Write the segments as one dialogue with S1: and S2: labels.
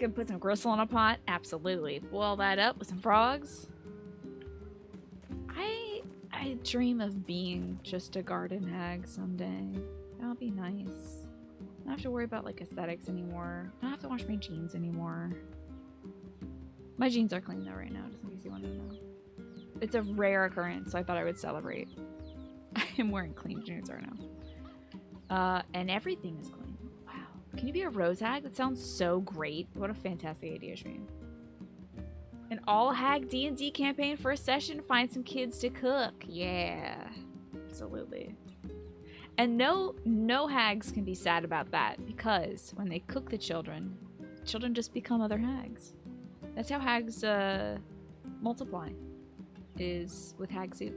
S1: Gonna put some gristle in a pot? Absolutely. Boil that up with some frogs. I dream of being just a garden hag someday. That would be nice. I don't have to worry about like aesthetics anymore. I don't have to wash my jeans anymore. My jeans are clean though right now, just in case you wanted to know. It's a rare occurrence, so I thought I would celebrate. I am wearing clean jeans right now. And everything is clean. Wow. Can you be a rose hag? That sounds so great. What a fantastic idea, Shmeen. An all-hag D&D campaign for a session. Find some kids to cook. Yeah. Absolutely. And no hags can be sad about that, because when they cook the children just become other hags. That's how hags multiply, is with hag soup.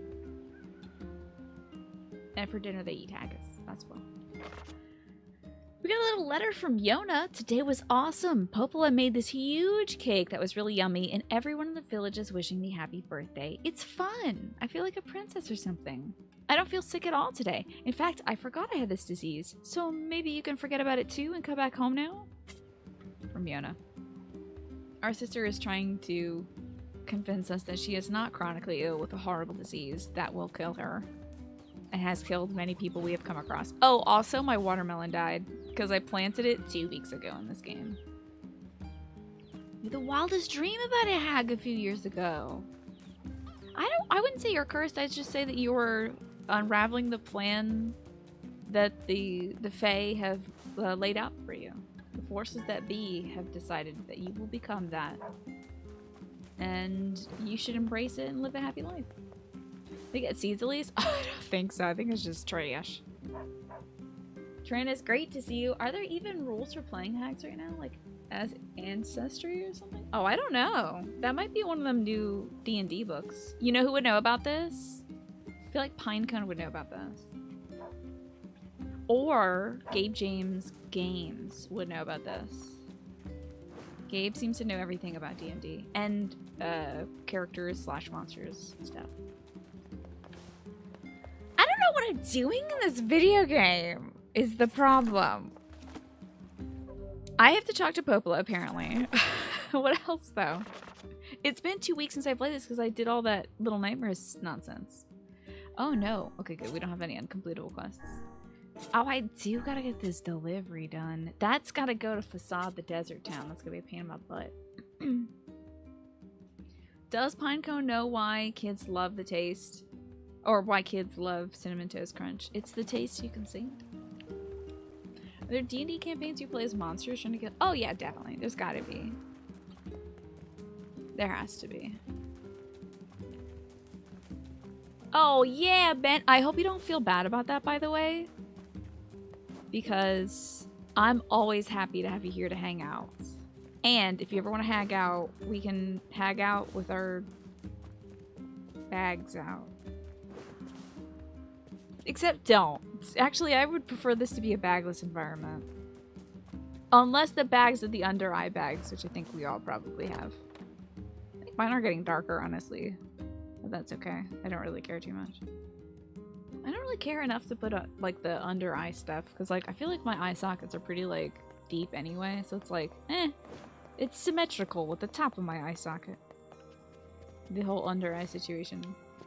S1: And for dinner they eat haggis. That's well. We got a little letter from Yona. Today was awesome. Popola made this huge cake that was really yummy, and everyone in the village is wishing me happy birthday. It's fun. I feel like a princess or something. I don't feel sick at all today. In fact, I forgot I had this disease. So maybe you can forget about it too and come back home now? From Yona. Our sister is trying to convince us that she is not chronically ill with a horrible disease that will kill her. And has killed many people we have come across. Oh, also my watermelon died because I planted it 2 weeks ago in this game. The wildest dream about a hag a few years ago. I wouldn't say you're cursed. I'd just say that you were unraveling the plan that the Fae have laid out for you. The forces that be have decided that you will become that. And you should embrace it and live a happy life. They get seeds at least? Oh, I don't think so. I think it's just trash. Tran, it's great to see you. Are there even rules for playing hags right now? Like, as Ancestry or something? Oh, I don't know. That might be one of them new D&D books. You know who would know about this? I feel like Pinecone would know about this. Or Gabe James Games would know about this. Gabe seems to know everything about D&D. And characters / monsters and stuff. I don't know what I'm doing in this video game is the problem. I have to talk to Popola, apparently. What else, though? It's been 2 weeks since I played this because I did all that Little Nightmares nonsense. Oh, no. Okay, good. We don't have any uncompletable quests. Oh, I do gotta get this delivery done. That's gotta go to Facade, the desert town. That's gonna be a pain in my butt. Does Pinecone know why kids love the taste? Or why kids love Cinnamon Toast Crunch? It's the taste you can see. Are there D&D campaigns you play as monsters trying to get... Oh yeah, definitely. There's gotta be. There has to be. Oh yeah, Ben. I hope you don't feel bad about that, by the way. Because I'm always happy to have you here to hang out. And if you ever want to hang out, we can hang out with our bags out. Except don't. Actually, I would prefer this to be a bagless environment. Unless the bags are the under eye bags, which I think we all probably have. I think mine are getting darker, honestly. But that's okay. I don't really care too much. I don't really care enough to put like the under eye stuff. Because like I feel like my eye sockets are pretty like deep anyway. So it's like, it's symmetrical with the top of my eye socket. The whole under eye situation.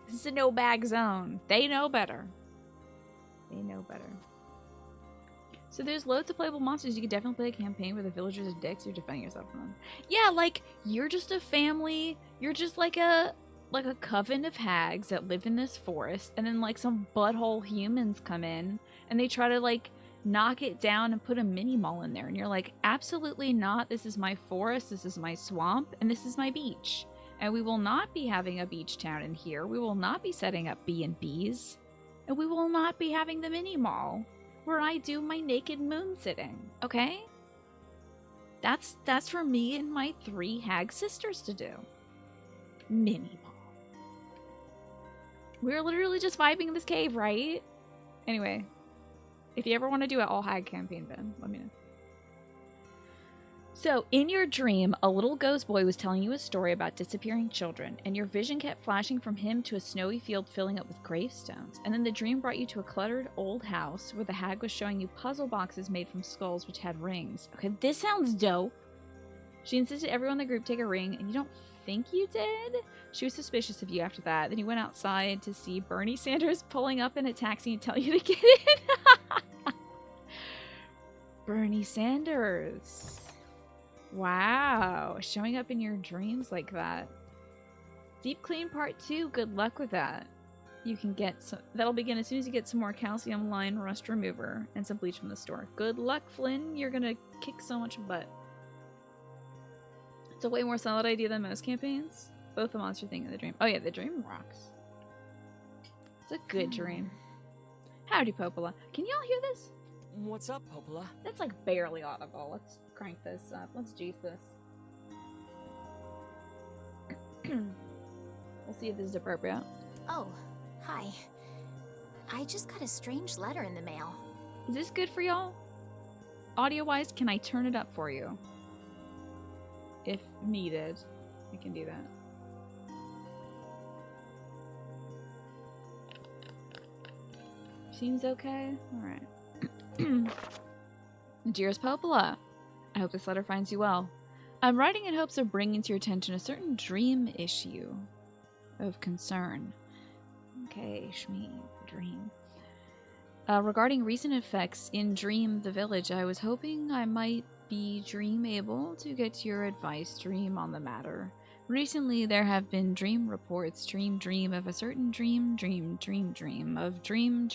S1: This is a no bag zone. They know better. They know better. So there's loads of playable monsters. You could definitely play a campaign where the villagers are dicks. You're defending yourself from them. Yeah, like you're just a family. You're just like a coven of hags that live in this forest, and then like some butthole humans come in and they try to like knock it down and put a mini mall in there, and you're like, absolutely not. This is my forest. This is my swamp, and this is my beach. And we will not be having a beach town in here. We will not be setting up B&Bs. And we will not be having the mini mall where I do my naked moon sitting, okay? That's for me and my 3 hag sisters to do. Mini mall. We're literally just vibing in this cave, right? Anyway, if you ever want to do an all hag campaign, Ben, let me know. So, in your dream, a little ghost boy was telling you a story about disappearing children, and your vision kept flashing from him to a snowy field filling up with gravestones. And then the dream brought you to a cluttered old house where the hag was showing you puzzle boxes made from skulls which had rings. Okay, this sounds dope. She insisted everyone in the group take a ring, and you don't think you did? She was suspicious of you after that. Then you went outside to see Bernie Sanders pulling up in a taxi and tell you to get in. Bernie Sanders. Wow. Showing up in your dreams like that. Deep Clean Part 2. Good luck with that. You can get some. That'll begin as soon as you get some more calcium line rust remover and some bleach from the store. Good luck, Flynn. You're gonna kick so much butt. It's a way more solid idea than most campaigns. Both the monster thing and the dream. Oh yeah, the dream rocks. It's a good dream. Howdy, Popola. Can y'all hear this?
S2: What's up, Popola?
S1: That's like barely audible. Let's crank this up. Let's juice this. We'll see if this is appropriate.
S3: Oh, hi. I just got a strange letter in the mail.
S1: Is this good for y'all? Audio-wise, can I turn it up for you? If needed, I can do that. Seems okay? Alright. Dearest Popola, I hope this letter finds you well. I'm writing in hopes of bringing to your attention a certain dream issue of concern. Okay, Shmi, dream. Regarding recent effects in Dream the Village, I was hoping I might be able to get your advice, Dream, on the matter. Recently, there have been dream reports, dream of a certain dream, of dream,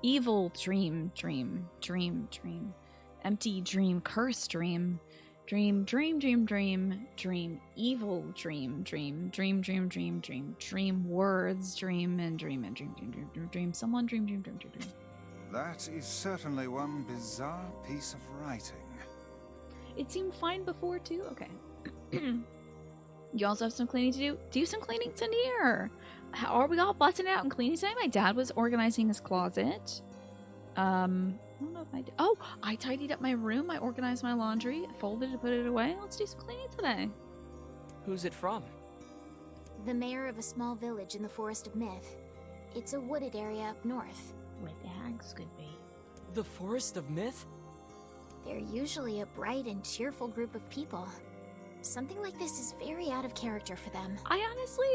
S1: evil dream, empty dream, cursed dream, evil dream words, dream, someone dream.
S4: That is certainly one bizarre piece of writing.
S1: It seemed fine before, too? Okay. You also have some cleaning to do? Do some cleaning to NieR! Are we all busting out and cleaning today? My dad was organizing his closet. I don't know if I did. Oh, I tidied up my room. I organized my laundry, folded and put it away. Let's do some cleaning today.
S2: Who's it from?
S3: The mayor of a small village in the Forest of Myth. It's a wooded area up north.
S1: Where the hags could be.
S2: The Forest of Myth?
S3: They're usually a bright and cheerful group of people. Something like this is very out of character for them.
S1: I honestly,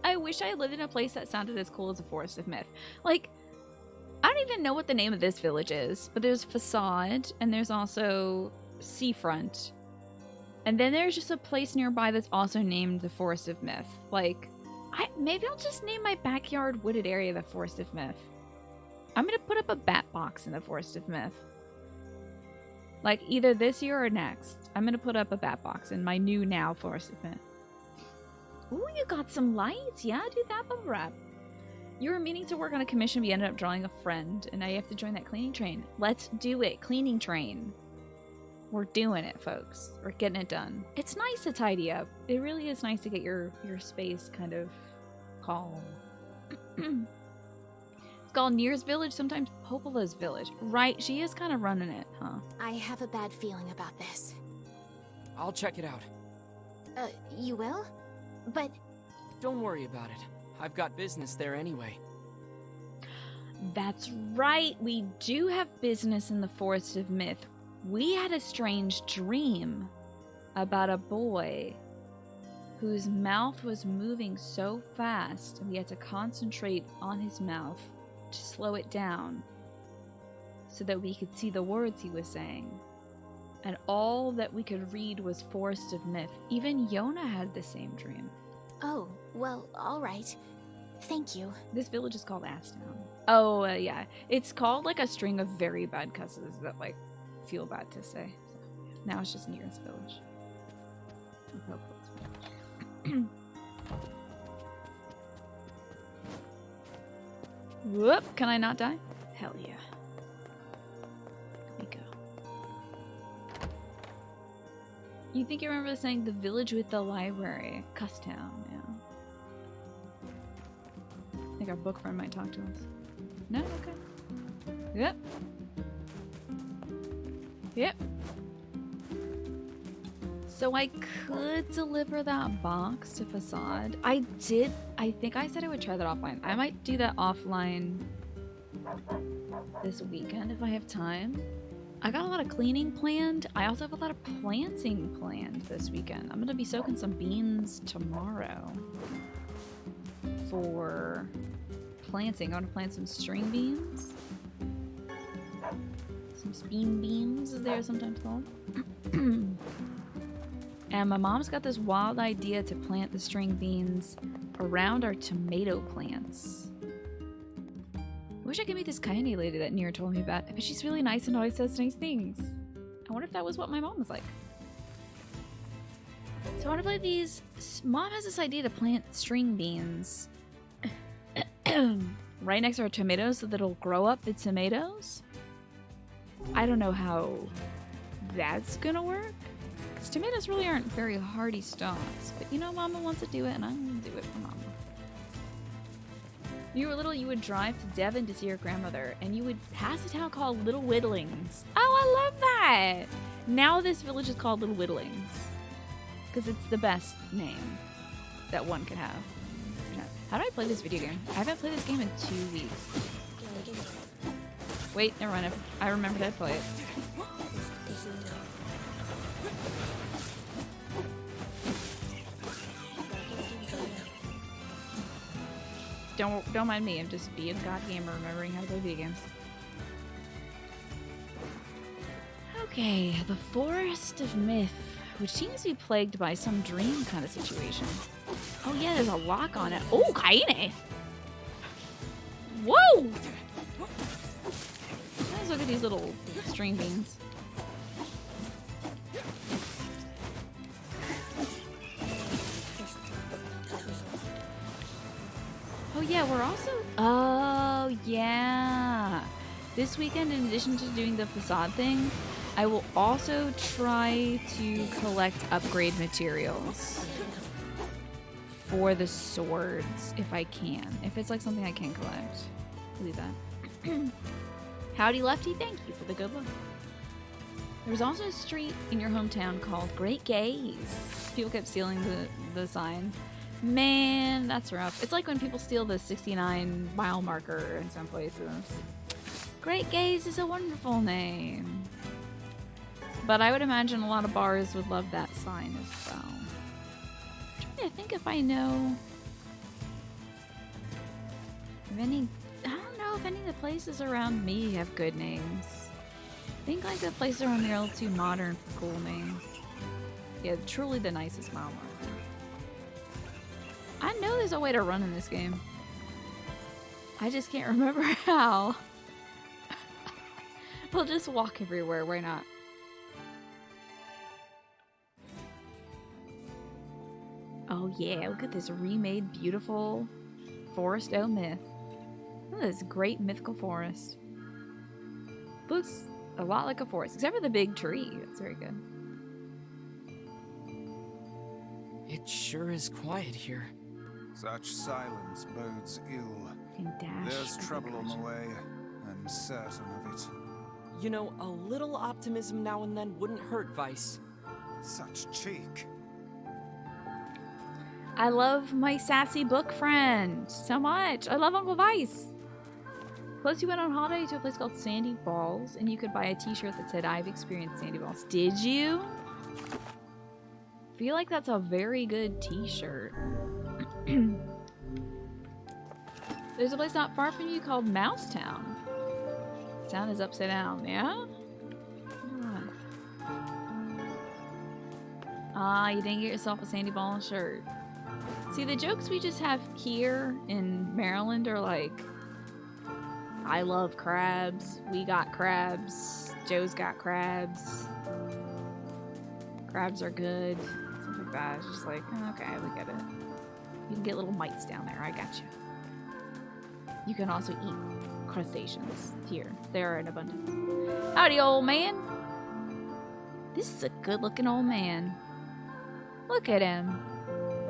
S1: I wish I lived in a place that sounded as cool as the Forest of Myth. Like, I don't even know what the name of this village is, but there's Facade, and there's also Seafront. And then there's just a place nearby that's also named the Forest of Myth. Like, maybe I'll just name my backyard wooded area the Forest of Myth. I'm gonna put up a bat box in the Forest of Myth. Like, either this year or next. I'm gonna put up a bat box in my new now Forest of Myth. Ooh, you got some lights. Yeah, do that bubble wrap. You were meaning to work on a commission, but you ended up drawing a friend, and now you have to join that cleaning train. Let's do it. Cleaning train. We're doing it, folks. We're getting it done. It's nice to tidy up. It really is nice to get your space kind of calm. It's called NieR's Village, sometimes Popola's Village. Right, she is kind of running it, huh?
S3: I have a bad feeling about this.
S2: I'll check it out.
S3: You will? But...
S2: Don't worry about it. I've got business there anyway.
S1: That's right, we do have business in the Forest of Myth. We had a strange dream about a boy whose mouth was moving so fast, and we had to concentrate on his mouth to slow it down so that we could see the words he was saying. And all that we could read was Forest of Myth. Even Yona had the same dream.
S3: Oh, well, alright. Thank you.
S1: This village is called Asstown. Oh, yeah. It's called like a string of very bad cusses that like feel bad to say. So, now it's just NieR's Village. Whoop! Can I not die? Hell yeah. There we go. You think you remember saying the village with the library? Cusstown, yeah. I think our book friend might talk to us. No? Okay. Yep. Yep. So I could deliver that box to Facade. I think I said I would try that offline. I might do that offline this weekend if I have time. I got a lot of cleaning planned. I also have a lot of planting planned this weekend. I'm gonna be soaking some beans tomorrow for planting. I want to plant some string beans. Some steam beans, as they are sometimes called. And my mom's got this wild idea to plant the string beans around our tomato plants. I wish I could meet this Coyote lady that NieR told me about. I bet she's really nice and always says nice things. I wonder if that was what my mom was like. So I want to play these. Mom has this idea to plant string beans right next to our tomatoes so that it'll grow up the tomatoes. I don't know how that's gonna work. Because tomatoes really aren't very hardy stalks. But you know, Mama wants to do it, and I'm gonna do it for Mama. When you were little, you would drive to Devon to see your grandmother, and you would pass a town called Little Whittlings. Oh, I love that! Now this village is called Little Whittlings. Because it's the best name that one could have. How do I play this video game? I haven't played this game in 2 weeks. Wait, never mind. I remembered I'd play it. Don't mind me. I'm just being a god gamer, remembering how to play video games. Okay, the Forest of Myth, which seems to be plagued by some dream kind of situation. Oh yeah, there's a lock on it. Oh, Kaine! Whoa! Let's look at these little string beans. Oh yeah, we're also... Oh yeah! This weekend, in addition to doing the facade thing, I will also try to collect upgrade materials for the swords, if I can. If it's like something I can collect. I'll do that. Howdy Lefty, thank you for the good luck. There was also a street in your hometown called Great Gaze. People kept stealing the sign. Man, that's rough. It's like when people steal the 69 mile marker in some places. Great Gaze is a wonderful name. But I would imagine a lot of bars would love that sign as well. I'm trying to think if I know of any... I don't know if any of the places around me have good names. I think like the places around here are a little too modern for cool names. Yeah, truly the nicest mile marker. I know there's a way to run in this game. I just can't remember how. We'll just walk everywhere, why not? Oh yeah, look at this remade beautiful Forest O Myth. Look at this great mythical forest. Looks a lot like a forest, except for the big tree. That's very good.
S2: It sure is quiet here.
S4: Such silence bodes ill.
S1: Can dash.
S4: There's trouble on the way. I'm certain of it.
S2: You know, a little optimism now and then wouldn't hurt, Vice.
S4: Such cheek.
S1: I love my sassy book friend so much. I love Uncle Vice. Plus, you went on holiday to a place called Sandy Balls, and you could buy a t-shirt that said, I've experienced Sandy Balls. Did you? I feel like that's a very good t-shirt. There's a place not far from you called Mousetown. Sound is upside down, yeah? Ah, you didn't get yourself a Sandy Ball shirt. See, the jokes we just have here in Maryland are like, I love crabs, we got crabs, Joe's got crabs, crabs are good, something like that. It's just like, okay, we get it. You can get little mites down there, I got you. You can also eat crustaceans here. They are in abundance. Howdy, old man. This is a good-looking old man. Look at him.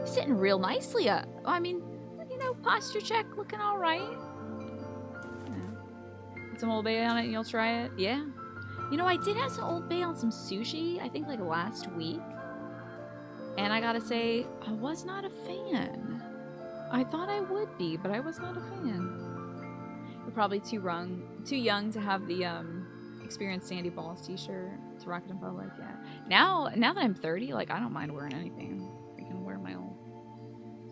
S1: He's sitting real nicely up. I mean, you know, posture check, looking all right. Yeah. Put some Old Bay on it and you'll try it? Yeah. You know, I did have some Old Bay on some sushi, I think like last week. And I gotta say, I was not a fan. I thought I would be, but I was not a fan. You're probably too young to have the Experience Sandy Balls t-shirt. To rock it in public, yeah. Now that I'm 30, like, I don't mind wearing anything. I can wear my old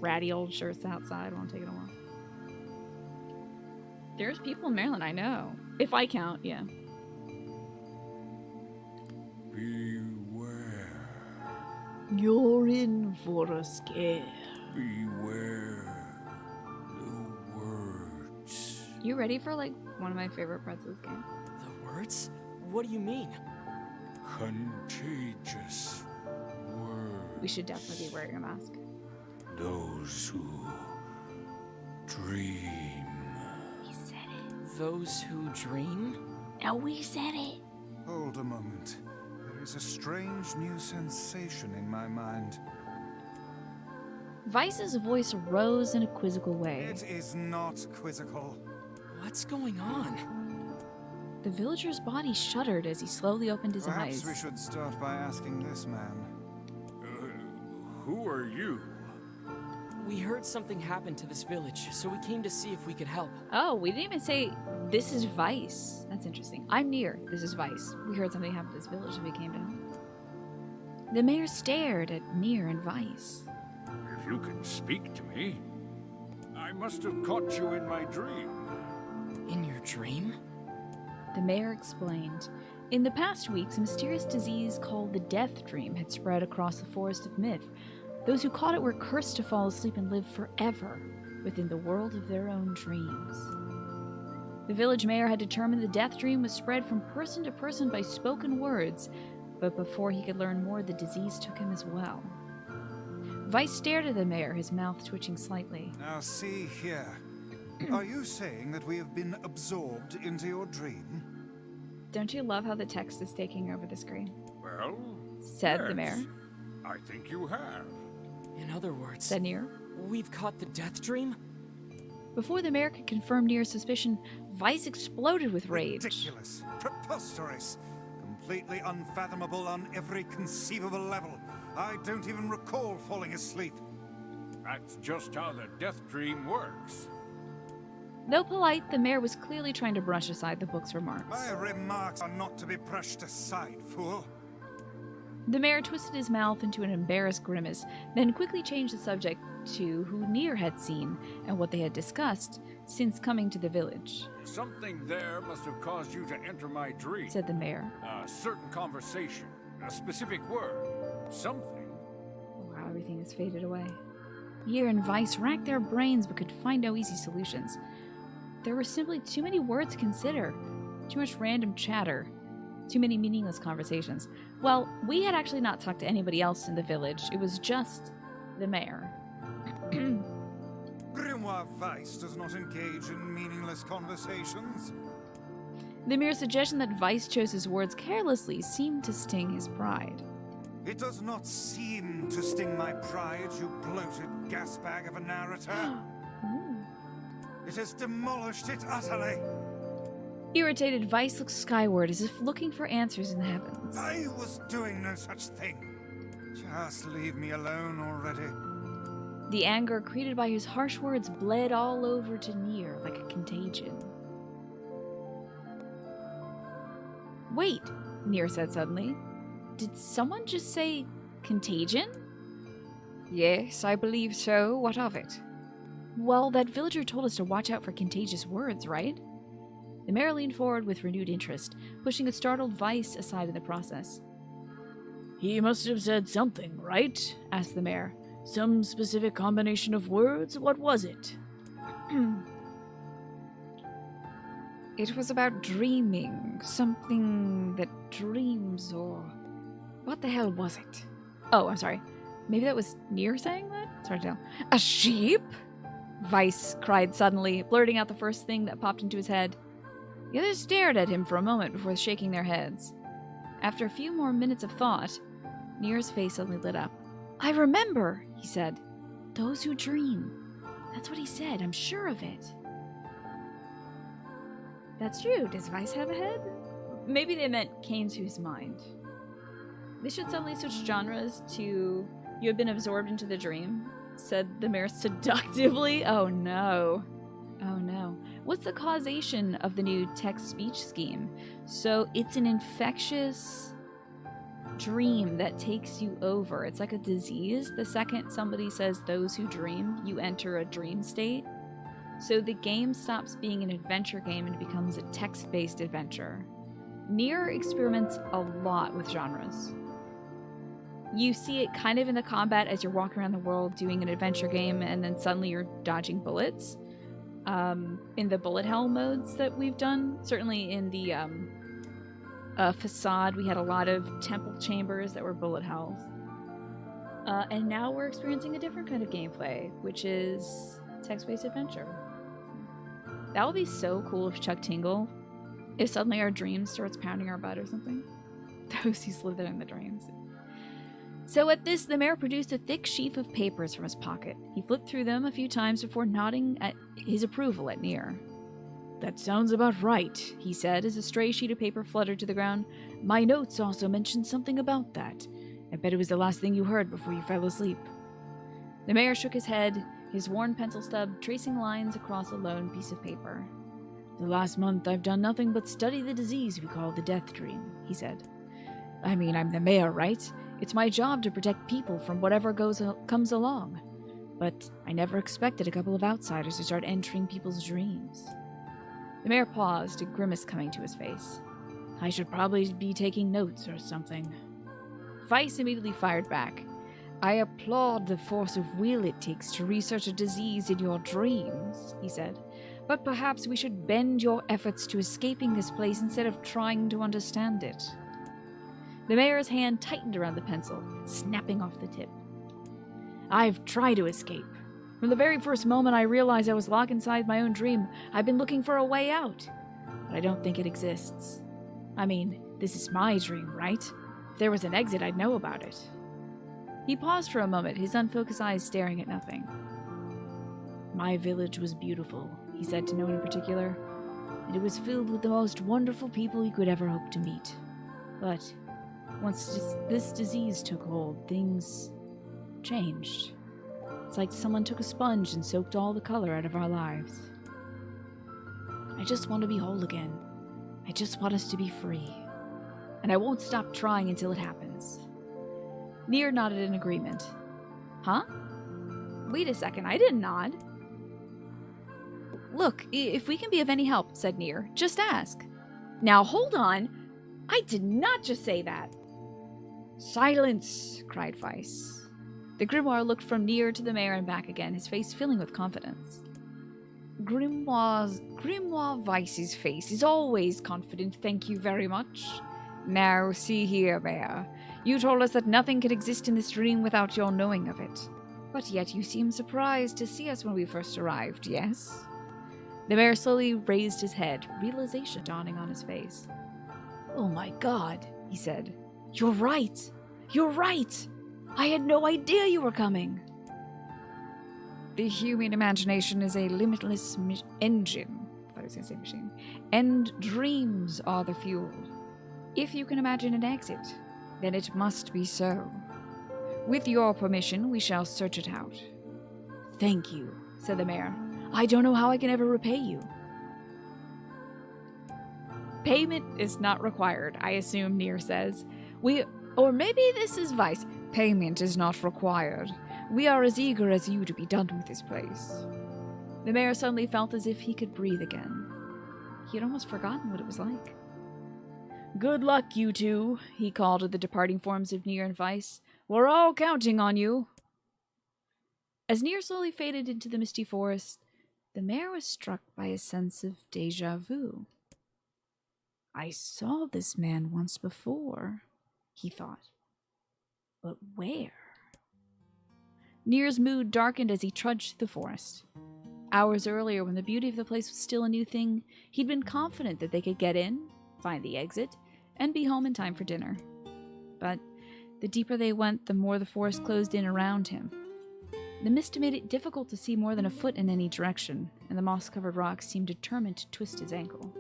S1: ratty old shirts outside while I'm taking a walk. There's people in Maryland, I know. If I count, yeah.
S4: Beware.
S1: You're in for a scare.
S4: Beware the words.
S1: You ready for, like, one of my favorite parts of this game?
S2: The words? What do you mean?
S4: Contagious words.
S1: We should definitely be wearing a mask.
S4: Those who dream.
S1: We said it.
S2: Those who dream?
S1: No, we said it.
S4: Hold a moment. There is a strange new sensation in my mind.
S1: Vice's voice rose in a quizzical way.
S4: It is not quizzical.
S2: What's going on?
S1: The villager's body shuddered as he slowly opened his
S4: Perhaps
S1: eyes.
S4: we should start by asking this man. Who are you?
S2: We heard something happened to this village, so we came to see if we could help.
S1: Oh, we didn't even say this is Vice. That's interesting. I'm NieR. This is Vice. We heard something happened to this village and we came to help. The mayor stared at NieR and Vice.
S5: If you can speak to me, I must have caught you in my dream.
S2: In your dream?
S1: The mayor explained. In the past weeks, a mysterious disease called the Death Dream had spread across the Forest of Myth. Those who caught it were cursed to fall asleep and live forever within the world of their own dreams. The village mayor had determined the Death Dream was spread from person to person by spoken words, but before he could learn more, the disease took him as well. Vice stared at the mayor, his mouth twitching slightly.
S4: Now see here. Are you saying that we have been absorbed into your dream?
S1: Don't you love how the text is taking over the screen?
S5: Well,
S1: Said the
S5: yes,
S1: mayor.
S5: I think you have.
S2: In other words,
S1: Said NieR.
S2: we've caught the death dream?
S1: Before the mayor could confirm NieR's suspicion, Vice exploded with rage.
S4: Ridiculous. Preposterous. Completely unfathomable on every conceivable level. I don't even recall falling asleep.
S5: That's just how the death dream works.
S1: Though polite, the mayor was clearly trying to brush aside the book's remarks.
S4: My remarks are not to be brushed aside, fool.
S1: The mayor twisted his mouth into an embarrassed grimace, then quickly changed the subject to who NieR had seen and what they had discussed since coming to the village,
S5: Something there must have caused you to enter my dream.
S1: said the mayor.
S5: A certain conversation, a specific word, something.
S1: Wow, everything has faded away. NieR and Vice racked their brains but could find no easy solutions. There were simply too many words to consider, too much random chatter, too many meaningless conversations. Well, we had actually not talked to anybody else in the village. It was just the mayor.
S4: Grimoire Vice does not engage in meaningless conversations.
S1: The mere suggestion that Vice chose his words carelessly seemed to sting his pride.
S4: It does not seem to sting my pride, you bloated gasbag of a narrator. It has demolished it utterly.
S1: Irritated, Vice looked skyward as if looking for answers in the heavens.
S4: I was doing no such thing. Just leave me alone already.
S1: The anger created by his harsh words bled all over to NieR like a contagion. Wait, NieR said suddenly. Did someone just say contagion? Yes, I believe so. What of it? Well, that villager told us to watch out for contagious words, right? The mayor leaned forward with renewed interest, pushing a startled Vice aside in the process. He must have said something, right? Asked the mayor. Some specific combination of words? What was it? It was about dreaming. Something that dreams or... What the hell was it? Oh, I'm sorry. Maybe that was NieR saying that? It's hard to tell. A sheep? Vice cried suddenly, blurting out the first thing that popped into his head. The others stared at him for a moment before shaking their heads. After a few more minutes of thought, NieR's face suddenly lit up. I remember, he said. Those who dream. That's what he said, I'm sure of it. That's true. Does Vice have a head? Maybe they meant came to his mind. They should suddenly switch genres to you have been absorbed into the dream, said the mayor seductively. Oh no. Oh no. What's the causation of the new text-speech scheme? So it's an infectious dream that takes you over. It's like a disease. The second somebody says those who dream, you enter a dream state. So the game stops being an adventure game and becomes a text-based adventure. NieR experiments a lot with genres. You see it kind of in the combat as you're walking around the world doing an adventure game, and then suddenly you're dodging bullets. In the bullet hell modes that we've done, certainly in the Facade, we had a lot of temple chambers that were bullet hells. And now we're experiencing a different kind of gameplay, which is text-based adventure. That would be so cool if Chuck Tingle, if suddenly our dream starts pounding our butt or something. Those who slither in the dreams. So at this, the mayor produced a thick sheaf of papers from his pocket. He flipped through them a few times before nodding at his approval at NieR. "That sounds about right," he said as a stray sheet of paper fluttered to the ground. "My notes also mentioned something about that. I bet it was the last thing you heard before you fell asleep." The mayor shook his head, his worn pencil stub tracing lines across a lone piece of paper. "The last month I've done nothing but study the disease we call the death dream," he said. "I mean, I'm the mayor, right? It's my job to protect people from whatever comes along. But I never expected a couple of outsiders to start entering people's dreams." The mayor paused, a grimace coming to his face. "I should probably be taking notes or something." Weiss immediately fired back. "I applaud the force of will it takes to research a disease in your dreams," he said. "But perhaps we should bend your efforts to escaping this place instead of trying to understand it." The mayor's hand tightened around the pencil, snapping off the tip. "I've tried to escape. From the very first moment I realized I was locked inside my own dream, I've been looking for a way out. But I don't think it exists. I mean, this is my dream, right? If there was an exit, I'd know about it." He paused for a moment, his unfocused eyes staring at nothing. "My village was beautiful," he said to no one in particular, "and it was filled with the most wonderful people you could ever hope to meet. But once this disease took hold, things changed. It's like someone took a sponge and soaked all the color out of our lives. I just want to be whole again. I just want us to be free. And I won't stop trying until it happens." NieR nodded in agreement. "Huh? Wait a second, I didn't nod." "Look, if we can be of any help," said NieR, "just ask." "Now hold on! I did not just say that!" "Silence!" cried Weiss. The grimoire looked from NieR to the mayor and back again, his face filling with confidence. Grimoire Weiss's face is always confident, thank you very much. Now, see here, Mayor. You told us that nothing could exist in this dream without your knowing of it. But yet you seemed surprised to see us when we first arrived, yes?" The mayor slowly raised his head, realization dawning on his face. "Oh my god," he said. "You're right! You're right! I had no idea you were coming!" "The human imagination is a limitless engine," I thought I was going to say machine, "and dreams are the fuel. If you can imagine an exit, then it must be so. With your permission, we shall search it out." "Thank you," said the mayor. "I don't know how I can ever repay you." "Payment is not required, I assume," NieR says. Or maybe this is Weiss. "Payment is not required. We are as eager as you to be done with this place." The mayor suddenly felt as if he could breathe again. He had almost forgotten what it was like. "Good luck, you two," he called to the departing forms of NieR and Weiss. "We're all counting on you." As NieR slowly faded into the misty forest, the mayor was struck by a sense of déjà vu. "I saw this man once before," he thought. "But where?" NieR's mood darkened as he trudged through the forest. Hours earlier, when the beauty of the place was still a new thing, he'd been confident that they could get in, find the exit, and be home in time for dinner. But the deeper they went, the more the forest closed in around him. The mist made it difficult to see more than a foot in any direction, and the moss-covered rocks seemed determined to twist his ankle.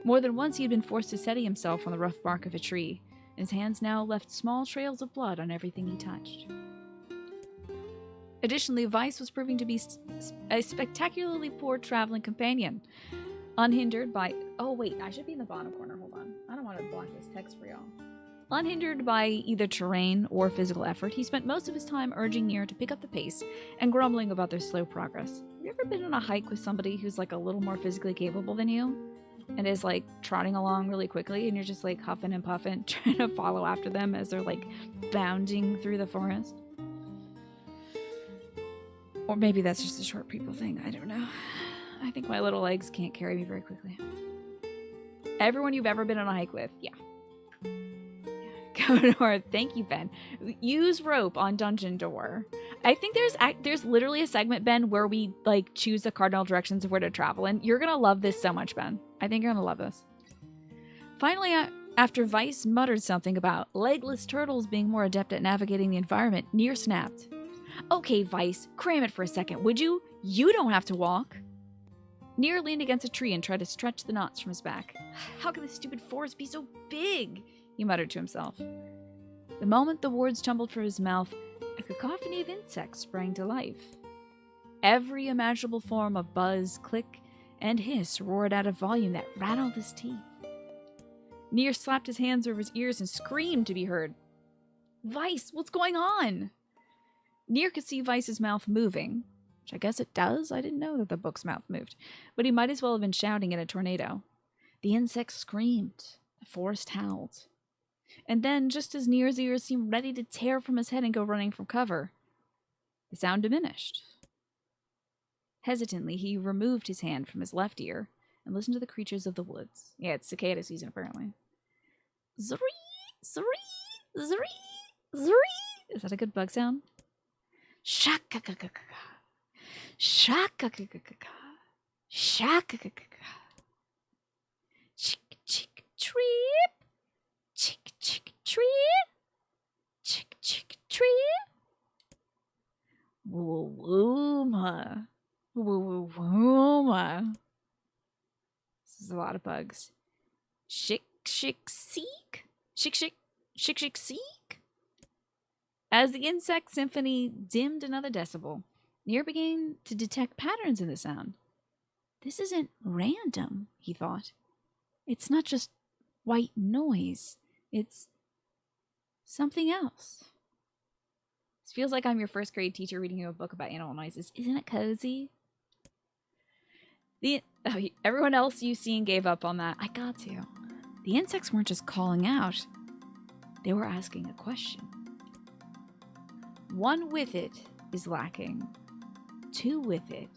S1: More than once he had been forced to steady himself on the rough bark of a tree, and his hands now left small trails of blood on everything he touched. Additionally, Vice was proving to be a spectacularly poor traveling companion. Unhindered by... Oh, wait. I should be in the bottom corner. Hold on. I don't want to block this text for y'all. Unhindered by either terrain or physical effort, he spent most of his time urging NieR to pick up the pace and grumbling about their slow progress. Have you ever been on a hike with somebody who's like a little more physically capable than you and is like trotting along really quickly and you're just like huffing and puffing trying to follow after them as they're like bounding through the forest? Or maybe that's just a short people thing. I don't know. I think my little legs can't carry me very quickly. Everyone you've ever been on a hike with, yeah. Go north. Thank you, Ben. Use rope on dungeon door. I think there's literally a segment, Ben, where we like choose the cardinal directions of where to travel, and you're gonna love this so much, Ben. I think you're gonna love this. Finally, after Vice muttered something about legless turtles being more adept at navigating the environment, NieR snapped. Okay, Vice, cram it for a second, would you? You don't have to walk. NieR leaned against a tree and tried to stretch the knots from his back. How can this stupid forest be so big? He muttered to himself. The moment the words tumbled from his mouth, a cacophony of insects sprang to life. Every imaginable form of buzz, click, and hiss roared at a volume that rattled his teeth. NieR slapped his hands over his ears and screamed to be heard. Vice, what's going on? NieR could see Vice's mouth moving, which I guess it does. I didn't know that the book's mouth moved, but he might as well have been shouting at a tornado. The insects screamed. The forest howled. And then, just as NieR's ears seemed ready to tear from his head and go running for cover, the sound diminished. Hesitantly, he removed his hand from his left ear and listened to the creatures of the woods. Yeah, it's cicada season, apparently. Zree, zree, zree, zree. Is that a good bug sound? Shaka-ka-ka-ka-ka. Shaka-ka-ka-ka-ka. Shaka-ka-ka-ka. Chick-chick-trip. Chick-chick-trip. Chick-chick-trip. Woo-woo-ma. Woo-woo-woo-ma. This is a lot of bugs. Shick-shick-seek. Shick-shick. Shick-shick-seek. As the insect symphony dimmed another decibel, NieR began to detect patterns in the sound. This isn't random, he thought. It's not just white noise. It's something else. This feels like I'm your first grade teacher reading you a book about animal noises. Isn't it cozy? Everyone else you've seen gave up on that. I got to. The insects weren't just calling out. They were asking a question. 1 with it is lacking. 2 with it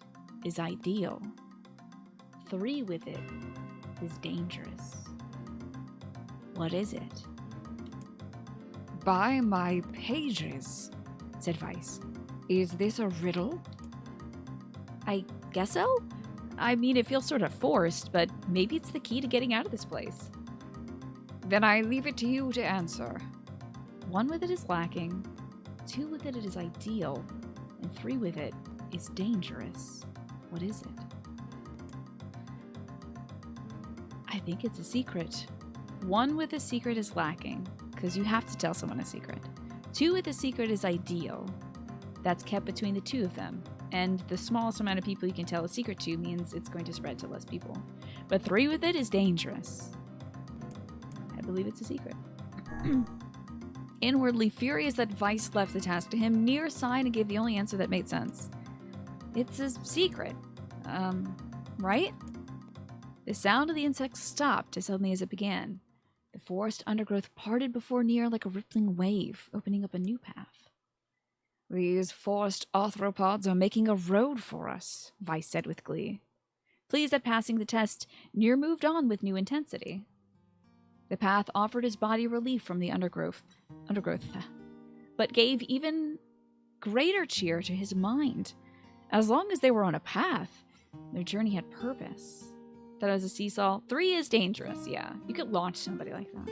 S1: is ideal. 3 with it is dangerous. What is it?
S6: By my pages, said Vice. Is this a riddle?
S1: I guess so. I mean, it feels sort of forced, but maybe it's the key to getting out of this place.
S6: Then I leave it to you to answer.
S1: 1 with it is lacking. 2 with it is ideal. And 3 with it is dangerous. What is it? I think it's a secret. 1 with a secret is lacking, because you have to tell someone a secret. 2 with a secret is ideal. That's kept between the 2 of them. And the smallest amount of people you can tell a secret to means it's going to spread to less people. But 3 with it is dangerous. I believe it's a secret. Inwardly furious that Vice left the task to him, NieR sighed and gave the only answer that made sense. It's a secret. Right? The sound of the insects stopped as suddenly as it began. The forest undergrowth parted before NieR like a rippling wave, opening up a new path.
S6: These forest arthropods are making a road for us, Vice said with glee.
S1: Pleased at passing the test, NieR moved on with new intensity. The path offered his body relief from the undergrowth, but gave even greater cheer to his mind. As long as they were on a path, their journey had purpose. That was a seesaw. 3 is dangerous, yeah. You could launch somebody like that.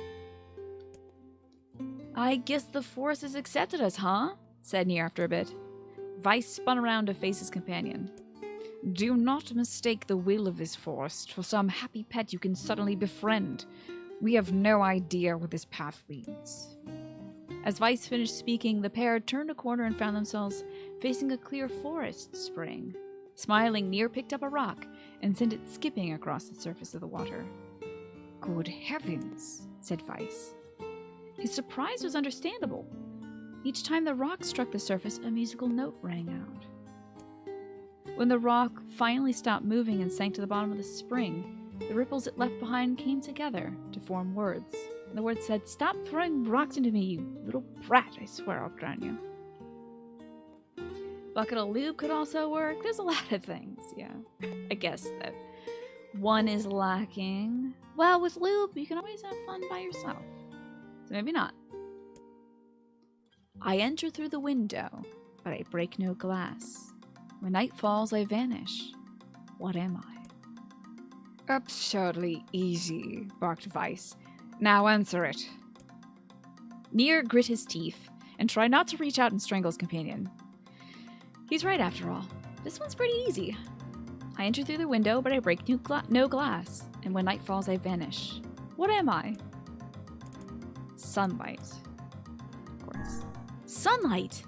S1: I guess the forest has accepted us, huh? Said NieR after a bit. Vice spun around to face his companion.
S6: Do not mistake the will of this forest for some happy pet you can suddenly befriend. We have no idea where this path leads.
S1: As Vice finished speaking, the pair turned a corner and found themselves facing a clear forest spring. Smiling, NieR picked up a rock and sent it skipping across the surface of the water.
S6: Good heavens,
S1: said Weiss. His surprise was understandable. Each time the rock struck the surface, a musical note rang out. When the rock finally stopped moving and sank to the bottom of the spring, the ripples it left behind came together to form words. The words said, "Stop throwing rocks into me, you little brat, I swear I'll drown you." Bucket of lube could also work. There's a lot of things, yeah. I guess that one is lacking. Well, with lube, you can always have fun by yourself. So maybe not. I enter through the window, but I break no glass. When night falls, I vanish. What am I?
S6: Absurdly easy, barked Weiss. Now answer it.
S1: NieR grit his teeth and tried not to reach out and strangle his companion. He's right after all. This one's pretty easy. I enter through the window, but I break no glass. And when night falls, I vanish. What am I? Sunlight. Of course. Sunlight!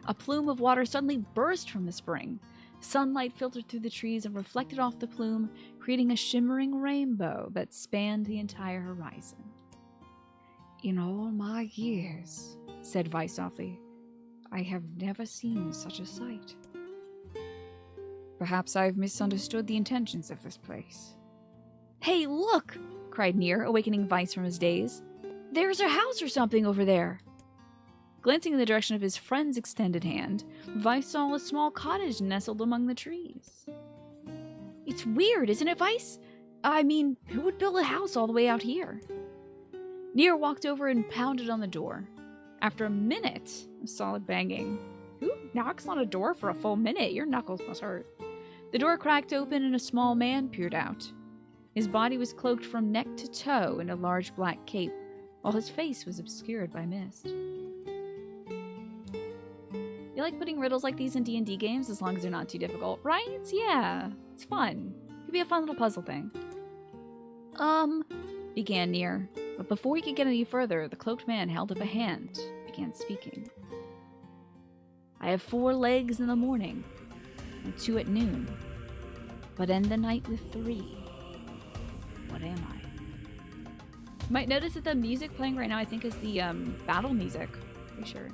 S1: A plume of water suddenly burst from the spring. Sunlight filtered through the trees and reflected off the plume, creating a shimmering rainbow that spanned the entire horizon.
S6: In all my years, said Weiss softly, I have never seen such a sight. Perhaps I've misunderstood the intentions of this place.
S1: Hey, look! Cried NieR, awakening Weiss from his daze. There's a house or something over there! Glancing in the direction of his friend's extended hand, Weiss saw a small cottage nestled among the trees. It's weird, isn't it, Weiss? I mean, who would build a house all the way out here? NieR walked over and pounded on the door. After a minute of solid banging, who knocks on a door for a full minute? Your knuckles must hurt. The door cracked open and a small man peered out. His body was cloaked from neck to toe in a large black cape, while his face was obscured by mist. You like putting riddles like these in D&D games as long as they're not too difficult, right? Yeah, it's fun. It could be a fun little puzzle thing. Began NieR, but before he could get any further, the cloaked man held up a hand, began speaking. I have 4 legs in the morning, and 2 at noon, but end the night with 3. What am I? You might notice that the music playing right now, I think, is the battle music. Pretty sure.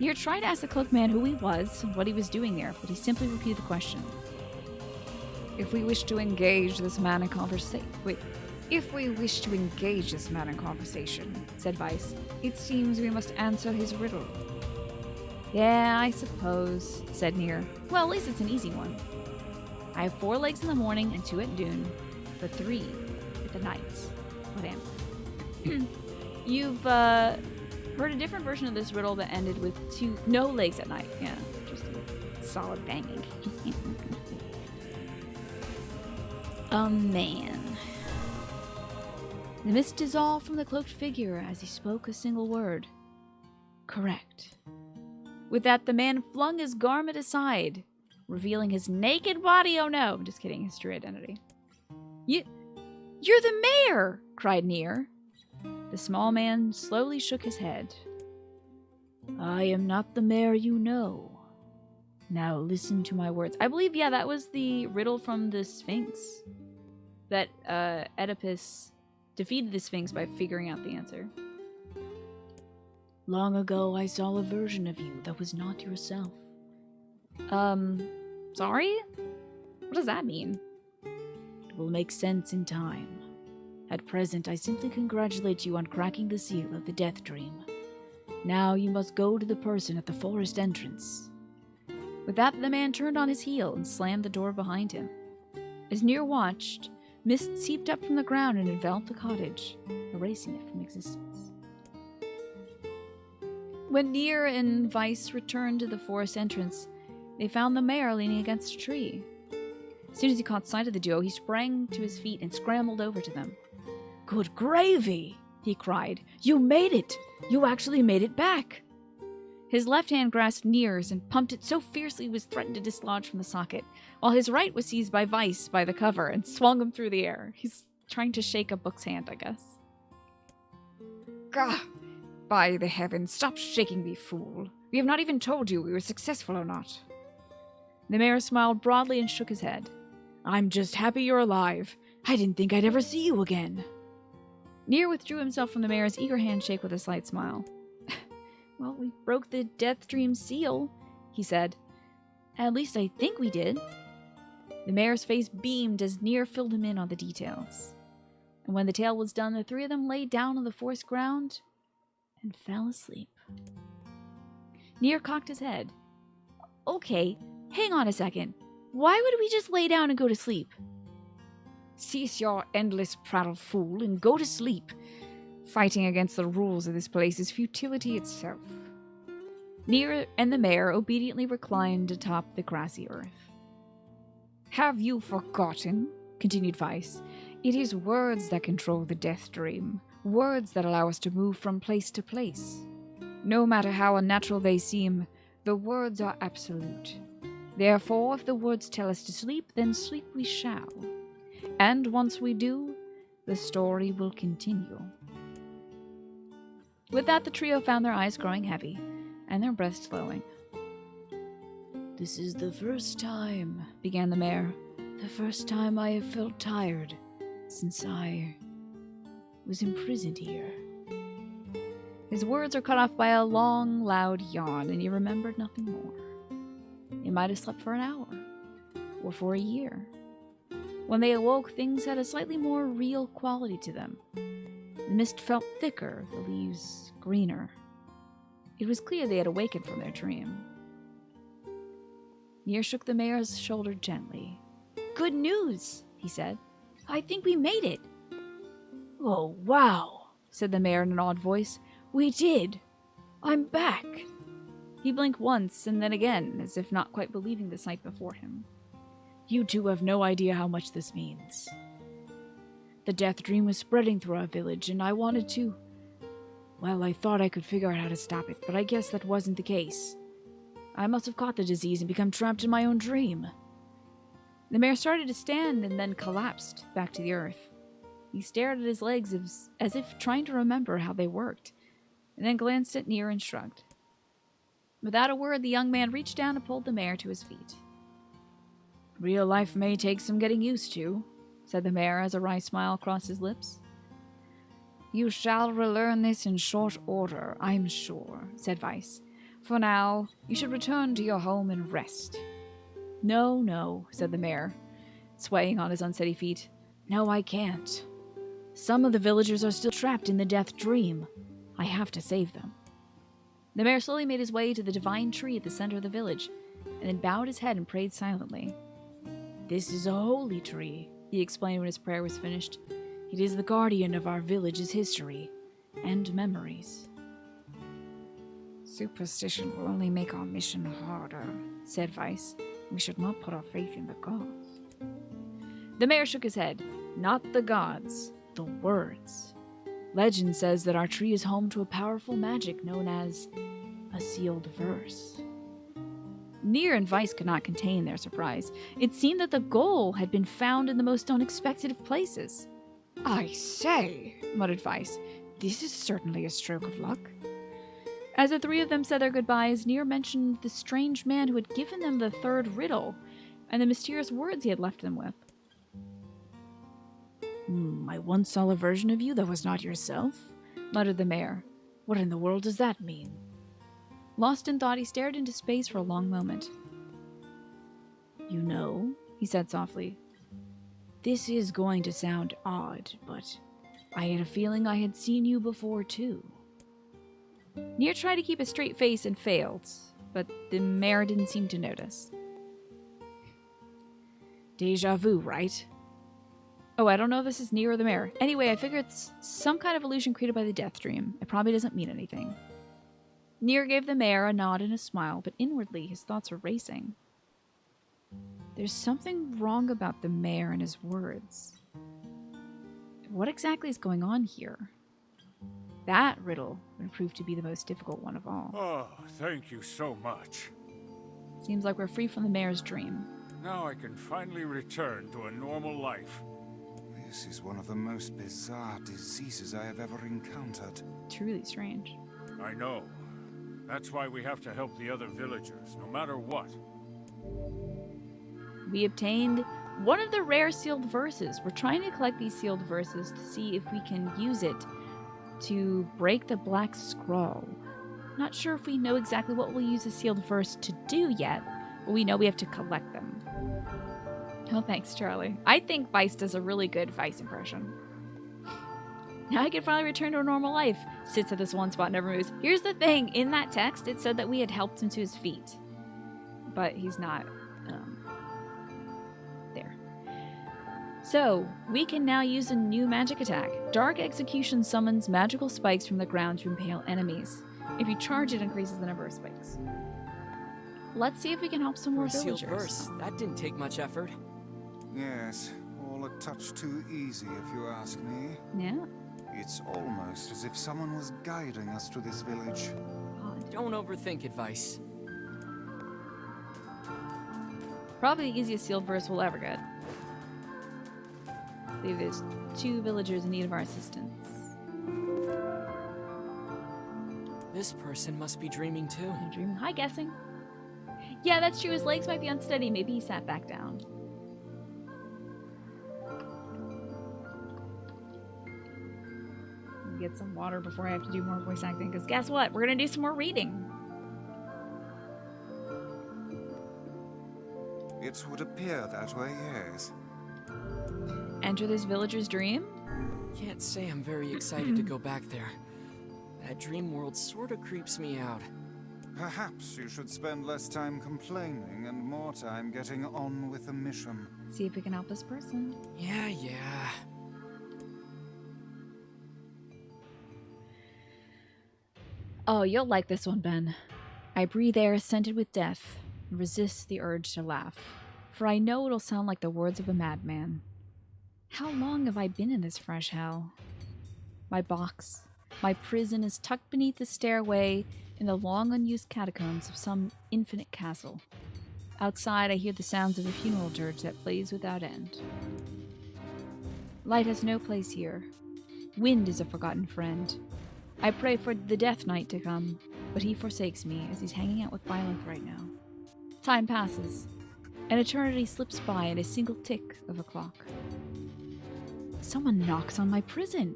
S1: NieR tried to ask the cloaked man who he was and what he was doing there, but he simply repeated the question.
S6: If we wish to engage this man in conversation, said Weiss, it seems we must answer his riddle.
S1: Yeah, I suppose, said NieR. Well, at least it's an easy one. I have 4 legs in the morning and 2 at noon, but 3 at the night. What am I? You've heard a different version of this riddle that ended with no legs at night. Yeah, just a solid banging. A man. The mist dissolved from the cloaked figure as he spoke a single word. Correct. With that, the man flung his garment aside, revealing his naked body. Oh no, I'm just kidding, his true identity. You're the mayor! Cried NieR. The small man slowly shook his head. I am not the mayor you know. Now listen to my words. I believe, yeah, that was the riddle from the Sphinx. That Oedipus defeated the Sphinx by figuring out the answer. Long ago, I saw a version of you that was not yourself. Sorry? What does that mean? It will make sense in time. At present, I simply congratulate you on cracking the seal of the death dream. Now you must go to the person at the forest entrance. With that, the man turned on his heel and slammed the door behind him. As NieR watched, mist seeped up from the ground and enveloped the cottage, erasing it from existence. When NieR and Weiss returned to the forest entrance, they found the mayor leaning against a tree. As soon as he caught sight of the duo, he sprang to his feet and scrambled over to them. Good gravy! He cried. You made it! You actually made it back! His left hand grasped NieR's and pumped it so fiercely he was threatened to dislodge from the socket, while his right was seized by Weiss by the cover and swung him through the air. He's trying to shake a book's hand, I guess.
S6: Gah! By the heavens, stop shaking me, fool, We have not even told you we were successful or not. The mayor smiled broadly and shook his head. I'm just happy you're alive. I didn't think I'd ever see you again. NieR withdrew himself from the mayor's eager handshake with a slight smile. Well, we broke the Death Dream seal, he said. At least I think we did. The mayor's face beamed as NieR filled him in on the details. And when the tale was done, the three of them lay down on the forest ground and fell asleep. NieR cocked his head. Okay, hang on a second. Why would we just lay down and go to sleep? Cease your endless prattle, fool, and go to sleep. Fighting against the rules of this place is futility itself. NieR and the mayor obediently reclined atop the grassy earth. Have you forgotten, continued Vice, it is words that control the Death Dream, words that allow us to move from place to place. No matter how unnatural they seem, the words are absolute. Therefore, if the words tell us to sleep, then sleep we shall. And once we do, the story will continue. With that, the trio found their eyes growing heavy, and their breaths slowing. This is the first time, began the mayor, the first time I have felt tired since I was imprisoned here. His words are cut off by a long, loud yawn, and he remembered nothing more. They might have slept for an hour, or for a year. When they awoke, things had a slightly more real quality to them. The mist felt thicker, the leaves greener. It was clear they had awakened from their dream. NieR shook the mayor's shoulder gently. Good news, he said. I think we made it. Oh, wow, said the mayor in an awed voice. We did. I'm back. He blinked once and then again, as if not quite believing the sight before him. You two have no idea how much this means. The Death Dream was spreading through our village, and I wanted to... Well, I thought I could figure out how to stop it, but I guess that wasn't the case. I must have caught the disease and become trapped in my own dream. The mayor started to stand and then collapsed back to the earth. He stared at his legs as if trying to remember how they worked, and then glanced at NieR and shrugged. Without a word, the young man reached down and pulled the mayor to his feet. Real life may take some getting used to, said the mayor as a wry smile crossed his lips. You shall relearn this in short order, I'm sure, said Vice. For now, you should return to your home and rest. No, said the mayor, swaying on his unsteady feet. No, I can't. Some of the villagers are still trapped in the Death Dream. I have to save them. The mayor slowly made his way to the divine tree at the center of the village, and then bowed his head and prayed silently. This is a holy tree, he explained when his prayer was finished. It is the guardian of our village's history and memories. Superstition will only make our mission harder, said Vice. We should not put our faith in the gods. The mayor shook his head. Not the gods, the words. Legend says that our tree is home to a powerful magic known as a sealed verse. NieR and Vice could not contain their surprise. It seemed that the goal had been found in the most unexpected of places. I say, muttered Vice, this is certainly a stroke of luck. As the three of them said their goodbyes, NieR mentioned the strange man who had given them the third riddle, and the mysterious words he had left them with. I once saw a version of you that was not yourself, muttered the mayor. What in the world does that mean? Lost in thought, he stared into space for a long moment. You know, he said softly, this is going to sound odd, but I had a feeling I had seen you before too. NieR tried to keep a straight face and failed, but the mayor didn't seem to notice. Deja vu, right? Oh, I don't know if this is NieR or the mayor. Anyway, I figure it's some kind of illusion created by the Death Dream. It probably doesn't mean anything. NieR gave the mayor a nod and a smile, but inwardly his thoughts were racing. There's something wrong about the mayor and his words. What exactly is going on here? That riddle would prove to be the most difficult one of all.
S5: Oh, thank you so much.
S1: Seems like we're free from the mayor's dream.
S5: Now I can finally return to a normal life.
S4: This is one of the most bizarre diseases I have ever encountered.
S1: Truly strange.
S5: I know. That's why we have to help the other villagers, no matter what.
S6: We obtained one of the rare sealed verses. We're trying to collect these sealed verses to see if we can use it to break the Black Scroll. Not sure if we know exactly what we'll use a sealed verse to do yet, but we know we have to collect them. Oh, thanks, Charlie. I think Vice does a really good Vice impression. Now I can finally return to a normal life. Sits at this one spot, never moves. Here's the thing. In that text, it said that we had helped him to his feet. But he's not, there. So, we can now use a new magic attack. Dark Execution summons magical spikes from the ground to impale enemies. If you charge, it increases the number of spikes. Let's see if we can help some more villagers.
S2: Sealed verse. That didn't take much effort.
S4: Yes, all a touch too easy if you ask me.
S6: Yeah.
S4: It's almost as if someone was guiding us to this village.
S6: Odd.
S2: Don't overthink advice.
S6: Probably the easiest sealed verse we'll ever get. I believe there's 2 villagers in need of our assistance.
S2: This person must be dreaming too.
S6: I'm dreaming. Hi, guessing. Yeah, that's true. His legs might be unsteady. Maybe he sat back down. Get some water before I have to do more voice acting, because guess what? We're gonna do some more reading.
S4: It would appear that way, yes.
S6: Enter this villager's dream?
S2: Can't say I'm very excited to go back there. That dream world sort of creeps me out.
S4: Perhaps you should spend less time complaining and more time getting on with the mission.
S6: See if we can help this person.
S2: Yeah.
S6: Oh, you'll like this one, Ben. I breathe air scented with death and resist the urge to laugh, for I know it'll sound like the words of a madman. How long have I been in this fresh hell? My box, my prison is tucked beneath the stairway in the long unused catacombs of some infinite castle. Outside, I hear the sounds of a funeral dirge that plays without end. Light has no place here. Wind is a forgotten friend. I pray for the Death Knight to come, but he forsakes me as he's hanging out with Byleth right now. Time passes. An eternity slips by in a single tick of a clock. Someone knocks on my prison.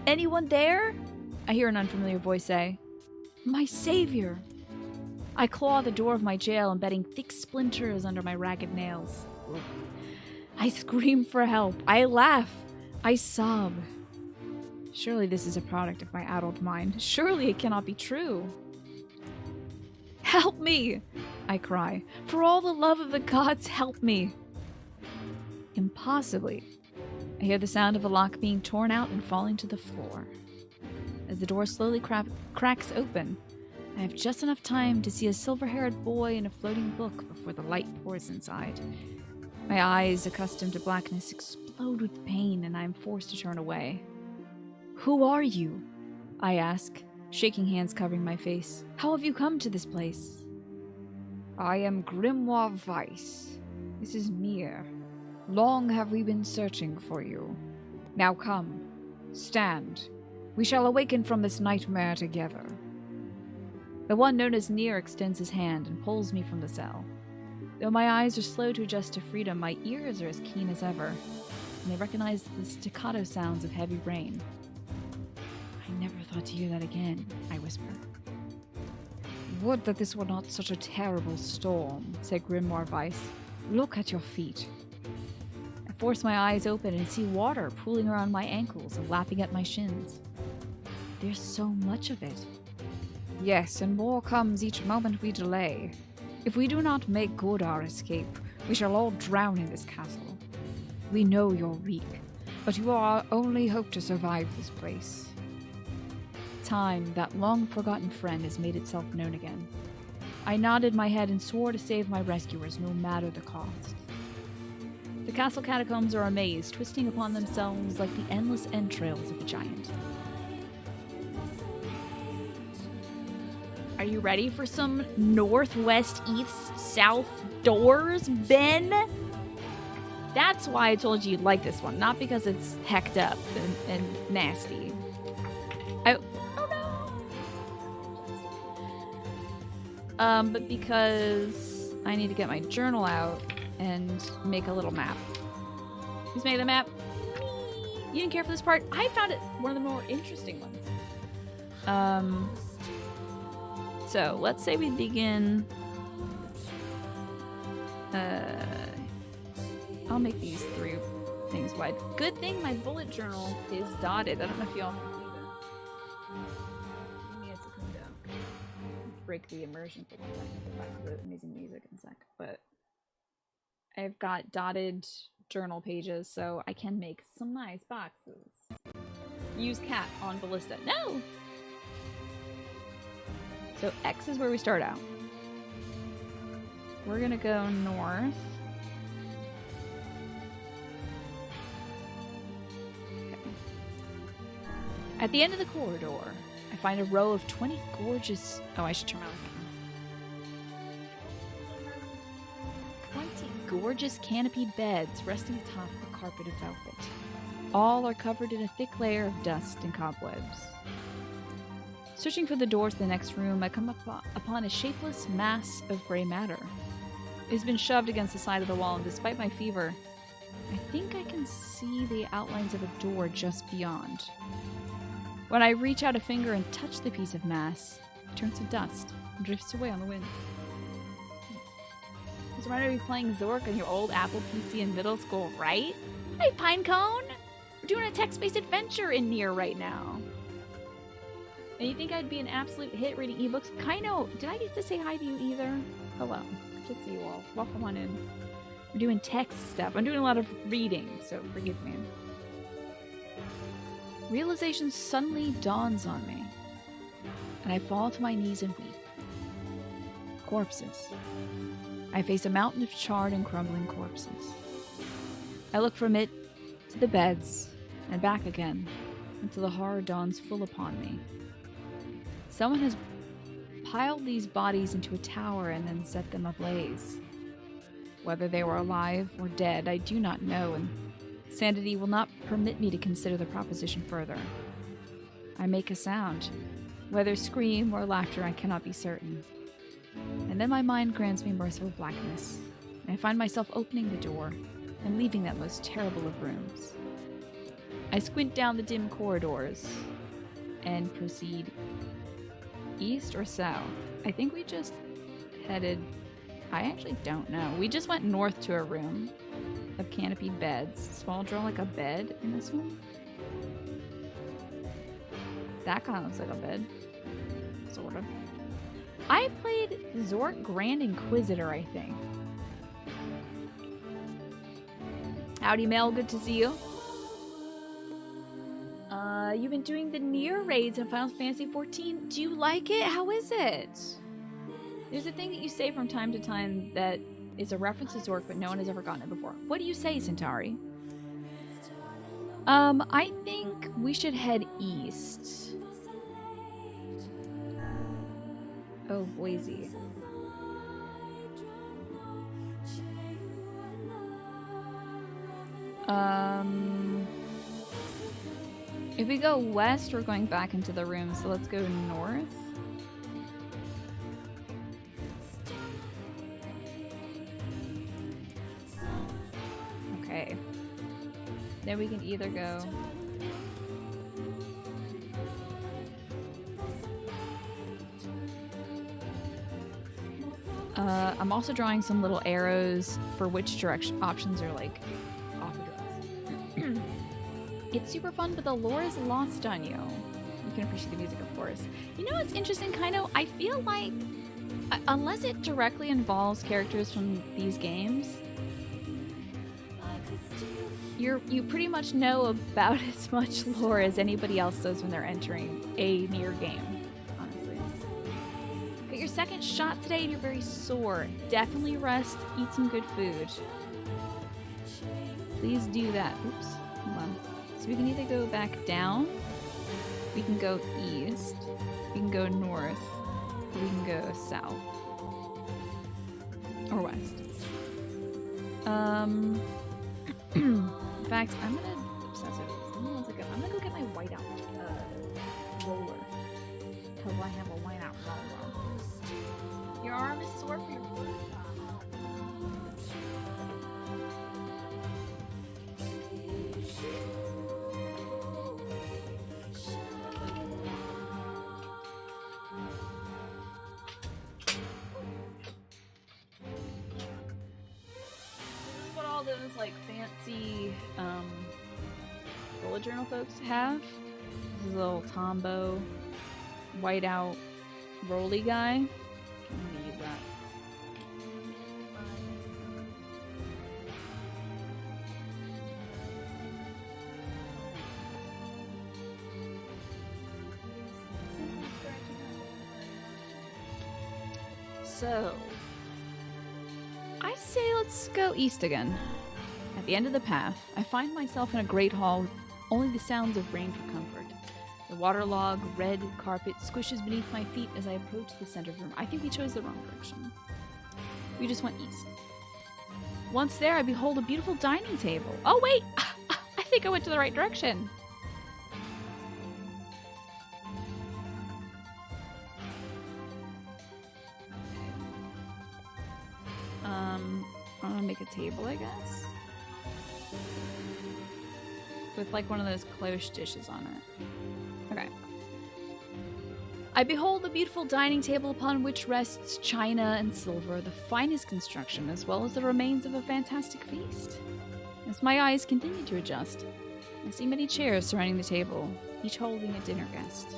S6: Anyone there? I hear an unfamiliar voice say. My savior! I claw the door of my jail, embedding thick splinters under my ragged nails. I scream for help. I laugh. I sob. Surely this is a product of my addled mind. Surely it cannot be true. Help me! I cry. For all the love of the gods, help me! Impossibly. I hear the sound of a lock being torn out and falling to the floor. As the door slowly cracks open, I have just enough time to see a silver-haired boy in a floating book before the light pours inside. My eyes, accustomed to blackness, explode with pain, and I am forced to turn away. Who are you? I ask, shaking hands covering my face. How have you come to this place? I am Grimoire Weiss. This is NieR. Long have we been searching for you. Now come, stand. We shall awaken from this nightmare together. The one known as NieR extends his hand and pulls me from the cell. Though my eyes are slow to adjust to freedom, my ears are as keen as ever, and I recognize the staccato sounds of heavy rain. I never thought to hear that again, I whisper. Would that this were not such a terrible storm, said Grimoire Weiss. Look at your feet. I force my eyes open and see water pooling around my ankles and lapping at my shins. There's so much of it. Yes, and more comes each moment we delay. If we do not make good our escape, we shall all drown in this castle. We know you're weak, but you are our only hope to survive this place. Time, that long-forgotten friend, has made itself known again. I nodded my head and swore to save my rescuers, no matter the cost. The castle catacombs are a maze, twisting upon themselves like the endless entrails of a giant. Are you ready for some northwest, east, south doors, Ben? That's why I told you you'd like this one, not because it's hecked up and nasty. But because I need to get my journal out and make a little map. Who's made the map? You didn't care for this part? I found it one of the more interesting ones. So let's say we begin. I'll make these 3 things wide. Good thing my bullet journal is dotted. I don't know if y'all can see this. Give me a second. Break the immersion for 1 second. Go back to the amazing music in a sec. But I've got dotted journal pages, so I can make some nice boxes. Use cat on ballista. No! So X is where we start out. We're gonna go north. Okay. At the end of the corridor, I find a row of 20 gorgeous... Oh, I should turn around the camera. 20 gorgeous canopied beds resting atop a carpet of velvet. All are covered in a thick layer of dust and cobwebs. Searching for the door to the next room, I come upon a shapeless mass of gray matter. It has been shoved against the side of the wall, and despite my fever, I think I can see the outlines of a door just beyond. When I reach out a finger and touch the piece of mass, it turns to dust and drifts away on the wind. This reminded me of playing Zork on your old Apple PC in middle school, right? Hey, Pinecone! We're doing a text-based adventure in NieR right now. And you think I'd be an absolute hit reading ebooks? Kaino, did I get to say hi to you either? Hello. Good to see you all. Welcome on in. We're doing text stuff. I'm doing a lot of reading, so forgive me. Realization suddenly dawns on me, and I fall to my knees and weep. Corpses. I face a mountain of charred and crumbling corpses. I look from it to the beds, and back again, until the horror dawns full upon me. Someone has piled these bodies into a tower and then set them ablaze. Whether they were alive or dead, I do not know, and sanity will not permit me to consider the proposition further. I make a sound. Whether scream or laughter, I cannot be certain. And then my mind grants me merciful blackness, and I find myself opening the door and leaving that most terrible of rooms. I squint down the dim corridors and proceed east or south. I think we just headed... I actually don't know. We just went north to a room of canopied beds. Small draw like a bed in this one. That kind of looks like a bed. Sort of. I played Zork Grand Inquisitor, I think. Howdy, Mel. Good to see you. You've been doing the NieR raids in Final Fantasy XIV. Do you like it? How is it? There's a thing that you say from time to time that is a reference to Zork, but no one has ever gotten it before. What do you say, Centauri? I think we should head east. Oh, Boise. If we go west, we're going back into the room, so let's go north. Okay. Then we can either go... I'm also drawing some little arrows for which direction options are like off of us. It's super fun, but the lore is lost on you. You can appreciate the music, of course. You know what's interesting, Kaino? I feel like, unless it directly involves characters from these games, you pretty much know about as much lore as anybody else does when they're entering a NieR game. Got your second shot today and you're very sore. Definitely rest, eat some good food. Please do that. Oops, hold on. So we can either go back down, we can go east, we can go north, or we can go south. Or west. In fact, I'm gonna obsess over this. I'm gonna go get my whiteout roller. Because I have a whiteout roller. Here,
S1: sword for your This is what all those like fancy bullet journal folks have. This is a little Tombow whiteout rolly guy. I'm gonna use that. So, I say let's go east again. At the end of the path, I find myself in a great hall with only the sounds of rain for comfort. The waterlogged red carpet squishes beneath my feet as I approach the center of the room. I think we chose the wrong direction. We just went east. Once there, I behold a beautiful dining table. Oh wait! I think I went to the right direction. I'm gonna make a table, I guess. With like one of those cloche dishes on it. Okay. I behold a beautiful dining table upon which rests china and silver, the finest construction, as well as the remains of a fantastic feast. As my eyes continue to adjust, I see many chairs surrounding the table, each holding a dinner guest.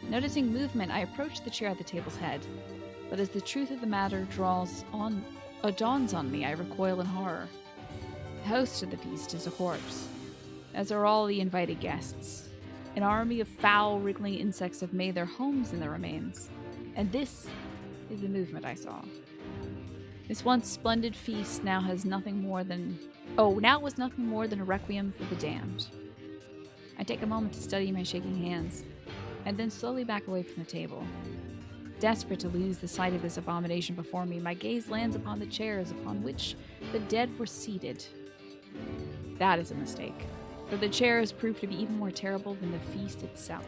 S1: Noticing movement, I approach the chair at the table's head, but as the truth of the matter dawns on me, I recoil in horror. The host of the feast is a corpse, as are all the invited guests. An army of foul, wriggling insects have made their homes in the remains, and this is the movement I saw. This once splendid feast now was nothing more than a requiem for the damned. I take a moment to study my shaking hands, and then slowly back away from the table. Desperate to lose the sight of this abomination before me, my gaze lands upon the chairs upon which the dead were seated. That is a mistake, for the chairs prove to be even more terrible than the feast itself.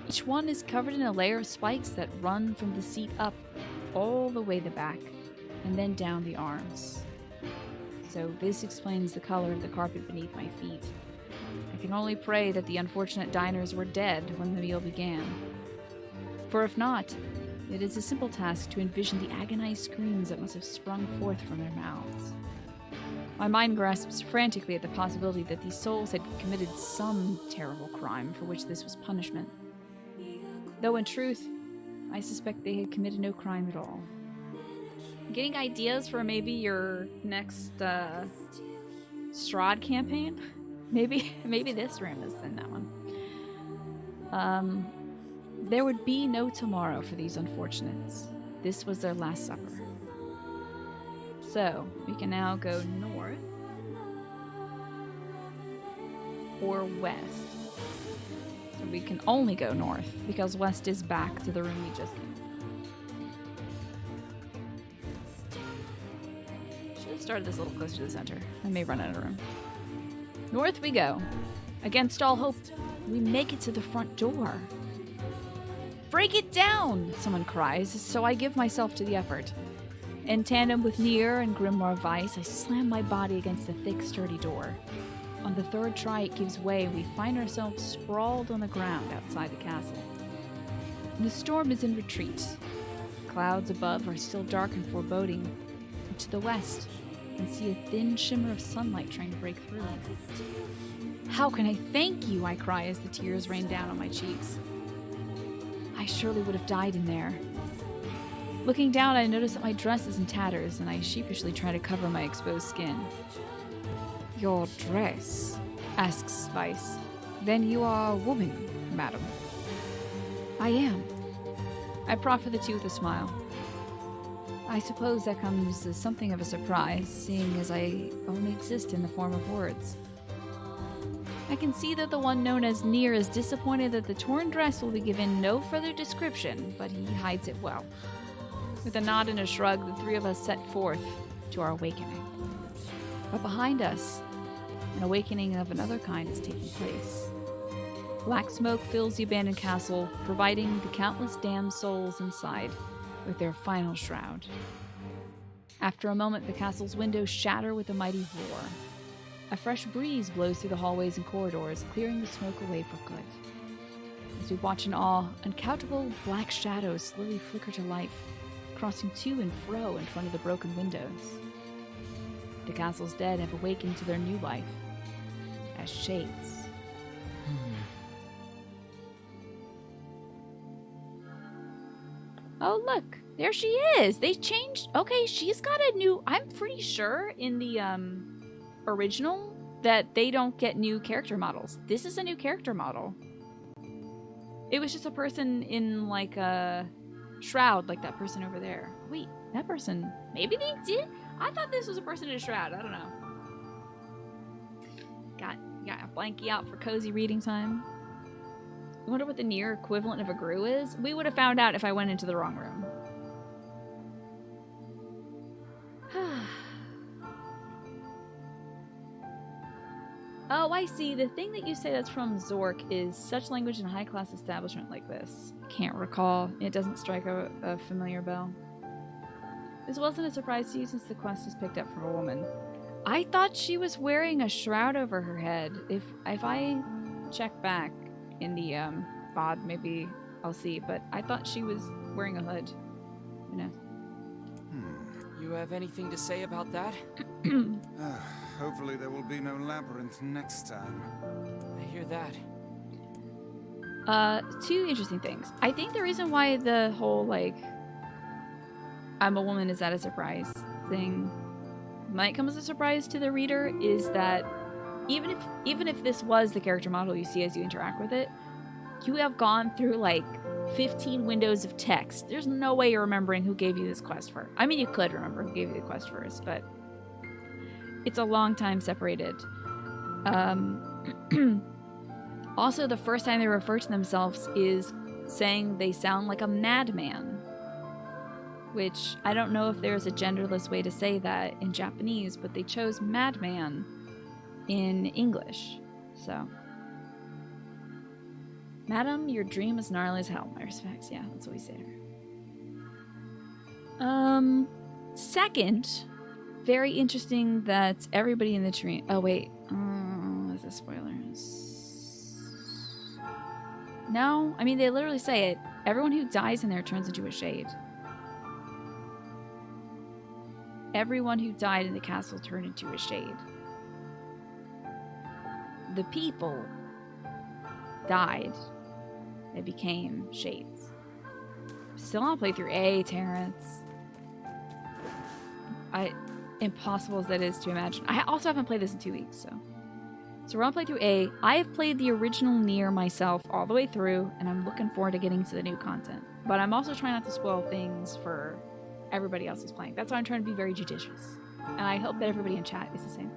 S1: Each one is covered in a layer of spikes that run from the seat up all the way the back, and then down the arms. So this explains the color of the carpet beneath my feet. I can only pray that the unfortunate diners were dead when the meal began. For if not, it is a simple task to envision the agonized screams that must have sprung forth from their mouths. My mind grasps frantically at the possibility that these souls had committed some terrible crime for which this was punishment. Though in truth, I suspect they had committed no crime at all. Getting ideas for maybe your next Strahd campaign? Maybe this room is in that one. There would be no tomorrow for these unfortunates. This was their last supper. So, we can now go north or west. So we can only go north, because west is back to the room we just came. Should have started this a little closer to the center. I may run out of room. North we go. Against all hope, we make it to the front door. Break it down, someone cries, so I give myself to the effort. In tandem with NieR and Grimoire Vice, I slam my body against the thick, sturdy door. On the third try, it gives way, and we find ourselves sprawled on the ground outside the castle. The storm is in retreat. Clouds above are still dark and foreboding, and to the west, I can see a thin shimmer of sunlight trying to break through. How can I thank you? I cry as the tears rain down on my cheeks. I surely would have died in there. Looking down, I notice that my dress is in tatters, and I sheepishly try to cover my exposed skin. Your dress? Asks Vice. Then you are a woman, madam. I am. I proffer the two with a smile. I suppose that comes as something of a surprise, seeing as I only exist in the form of words. I can see that the one known as NieR is disappointed that the torn dress will be given no further description, but he hides it well. With a nod and a shrug, the three of us set forth to our awakening. But behind us, an awakening of another kind is taking place. Black smoke fills the abandoned castle, providing the countless damned souls inside
S6: with their final shroud. After a moment, the castle's windows shatter with a mighty roar. A fresh breeze blows through the hallways and corridors, clearing the smoke away for good. As we watch in awe, uncountable black shadows slowly flicker to life, crossing to and fro in front of the broken windows. The castle's dead have awakened to their new life as shades. Oh, look, there she is. They changed. Okay, she's got a new. I'm pretty sure in the original that they don't get new character models. This is a new character model. It was just a person in like a shroud, like that person over there. Wait, that person. Maybe they did. I thought this was a person in a shroud. I don't know. Got a blankie out for cozy reading time. I wonder what the NieR equivalent of a GRU is. We would have found out if I went into the wrong room. Oh, I see. The thing that you say that's from Zork is such language in a high-class establishment like this. Can't recall. It doesn't strike a familiar bell. This wasn't a surprise to you since the quest is picked up from a woman. I thought she was wearing a shroud over her head. If I check back in the VOD, maybe I'll see, but I thought she was wearing a hood. Who knows?
S2: You have anything to say about that?
S4: Hopefully there will be no labyrinth next time.
S2: I hear that.
S6: Two interesting things. I think the reason why the whole, like, I'm a woman, is that a surprise thing might come as a surprise to the reader is that even if this was the character model you see as you interact with it, you have gone through like 15 windows of text. There's no way you're remembering who gave you this quest first. I mean, you could remember who gave you the quest first, but it's a long time separated. Also, the first time they refer to themselves is saying they sound like a madman, which I don't know if there's a genderless way to say that in Japanese, but they chose madman in English. So, Madam, your dream is gnarly as hell. My respects. Yeah, that's what we say to her. Second, very interesting that everybody in the dream. Oh wait, is this spoilers? No, I mean they literally say it. Everyone who dies in there turns into a shade. Everyone who died in the castle turned into a shade. The people died. They became shades. Still on playthrough A, Terrence. Impossible as that is to imagine. I also haven't played this in 2 weeks, so we're on playthrough A. I have played the original NieR myself all the way through, and I'm looking forward to getting to the new content. But I'm also trying not to spoil things for everybody else who's playing. That's why I'm trying to be very judicious. And I hope that everybody in chat is the same.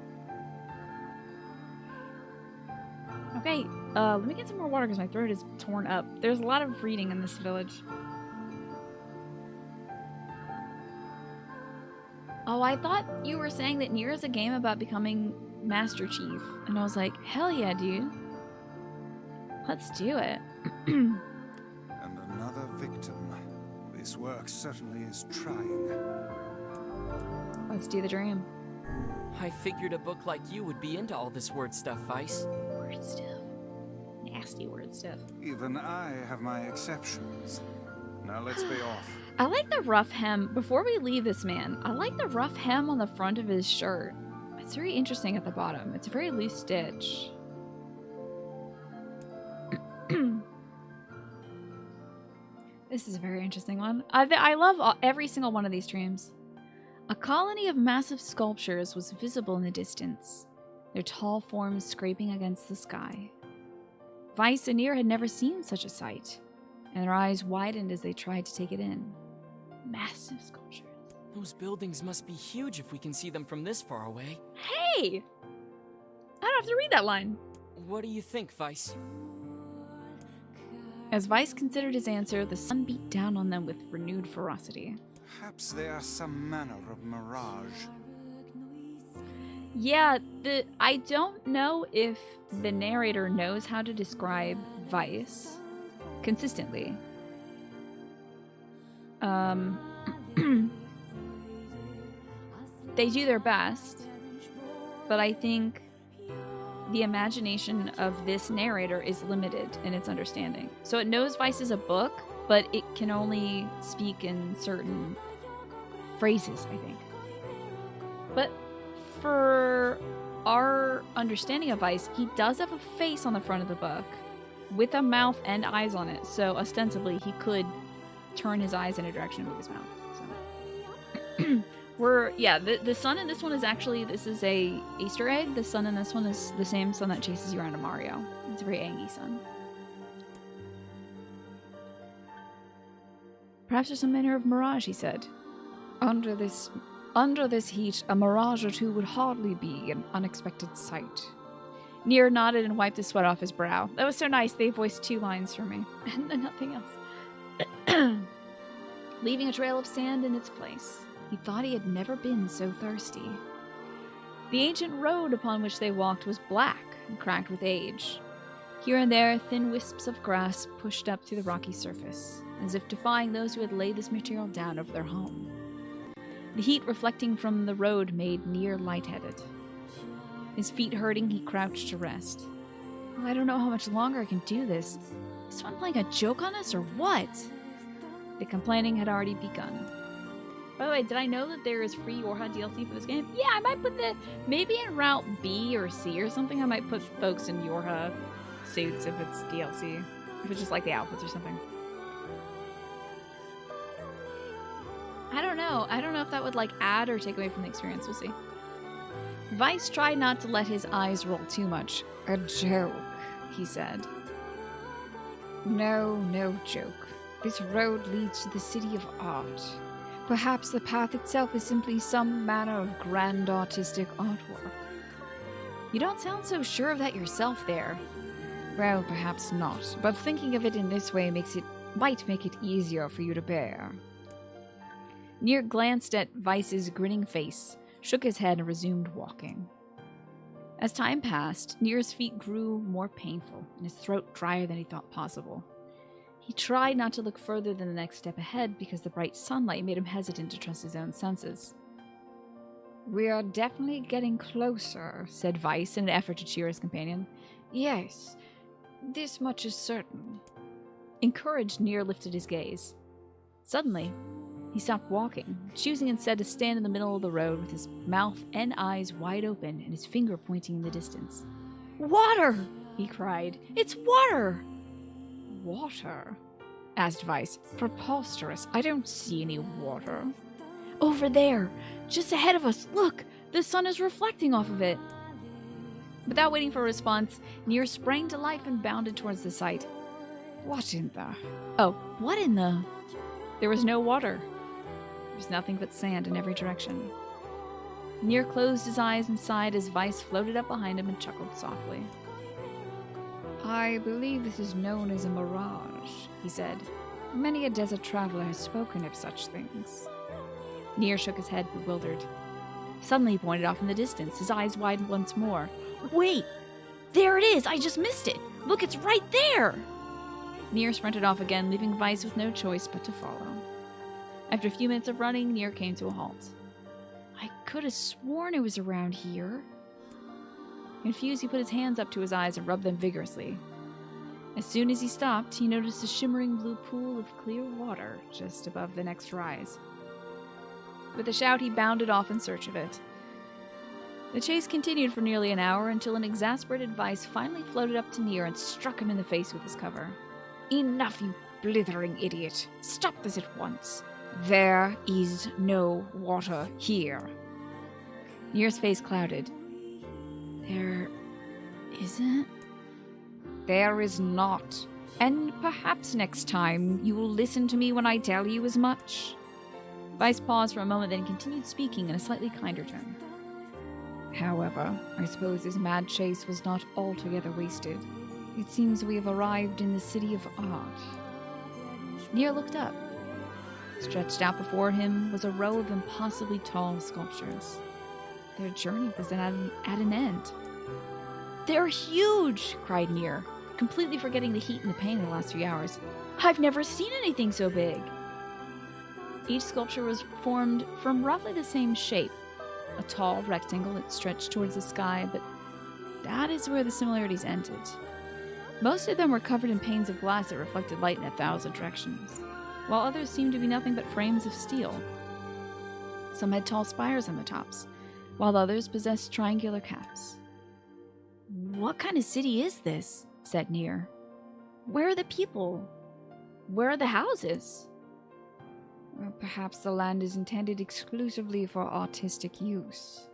S6: Okay, let me get some more water because my throat is torn up. There's a lot of reading in this village. Oh, I thought you were saying that NieR is a game about becoming Master Chief. And I was like, hell yeah, dude. Let's do it.
S4: And another victim. This work certainly is trying.
S6: Let's do the dream.
S2: I figured a book like you would be into all this word stuff, Vice.
S6: Word stuff. Nasty word stuff.
S4: Even I have my exceptions. Now let's be off.
S6: I like the rough hem. Before we leave this man, I like the rough hem on the front of his shirt. It's very interesting at the bottom. It's a very loose stitch. This is a very interesting one. I love every single one of these dreams. A colony of massive sculptures was visible in the distance, their tall forms scraping against the sky. Vice and NieR had never seen such a sight, and their eyes widened as they tried to take it in. Massive sculptures.
S2: Those buildings must be huge if we can see them from this far away.
S6: Hey! I don't have to read that line.
S2: What do you think, Vice?
S6: As Vice considered his answer, the sun beat down on them with renewed ferocity.
S4: Perhaps they are some manner of mirage.
S6: Yeah, I don't know if the narrator knows how to describe Vice consistently. They do their best, but I think the imagination of this narrator is limited in its understanding. So it knows Vice is a book, but it can only speak in certain phrases, I think. But for our understanding of Vice, he does have a face on the front of the book with a mouth and eyes on it. So ostensibly, he could turn his eyes in a direction and move his mouth. So. The sun in this one is actually, this is a Easter egg. The sun in this one is the same sun that chases you around in Mario. It's a very angry sun. Perhaps there's some manner of mirage, he said. Under this heat, a mirage or two would hardly be an unexpected sight. NieR nodded and wiped the sweat off his brow. That was so nice. They voiced 2 lines for me, and then nothing else. Leaving a trail of sand in its place. He thought he had never been so thirsty. The ancient road upon which they walked was black and cracked with age. Here and there, thin wisps of grass pushed up through the rocky surface, as if defying those who had laid this material down over their home. The heat reflecting from the road made NieR lightheaded. His feet hurting, he crouched to rest. Oh, I don't know how much longer I can do this. Is someone playing a joke on us or what? The complaining had already begun. By the way, did I know that there is free Yorha DLC for this game? Yeah, I might put maybe in Route B or C or something, I might put folks in Yorha suits if it's DLC. If it's just like the outfits or something. I don't know. I don't know if that would like add or take away from the experience. We'll see. Vice tried not to let his eyes roll too much. A joke, he said. No joke. This road leads to the city of art. Perhaps the path itself is simply some manner of grand artistic artwork. You don't sound so sure of that yourself there. Well, perhaps not, but thinking of it in this way might make it easier for you to bear. NieR glanced at Vice's grinning face, shook his head, and resumed walking. As time passed, NieR's feet grew more painful, and his throat drier than he thought possible. He tried not to look further than the next step ahead because the bright sunlight made him hesitant to trust his own senses. We are definitely getting closer, said Vice in an effort to cheer his companion. Yes, this much is certain. Encouraged, NieR lifted his gaze. Suddenly, he stopped walking, choosing instead to stand in the middle of the road with his mouth and eyes wide open and his finger pointing in the distance. Water! He cried. It's water! Water? Asked Vice. Preposterous. I don't see any water. Over there, just ahead of us. Look, the sun is reflecting off of it. Without waiting for a response, NieR sprang to life and bounded towards the sight. What in the... Oh, what in the... There was no water. There was nothing but sand in every direction. NieR closed his eyes and sighed as Vice floated up behind him and chuckled softly. I believe this is known as a mirage, he said. Many a desert traveler has spoken of such things. NieR shook his head, bewildered. Suddenly he pointed off in the distance, his eyes widened once more. Wait! There it is! I just missed it! Look, it's right there! NieR sprinted off again, leaving Vice with no choice but to follow. After a few minutes of running, NieR came to a halt. I could have sworn it was around here. Confused, he put his hands up to his eyes and rubbed them vigorously. As soon as he stopped, he noticed a shimmering blue pool of clear water just above the next rise. With a shout, he bounded off in search of it. The chase continued for nearly an hour until an exasperated Vice finally floated up to NieR and struck him in the face with his cover. Enough, you blithering idiot! Stop this at once! There is no water here. NieR's face clouded. There isn't? There is not. And perhaps next time you will listen to me when I tell you as much. Vice paused for a moment, then continued speaking in a slightly kinder tone. However, I suppose this mad chase was not altogether wasted. It seems we have arrived in the city of art. NieR looked up. Stretched out before him was a row of impossibly tall sculptures. Their journey was at an end. They're huge! Cried NieR, completely forgetting the heat and the pain of the last few hours. I've never seen anything so big! Each sculpture was formed from roughly the same shape, a tall rectangle that stretched towards the sky, but that is where the similarities ended. Most of them were covered in panes of glass that reflected light in 1,000 directions, while others seemed to be nothing but frames of steel. Some had tall spires on the tops, while others possessed triangular caps. "What kind of city is this?" said NieR. "Where are the people? Where are the houses?" "Perhaps the land is intended exclusively for artistic use."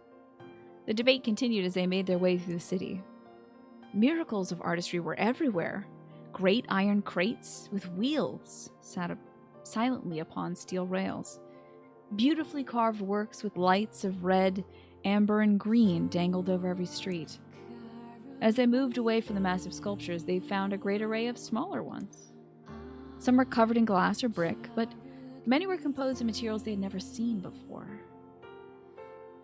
S6: The debate continued as they made their way through the city. Miracles of artistry were everywhere. Great iron crates with wheels sat up silently upon steel rails. Beautifully carved works with lights of red, amber, and green dangled over every street. As they moved away from the massive sculptures, they found a great array of smaller ones. Some were covered in glass or brick, but many were composed of materials they had never seen before.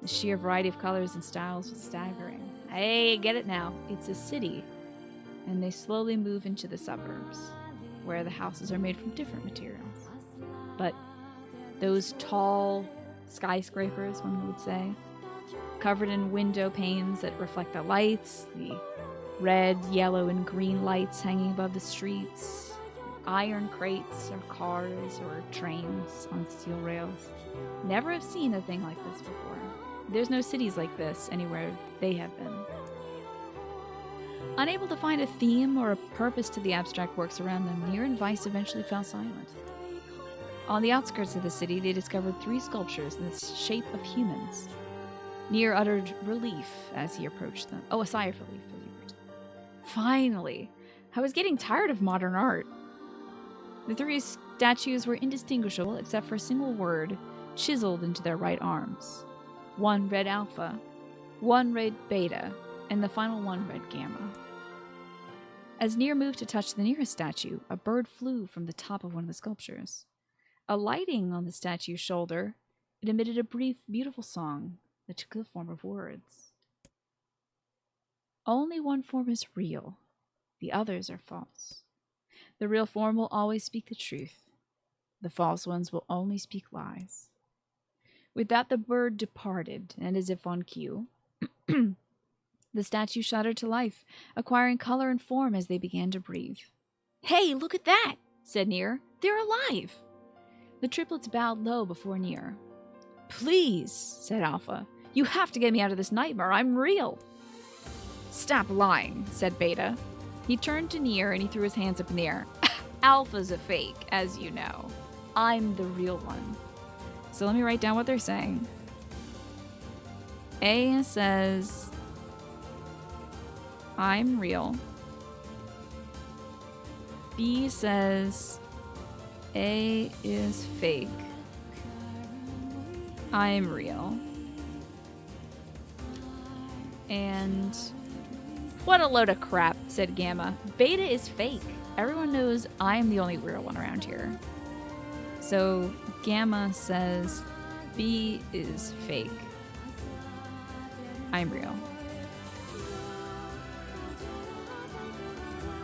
S6: The sheer variety of colors and styles was staggering. Hey, get it now. It's a city. And they slowly move into the suburbs, where the houses are made from different materials. But those tall skyscrapers, one would say, covered in window panes that reflect the lights, the red, yellow, and green lights hanging above the streets, iron crates or cars or trains on steel rails. Never have seen a thing like this before. There's no cities like this anywhere they have been. Unable to find a theme or a purpose to the abstract works around them, NieR and Weiss eventually fell silent. On the outskirts of the city, they discovered 3 sculptures in the shape of humans. NieR uttered relief as he approached them. Oh, a sigh of relief as he approached them. Finally! I was getting tired of modern art. The 3 statues were indistinguishable except for a single word chiseled into their right arms. One read Alpha, one read Beta, and the final one read Gamma. As NieR moved to touch the nearest statue, a bird flew from the top of one of the sculptures. Alighting on the statue's shoulder, it emitted a brief, beautiful song that took the form of words. Only one form is real. The others are false. The real form will always speak the truth. The false ones will only speak lies. With that, the bird departed, and as if on cue, the statue shuddered to life, acquiring color and form as they began to breathe. "Hey, look at that!" said NieR. "They're alive!" The triplets bowed low before NieR. "Please," said Alpha. "You have to get me out of this nightmare. I'm real." "Stop lying," said Beta. He turned to NieR and he threw his hands up in the air. "Alpha's a fake, as you know. I'm the real one." So let me write down what they're saying. A says, "I'm real." B says, "A is fake. I'm real." And what a load of crap, said Gamma. Beta is fake. Everyone knows I'm the only real one around here. So Gamma says, B is fake. I'm real.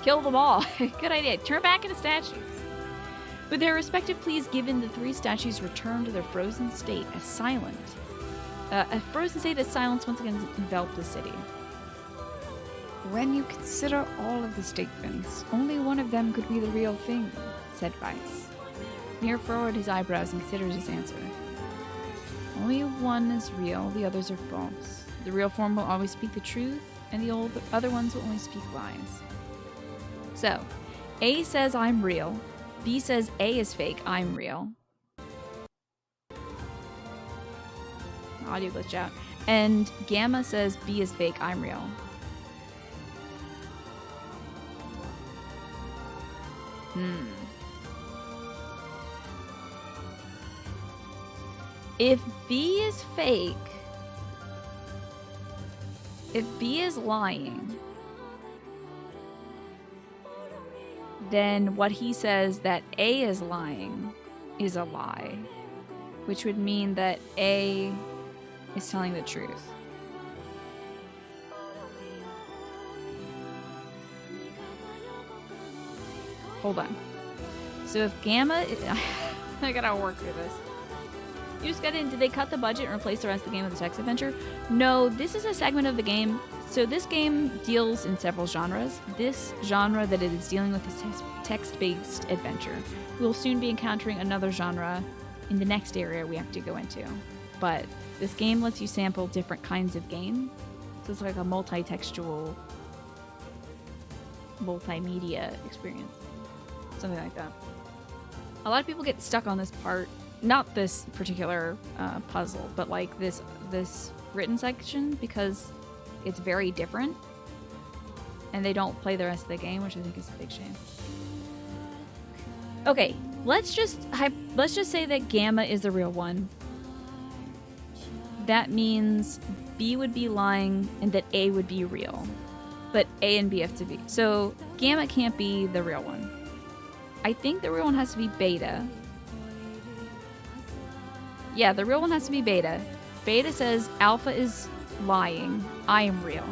S6: Kill them all. Good idea. Turn back into statues. With their respective pleas given, the 3 statues returned to their frozen state as silent. A frozen state as silence once again enveloped the city. "When you consider all of the statements, only one of them could be the real thing," said Weiss. NieR furrowed his eyebrows and considered his answer. "Only one is real, the others are false. The real form will always speak the truth, and the other ones will only speak lies." So, A says I'm real, B says A is fake, I'm real. Audio glitch out. And Gamma says B is fake, I'm real. If B is fake, if B is lying, then what he says that A is lying is a lie, which would mean that A is telling the truth. Hold on. So if Gamma... I gotta work through this.
S1: You just got in. Did they cut the budget and replace the rest of the game with a text adventure? No, this is a segment of the game. So this game deals in several genres. This genre that it is dealing with is text-based adventure. We'll soon be encountering another genre in the next area we have to go into. But this game lets you sample different kinds of game. So it's like a multi-textual, multimedia experience. Something like that. A lot of people get stuck on this part. Not this particular puzzle, but like this written section, because it's very different. And they don't play the rest of the game, which I think is a big shame. Okay, let's just say that Gamma is the real one. That means B would be lying and that A would be real. But A and B have to be. So Gamma can't be the real one. I think the real one has to be Beta. Yeah, the real one has to be Beta. Beta says Alpha is lying. I am real.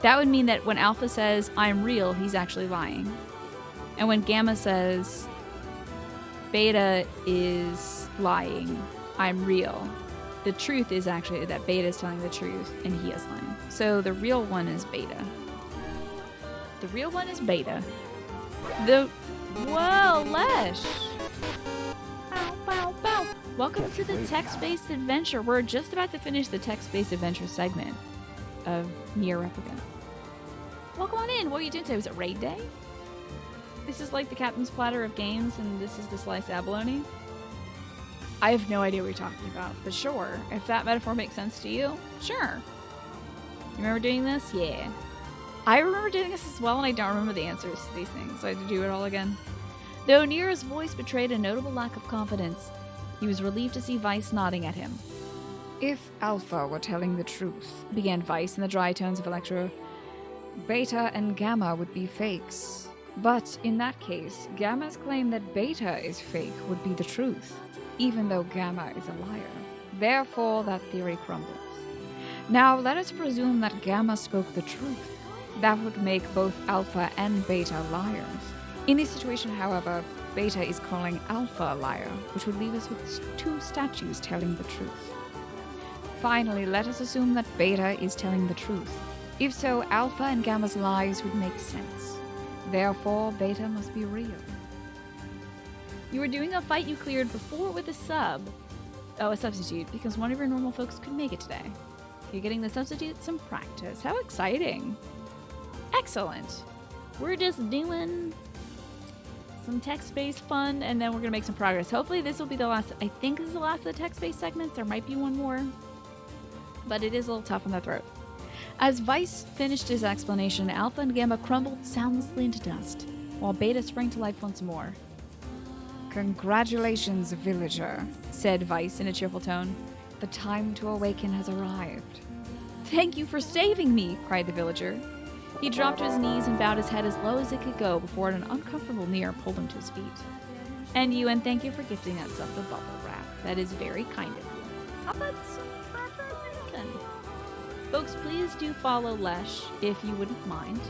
S1: That would mean that when Alpha says I'm real, he's actually lying. And when Gamma says Beta is lying, I'm real, the truth is actually that Beta is telling the truth and he is lying. So the real one is Beta. The real one is Beta. Whoa, Lesh! Bow, bow, bow. Welcome to the text-based adventure. We're just about to finish the text-based adventure segment of NieR Replicant. Welcome on in. What are you doing today? Was it raid day? This is like the captain's platter of games, and this is the sliced abalone. I have no idea what you're talking about, but sure. If that metaphor makes sense to you, sure. You remember doing this? Yeah. I remember doing this as well, and I don't remember the answers to these things, so I had to do it all again. Though NieR's voice betrayed a notable lack of confidence, he was relieved to see Weiss nodding at him.
S6: If Alpha were telling the truth, began Weiss in the dry tones of Electro, Beta and Gamma would be fakes. But in that case, Gamma's claim that Beta is fake would be the truth, even though Gamma is a liar. Therefore, that theory crumbles. Now, let us presume that Gamma spoke the truth. That would make both Alpha and Beta liars. In this situation, however, Beta is calling Alpha a liar, which would leave us with two statues telling the truth. Finally, let us assume that Beta is telling the truth. If so, Alpha and Gamma's lies would make sense. Therefore, Beta must be real.
S1: You were doing a fight you cleared before with a sub. Oh, a substitute, because one of your normal folks couldn't make it today. You're getting the substitute some practice. How exciting. Excellent. We're just doing some text-based fun, and then we're going to make some progress. Hopefully this will be the last. I think this is the last of the text-based segments. There might be one more, but it is a little tough on the throat. As Weiss finished his explanation, Alpha and Gamma crumbled soundlessly into dust, while Beta sprang to life once more.
S6: Congratulations, villager, said Weiss in a cheerful tone. The time to awaken has arrived.
S1: Thank you for saving me, cried the villager. He dropped to his knees and bowed his head as low as it could go before an uncomfortable NieR pulled him to his feet. And you, and thank you for gifting us up the bubble wrap. That is very kind of you. How about some proper Lincoln? Folks, please do follow Lesh if you wouldn't mind,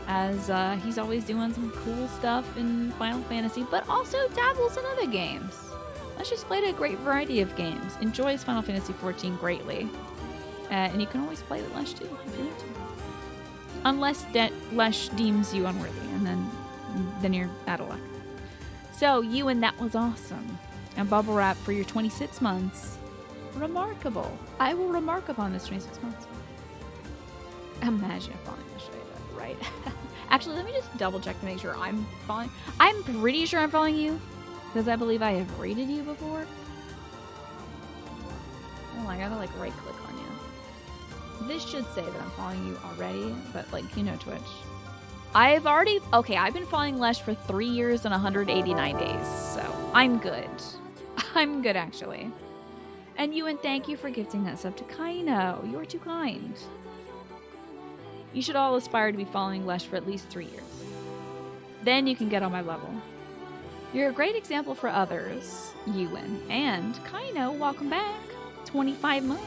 S1: as he's always doing some cool stuff in Final Fantasy, but also dabbles in other games. Lesh has played a great variety of games, enjoys Final Fantasy XIV greatly, and you can always play with Lesh too if you want to. Unless Lesh deems you unworthy, and then you're out of luck. So, Ewan, that was awesome. And Bubble Wrap for your 26 months. Remarkable. I will remark upon this 26 months. Imagine following the show, right? Actually, let me just double check to make sure I'm following. I'm pretty sure I'm following you, because I believe I have rated you before. Oh, I gotta like right click on you. This should say that I'm following you already, but like, you know, Twitch. I've been following Lesh for 3 years and 189 days, so I'm good. I'm good, actually. And Ewan, thank you for gifting that sub to Kaino. You are too kind. You should all aspire to be following Lesh for at least 3 years. Then you can get on my level. You're a great example for others, Ewan. And Kaino, welcome back. 25 months.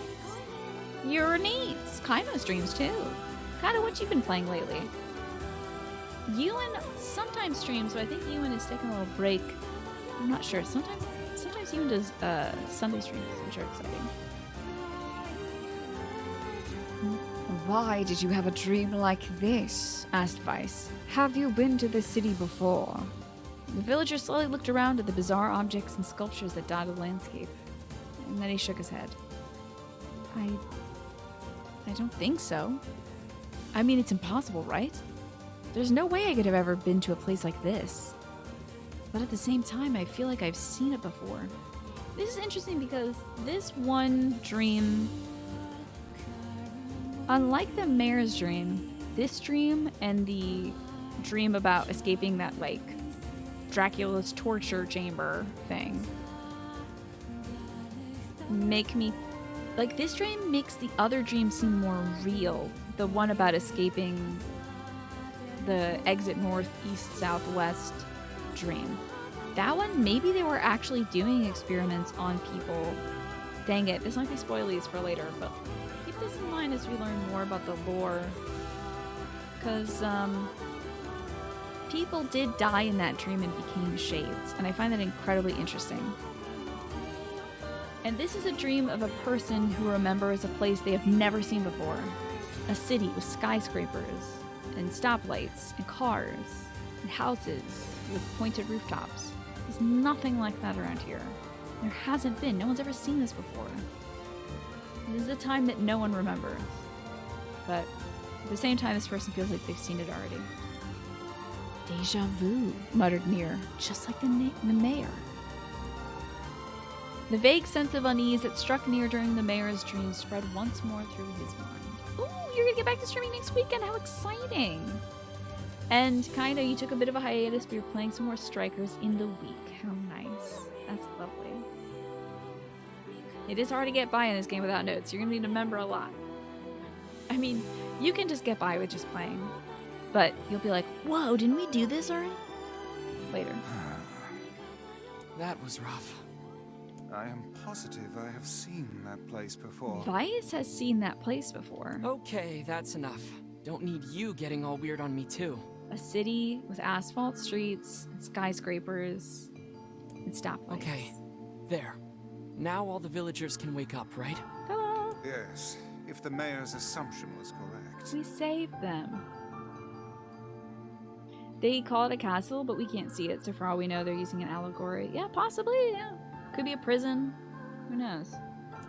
S1: You're neat. Kaino streams too. Kaino, what you been playing lately? Ewan sometimes streams, but I think Ewan is taking a little break. I'm not sure. Sometimes sometimes even does Sunday streams, which are exciting.
S6: Why did you have a dream like this? Asked Vice. Have you been to the city before?
S1: The villager slowly looked around at the bizarre objects and sculptures that dotted the landscape. And then he shook his head. I don't think so. I mean, it's impossible, right? There's no way I could have ever been to a place like this. But at the same time, I feel like I've seen it before. This is interesting because this one dream, unlike the mayor's dream, this dream and the dream about escaping that, like, Dracula's torture chamber thing make me... Like, this dream makes the other dream seem more real. The one about escaping the exit north, east, southwest dream. That one, maybe they were actually doing experiments on people. Dang it, this might be spoilies for later, but keep this in mind as we learn more about the lore. Because, people did die in that dream and became shades, and I find that incredibly interesting. And this is a dream of a person who remembers a place they have never seen before. A city with skyscrapers, and stoplights, and cars, and houses with pointed rooftops. There's nothing like that around here. There hasn't been. No one's ever seen this before. This is a time that no one remembers. But at the same time, this person feels like they've seen it already. Deja vu, muttered NieR, just like the mayor. The vague sense of unease that struck NieR during the mayor's dream spread once more through his mind. Ooh, you're gonna get back to streaming next weekend, how exciting! And kinda, you took a bit of a hiatus, but you're playing some more Strikers in the week. How nice. That's lovely. It is hard to get by in this game without notes. You're gonna need to remember a lot. I mean, you can just get by with just playing. But you'll be like, whoa, didn't we do this already? Later.
S2: That was rough.
S4: I am positive I have seen that place before.
S1: Vice has seen that place before.
S2: Okay, that's enough. Don't need you getting all weird on me too.
S1: A city with asphalt streets, and skyscrapers, and stoplights.
S2: Okay, there. Now all the villagers can wake up, right?
S1: Ta-da!
S4: Yes, if the mayor's assumption was correct.
S1: We saved them. They call it a castle, but we can't see it, so for all we know, they're using an allegory. Yeah, possibly, yeah. Could be a prison. Who knows?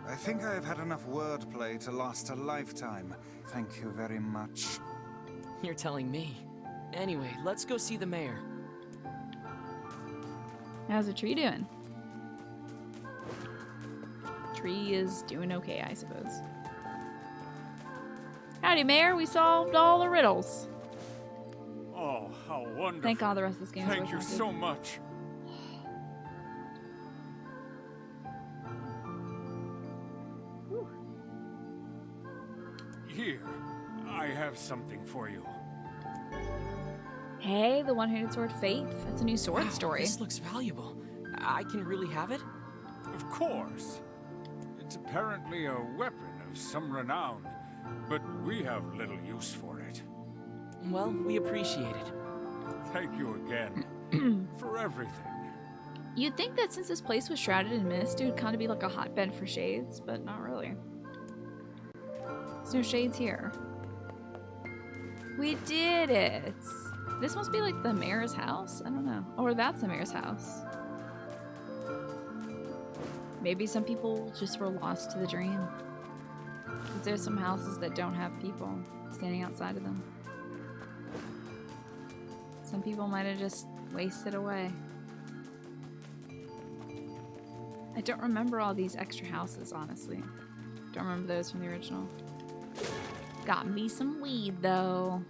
S4: I think I have had enough wordplay to last a lifetime. Thank you very much.
S2: You're telling me. Anyway, let's go see the mayor.
S1: How's the tree doing? Tree is doing okay, I suppose. Howdy, Mayor. We solved all the riddles.
S5: Oh, how wonderful.
S1: Thank God the rest of this game is
S5: Thank you
S1: voice
S5: so
S1: acted.
S5: much. Here, I have something for you.
S1: Hey, the one-handed sword Faith. That's a new sword
S2: Wow,
S1: story.
S2: This looks valuable. I can really have it?
S5: Of course. It's apparently a weapon of some renown, but we have little use for it.
S2: Well, we appreciate it.
S5: Thank you again for everything.
S1: You'd think that since this place was shrouded in mist, it would kind of be like a hotbed for shades, but not really. There's no shades here. We did it! This must be like the mayor's house? I don't know. Or that's the mayor's house. Maybe some people just were lost to the dream. Because there's some houses that don't have people standing outside of them. Some people might have just wasted away. I don't remember all these extra houses, honestly. Don't remember those from the original. Got me some weed, though.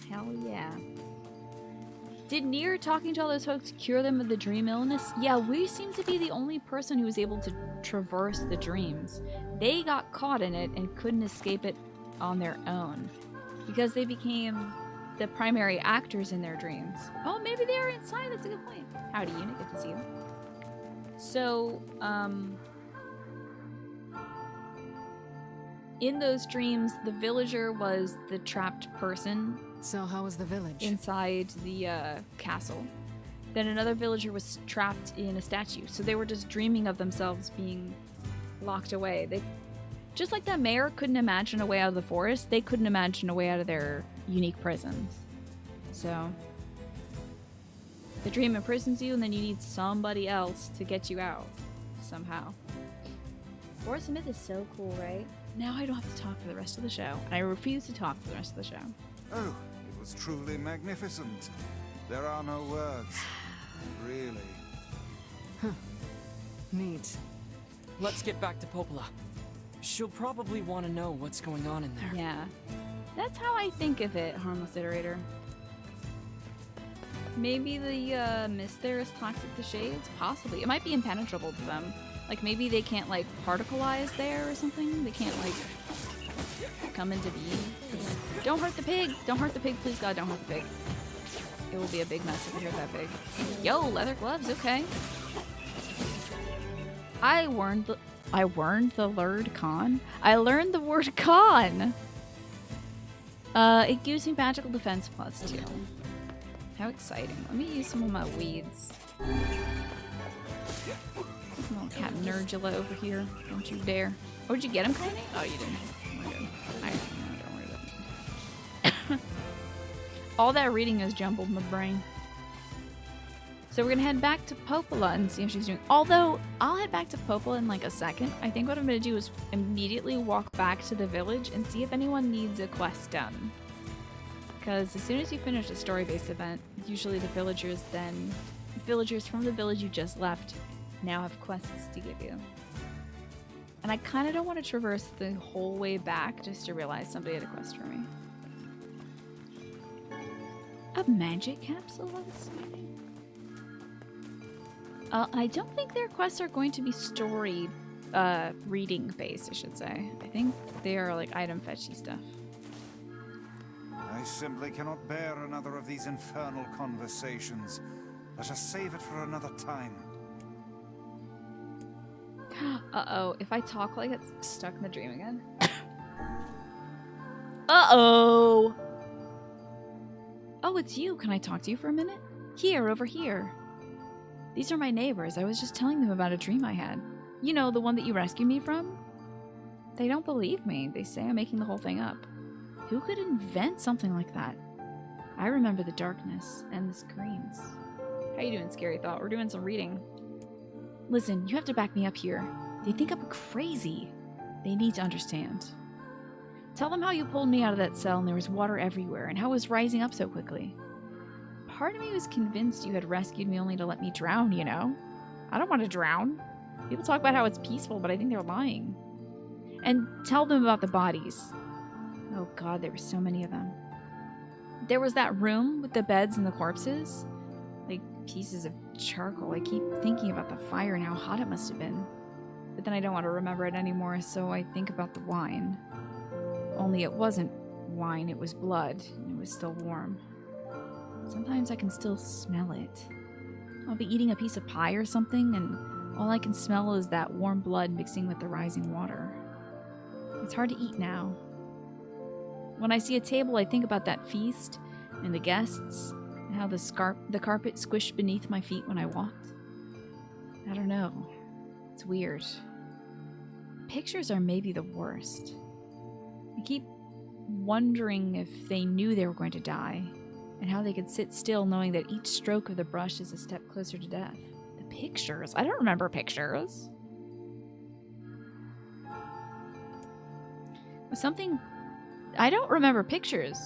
S1: Hell yeah. Did NieR talking to all those folks cure them of the dream illness? Yeah, we seem to be the only person who was able to traverse the dreams. They got caught in it and couldn't escape it on their own. Because they became the primary actors in their dreams. Oh, maybe they are inside. That's a good point. Howdy, Unit. Good to see you. So, in those dreams, the villager was the trapped person
S7: So how was the village?
S1: inside the castle. Then another villager was trapped in a statue. So they were just dreaming of themselves being locked away. They, just like that mayor couldn't imagine a way out of the forest, they couldn't imagine a way out of their unique prisons. So the dream imprisons you, and then you need somebody else to get you out somehow. Forest of Myth is so cool, right? Now I don't have to talk for the rest of the show, and I refuse to talk for the rest of the show.
S4: Oh, it was truly magnificent. There are no words. Really.
S2: Neat. Let's get back to Popola. She'll probably want to know what's going on in there.
S1: Yeah. That's how I think of it, Harmless Iterator. Maybe the mist there is toxic to shades? Possibly. It might be impenetrable to them. Like, maybe they can't, like, particleize there or something? They can't, like, come into being? Don't hurt the pig! Don't hurt the pig, please God, don't hurt the pig. It will be a big mess if you hurt that pig. Yo, leather gloves, okay. I learned the word con? I learned the word con! It gives me magical defense +2. How exciting. Let me use some of my weeds. Little cat Nerdula over here. Don't you dare. Oh, did you get him, Kaine? Oh, you didn't. We're good. Don't worry about it. All that reading has jumbled my brain. So we're gonna head back to Popola and see if she's doing. Although, I'll head back to Popola in like a second. I think what I'm gonna do is immediately walk back to the village and see if anyone needs a quest done. Because as soon as you finish a story-based event, usually the villagers from the village you just left now have quests to give you. And I kind of don't want to traverse the whole way back just to realize somebody had a quest for me. A magic capsule, I was saying. I don't think their quests are going to be story reading based, I should say. I think they are like item fetchy stuff.
S4: I simply cannot bear another of these infernal conversations. Let us save it for another time.
S1: Uh-oh, if I talk like it's stuck in the dream again. Uh-oh! Oh, it's you. Can I talk to you for a minute? Here, over here. These are my neighbors. I was just telling them about a dream I had. You know, the one that you rescued me from? They don't believe me. They say I'm making the whole thing up. Who could invent something like that? I remember the darkness and the screams. How you doing, Scary Thought? We're doing some reading. Listen, you have to back me up here. They think I'm crazy. They need to understand. Tell them how you pulled me out of that cell and there was water everywhere and how it was rising up so quickly. Part of me was convinced you had rescued me only to let me drown, you know? I don't want to drown. People talk about how it's peaceful, but I think they're lying. And tell them about the bodies. Oh god, there were so many of them. There was that room with the beds and the corpses. Like pieces of charcoal. I keep thinking about the fire and how hot it must have been. But then I don't want to remember it anymore, so I think about the wine. Only it wasn't wine, it was blood, and it was still warm. Sometimes I can still smell it. I'll be eating a piece of pie or something, and all I can smell is that warm blood mixing with the rising water. It's hard to eat now. When I see a table, I think about that feast, and the guests, and how the carpet squished beneath my feet when I walked. I don't know. It's weird. Pictures are maybe the worst. I keep wondering if they knew they were going to die, and how they could sit still knowing that each stroke of the brush is a step closer to death. The pictures? I don't remember pictures. Was something... I don't remember pictures.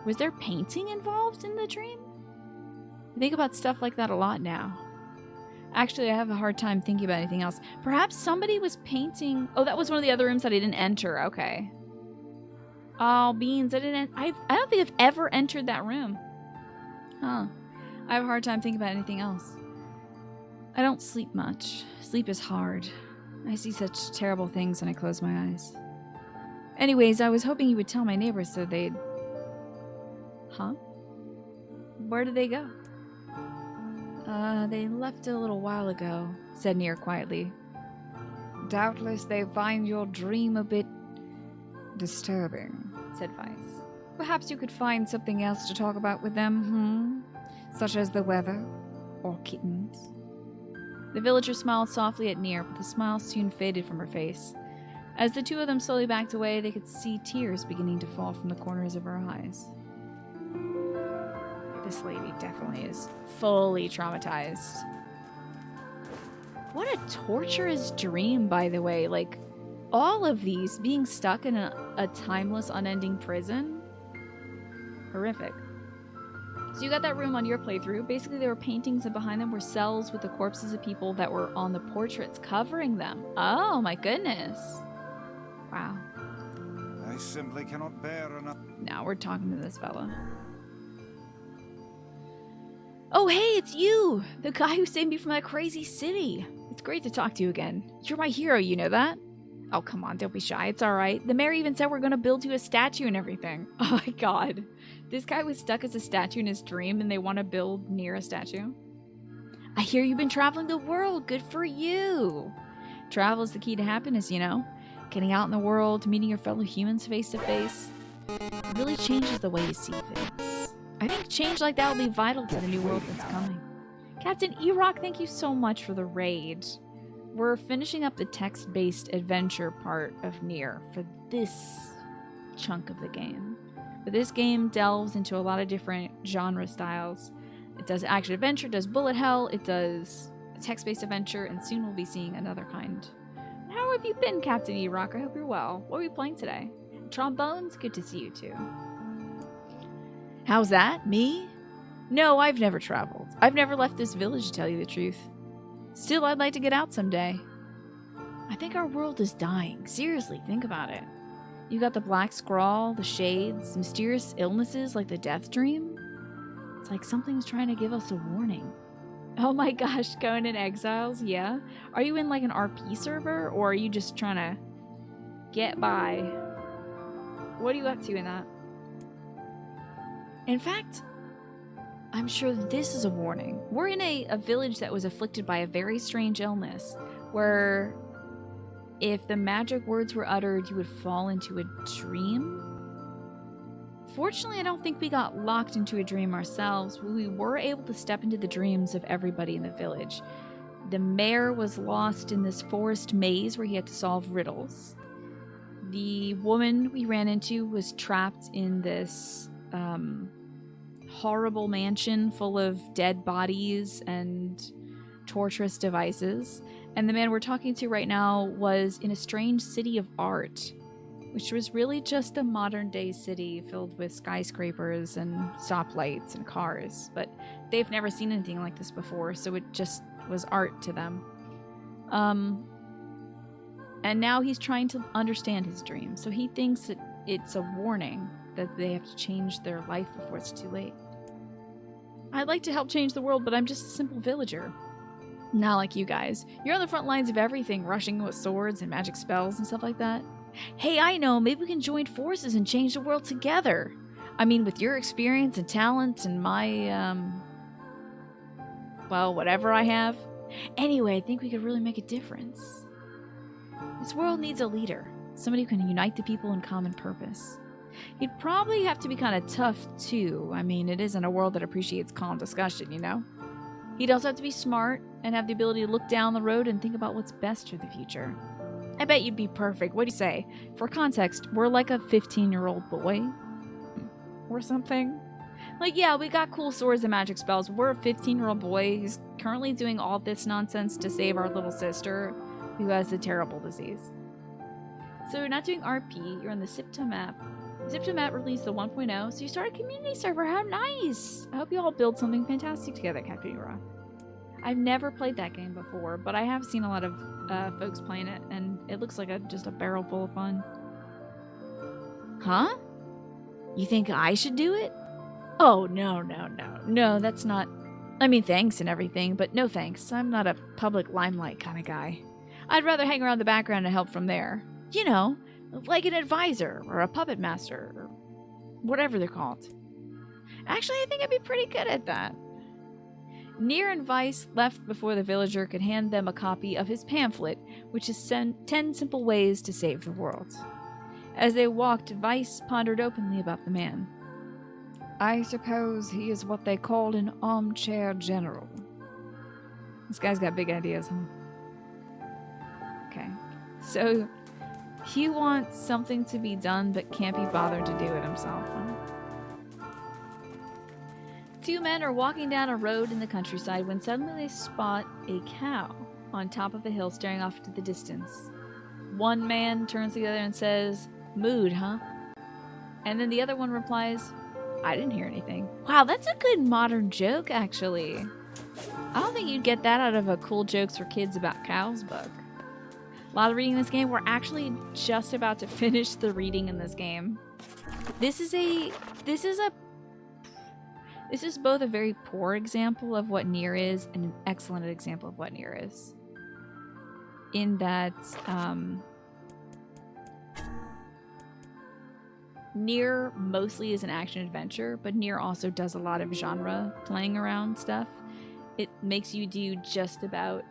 S1: Was there painting involved in the dream? I think about stuff like that a lot now. Actually, I have a hard time thinking about anything else. Perhaps somebody was painting... Oh, that was one of the other rooms that I didn't enter. Okay. Oh, beans. I don't think I've ever entered that room. Huh. I have a hard time thinking about anything else. I don't sleep much. Sleep is hard. I see such terrible things when I close my eyes. Anyways, I was hoping you would tell my neighbors so they'd... Huh? Where did they go? They left a little while ago, said NieR quietly. Doubtless they find your dream a bit disturbing, said Vice. Perhaps you could find something else to talk about with them, Such as the weather,
S6: or kittens. The villager smiled softly at NieR, but the smile soon faded from her face. As the two of them slowly backed away, they could see tears beginning to fall from the corners of her eyes. This lady definitely is fully traumatized. What a torturous dream, by the way. Like, all of these being stuck in a timeless, unending prison. Horrific. So you got that room on your playthrough. Basically, there were paintings, and behind them were cells with the corpses of people that were on the portraits covering them. Oh my goodness. Wow.
S4: I simply cannot bear enough.
S6: Now we're talking to this fella. Oh, hey, it's you! The guy who saved me from that crazy city. It's great to talk to you again. You're my hero, you know that? Oh, come on, don't be shy. It's alright. The mayor even said we're gonna build you a statue and everything. Oh my god. This guy was stuck as a statue in his dream and they want to build NieR a statue. I hear you've been traveling the world. Good for you. Travel is the key to happiness, you know? Getting out in the world, meeting your fellow humans face to face. It really changes the way you see things. I think change like that will be vital to the new world that's coming. Captain E-Rock, thank you so much for the raid. We're finishing up the text-based adventure part of NieR for this chunk of the game. But this game delves into a lot of different genre styles. It does action-adventure, does bullet hell, it does text-based adventure, and soon we'll be seeing another kind. How have you been, Captain E-Rock? I hope you're well. What are we playing today? Trombones? Good to see you too. How's that? Me? No, I've never traveled. I've never left this village, to tell you the truth. Still, I'd like to get out someday. I think our world is dying. Seriously, think about it. You got the black scrawl, the shades, mysterious illnesses like the death dream. It's like something's trying to give us a warning. Oh my gosh, going in exiles, yeah? Are you in like an RP server, or are you just trying to get by? What are you up to in that? In fact, I'm sure this is a warning. We're in a village that was afflicted by a very strange illness, where if the magic words were uttered, you would fall into a dream. Fortunately, I don't think we got locked into a dream ourselves. We were able to step into the dreams of everybody in the village. The mayor was lost in this forest maze where he had to solve riddles. The woman we ran into was trapped in this horrible mansion full of dead bodies and torturous devices. And the man we're talking to right now was in a strange city of art, which was really just a modern-day city filled with skyscrapers and stoplights and cars. But they've never seen anything like this before, so it just was art to them. And now he's trying to understand his dream, so he thinks that it's a warning that they have to change their life before it's too late. I'd like to help change the world, but I'm just a simple villager. Not like you guys. You're on the front lines of everything, rushing with swords and magic spells and stuff like that. Hey, I know, maybe we can join forces and change the world together. I mean, with your experience and talent and my, well, whatever I have. Anyway, I think we could really make a difference. This world needs a leader, somebody who can unite the people in common purpose. He'd probably have to be kind of tough, too. I mean, it isn't a world that appreciates calm discussion, you know? He'd also have to be smart and have the ability to look down the road and think about what's best for the future. I bet you'd be perfect. What do you say? For context, we're like a 15-year-old boy. Or something. Like, yeah, we got cool swords and magic spells. We're a 15-year-old boy who's currently doing all this nonsense to save our little sister who has a terrible disease. So you're not doing RP, you're on the Sipta map. Zipto map released the 1.0, so you started a community server. How nice! I hope you all build something fantastic together, Captain Ura. I've never played that game before, but I have seen a lot of folks playing it, and it looks like just a barrel full of fun. Huh? You think I should do it? Oh, no, that's not... I mean, thanks and everything, but no thanks. I'm not a public limelight kind of guy. I'd rather hang around the background and help from there. You know, like an advisor or a puppet master or whatever they're called. Actually, I think I'd be pretty good at that. NieR and Weiss left before the villager could hand them a copy of his pamphlet, which is 10 Simple Ways to Save the World. As they walked, Weiss pondered openly about the man. I suppose he is what they call an armchair general. This guy's got big ideas, huh? Okay. So, he wants something to be done but can't be bothered to do it himself, huh? Two men are walking down a road in the countryside when suddenly they spot a cow on top of a hill staring off to the distance. One man turns to the other and says, "Mood, huh?" And then the other one replies, "I didn't hear anything." Wow, that's a good modern joke, actually. I don't think you'd get that out of a Cool Jokes for Kids About Cows book. A lot of reading in this game. We're actually just about to finish the reading in this game. This is both a very poor example of what NieR is and an excellent example of what NieR is. In that, NieR mostly is an action-adventure, but NieR also does a lot of genre playing around stuff. It makes you do just about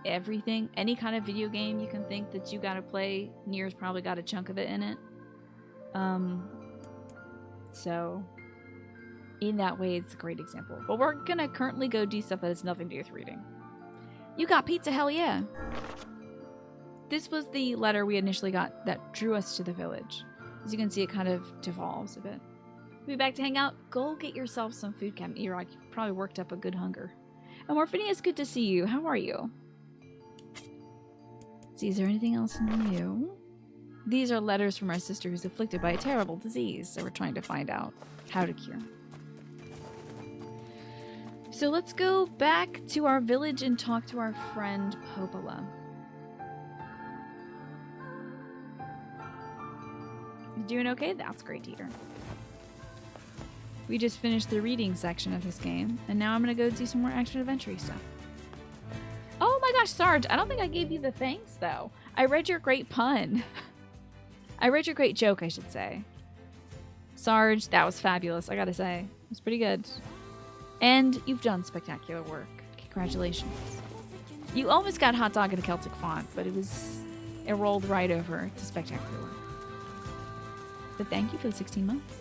S6: everything. Any kind of video game you can think that you gotta play, NieR's probably got a chunk of it in it. So, in that way, it's a great example. But we're gonna currently go do stuff that has nothing to do with reading. You got pizza, hell yeah! This was the letter we initially got that drew us to the village. As you can see, it kind of devolves a bit. We'll be back to hang out. Go get yourself some food, Captain Erok. You probably worked up a good hunger. And Morphine, it's good to see you. How are you? Let's see, is there anything else new? These are letters from our sister who's afflicted by a terrible disease, so we're trying to find out how to cure. So let's go back to our village and talk to our friend Popola. You doing okay? That's great to hear. We just finished the reading section of this game, and now I'm gonna go do some more action-adventure stuff. Oh my gosh, Sarge, I don't think I gave you the thanks, though. I read your great pun. I read your great joke, I should say. Sarge, that was fabulous, I gotta say. It was pretty good. And you've done spectacular work. Congratulations. You almost got hot dog in a Celtic font, but it rolled right over to spectacular work. But thank you for the 16 months.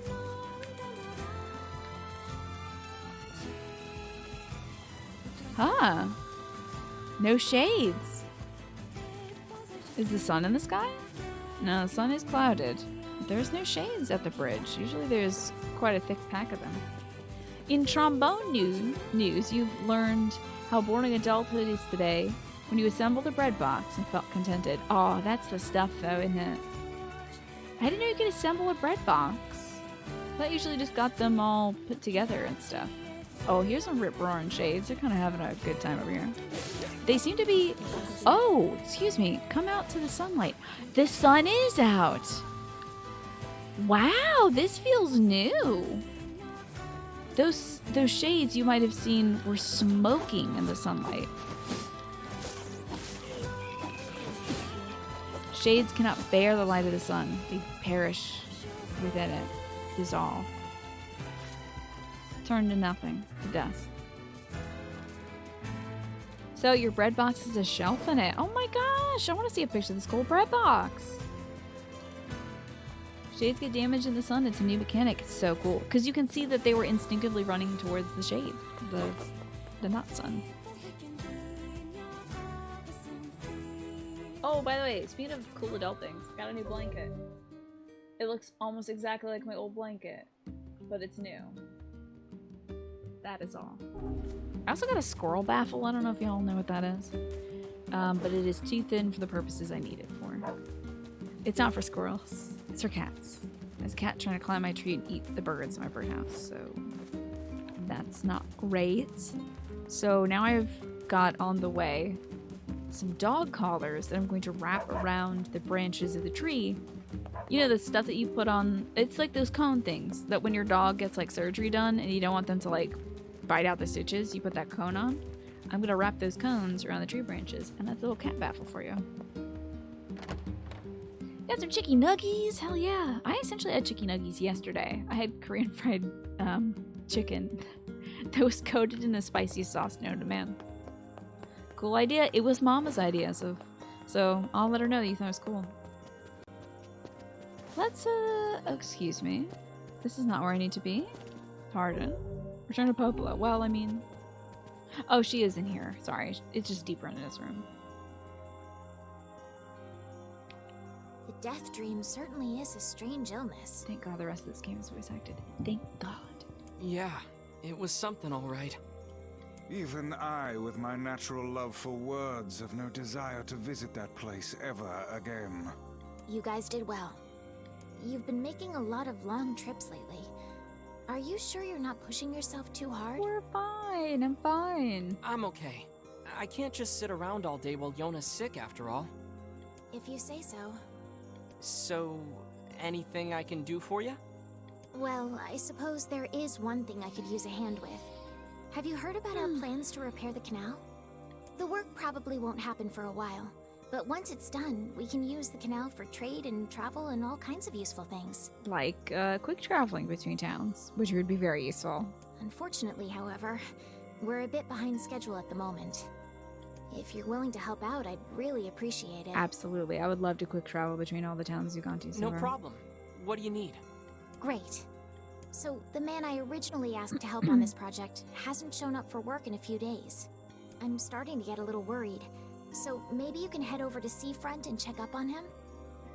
S6: Ah, no shades. Is the sun in the sky? No, the sun is clouded. There's no shades at the bridge. Usually there's quite a thick pack of them. In trombone news, you've learned how boring adulthood is today when you assemble the bread box and felt contented. Oh, that's the stuff though, isn't it? I didn't know you could assemble a bread box. That usually just got them all put together and stuff. Oh, here's some rip-roaring shades. They're kind of having a good time over here. They seem to be... Oh, excuse me. Come out to the sunlight. The sun is out. Wow, this feels new. Those shades you might have seen were smoking in the sunlight. Shades cannot bear the light of the sun. They perish within it. Dissolve. Turn to nothing. To dust. So your bread box has a shelf in it. Oh my gosh! I want to see a picture of this cool bread box. Shades get damaged in the sun. It's a new mechanic. It's so cool. Because you can see that they were instinctively running towards the shade. The not sun. Oh, by the way, speaking of cool adult things, got a new blanket. It looks almost exactly like my old blanket, but it's new. That is all. I also got a squirrel baffle. I don't know if y'all know what that is. But it is too thin for the purposes I need it for. It's not for squirrels. It's for cats. There's a cat trying to climb my tree and eat the birds in my birdhouse, so that's not great. So now I've got on the way some dog collars that I'm going to wrap around the branches of the tree. You know, the stuff that you put on, it's like those cone things that when your dog gets like surgery done and you don't want them to like bite out the stitches, you put that cone on. I'm gonna wrap those cones around the tree branches, and that's a little cat baffle for you. Got some chicky nuggies, hell yeah. I essentially had chicky nuggies yesterday. I had Korean fried chicken that was coated in the spiciest sauce known to man. Cool idea. It was Mama's idea, so I'll let her know that you thought it was cool. Let's, excuse me. This is not where I need to be. Pardon. Return to Popola. Well, I mean, Oh, she is in here. Sorry. It's just deeper in this room.
S3: The death dream certainly is a strange illness.
S6: Thank God the rest of this game is voice acted. Thank God.
S2: Yeah, it was something all right.
S4: Even I, with my natural love for words, have no desire to visit that place ever again.
S3: You guys did well. You've been making a lot of long trips lately. Are you sure you're not pushing yourself too hard?
S6: We're fine. I'm fine.
S2: I'm okay. I can't just sit around all day while Yona's sick after all.
S3: If you say so.
S2: So, anything I can do for you?
S3: Well, I suppose there is one thing I could use a hand with. Have you heard about our plans to repair the canal? The work probably won't happen for a while, but once it's done, we can use the canal for trade and travel and all kinds of useful things.
S6: Like quick traveling between towns, which would be very useful.
S3: Unfortunately, however, we're a bit behind schedule at the moment. If you're willing to help out, I'd really appreciate it.
S6: Absolutely. I would love to quick travel between all the towns you've gone to so
S2: No
S6: far.
S2: problem. What do you need?
S3: Great. So, the man I originally asked to help on this project hasn't shown up for work in a few days. I'm starting to get a little worried. So, maybe you can head over to Seafront and check up on him?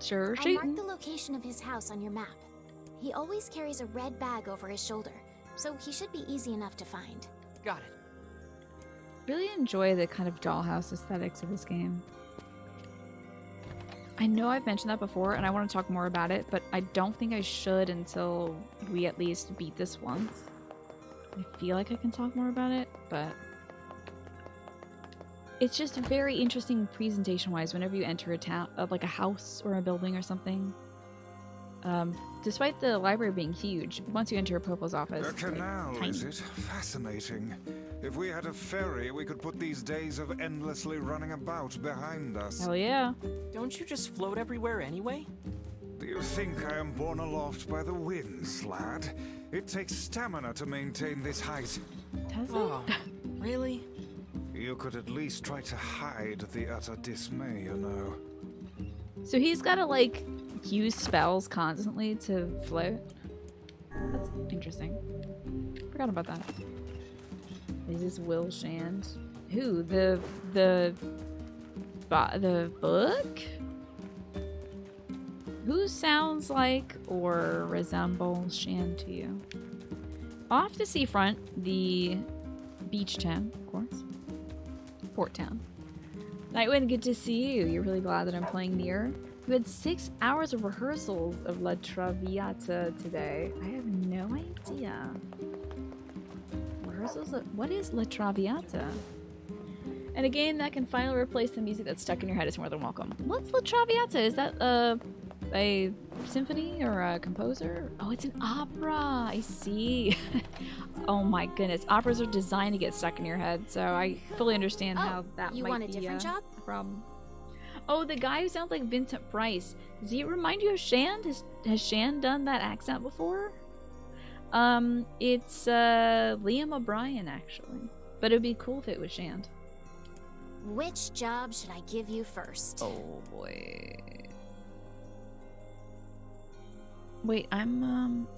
S6: Sure,
S3: I marked the location of his house on your map. He always carries a red bag over his shoulder, so he should be easy enough to find.
S2: Got it.
S6: Really enjoy the kind of dollhouse aesthetics of this game. I know I've mentioned that before, and I want to talk more about it, but I don't think I should until we at least beat this once. I feel like I can talk more about it, but it's just very interesting presentation-wise whenever you enter a town, like a house or a building or something. Despite the library being huge, once you enter Popo's office,
S4: A
S6: it's, like,
S4: canal,
S6: tiny.
S4: is it? Fascinating. If we had a ferry, we could put these days of endlessly running about behind us.
S6: Hell yeah.
S2: Don't you just float everywhere anyway?
S4: Do you think I am borne aloft by the winds, lad? It takes stamina to maintain this height.
S6: Does it?
S2: Oh, really?
S4: You could at least try to hide the utter dismay, you know.
S6: So he's gotta, like, use spells constantly to float? That's interesting. Forgot about that. Is this Will Shand? Who? The book? Who sounds like or resembles Shand to you? Off the seafront, the beach town, of course. Port town. Nightwind, good to see you. You're really glad that I'm playing NieR. We had 6 hours of rehearsals of La Traviata today. I have no idea. Rehearsals of, what is La Traviata? And a game that can finally replace the music that's stuck in your head is more than welcome. What's La Traviata? Is that a symphony or a composer? Oh, it's an opera. I see. Oh my goodness. Operas are designed to get stuck in your head, so I fully understand how that
S3: you
S6: might
S3: want a
S6: be
S3: different job?
S6: a problem. Oh, the guy who sounds like Vincent Price. Does he remind you of Shand? Has Shand done that accent before? It's Liam O'Brien, actually. But it'd be cool if it was Shand.
S3: Which job should I give you first?
S6: Oh boy. Wait, I'm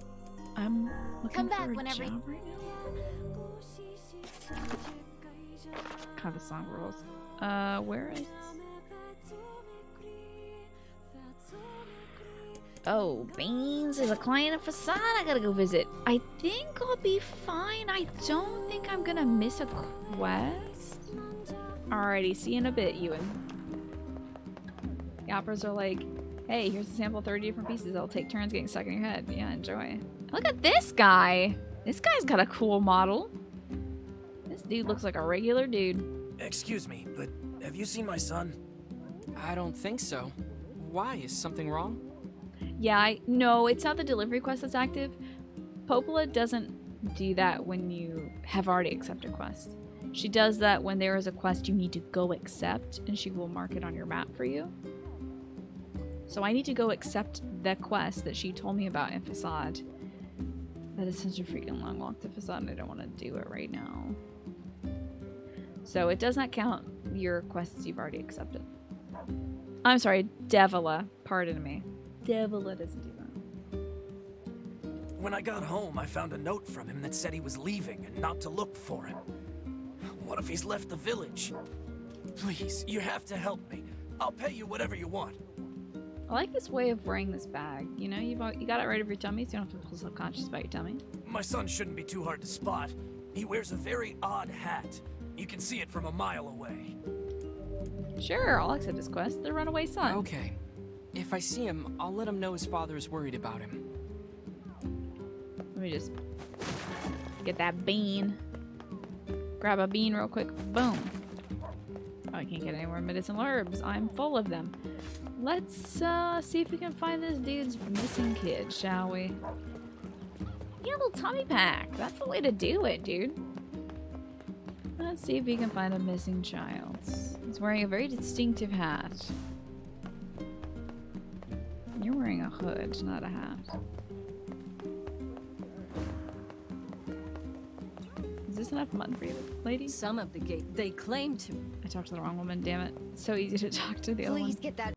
S6: looking
S3: Come back
S6: for a
S3: whenever-
S6: job right now. God, the song rules. Where is? Oh, Beans is a client of Facade I gotta go visit. I think I'll be fine. I don't think I'm gonna miss a quest. Alrighty, see you in a bit, Ewan. The operas are like, hey, here's a sample of 30 different pieces. I'll take turns getting stuck in your head. Yeah, enjoy. Look at this guy. This guy's got a cool model. This dude looks like a regular dude.
S7: Excuse me, but have you seen my son?
S2: I don't think so. Why? Is something wrong?
S6: Yeah, no, it's not the delivery quest that's active. Popola doesn't do that when you have already accepted a quest. She does that when there is a quest you need to go accept, and she will mark it on your map for you. So I need to go accept the quest that she told me about in Facade. That is such a freaking long walk to Facade, and I don't want to do it right now. So it does not count your quests you've already accepted. I'm sorry, Devila. Pardon me. Devila doesn't do that.
S7: When I got home, I found a note from him that said he was leaving and not to look for him. What if he's left the village? Please, you have to help me. I'll pay you whatever you want.
S6: I like this way of wearing this bag. You know, you got it right over your tummy, so you don't have to feel self-conscious about your tummy.
S7: My son shouldn't be too hard to spot. He wears a very odd hat. You can see it from a mile away.
S6: Sure, I'll accept his quest. The runaway son.
S2: Okay. If I see him, I'll let him know his father is worried about him.
S6: Let me just get that bean. Grab a bean real quick. Boom. Oh, I can't get any more medicinal herbs. I'm full of them. Let's see if we can find this dude's missing kid, shall we? Yeah, a little tummy pack. That's the way to do it, dude. Let's see if we can find a missing child. He's wearing a very distinctive hat. You're wearing a hood, not a hat. Is this enough mutton for you, lady?
S8: Some of the gate they claim to.
S6: I talked to the wrong woman, damn it. It's so easy to talk to the other one.
S3: Please get that.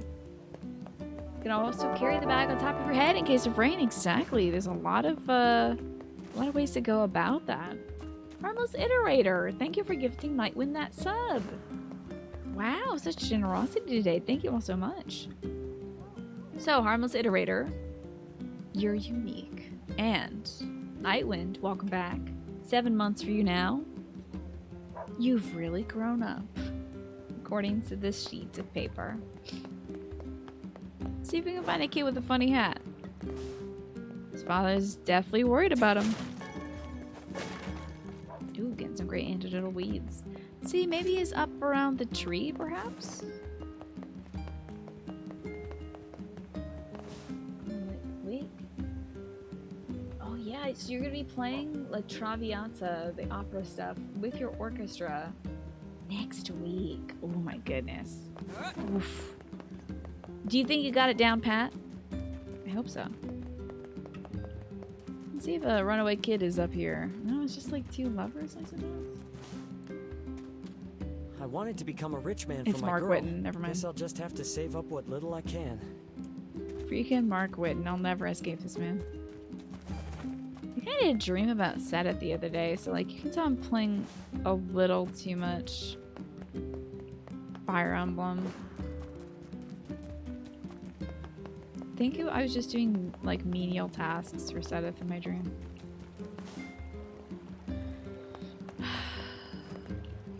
S6: You can also carry the bag on top of your head in case of rain. Exactly. There's a lot of ways to go about that. Harmless Iterator, thank you for gifting Nightwind that sub. Wow, such generosity today. Thank you all so much. So, Harmless Iterator, you're unique. And Nightwind, welcome back. 7 months for you now. You've really grown up, according to this sheet of paper. See if we can find a kid with a funny hat. His father's definitely worried about him. Ooh, getting some great antidotal weeds. See, maybe he's up around the tree, perhaps? Wait. Oh yeah, so you're gonna be playing La Traviata, the opera stuff, with your orchestra next week. Oh my goodness. Oof. Do you think you got it down, Pat? I hope so. Let's see if a runaway kid is up here. No, it's just like two lovers, I suppose.
S9: I wanted to become a rich man
S6: It's
S9: for my
S6: Mark
S9: girl.
S6: Whitten, never mind.
S9: Guess I'll just have to save up what little I can.
S6: Freaking Mark Whitten. I'll never escape this man. I kind of had a dream about Set It the other day, so like you can tell I'm playing a little too much Fire Emblem. I think I was just doing like menial tasks for Sedith in my dream.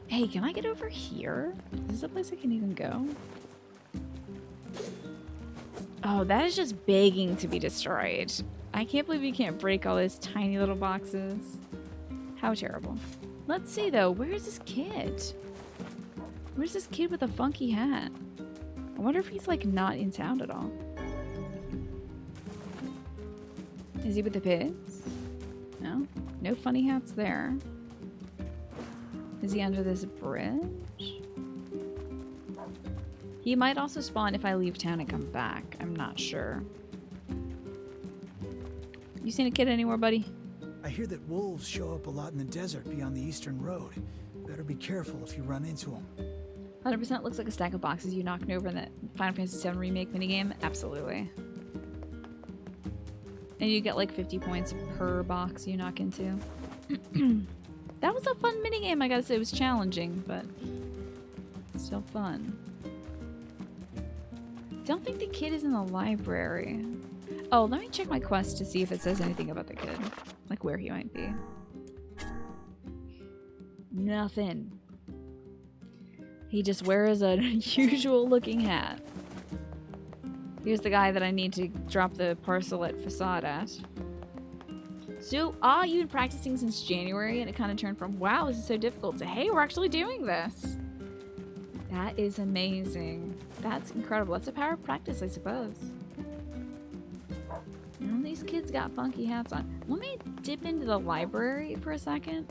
S6: Hey, can I get over here? Is this a place I can even go? Oh, that is just begging to be destroyed. I can't believe you can't break all those tiny little boxes. How terrible. Let's see though, where's this kid? Where's this kid with a funky hat? I wonder if he's like not in town at all. Is he with the pigs? No? No funny hats there. Is he under this bridge? He might also spawn if I leave town and come back. I'm not sure. You seen a kid anywhere, buddy?
S10: I hear that wolves show up a lot in the desert beyond the eastern road. Better be careful if you run into them.
S6: 100% looks like a stack of boxes you knocked over in the Final Fantasy VII Remake minigame. Absolutely. And you get like 50 points per box you knock into. That was a fun minigame, I gotta say. It was challenging, but still fun. Don't think the kid is in the library. Oh, let me check my quest to see if it says anything about the kid. Like where he might be. Nothing. He just wears an unusual looking hat. Here's the guy that I need to drop the parcel at Facade at. So, you've been practicing since January, and it kind of turned from, wow, this is so difficult, to, hey, we're actually doing this. That is amazing. That's incredible. That's the power of practice, I suppose. And these kids got funky hats on. Let me dip into the library for a second,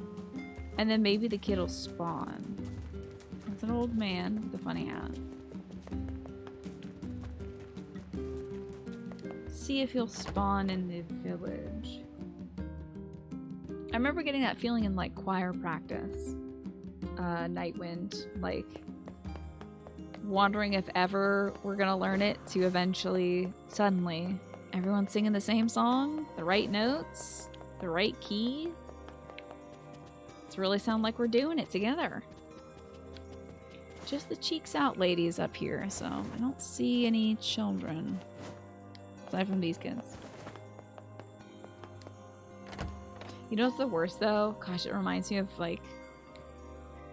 S6: and then maybe the kid will spawn. It's an old man with a funny hat. See if he'll spawn in the village. I remember getting that feeling in like choir practice. Nightwind, like wondering if ever we're gonna learn it to eventually, suddenly, everyone's singing the same song, the right notes, the right key. It's both really sound like we're doing it together. Just the cheeks out ladies up here, so I don't see any children. Aside from these kids. You know what's the worst though? Gosh, it reminds me of like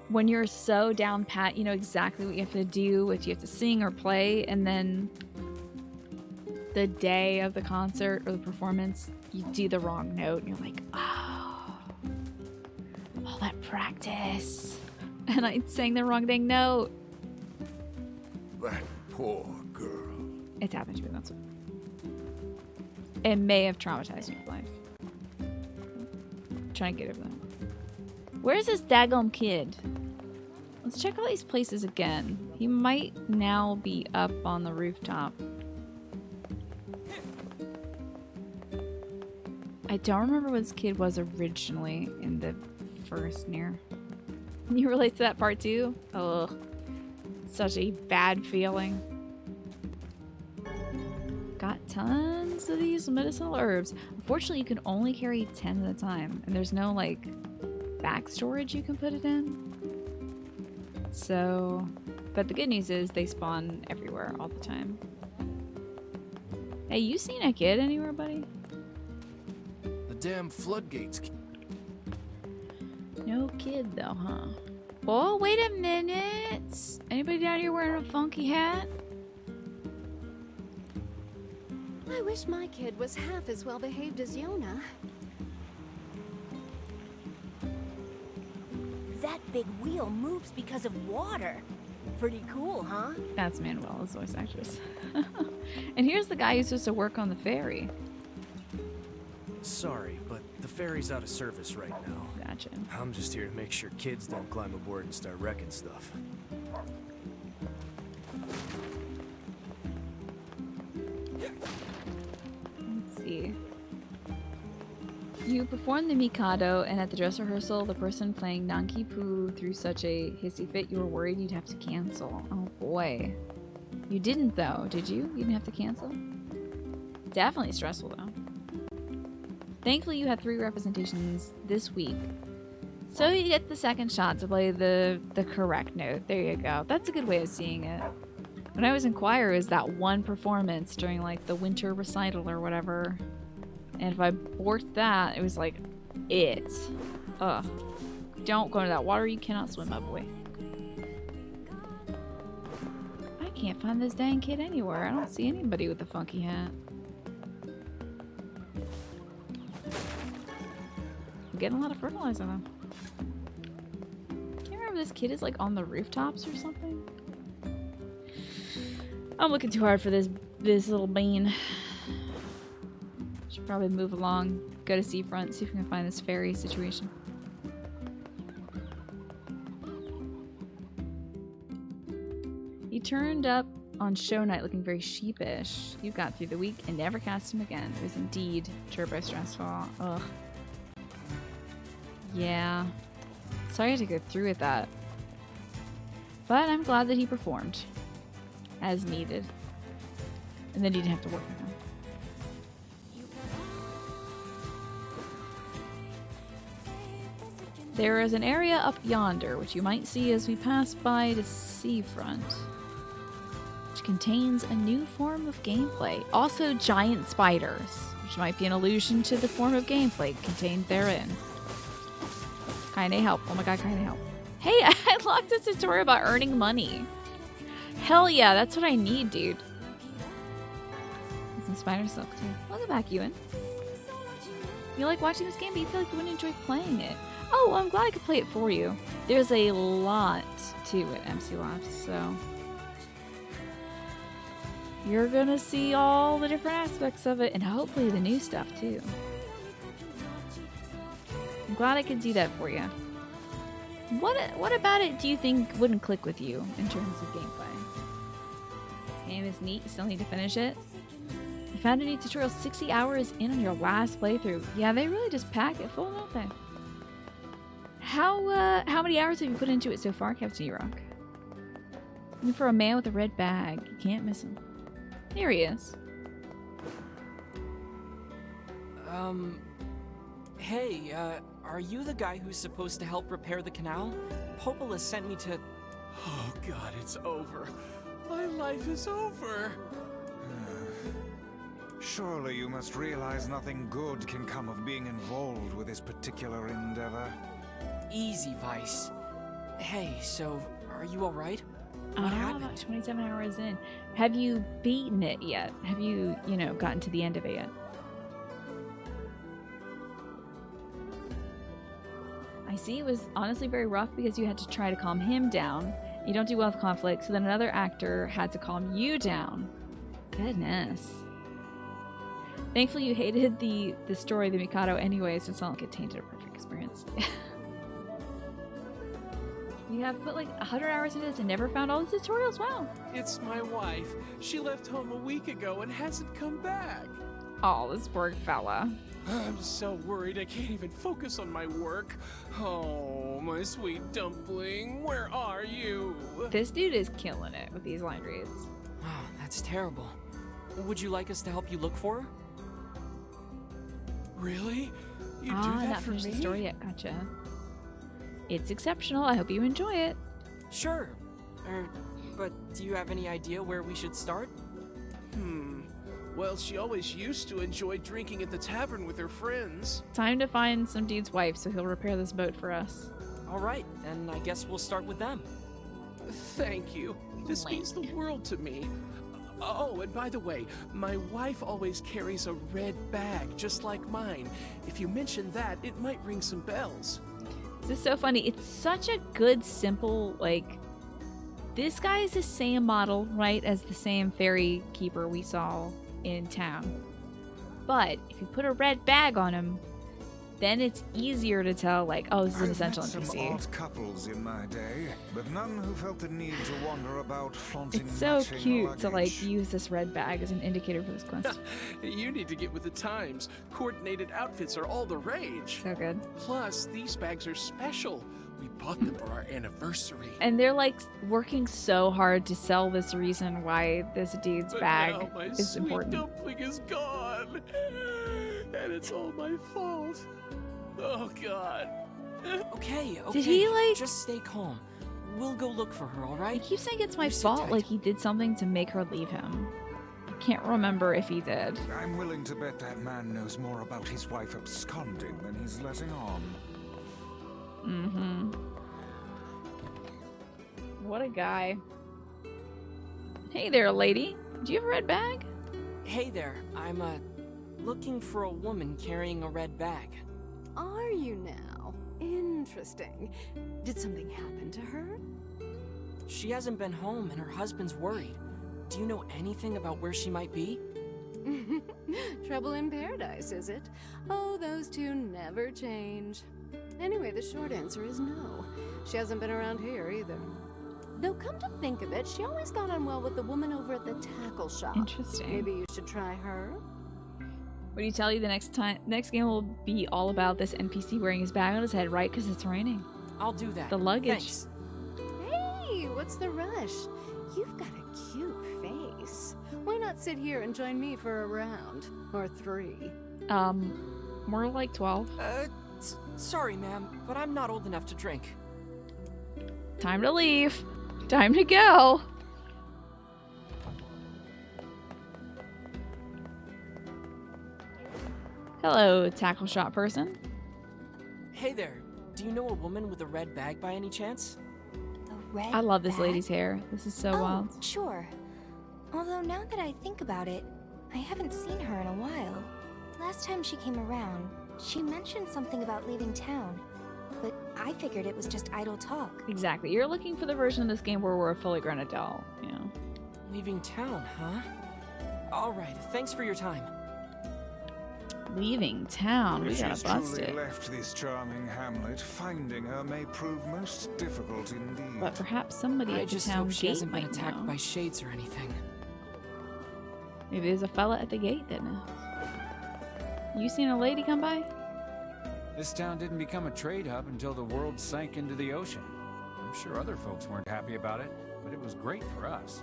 S6: when you're so down pat, you know exactly what you have to do, if you have to sing or play, and then the day of the concert or the performance, you do the wrong note and you're like, oh, all that practice. And I sang the wrong dang note.
S5: That poor girl.
S6: It's happened to me, that's what. It may have traumatized me for life. Trying to get over that. Where's this daggone kid? Let's check all these places again. He might now be up on the rooftop. I don't remember what this kid was originally in the first NieR. Can you relate to that part too? Ugh. Such a bad feeling. Got tons of these medicinal herbs. Unfortunately, you can only carry 10 at a time. And there's no, like, back storage you can put it in. So, but the good news is they spawn everywhere all the time. Hey, you seen a kid anywhere, buddy?
S7: The damn floodgates.
S6: No kid, though, huh? Oh, wait a minute! Anybody down here wearing a funky hat?
S8: I wish my kid was half as well behaved as Yona.
S11: That big wheel moves because of water. Pretty cool, huh?
S6: That's Manuela's voice actress. And here's the guy who's supposed to work on the ferry.
S7: Sorry, but the ferry's out of service right now.
S6: Gotcha.
S7: I'm just here to make sure kids don't climb aboard and start wrecking stuff.
S6: Let's see. You performed the Mikado, and at the dress rehearsal, the person playing Nanki Poo threw such a hissy fit you were worried you'd have to cancel. Oh boy. You didn't though, did you? You didn't have to cancel? Definitely stressful though. Thankfully you had 3 representations this week. So you get the second shot to play the correct note. There you go. That's a good way of seeing it. When I was in choir, it was that one performance during like the winter recital or whatever. And if I borked that, it was like it. Ugh. Don't go into that water. You cannot swim, my boy. I can't find this dang kid anywhere. I don't see anybody with a funky hat. I'm getting a lot of fertilizer though. Can't remember if this kid is like on the rooftops or something. I'm looking too hard for this little bean. Should probably move along, go to seafront, see if we can find this ferry situation. He turned up on show night looking very sheepish. You got through the week and never cast him again. It was indeed turbo stressful. Ugh. Yeah. Sorry I had to go through with that. But I'm glad that he performed. As needed. And then you didn't have to work with him. There is an area up yonder, which you might see as we pass by the seafront, which contains a new form of gameplay. Also giant spiders, which might be an allusion to the form of gameplay contained therein. Kinda help. Oh my god, kinda help. Hey, I locked a tutorial about earning money. Hell yeah, that's what I need, dude. And some spider silk too. Welcome back, Ewan. You like watching this game, but you feel like you wouldn't enjoy playing it. Oh, well, I'm glad I could play it for you. There's a lot to it, MC Laughs, so you're gonna see all the different aspects of it, and hopefully the new stuff too. I'm glad I could do that for you. What about it do you think wouldn't click with you in terms of gameplay? This game is neat. You still need to finish it. You found a new tutorial 60 hours in on your last playthrough. Yeah, they really just pack it full, don't they? How many hours have you put into it so far, Captain E-Rock? Looking for a man with a red bag. You can't miss him. Here he is.
S2: Hey, are you the guy who's supposed to help repair the canal? Popola sent me to...
S7: Oh god, it's over. My life is over.
S4: Surely you must realize nothing good can come of being involved with this particular endeavor.
S2: Easy, Vice. Hey, so, are you alright? What
S6: About
S2: happened?
S6: 27 hours in. Have you beaten it yet? Have you, gotten to the end of it yet? I see it was honestly very rough because you had to try to calm him down. You don't do well with conflict, so then another actor had to calm you down. Goodness. Thankfully, you hated the story, the Mikado, anyway, so it's not like it tainted a perfect experience. You have put like 100 hours into this and never found all these tutorials? Wow.
S7: It's my wife. She left home a week ago and hasn't come back.
S6: Oh, this poor fella.
S7: I'm so worried I can't even focus on my work. Oh, my sweet dumpling, where are you?
S6: This dude is killing it with these line reads.
S2: Wow, that's terrible. Would you like us to help you look for her?
S7: Really? You do
S6: Not
S7: that for
S6: finished
S7: me?
S6: the story yet. Gotcha. It's exceptional. I hope you enjoy it.
S2: Sure. But do you have any idea where we should start?
S7: Well, she always used to enjoy drinking at the tavern with her friends.
S6: Time to find some dude's wife so he'll repair this boat for us.
S2: Alright, then I guess we'll start with them.
S7: Thank you. This means the world to me. Oh, and by the way, my wife always carries a red bag, just like mine. If you mention that, it might ring some bells.
S6: This is so funny. It's such a good, simple, this guy is the same model, right, as the same fairy keeper we saw in town. But if you put a red bag on him, then it's easier to tell, oh, this is an essential
S4: I've met some
S6: NPC.
S4: odd couples in my day, but none who felt the need to wander about flaunting
S6: It's so
S4: matching
S6: cute to,
S4: luggage.
S6: use this red bag as an indicator for this quest.
S7: You need to get with the times. Coordinated outfits are all the rage.
S6: So good.
S7: Plus, these bags are special. We bought them for our anniversary.
S6: And they're, working so hard to sell this reason why this dude's
S7: But
S6: bag
S7: now my
S6: is
S7: sweet
S6: important.
S7: dumpling is gone. And it's all my fault. Oh, God.
S2: Okay.
S6: Did he,
S2: Just stay calm. We'll go look for her,
S6: He
S2: alright?
S6: keeps saying it's my
S2: You sit
S6: fault,
S2: tight.
S6: like he did something to make her leave him. I can't remember if he did.
S4: I'm willing to bet that man knows more about his wife absconding than he's letting on.
S6: Mm-hmm. What a guy. Hey there, lady. Do you have a red bag?
S2: Hey there, I'm, looking for a woman carrying a red bag.
S8: Are you now? Interesting. Did something happen to her?
S2: She hasn't been home and her husband's worried. Do you know anything about where she might be?
S8: Trouble in paradise, is it? Oh, those two never change. Anyway, the short answer is no. She hasn't been around here either. Though come to think of it, she always got on well with the woman over at the tackle shop.
S6: Interesting.
S8: Maybe you should try her.
S6: What do you tell you the next game will be all about this NPC wearing his bag on his head, right? Because it's raining.
S2: I'll do that.
S6: The luggage.
S2: Thanks.
S8: Hey, what's the rush? You've got a cute face. Why not sit here and join me for a round? Or 3?
S6: More like 12.
S2: Sorry, ma'am, but I'm not old enough to drink.
S6: Time to leave. Time to go. Hello, tackle shop person.
S2: Hey there, do you know a woman with a red bag by any chance?
S12: The red
S6: I love this
S12: bag?
S6: lady's hair. This is so wild.
S12: Sure. Although now that I think about it, I haven't seen her in a while. Last time she came around, she mentioned something about leaving town, but I figured it was just idle talk.
S6: Exactly. You're looking for the version of this game where we're a fully grown adult, you know.
S2: Leaving town, huh? Alright, thanks for your time.
S6: Leaving town. We
S4: If
S6: gotta
S4: she's
S6: bust
S4: truly
S6: it.
S4: left this charming hamlet, finding her may prove most difficult indeed.
S6: But perhaps somebody
S2: I
S6: at the
S2: just
S6: town
S2: hope she
S6: gate
S2: hasn't been
S6: might
S2: attacked
S6: know.
S2: by shades or anything.
S6: Maybe there's a fella at the gate that knows. You seen a lady come by?
S5: This town didn't become a trade hub until the world sank into the ocean. I'm sure other folks weren't happy about it, but it was great for us.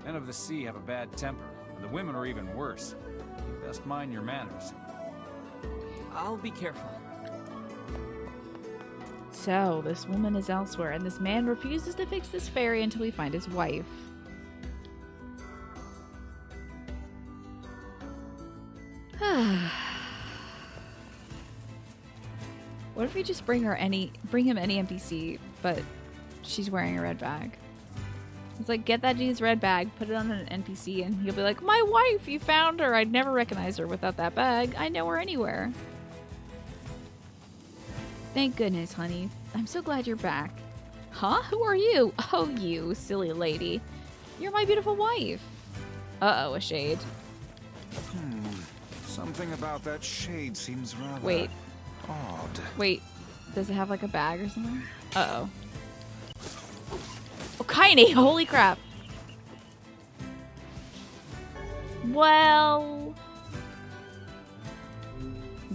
S5: Men of the sea have a bad temper, and the women are even worse. You best mind your manners.
S2: I'll be careful.
S1: So, this woman is elsewhere, and this man refuses to fix this fairy until we find his wife. What if we just bring him any NPC, but she's wearing a red bag? It's like, get that dude's red bag, put it on an NPC, and he'll be like, my wife, you found her. I'd never recognize her without that bag. I know her anywhere. Thank goodness, honey. I'm so glad you're back. Huh? Who are you? Oh, you silly lady. You're my beautiful wife. Uh-oh, a shade.
S4: Something about that shade seems rather...
S1: Wait.
S4: odd.
S1: Wait. Does it have like a bag or something? Uh-oh. Oh, Kaine! Holy crap! Well...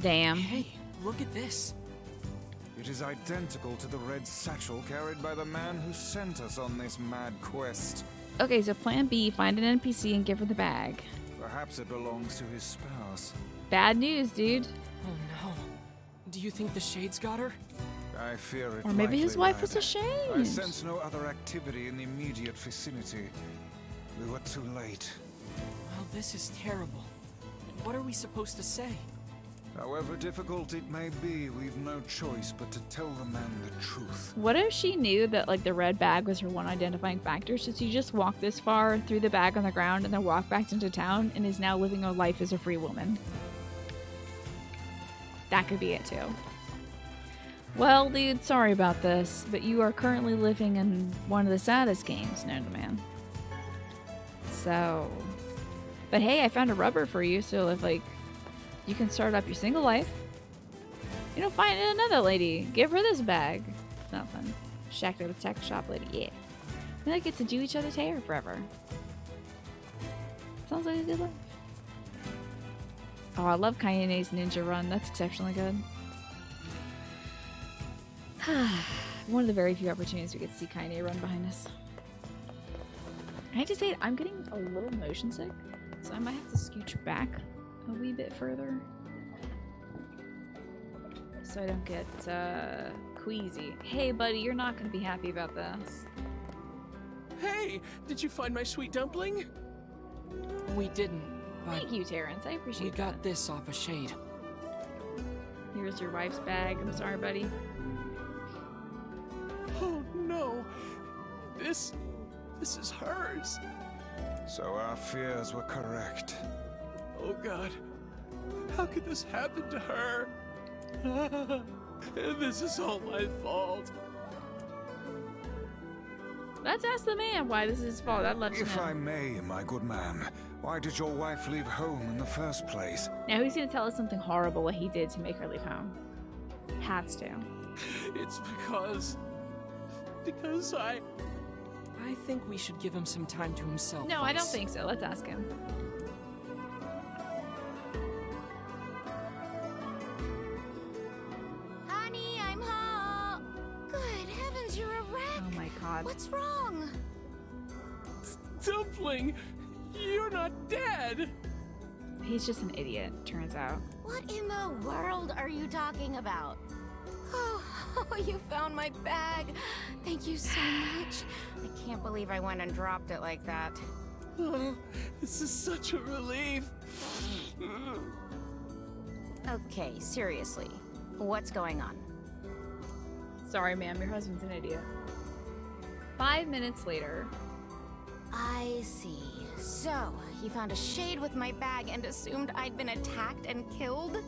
S1: Damn.
S2: Hey, look at this.
S4: It is identical to the red satchel carried by the man who sent us on this mad quest.
S1: Okay, so plan B, find an NPC and give her the bag.
S4: Perhaps it belongs to his spouse.
S1: Bad news, dude.
S2: Oh no. Do you think the shades got her?
S4: I fear it.
S1: Or maybe his wife was a
S4: I
S1: shade.
S4: sense no other activity in the immediate vicinity. We were too late.
S2: Well, this is terrible. What are we supposed to say?
S4: However difficult it may be, we've no choice but to tell the man the truth.
S1: What if she knew that like the red bag was her one identifying factor? Should she just walk this far, threw the bag on the ground, and then walk back into town and is now living a life as a free woman? That could be it too. Well, dude, sorry about this, but you are currently living in one of the saddest games known to man. So, but hey, I found a rubber for you, so if like you can start up your single life. You know, find another lady. Give her this bag. Nothing. Shacked at a tech shop lady. Yeah. Then I get to do each other's hair forever. Sounds like a good life. Oh, I love Kaine's ninja run. That's exceptionally good. One of the very few opportunities we get to see Kaine run behind us. I hate to say it, I'm getting a little motion sick, so I might have to scooch back a wee bit further so I don't get queasy. Hey buddy, you're not gonna be happy about this.
S7: Hey, did you find my sweet dumpling?
S2: We didn't. But
S1: thank you, Terrence. I appreciate
S2: we got this off a shade.
S1: Here's your wife's bag. I'm sorry, buddy.
S7: Oh no. This is hers.
S4: So our fears were correct.
S7: Oh God, how could this happen to her? This is all my fault.
S1: Let's ask the man why this is his fault. I'd love to know.
S4: If I may, my good man, why did your wife leave home in the first place?
S1: Now he's gonna tell us something horrible what he did to make her leave home. Has to.
S7: It's because I
S2: think we should give him some time to himself.
S1: No, I don't think so. Let's ask him.
S3: Honey, I'm home. Good heavens, you're a wreck.
S1: Oh my God.
S3: What's wrong?
S7: Dumpling, you're not dead.
S1: He's just an idiot, turns out.
S3: What in the world are you talking about? Oh, you found my bag. Thank you so much. I can't believe I went and dropped it like that.
S7: Oh, this is such a relief.
S3: Okay, seriously. What's going on?
S1: Sorry, ma'am. Your husband's an idiot. 5 minutes later.
S3: I see. So, you found a shade with my bag and assumed I'd been attacked and killed?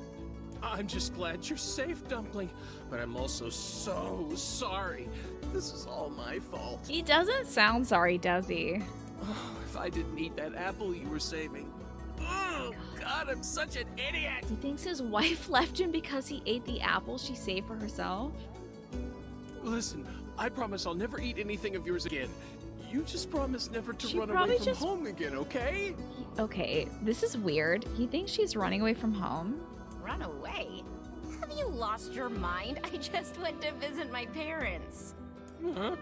S7: I'm just glad you're safe, Dumpling, but I'm also so sorry. This is all my fault.
S1: He doesn't sound sorry, does he?
S7: Oh, if I didn't eat that apple you were saving. Oh, God, I'm such an idiot!
S1: He thinks his wife left him because he ate the apple she saved for herself?
S7: Listen, I promise I'll never eat anything of yours again. You just promise never to
S1: She
S7: run
S1: probably
S7: away from home again, okay?
S1: Okay, this is weird. He thinks she's running away from home.
S3: Run away? Have you lost your mind? I just went to visit my parents.
S7: Huh?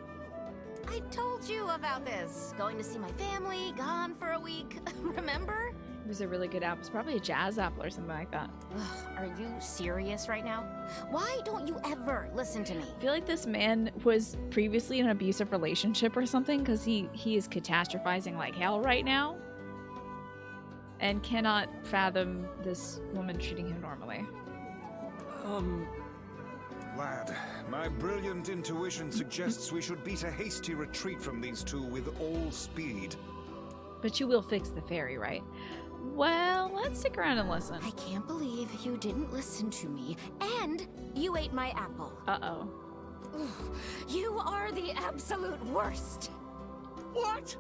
S3: I told you about this. Going to see my family, gone for a week. Remember?
S1: It was a really good apple. It's probably a jazz apple or something like that.
S11: Ugh, are you serious right now? Why don't you ever listen to me?
S1: I feel like this man was previously in an abusive relationship or something, because he is catastrophizing like hell right now and cannot fathom this woman treating him normally.
S4: Lad, my brilliant intuition suggests we should beat a hasty retreat from these two with all speed.
S1: But you will fix the fairy, right? Well, let's stick around and listen.
S11: I can't believe you didn't listen to me, and you ate my apple.
S1: Uh-oh.
S11: Ugh, you are the absolute worst.
S7: What?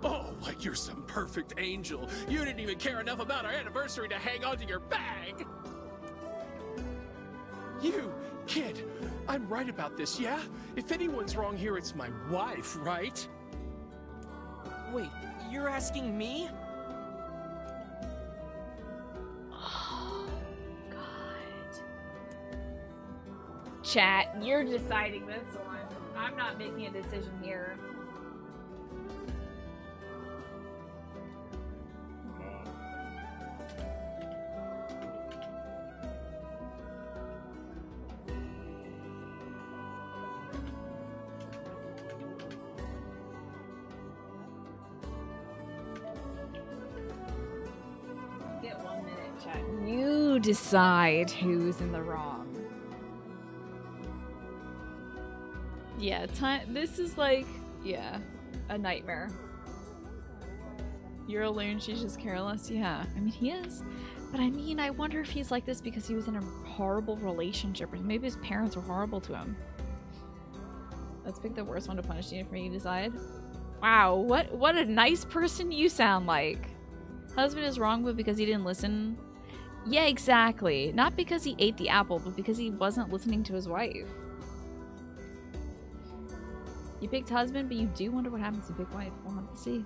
S7: Oh, like you're some perfect angel. You didn't even care enough about our anniversary to hang on to your bag. You, kid, I'm right about this, yeah? If anyone's wrong here, it's my wife, right?
S2: Wait, you're asking me?
S1: Oh, God. Chat, you're deciding this one. I'm not making a decision here. You decide who's in the wrong. Yeah, this is like, yeah, a nightmare. You're a loon, she's just careless. Yeah, I mean, he is. But I mean, I wonder if he's like this because he was in a horrible relationship, or maybe his parents were horrible to him. Let's pick the worst one to punish you for you to decide. Wow, what a nice person you sound like. Husband is wrong, but because he didn't listen. Yeah, exactly. Not because he ate the apple, but because he wasn't listening to his wife. You picked husband, but you do wonder what happens to pick wife. We'll have to see.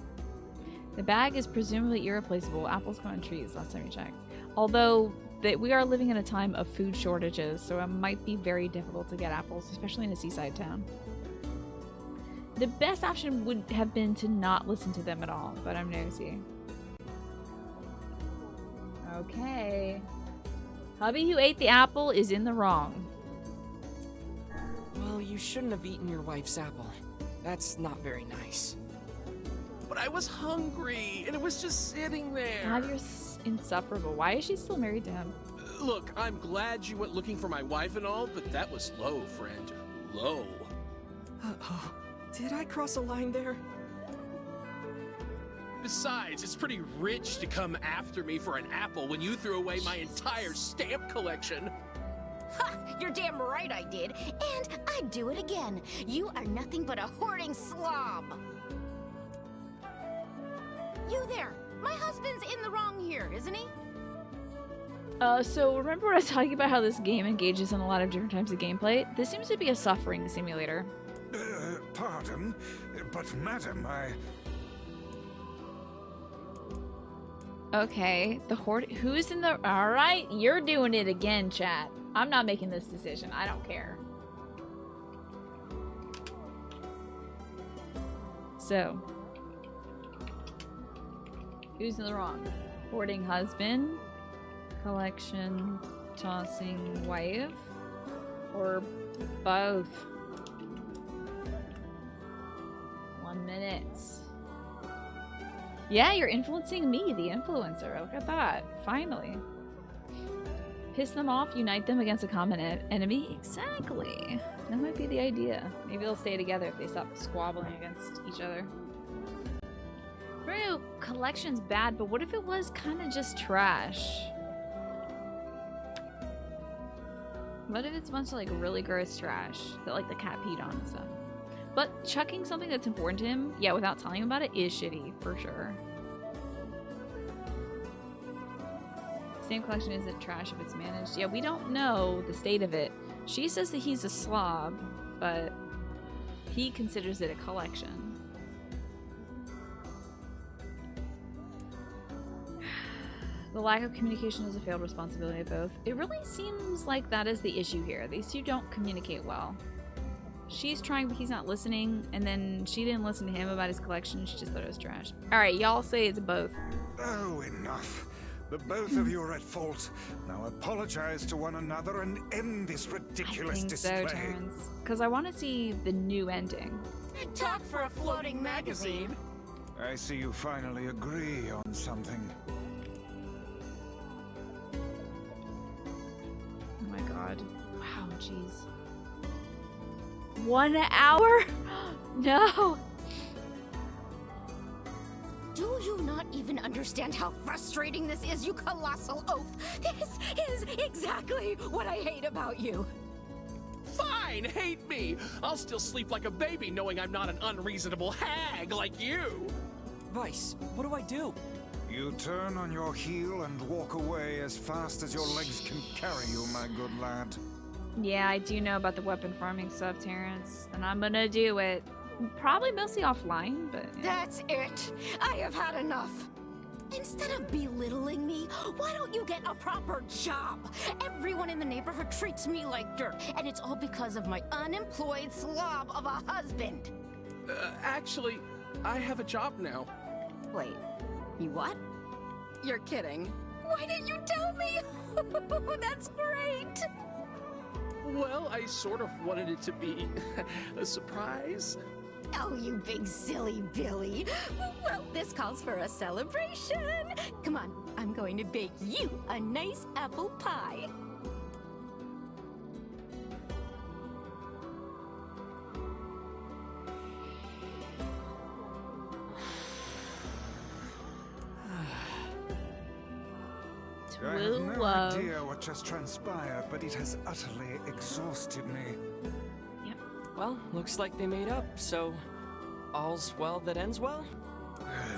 S1: The bag is presumably irreplaceable. Apples grow on trees, last time we checked. Although, we are living in a time of food shortages, so it might be very difficult to get apples, especially in a seaside town. The best option would have been to not listen to them at all, but I'm nosy. Okay. Hubby who ate the apple is in the wrong.
S2: Well, you shouldn't have eaten your wife's apple. That's not very nice.
S7: But I was hungry, and it was just sitting there.
S1: God, you're insufferable. Why is she still married to him?
S7: Look, I'm glad you went looking for my wife and all, but that was low, friend. Low.
S2: Uh-oh. Did I cross a line there?
S7: Besides, it's pretty rich to come after me for an apple when you threw away my entire stamp collection.
S11: Ha! You're damn right I did. And I'd do it again. You are nothing but a hoarding slob. You there. My husband's in the wrong here, isn't he?
S1: So remember when I was talking about how this game engages in a lot of different types of gameplay? This seems to be a suffering simulator.
S4: Pardon, but madam,
S1: Okay, the horde. Who's in the? All right, you're doing it again, chat. I'm not making this decision. I don't care. So, who's in the wrong? Hoarding husband, collection, tossing wife, or both? 1 minute. Yeah, you're influencing me, the influencer. Look at that. Finally. Piss them off, unite them against a common enemy. Exactly. That might be the idea. Maybe they'll stay together if they stop squabbling against each other. Bro, collection's bad, but what if it was kind of just trash? What if it's a bunch of like really gross trash that like the cat peed on and stuff? But chucking something that's important to him, yeah, without telling him about it is shitty, for sure. Same collection isn't trash if it's managed. Yeah, we don't know the state of it. She says that he's a slob, but he considers it a collection. The lack of communication is a failed responsibility of both. It really seems like that is the issue here. These two don't communicate well. She's trying, but he's not listening, and then she didn't listen to him about his collection. She just thought it was trash. Alright, y'all say it's both.
S4: Oh, enough. The both of you are at fault. Now apologize to one another and end this ridiculous
S1: I think
S4: display.
S1: so, Terrence. Because I want to see the new ending.
S11: Big talk for a floating magazine.
S4: I see you finally agree on something.
S1: Oh my god. Wow, jeez. 1 hour? No!
S11: Do you not even understand how frustrating this is, you colossal oaf? This is exactly what I hate about you.
S7: Fine, hate me. I'll still sleep like a baby knowing I'm not an unreasonable hag like you.
S9: Vice, what do I do?
S4: You turn on your heel and walk away as fast as your legs can carry you, my good lad.
S1: Yeah, I do know about the weapon farming stuff, Terrence. And I'm gonna do it. Probably mostly offline, but... yeah.
S11: That's it. I have had enough. Instead of belittling me, why don't you get a proper job? Everyone in the neighborhood treats me like dirt, and it's all because of my unemployed slob of a husband.
S7: Actually, I have a job now.
S11: Wait, you what?
S8: You're kidding.
S11: Why didn't you tell me? That's great.
S7: Well, I sort of wanted it to be a surprise.
S11: Oh, you big silly Billy. Well, this calls for a celebration. Come on, I'm going to bake you a nice apple pie.
S4: I have no idea what just transpired, but it has utterly exhausted me.
S9: Well, looks like they made up, so all's well that ends well?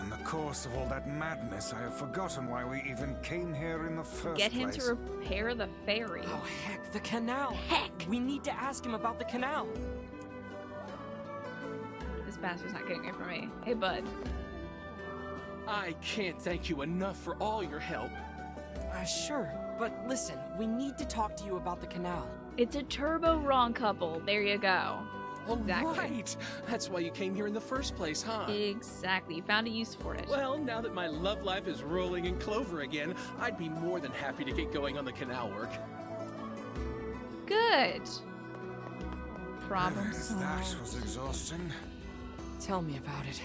S4: In the course of all that madness, I have forgotten why we even came here in the first
S1: Get him
S4: place.
S1: to repair the ferry.
S9: Oh, heck, the canal.
S1: Heck!
S9: We need to ask him about the canal.
S1: This bastard's not getting it from me. Hey, bud.
S7: I can't thank you enough for all your help.
S9: Sure, but listen, we need to talk to you about the canal.
S1: It's a turbo wrong couple. There you go.
S7: Oh,
S1: Exactly.
S7: right. That's why you came here in the first place, huh?
S1: Exactly. Found a use for it.
S7: Well, now that my love life is rolling in clover again, I'd be more than happy to get going on the canal work.
S1: Good. Problem
S4: That
S1: solved.
S4: was exhausting.
S9: Tell me about it.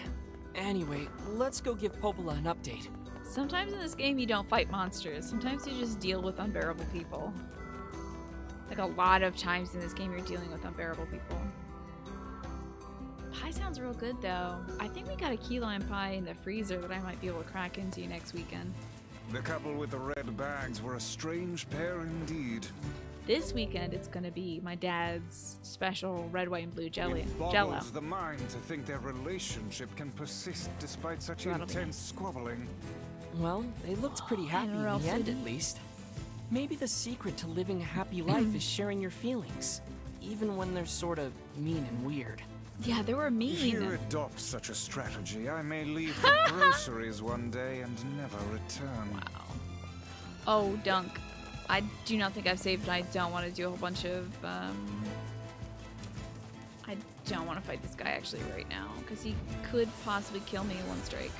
S9: Anyway, let's go give Popola an update.
S1: Sometimes in this game you don't fight monsters. Sometimes you just deal with unbearable people. Like a lot of times in this game you're dealing with unbearable people. Pie sounds real good though. I think we got a key lime pie in the freezer that I might be able to crack into next weekend.
S4: The couple with the red bags were a strange pair indeed.
S1: This weekend it's gonna be my dad's special red, white, and blue jelly.
S4: It
S1: Jello.
S4: boggles the mind to think their relationship can persist despite such
S1: That'll be-
S4: intense squabbling.
S9: Well, they looked pretty happy in the end, at least. Maybe the secret to living a happy life is sharing your feelings, even when they're sort of mean and weird.
S1: Yeah, they were
S4: If
S1: mean.
S4: you adopt such a strategy, I may leave for groceries one day and never return.
S1: Wow. Oh, Dunk. I do not think I've saved. I don't want to do a whole bunch of. I don't want to fight this guy actually right now because he could possibly kill me in one strike.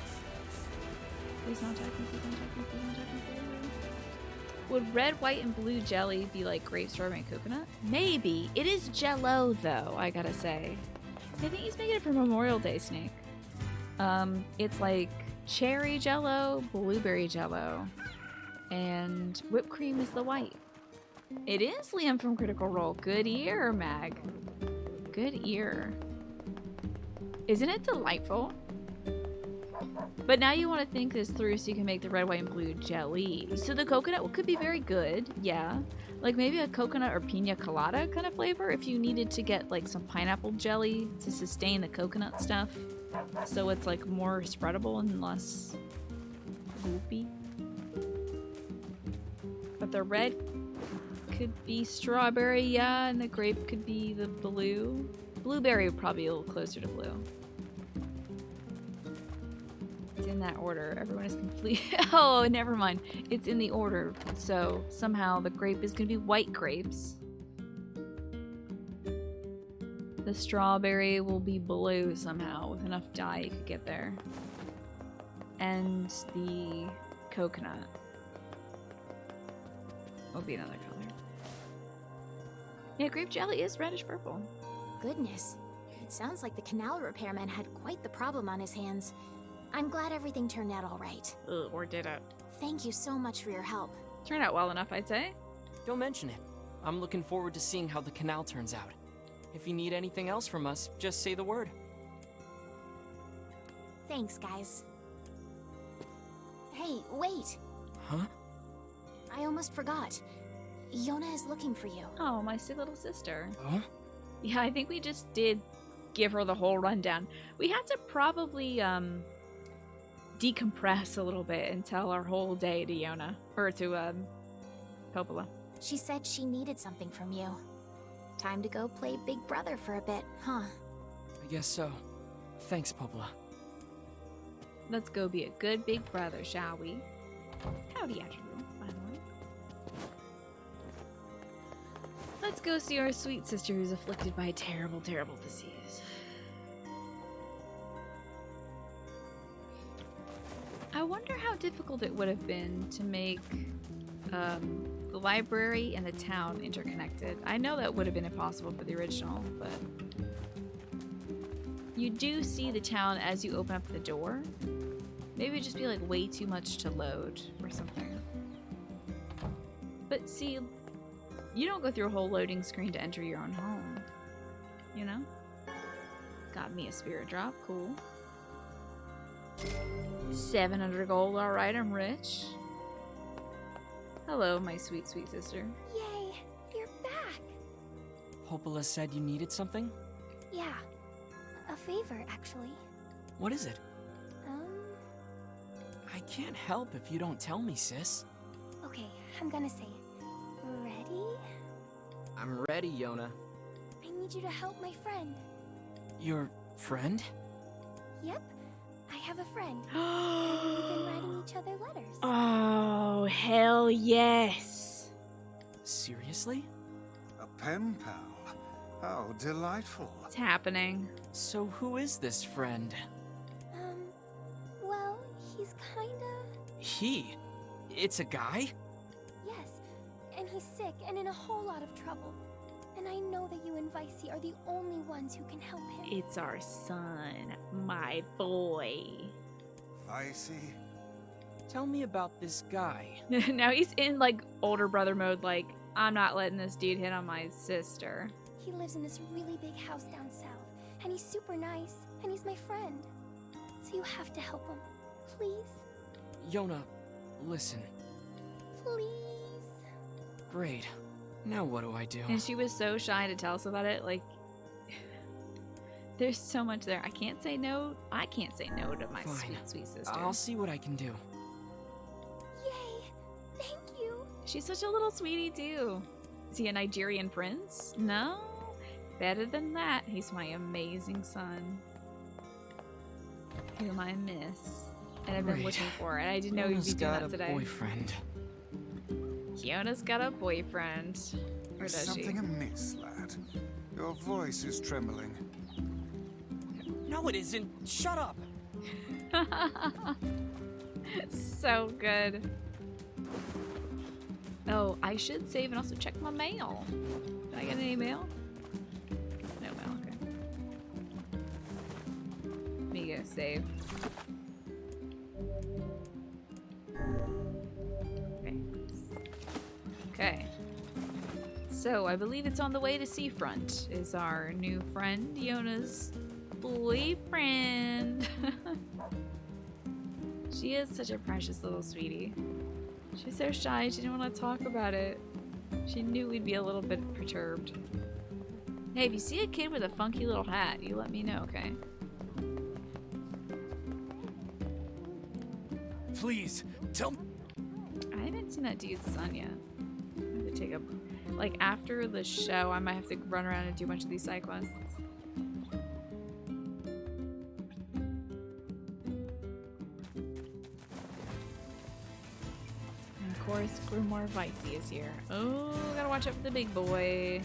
S1: Please don't attack me. Please don't attack me. Please don't attack me. Would red, white, and blue jelly be like grape, strawberry, and coconut? Maybe. It is Jello though. I gotta say. I think he's making it for Memorial Day, Snake. It's like cherry Jello, blueberry Jello, and whipped cream is the white. It is Liam from Critical Role. Good ear, Mag. Good ear. Isn't it delightful? But now you want to think this through so you can make the red, white, and blue jelly. So the coconut could be very good, yeah. Like maybe a coconut or pina colada kind of flavor if you needed to get like some pineapple jelly to sustain the coconut stuff. So it's like more spreadable and less goopy. But the red could be strawberry, yeah, and the grape could be the blue. Blueberry would probably be a little closer to blue. It's in that order. Everyone is complete. Oh, never mind. It's in the order. So somehow the grape is going to be white grapes. The strawberry will be blue somehow with enough dye you could get there. and the coconut will be another color. Yeah, grape jelly is reddish purple.
S3: Goodness. It sounds like the canal repairman had quite the problem on his hands. I'm glad everything turned out all right.
S1: Ugh, or did it?
S3: Thank you so much for your help.
S1: Turned out well enough, I'd say.
S9: Don't mention it. I'm looking forward to seeing how the canal turns out. If you need anything else from us, just say the word.
S3: Thanks, guys. Hey, wait!
S9: Huh?
S3: I almost forgot. Yona is looking for you.
S1: Oh, my sweet little sister.
S9: Huh?
S1: Yeah, I think we just did give her the whole rundown. We had to probably decompress a little bit and tell our whole day to Yona. Or to Popola.
S3: She said she needed something from you. Time to go play Big Brother for a bit, huh?
S9: I guess so. Thanks, Popola.
S1: Let's go be a good big brother, shall we? Howdy, Asherville, by the way. Let's go see our sweet sister who's afflicted by a terrible, terrible disease. I wonder how difficult it would have been to make the library and the town interconnected. I know that would have been impossible for the original, but you do see the town as you open up the door. Maybe it'd just be like way too much to load or something. But see, you don't go through a whole loading screen to enter your own home. You know? Got me a spirit drop, cool. 700 gold, alright, I'm rich. Hello, my sweet, sweet sister.
S12: Yay, you're back.
S9: Popola said you needed something?
S12: Yeah, a favor, actually.
S9: What is it? I can't help if you don't tell me, sis.
S12: Okay, I'm gonna say it. Ready?
S9: I'm ready, Yona.
S12: I need you to help my friend.
S9: Your friend?
S12: Yep, I have a friend. And we've been writing each other letters.
S1: Oh, hell yes.
S9: Seriously?
S4: A pen pal? How delightful.
S1: It's happening.
S9: So who is this friend?
S12: Well, he's kinda...
S9: He? It's a guy?
S12: Yes, and he's sick and in a whole lot of trouble. And I know that you and Vicey are the only ones who can help him.
S1: It's our son, my boy.
S4: Vicey?
S9: Tell me about this guy.
S1: Now he's in like older brother mode, like, I'm not letting this dude hit on my sister.
S12: He lives in this really big house down south, and he's super nice, and he's my friend. So you have to help him. Please?
S9: Yona, listen.
S12: Please?
S9: Great. Now what do I do?
S1: And she was so shy to tell us about it, like, there's so much there. I can't say no. I can't say no to my
S9: Fine.
S1: sweet, sweet sister.
S9: I'll see what I can do.
S12: Yay! Thank you!
S1: She's such a little sweetie, too. Is he a Nigerian prince? No? Better than that. He's my amazing son. Whom I miss. And I've been
S9: Great.
S1: looking for it. I didn't know you'd be doing that today.
S9: Boyfriend.
S1: Yona's got a boyfriend. Or
S4: Is
S1: does
S4: something
S1: she?
S4: amiss, lad? Your voice is trembling.
S9: No, it isn't. Shut up.
S1: So good. Oh, I should save and also check my mail. Did I get any mail? No mail, okay. Me go save. Okay. Okay. So, I believe it's on the way to Seafront, is our new friend, Yona's boyfriend. She is such a precious little sweetie. She's so shy, she didn't want to talk about it. She knew we'd be a little bit perturbed. Hey, if you see a kid with a funky little hat, you let me know, okay?
S7: Please, tell me.
S1: I haven't seen that dude's son yet. I have to take a... Like, after the show, I might have to run around and do a bunch of these side quests. And of course, Grimoire Vicey is here. Oh, gotta watch out for the big boy.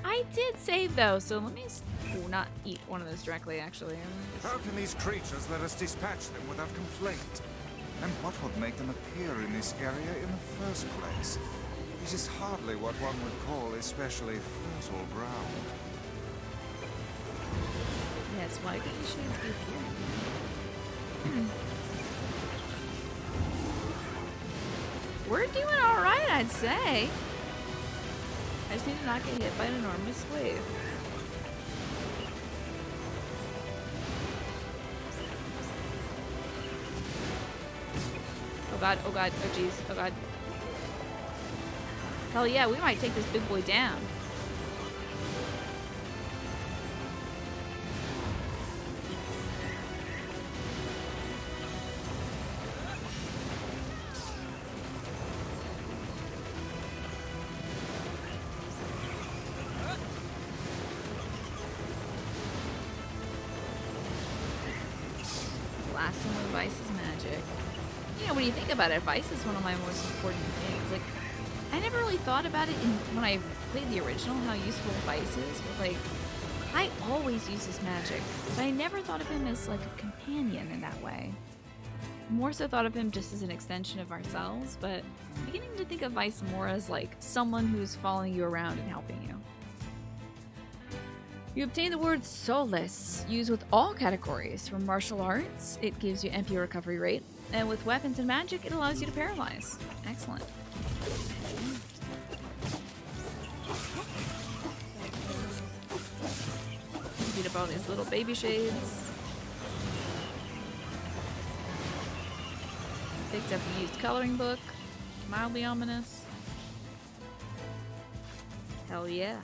S1: I did save though, so let me not eat one of those directly. Actually,
S4: How can these creatures let us dispatch them without complaint? And what would make them appear in this area in the first place? It is hardly what one would call especially fertile ground.
S1: yes. Why did you shades be here? We're doing all right, I'd say. I just need to not get hit by an enormous wave. Oh god, oh god, oh jeez, oh god. Hell yeah, we might take this big boy down. Blast him with Vice's magic. You know, when you think about it, Vice is one of my most important things. Like, I never really thought about it when I played the original, how useful Vice is. But, like, I always use his magic. But I never thought of him as, like, a companion in that way. More so thought of him just as an extension of ourselves. But I'm beginning to think of Vice more as, like, someone who's following you around and helping you. You obtain the word Solace, used with all categories. For martial arts, it gives you MP recovery rate, and with weapons and magic, it allows you to paralyze. Excellent. Beat up all these little baby shades. Picked up a used coloring book. Mildly ominous. Hell yeah.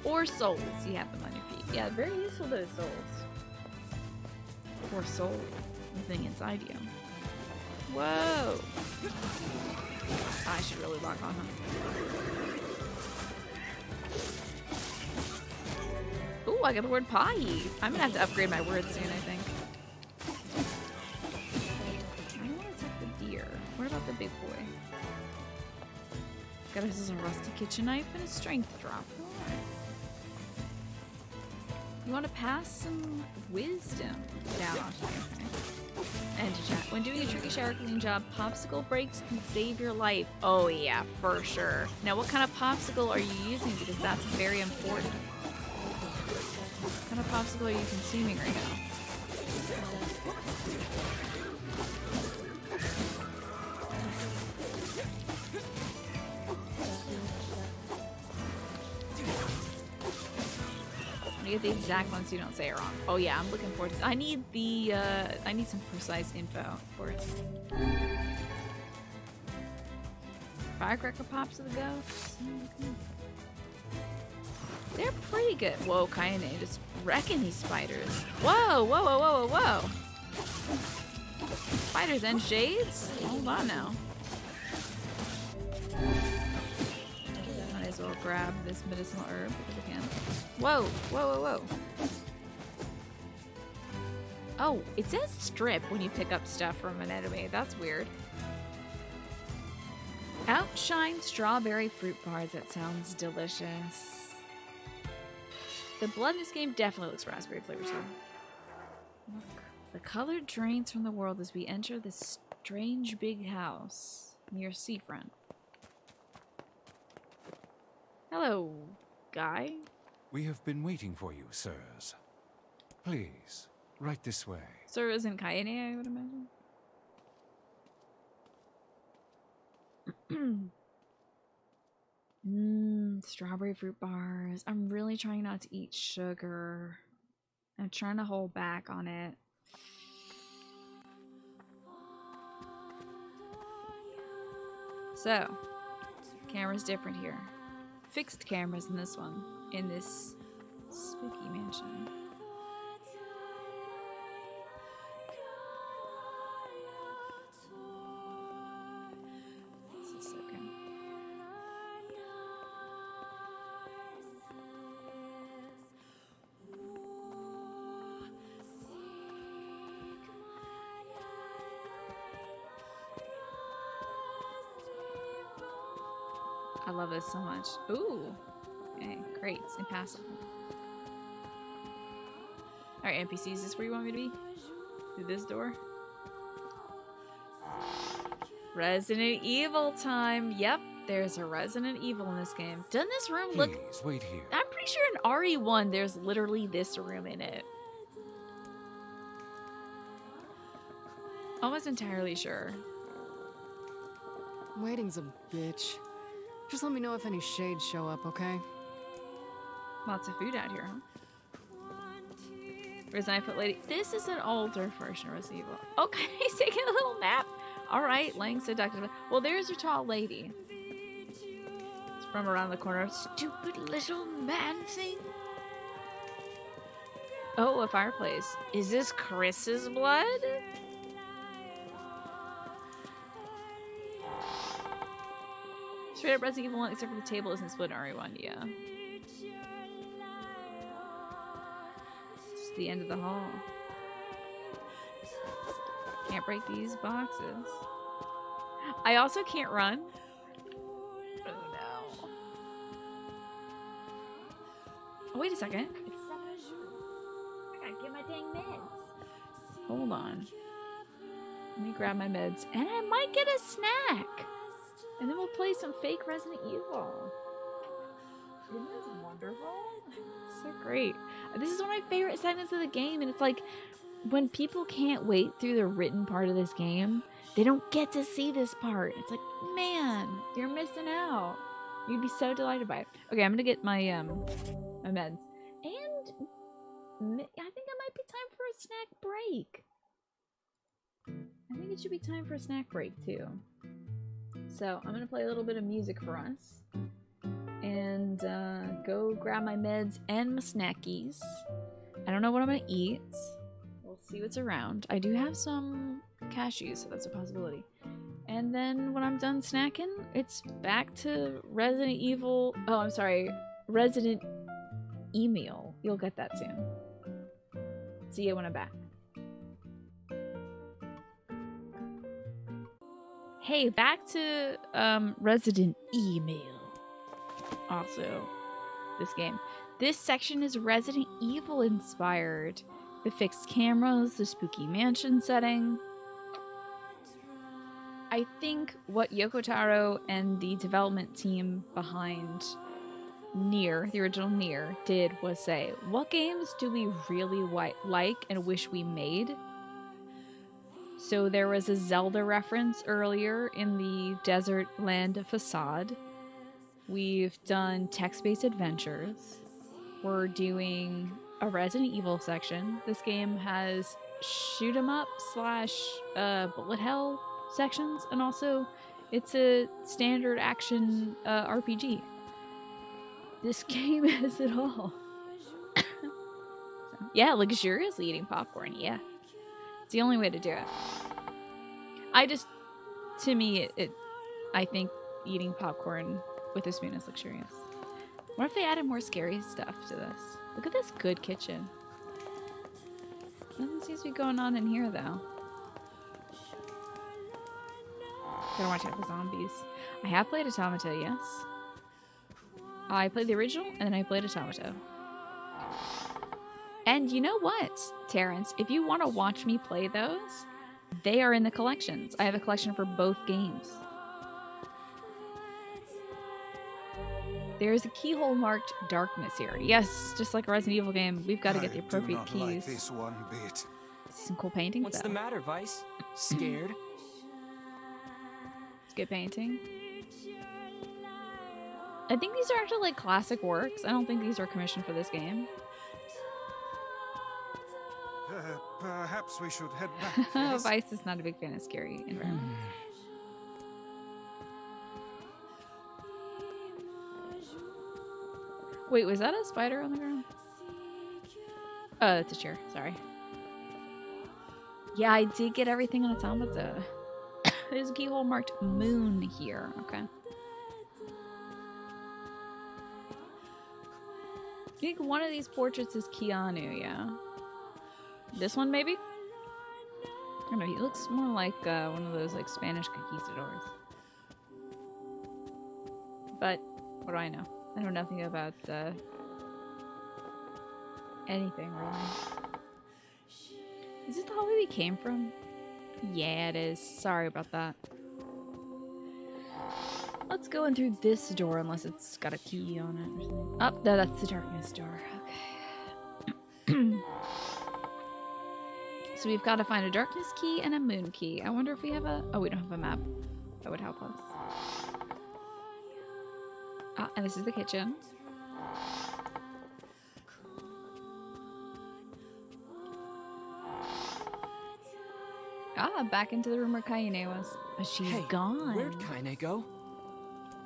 S1: Or souls. You have them on your feet. Yeah, very useful, those souls. Or soul. The thing inside you. Whoa! I should really lock on him. Ooh, I got the word pie. I'm gonna have to upgrade my words soon, I think. I don't want to attack the deer. What about the big boy? Got us a rusty kitchen knife and a strength drop. Alright. You want to pass some wisdom down. Okay. And to chat. When doing a tricky shower cleaning job, popsicle breaks can save your life. Oh yeah, for sure. Now what kind of popsicle are you using? Because that's very important. What kind of popsicle are you consuming right now? I get the exact ones so you don't say it wrong. Oh yeah, I'm looking forward to. I need the. I need some precise info, of course. Firecracker pops of the ghosts. They're pretty good. Whoa, Kayane, just wrecking these spiders. Whoa, whoa, whoa, whoa, whoa, whoa. Spiders and shades? Hold on now. Might as well grab this medicinal herb because I can. Whoa, whoa, whoa, whoa. Oh, it says strip when you pick up stuff from an enemy. That's weird. Outshine strawberry fruit bars. That sounds delicious. The blood in this game definitely looks raspberry flavored too. Look, the color drains from the world as we enter this strange big house near seafront. Hello, guy.
S5: We have been waiting for you, sirs. Please, right this way.
S1: Sir isn't Kayane, I would imagine. Strawberry fruit bars. I'm really trying not to eat sugar. I'm trying to hold back on it. So, camera's different here. Fixed cameras in this one. In this spooky mansion. This is so good. I love this so much. Ooh. Okay, great. It's impassable. Alright, NPCs, is this where you want me to be? Through this door? Resident Evil time. Yep, there's a Resident Evil in this game. Doesn't this room look...
S5: Please, wait here.
S1: I'm pretty sure in RE1 there's literally this room in it. Almost entirely sure.
S8: Waiting's a bitch. Just let me know if any shades show up, okay?
S1: Lots of food out here, huh? Resident Evil lady. This is an older version of Resident Evil. Okay, he's taking a little nap. Alright, laying seductively. Well, there's your tall lady. It's from around the corner. Stupid little man thing. Oh, a fireplace. Is this Chris's blood? Straight up Resident Evil 1, except for the table isn't split in RE1, yeah. It's the end of the hall. Can't break these boxes. I also can't run. Oh no. Oh, wait a second. It's 7. I gotta get my dang meds. Hold on. Let me grab my meds. And I might get a snack. And then we'll play some fake Resident Evil. Isn't this wonderful? It's so great. This is one of my favorite segments of the game, and it's like when people can't wait through the written part of this game, they don't get to see this part. It's like, man, you're missing out. You'd be so delighted by it. Okay, I'm gonna get my my meds, and I think it might be time for a snack break. I think it should be time for a snack break too. So I'm gonna play a little bit of music for us and go grab my meds and my snackies. I don't know what I'm gonna eat. We'll see what's around. I do have some cashews, so that's a possibility. And then when I'm done snacking, it's back to Resident Evil. Oh, I'm sorry, Resident Email. You'll get that soon. See you when I'm back. Hey, back to Resident Email. Also, this game. This section is Resident Evil inspired. The fixed cameras, the spooky mansion setting. I think what Yoko Taro and the development team behind NieR, the original NieR, did was say, what games do we really like and wish we made? So there was a Zelda reference earlier in the Desert Land Facade. We've done text-based adventures. We're doing a Resident Evil section. This game has shoot 'em up / bullet hell sections, and also it's a standard action RPG. This game has it all. So, yeah, luxuriously eating popcorn, yeah. It's the only way to do it. To me, I think eating popcorn with a spoon is luxurious. What if they added more scary stuff to this? Look at this good kitchen. Nothing seems to be going on in here, though. Gotta watch out for zombies. I have played Automata, yes. I played the original, and then I played Automata. And you know what, Terrence? If you want to watch me play those, they are in the collections. I have a collection for both games. There's a keyhole marked darkness here. Yes, just like a Resident Evil game, we've got to get the appropriate keys.
S4: Like this one bit.
S1: Some cool paintings.
S9: What's the matter, Vice? Scared?
S1: It's good painting. I think these are actually like classic works. I don't think these are commissioned for this game.
S4: Perhaps we should head back. Yes?
S1: Vice is not a big fan of scary environments. Wait, was that a spider on the ground? Oh, that's a chair. Sorry. Yeah, I did get everything in Automata. There's a keyhole marked moon here. Okay. I think one of these portraits is Keanu, yeah. This one, maybe? I don't know, he looks more like one of those like Spanish conquistadors. But what do I know? I know nothing about anything really. Is this the hallway we came from? Yeah, it is. Sorry about that. Let's go in through this door unless it's got a key on it or something. Oh, no, that's the darkness door. Okay. So we've got to find a darkness key and a moon key. I wonder if we have a... Oh, we don't have a map. That would help us. Ah, and this is the kitchen. Ah, back into the room where Kaine was. But she's gone.
S2: Where'd Kaine go?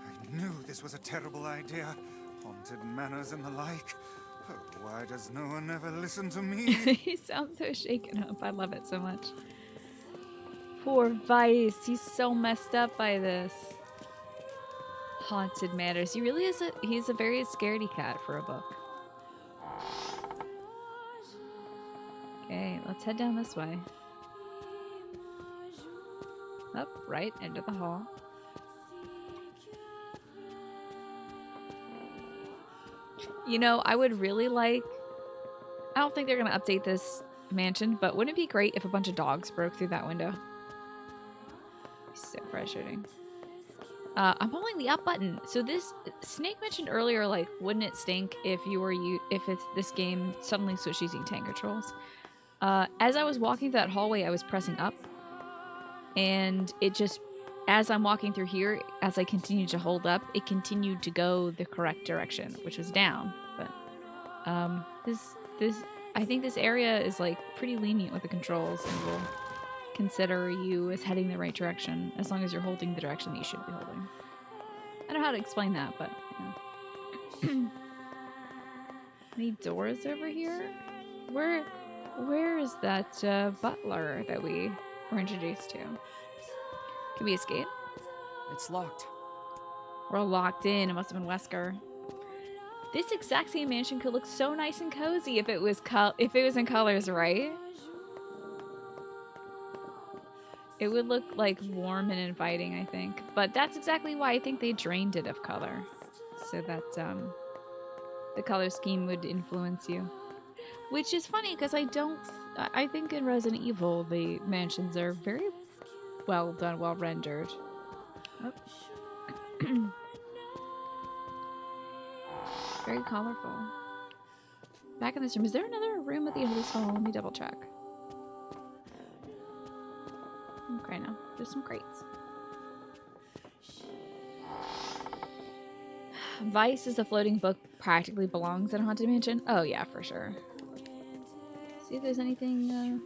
S4: I knew this was a terrible idea. Haunted manors and the like. Oh, why does no one ever listen to me?
S1: He sounds so shaken up. I love it so much. Poor Vice. He's so messed up by this. Haunted manors. He really is he's a very scaredy cat for a book. Okay, let's head down this way. Up, right, into the hall. You know, I would really like... I don't think they're going to update this mansion, but wouldn't it be great if a bunch of dogs broke through that window? So frustrating. I'm holding the up button. So this... Snake mentioned earlier, like, wouldn't it stink if you were... if it's this game suddenly switched using tank controls? As I was walking through that hallway, I was pressing up. And it just... As I'm walking through here, as I continued to hold up, it continued to go the correct direction, which was down. But I think this area is like pretty lenient with the controls and will consider you as heading the right direction as long as you're holding the direction that you should be holding. I don't know how to explain that, but you know. Any doors over here? Where is that butler that we were introduced to? Can we escape?
S2: It's locked.
S1: We're locked in. It must have been Wesker. This exact same mansion could look so nice and cozy if it was in colors, right? It would look like warm and inviting, I think. But that's exactly why I think they drained it of color, so that the color scheme would influence you. Which is funny because I think in Resident Evil the mansions are very well done, well rendered. Oh. Very colorful. Back in this room. Is there another room at the end of this hall? Let me double check. Okay, no. There's some crates. Vice is a floating book practically belongs in a haunted mansion. Oh yeah, for sure. See if there's anything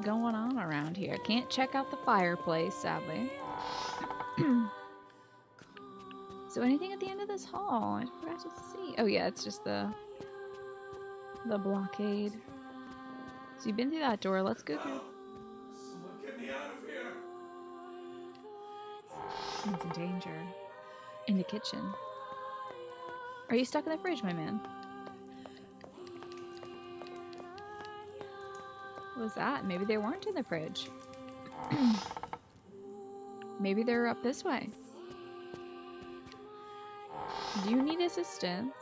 S1: going on around here. Can't check out the fireplace, sadly. So anything at the end of this hall? I forgot to see. Oh yeah, it's just the blockade. So you've been through that door. Let's go through.
S4: Someone get me out of here.
S1: Someone's in danger. In the kitchen. Are you stuck in the fridge, my man? What was that? Maybe they weren't in the fridge. Maybe they're up this way. Do you need assistance?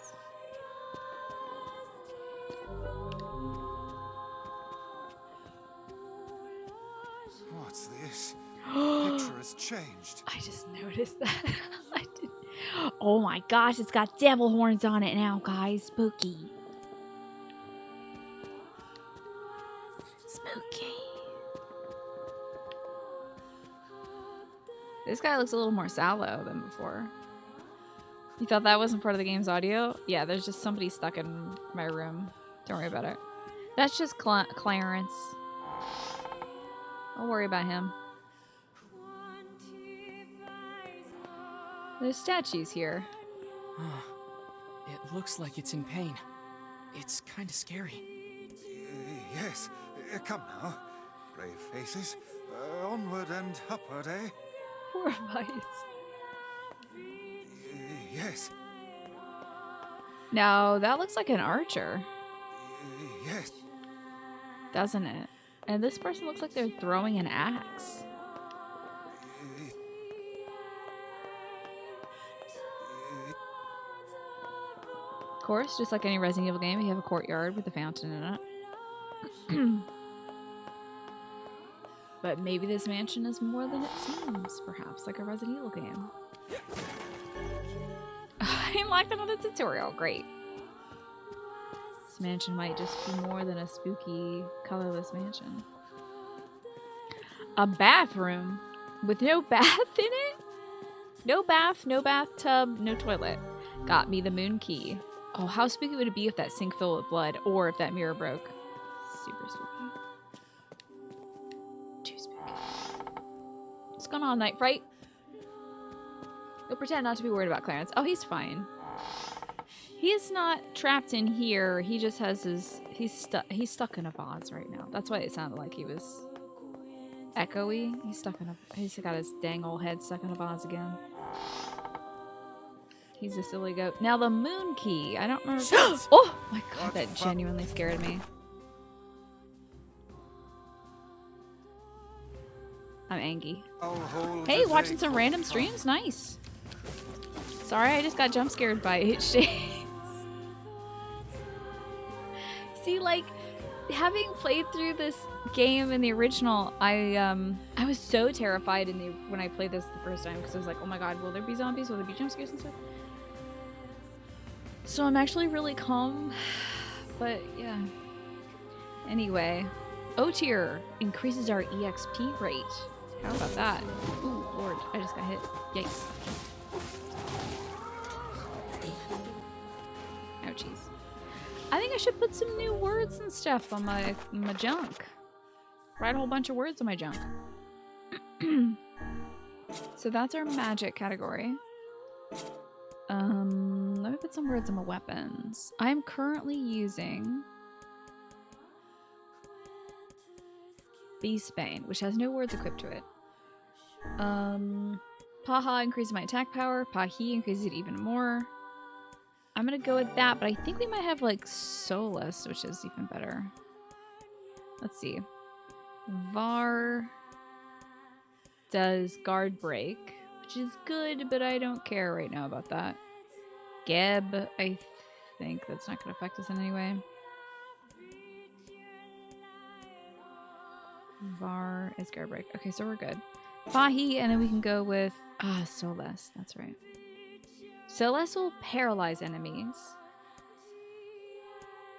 S4: What's this? The picture has changed.
S1: I just noticed that. I did. Oh my gosh, it's got devil horns on it now, guys. Spooky. Spooky. This guy looks a little more sallow than before. You thought that wasn't part of the game's audio? Yeah, there's just somebody stuck in my room. Don't worry about it. That's just Clarence. Don't worry about him. There's statues here.
S2: It looks like it's in pain. It's kind of scary.
S4: Yes, come now. Brave faces. Onward and upward, eh?
S1: Poor Vice.
S4: Yes.
S1: No, that looks like an archer.
S4: Yes.
S1: Doesn't it? And this person looks like they're throwing an axe. course, just like any Resident Evil game, you have a courtyard with a fountain in it. But maybe this mansion is more than it seems, perhaps, like a Resident Evil game. I unlocked another tutorial, great. This mansion might just be more than a spooky, colorless mansion. A bathroom with no bath in it? No bath, no bathtub, no toilet. Got me the moon key. Oh, how spooky would it be if that sink filled with blood or if that mirror broke? Super spooky. Too spooky. What's going on, Night Fright? You'll pretend not to be worried about Clarence. Oh, he's fine. He's not trapped in here. He just has his... He's stuck in a vase right now. That's why it sounded like he was echoey. He's stuck in a... He's got his dang old head stuck in a vase again. He's a silly goat. Now the moon key. I don't remember... Oh my god, that genuinely scared me. I'm angry. Hey, watching some random streams? Nice. Sorry, I just got jump scared by H. See, like, having played through this game in the original, I was so terrified when I played this the first time because I was like, oh my god, will there be zombies? Will there be jump scares and stuff? So I'm actually really calm, but yeah. Anyway, O tier increases our EXP rate. How about that? Ooh, Lord, I just got hit. Yikes. Ouchies. I think I should put some new words and stuff on my junk. Write a whole bunch of words on my junk. So that's our magic category. Let me put some words on my weapons. I'm currently using Beastbane, which has no words equipped to it. Paha increases my attack power. Pahi increases it even more. I'm gonna go with that, but I think we might have like Solus, which is even better. Let's see. Var does guard break, which is good, but I don't care right now about that. Geb, I think that's not gonna affect us in any way. Var is guard break. Okay, so we're good. Fahi, and then we can go with Solus. That's right. Solus will paralyze enemies.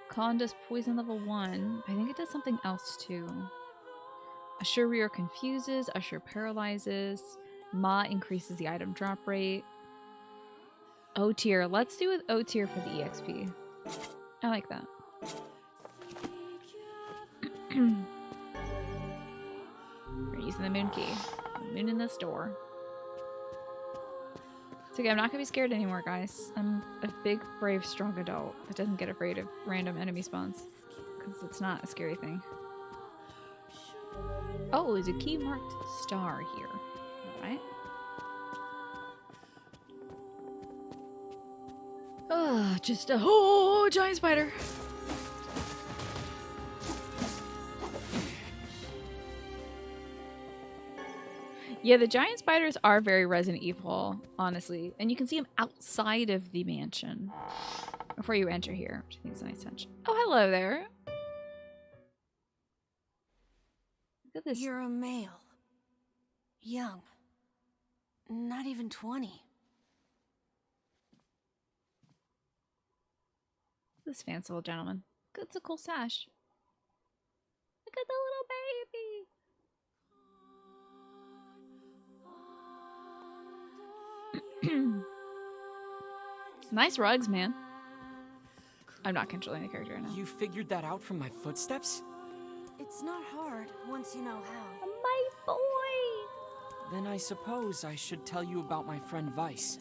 S1: Con does poison level 1. I think it does something else too. Assure Rear confuses. Assure paralyzes. Ma increases the item drop rate. O tier. Let's do with O tier for the EXP. I like that. We're using the moon key. Moon in this door. It's okay, I'm not gonna be scared anymore, guys. I'm a big, brave, strong adult that doesn't get afraid of random enemy spawns. Because it's not a scary thing. Oh, there's a key marked star here. Alright. Oh, just a whole giant spider. Yeah, the giant spiders are very Resident Evil, honestly. And you can see them outside of the mansion before you enter here, which I think is a nice touch. Oh, hello there. Look at this.
S11: You're a male. Young. Not even 20.
S1: This fanciful gentleman. It's a cool sash. Look at the little baby. Nice rugs, man. I'm not controlling the character right now.
S9: You figured that out from my footsteps?
S11: It's not hard once you know how.
S1: My boy!
S9: Then I suppose I should tell you about my friend Vice.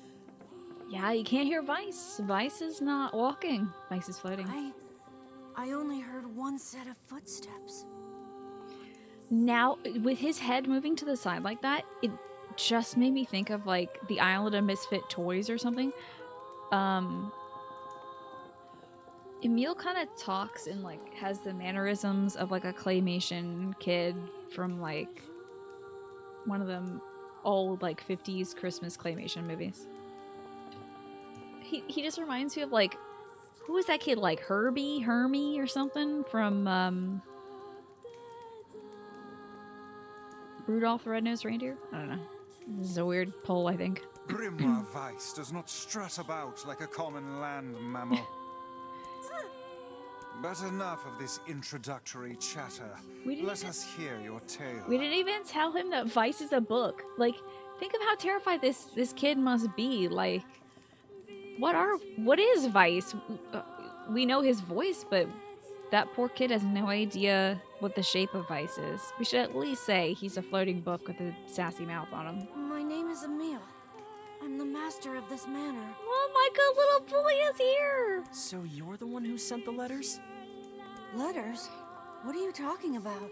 S1: Yeah, you can't hear Vice. Vice is not walking. Vice is floating.
S11: I only heard one set of footsteps.
S1: Now, with his head moving to the side like that, it just made me think of like the Island of Misfit Toys or something. Emil kind of talks and like has the mannerisms of like a claymation kid from like one of them old like 50s Christmas claymation movies. He just reminds me of like Who was that kid, like Hermie or something from Rudolph the Red-Nosed Reindeer? I don't know. This is a weird poll, I think.
S4: Grimoire Weiss does not strut about like a common land mammal. But enough of this introductory chatter. Let us hear your tale.
S1: We didn't even tell him that Vice is a book. Like, think of how terrified this kid must be. Like, what is Vice? We know his voice, but that poor kid has no idea what the shape of Vice is. We should at least say he's a floating book with a sassy mouth on him.
S11: My name is Emil. I'm the master of this manor.
S1: Oh, my good little boy is here!
S9: So you're the one who sent the letters?
S11: Letters? What are you talking about?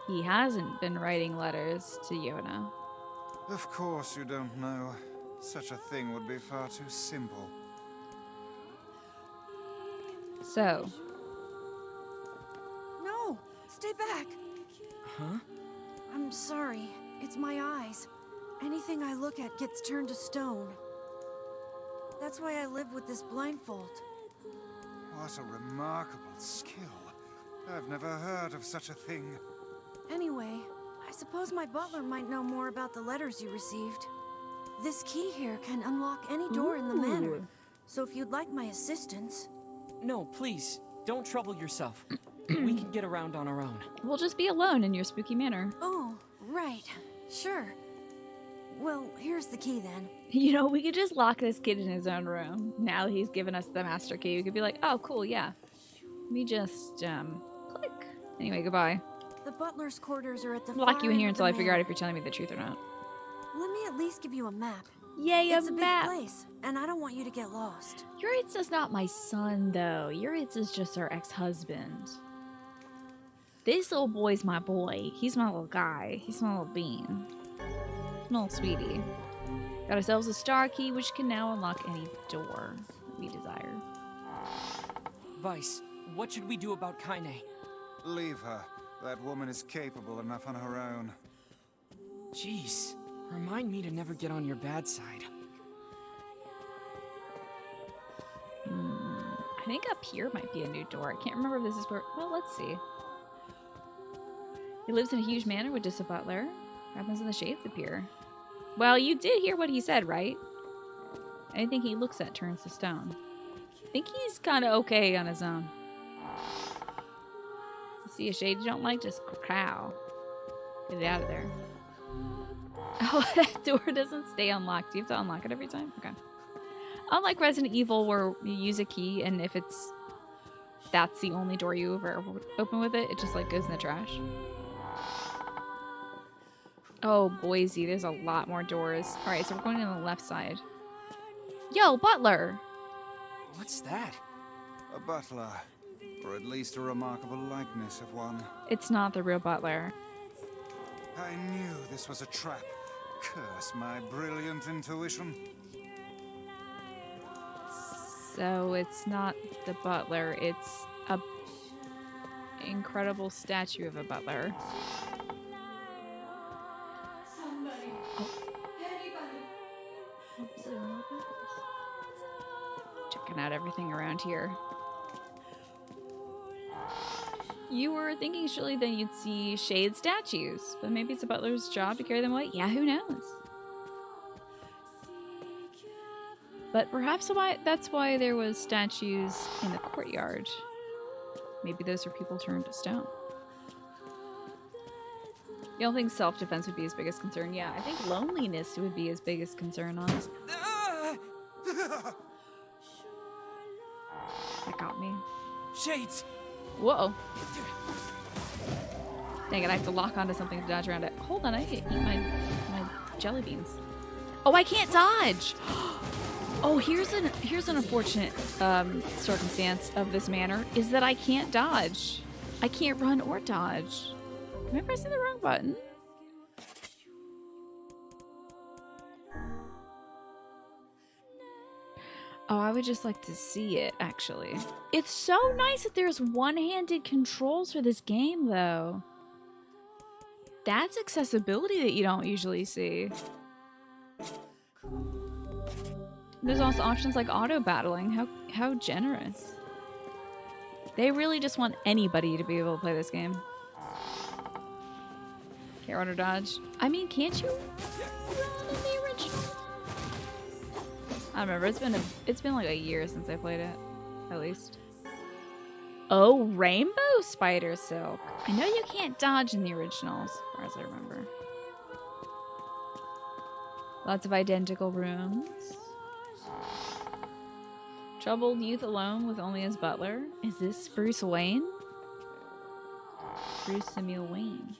S1: He hasn't been writing letters to Yona.
S4: Of course you don't know. Such a thing would be far too simple.
S1: So.
S11: No! Stay back!
S9: Huh?
S11: I'm sorry. It's my eyes. Anything I look at gets turned to stone. That's why I live with this blindfold.
S4: What a remarkable skill. I've never heard of such a thing.
S11: Anyway, I suppose my butler might know more about the letters you received. This key here can unlock any door in the manor. So if you'd like my assistance...
S9: No, please. Don't trouble yourself. We can get around on our own.
S1: We'll just be alone in your spooky manor.
S11: Oh, right. Sure. Well, here's the key then.
S1: You know, we could just lock this kid in his own room. Now that he's given us the master key, we could be like, oh, cool, yeah. Let me just, click. Anyway, goodbye.
S11: The butler's quarters are at the
S1: Lock you in here until I figure out
S11: manor.
S1: if you're telling me the truth or not.
S11: Let me at least give you a map.
S1: Yay,
S11: It's
S1: a
S11: a
S1: map!
S11: big place, and I don't want you to get lost.
S1: Yuritsa's not my son, though. Yuritsa's just our ex-husband. This little boy's my boy. He's my little guy. He's my little bean. My little sweetie. Got ourselves a star key, which can now unlock any door that we desire.
S9: Vice, what should we do about Kaine?
S4: Leave her. That woman is capable enough on her own.
S9: Jeez, remind me to never get on your bad side.
S1: I think up here might be a new door. I can't remember if this is where... Well, let's see. He lives in a huge manor with just a butler. What happens when the shades appear? Well, you did hear what he said, right? Anything he looks at turns to stone. I think he's kind of okay on his own. You see a shade you don't like? Just crow. Get it out of there. Oh, that door doesn't stay unlocked. Do you have to unlock it every time? Okay. Unlike Resident Evil, where you use a key, and if that's the only door you ever open with it, it just like goes in the trash. Oh, Boise, there's a lot more doors. All right, so we're going on the left side. Yo, butler!
S9: What's that?
S4: A butler, or at least a remarkable likeness of one.
S1: It's not the real butler.
S4: I knew this was a trap. Curse my brilliant intuition.
S1: So it's not the butler, it's a incredible statue of a butler. Checking out everything around here. You were thinking surely that you'd see shade statues, but maybe it's a butler's job to carry them away. Yeah, who knows? But perhaps that's why there was statues in the courtyard. Maybe those are people turned to stone. You don't think self-defense would be his biggest concern? Yeah, I think loneliness would be his biggest concern, honestly. That got me.
S9: Shades!
S1: Whoa. Dang it, I have to lock onto something to dodge around it. Hold on, I can eat my jelly beans. Oh, I can't dodge! Oh, here's an unfortunate circumstance of this manor, is that I can't dodge. I can't run or dodge. Am I pressing the wrong button? Oh, I would just like to see it, actually. It's so nice that there's one-handed controls for this game, though. That's accessibility that you don't usually see. There's also options like auto battling. How generous. They really just want anybody to be able to play this game. Can't run or dodge. I mean, can't you run in the original? I don't remember. It's been like a year since I played it, at least. Oh, rainbow spider silk. I know you can't dodge in the originals, as far as I remember. Lots of identical rooms. Troubled youth alone with only his butler. Is this Bruce Wayne? Bruce Samuel Wayne.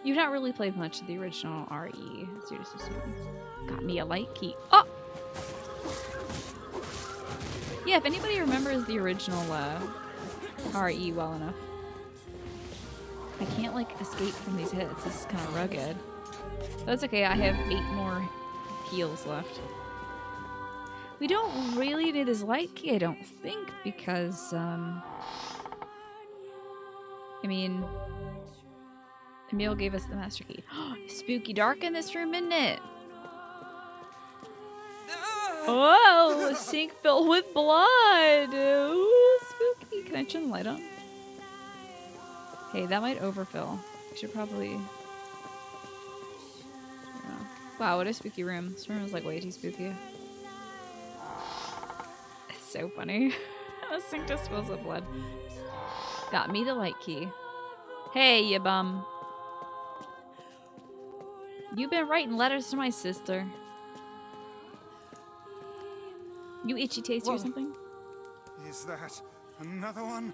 S1: You've not really played much of the original RE, so you just assume. Got me a light key. Oh! Yeah, if anybody remembers the original RE well enough. I can't, like, escape from these hits. This is kind of rugged. That's okay, I have 8 more heals left. We don't really need this light key, I don't think, because, I mean, Emil gave us the master key. Spooky dark in this room, isn't it? Whoa, a sink filled with blood. Ooh, spooky. Can I turn the light on? Hey, that might overfill. I should probably... Wow, what a spooky room. This room is like way too spooky. It's so funny. The sink just fills with blood. Got me the light key. Hey, you bum. You've been writing letters to my sister. You itchy tasty or something?
S4: Is that another one?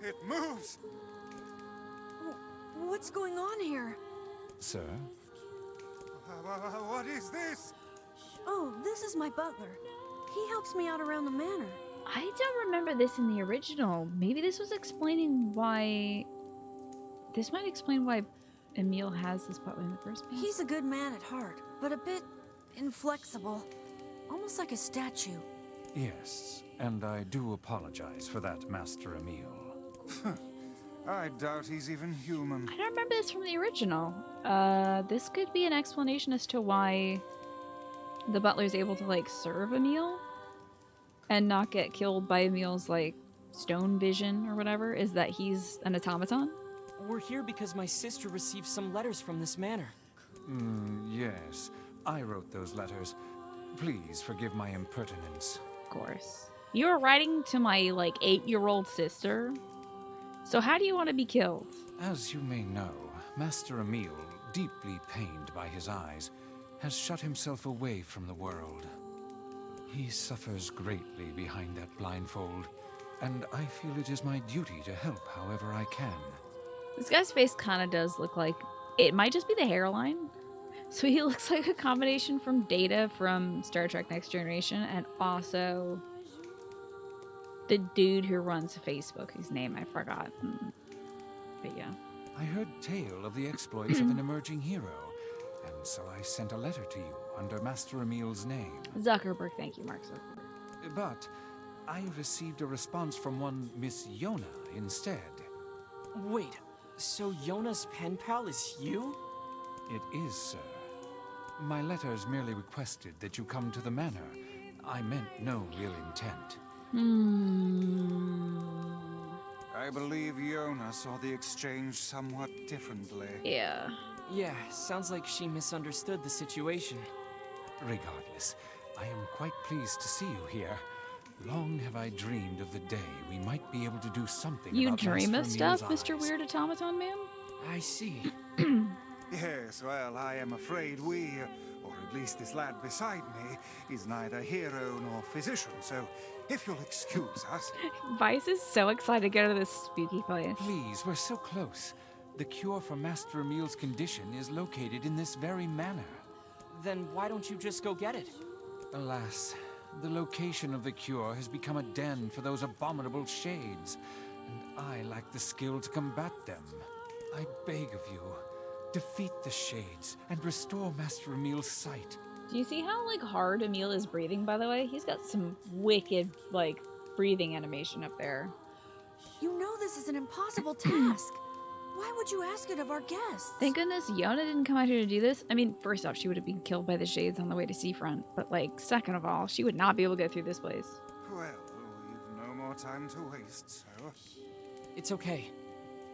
S4: It moves.
S11: What's going on here?
S5: Sir?
S4: What is this?
S11: Oh, this is my butler. He helps me out around the manor.
S1: I don't remember this in the original. Maybe this was explaining why... This might explain why Emil has this butler in the first place.
S11: He's a good man at heart, but a bit inflexible. Almost like a statue.
S5: Yes, and I do apologize for that, Master Emil.
S4: I doubt he's even human.
S1: I don't remember this from the original. This could be an explanation as to why the butler's able to, like, serve Emil and not get killed by Emil's, like, stone vision or whatever, is that he's an automaton.
S9: We're here because my sister received some letters from this manor.
S5: Yes, I wrote those letters. Please forgive my impertinence.
S1: Of course. You were writing to my, like, 8-year-old sister? So how do you want to be killed?
S5: As you may know, Master Emil, deeply pained by his eyes, has shut himself away from the world. He suffers greatly behind that blindfold, and I feel it is my duty to help however I can.
S1: This guy's face kind of does look like... It might just be the hairline. So he looks like a combination from Data from Star Trek Next Generation and also the dude who runs Facebook, whose name I forgot. But yeah.
S5: I heard tale of the exploits of an emerging hero, and so I sent a letter to you under Master Emil's name.
S1: Zuckerberg, thank you, Mark Zuckerberg.
S5: But I received a response from one Miss Yona instead.
S9: Wait, so Yona's pen pal is you?
S5: It is, sir. My letters merely requested that you come to the manor. I meant no real intent.
S4: I believe Yona saw the exchange somewhat differently.
S1: Yeah.
S9: Yeah, sounds like she misunderstood the situation.
S5: Regardless, I am quite pleased to see you here. Long have I dreamed of the day we might be able to do something
S1: You
S5: about
S1: dream of
S5: Master
S1: stuff,
S5: Emil's
S1: Mr.
S5: eyes.
S1: Weird Automaton Man?
S9: I see.
S4: Yes, well, I am afraid we, or at least this lad beside me, is neither hero nor physician, so if you'll excuse us...
S1: Vice is so excited to go to this spooky place.
S5: Please, we're so close. The cure for Master Emil's condition is located in this very manor.
S9: Then why don't you just go get it?
S5: Alas, the location of the cure has become a den for those abominable shades, and I lack the skill to combat them. I beg of you, defeat the shades and restore Master Emil's sight.
S1: Do you see how, like, hard Emil is breathing, by the way? He's got some wicked, like, breathing animation up there.
S11: You know this is an impossible task. Why would you ask it of our guests?
S6: Thank goodness Yona didn't come out here to do this. I mean, first off, she would have been killed by the shades on the way to Seafront. But, like, second of all, she would not be able to go through this place.
S4: Well, we've no more time to waste, so...
S9: It's okay.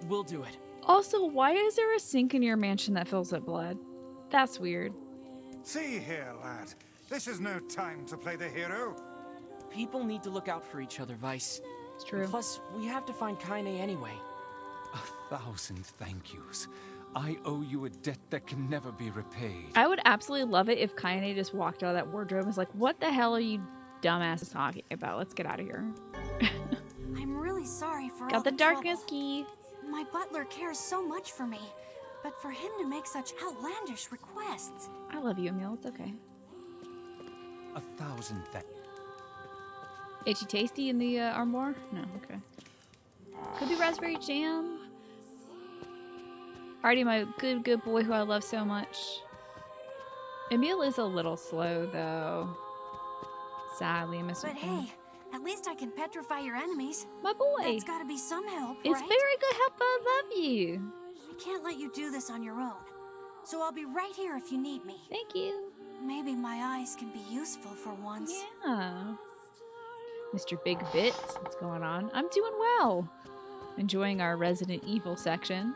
S9: We'll do it.
S6: Also, why is there a sink in your mansion that fills with blood? That's weird.
S4: See here, lad. This is no time to play the hero.
S9: People need to look out for each other, Vice.
S6: It's true.
S9: Plus, we have to find Kaine anyway.
S5: 1,000 thank yous. I owe you a debt that can never be repaid.
S6: I would absolutely love it if Kaine just walked out of that wardrobe and was like, what the hell are you dumbasses talking about? Let's get out of here.
S11: I'm really sorry for all
S6: Got the darkness
S11: trouble.
S6: key.
S11: My butler cares so much for me, but for him to make such outlandish requests...
S6: I love you, Emil. It's okay.
S5: 1,000 thanks.
S6: Itchy Tasty in the armoire? No, okay. Could be raspberry jam. Alrighty, my good boy who I love so much. Emil is a little slow, though. Sadly, Mr.
S11: But hey, at least I can petrify your enemies.
S6: My boy!
S11: That's gotta be some help,
S6: It's
S11: right?
S6: very good help, I love you.
S11: I can't let you do this on your own. So I'll be right here if you need me.
S6: Thank you.
S11: Maybe my eyes can be useful for once.
S6: Yeah. Mr. Big Bits, what's going on? I'm doing well. Enjoying our Resident Evil section.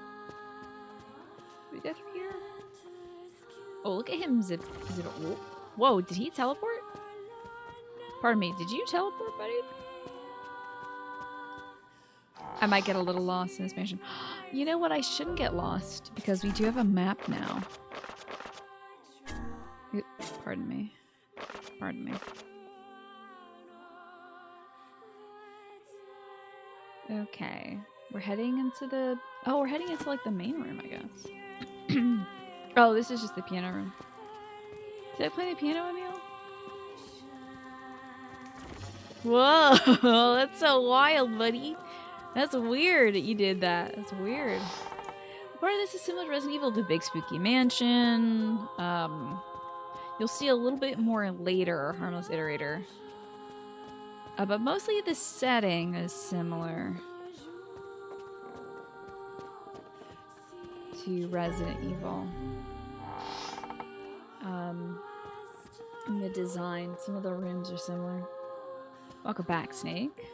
S6: We go through here. Oh, look at him zip. Whoa, did he teleport? Pardon me, did you teleport, buddy? I might get a little lost in this mansion. You know what? I shouldn't get lost because we do have a map now. Oop, pardon me. Pardon me. Okay. We're heading into the... Oh, we're heading into, like, the main room, I guess. Oh, this is just the piano room. Did I play the piano, Emil? Whoa! That's so wild, buddy. That's weird that you did that. That's weird. Part of this is similar to Resident Evil, the Big Spooky Mansion. You'll see a little bit more later, Harmless Iterator. But mostly the setting is similar to Resident Evil. And the design, some of the rooms are similar. Welcome back, Snake.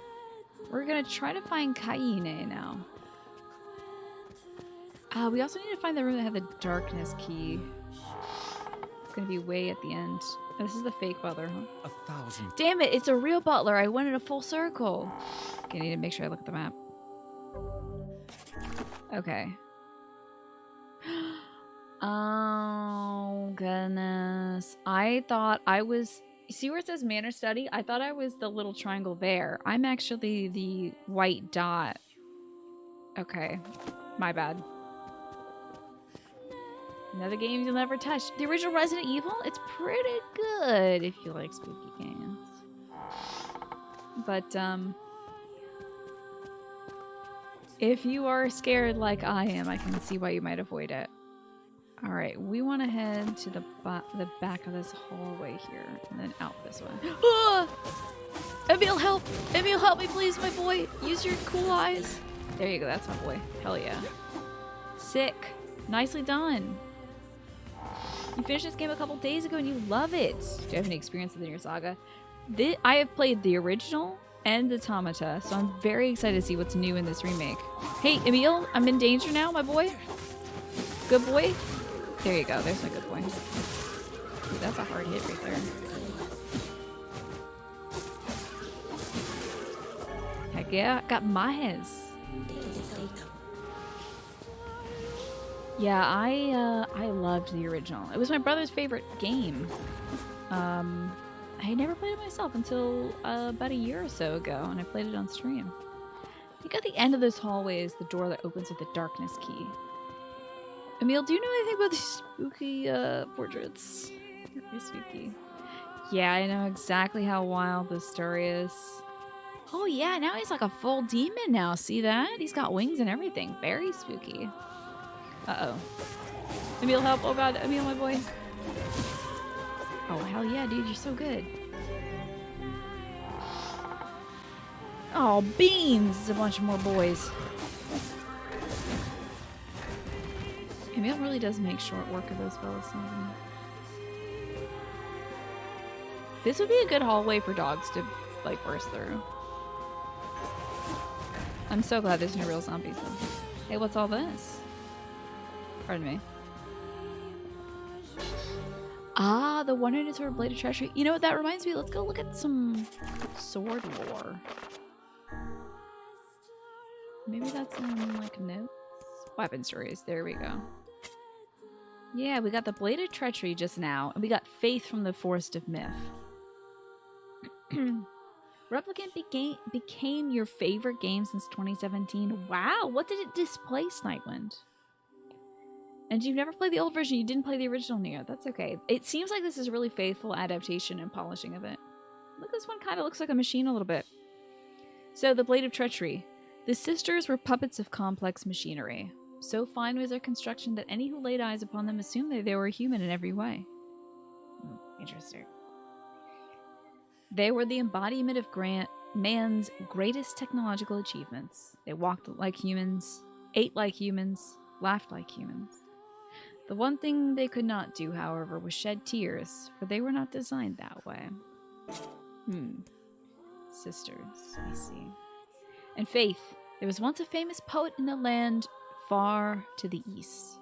S6: We're gonna try to find Kaine now. We also need to find the room that had the darkness key. It's gonna be way at the end. Oh, this is the fake butler, huh?
S5: 1,000.
S6: Damn it, it's a real butler. I went in a full circle. Okay, I need to make sure I look at the map. Okay. Oh, goodness. I thought I was... See where it says Manor Study? I thought I was the little triangle there. I'm actually the white dot. Okay. My bad. Another game you'll never touch. The original Resident Evil? It's pretty good if you like spooky games. But, if you are scared like I am, I can see why you might avoid it. Alright, we want to head to the back of this hallway here, and then out this way. Ah! Emil, help! Emil, help me please, my boy! Use your cool eyes! There you go, that's my boy. Hell yeah. Sick. Nicely done. You finished this game a couple days ago and you love it. Do you have any experience with the NieR Saga? I have played the original and Automata, so I'm very excited to see what's new in this remake. Hey, Emil, I'm in danger now, my boy. Good boy. There you go. There's my good boy. Dude, that's a hard hit right there. Heck yeah, got my hands. Yeah, I loved the original. It was my brother's favorite game. I never played it myself until about a year or so ago, and I played it on stream. I think at the end of this hallway is the door that opens with the darkness key. Emil, do you know anything about these spooky portraits? Very spooky. Yeah, I know exactly how wild this story is. Oh yeah, now he's like a full demon now. See that? He's got wings and everything. Very spooky. Uh-oh. Emil, help. Oh god, Emil, my boy. Oh, hell yeah, dude. You're so good. Oh, beans! It's a bunch of more boys. Emil really does make short work of those fellas. This would be a good hallway for dogs to, like, burst through. I'm so glad there's no real zombies, though. Hey, what's all this? Pardon me. Ah, the one-handed sword, blade of treachery. You know what that reminds me? Let's go look at some sword lore. Maybe that's in, like, notes? Weapon stories. There we go. Yeah, we got the blade of treachery just now, and we got faith from the forest of myth. Replicant became your favorite game since 2017. Wow, what did it displace, Nightwind? And you've never played the old version, you didn't play the original NieR. That's okay. It seems like this is a really faithful adaptation and polishing of it. Look, this one kind of looks like a machine a little bit. So, the Blade of Treachery. The sisters were puppets of complex machinery. So fine was their construction that any who laid eyes upon them assumed that they were human in every way. Interesting. They were the embodiment of man's greatest technological achievements. They walked like humans, ate like humans, laughed like humans. The one thing they could not do, however, was shed tears, for they were not designed that way. Sisters, I see. And faith. There was once a famous poet in the land far to the east.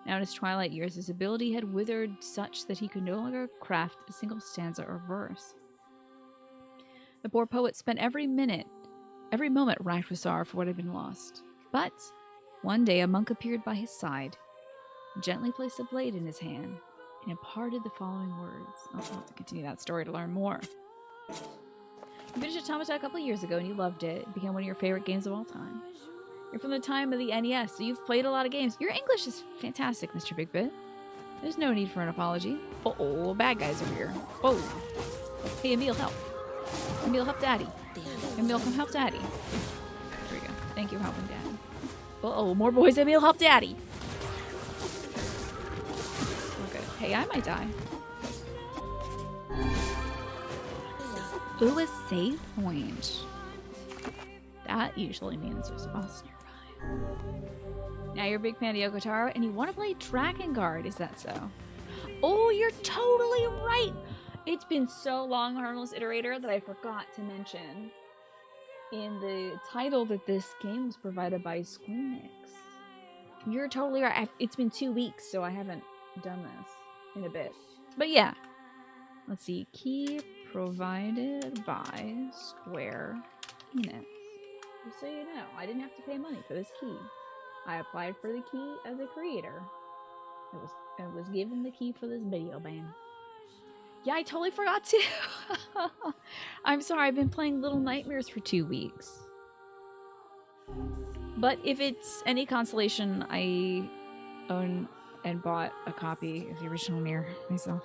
S6: Now in his twilight years, his ability had withered such that he could no longer craft a single stanza or verse. The poor poet spent every moment racked with sorrow for what had been lost. But one day a monk appeared by his side, gently placed a blade in his hand, and imparted the following words. I'll have to continue that story to learn more. You finished Automata a couple of years ago and you loved it. It became one of your favorite games of all time. You're from the time of the NES, so you've played a lot of games. Your English is fantastic, Mr. Big Bit. There's no need for an apology. Uh-oh, bad guys over here. Whoa. Hey, Emil, help. Emil, help Daddy. Emil, come help Daddy. There we go. Thank you for helping Daddy. Uh-oh, more boys. Emil, help Daddy. Okay. Hey, I might die. Ooh, a save point. That usually means there's a boss nearby. Now you're a big fan of Yoko Taro and you want to play Drakengard, is that so? Oh, you're totally right! It's been so long, Harmless Iterator, that I forgot to mention in the title that this game was provided by Squeenix. You're totally right. It's been 2 weeks, so I haven't done this in a bit. But yeah. Let's see. Key provided by Square Enix. Just so you know, I didn't have to pay money for this key. I applied for the key as a creator. I was given the key for this video ban. Yeah, I totally forgot to. I'm sorry, I've been playing Little Nightmares for 2 weeks. But if it's any consolation, I own and bought a copy of the original NieR myself.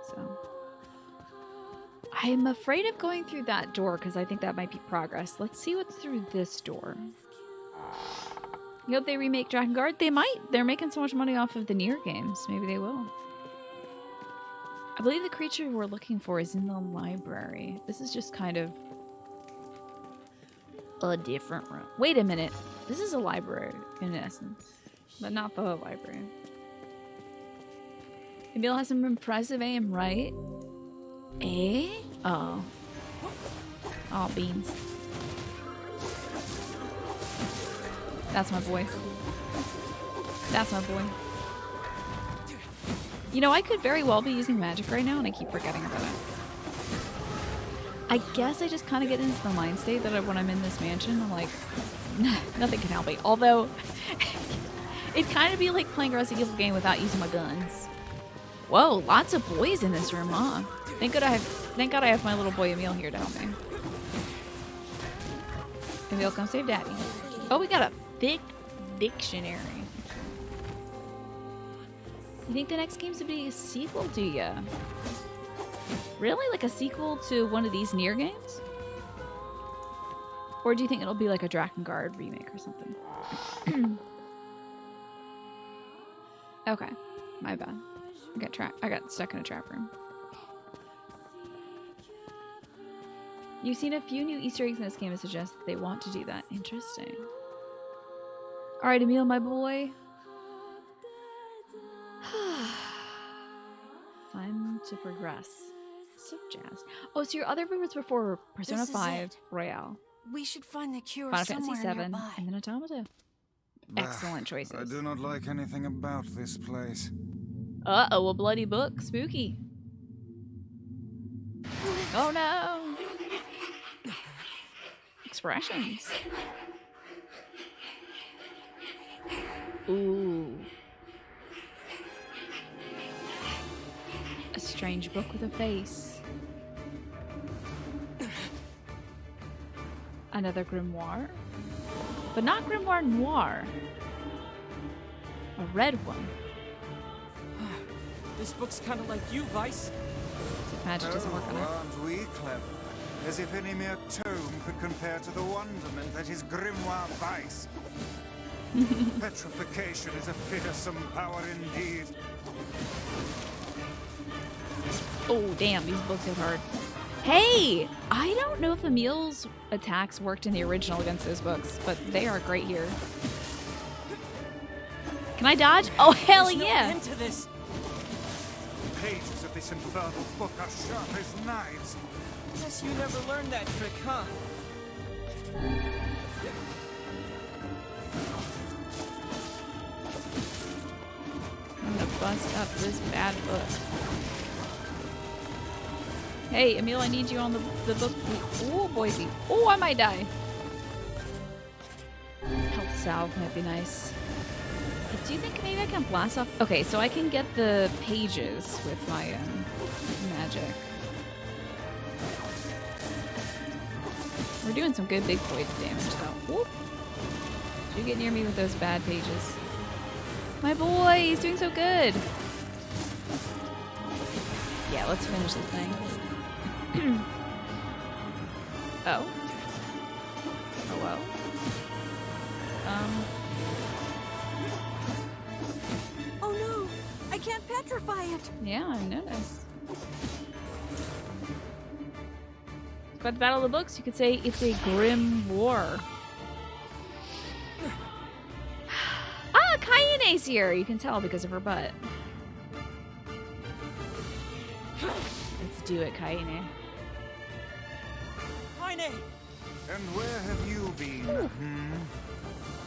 S6: So I'm afraid of going through that door because I think that might be progress. Let's see what's through this door. You hope they remake Drakengard? They might. They're making so much money off of the NieR games. Maybe they will. I believe the creature we're looking for is in the library. This is just kind of a different room. Wait a minute. This is a library in essence, but not the library. Emil has some impressive aim, right? Eh? Oh. Oh, beans. That's my boy. That's my boy. You know, I could very well be using magic right now, and I keep forgetting about it. I guess I just kind of get into the mind state that when I'm in this mansion, I'm like, nothing can help me. Although, it'd kind of be like playing a Resident Evil game without using my guns. Whoa, lots of boys in this room, huh? Thank God I have my little boy Emil here to help me. Emil, come save Daddy. Oh, we got a thick dictionary. You think the next game's gonna be a sequel, do ya? Really? Like a sequel to one of these NieR games? Or do you think it'll be like a Drakengard remake or something? Okay, my bad. I got stuck in a trap room.
S1: You've seen a few new Easter eggs in this game that suggest that they want to do that. Interesting. Alright, Emil, my boy. Time to progress. So jazzed. Oh, so your other favorites were for Persona 5 Royale,
S11: We should find the cure
S1: Final Fantasy
S11: somewhere
S1: 7,
S11: nearby.
S1: and then Automata. Excellent choices.
S4: I do not like anything about this place.
S1: Uh-oh, a bloody book. Spooky. Oh no! Expressions. Ooh. A strange book with a face. Another grimoire? But not grimoire noir. A red one.
S9: This book's kind of like you, Vice.
S1: Magic doesn't work on it.
S4: Aren't we clever? As if any mere tome could compare to the wonderment that is Grimoire Vice. Petrification is a fearsome power indeed.
S1: Oh, damn, these books hit hard. Hey! I don't know if Emil's attacks worked in the original against those books, but they are great here. Can I dodge? Oh, hell
S9: There's
S1: yeah!
S9: No end to this.
S4: Pages of this infernal book are sharp as knives.
S9: Guess you never learned that trick, huh?
S1: I'm gonna bust up this bad book. Hey, Emil, I need you on the book. Ooh, Boise. Oh, I might die. Health salve might be nice. But do you think maybe I can blast off? Okay, so I can get the pages with my magic. We're doing some good big boy damage though. Whoop. You get near me with those bad pages. My boy, he's doing so good. Yeah, let's finish this thing. Oh. Hello?
S11: Oh no! I can't petrify it!
S1: Yeah, I noticed. About the Battle of the Books, you could say it's a grim war. Ah, Kayane's here! You can tell because of her butt. Let's do it, Kayane.
S9: Kaine!
S4: And where have you been?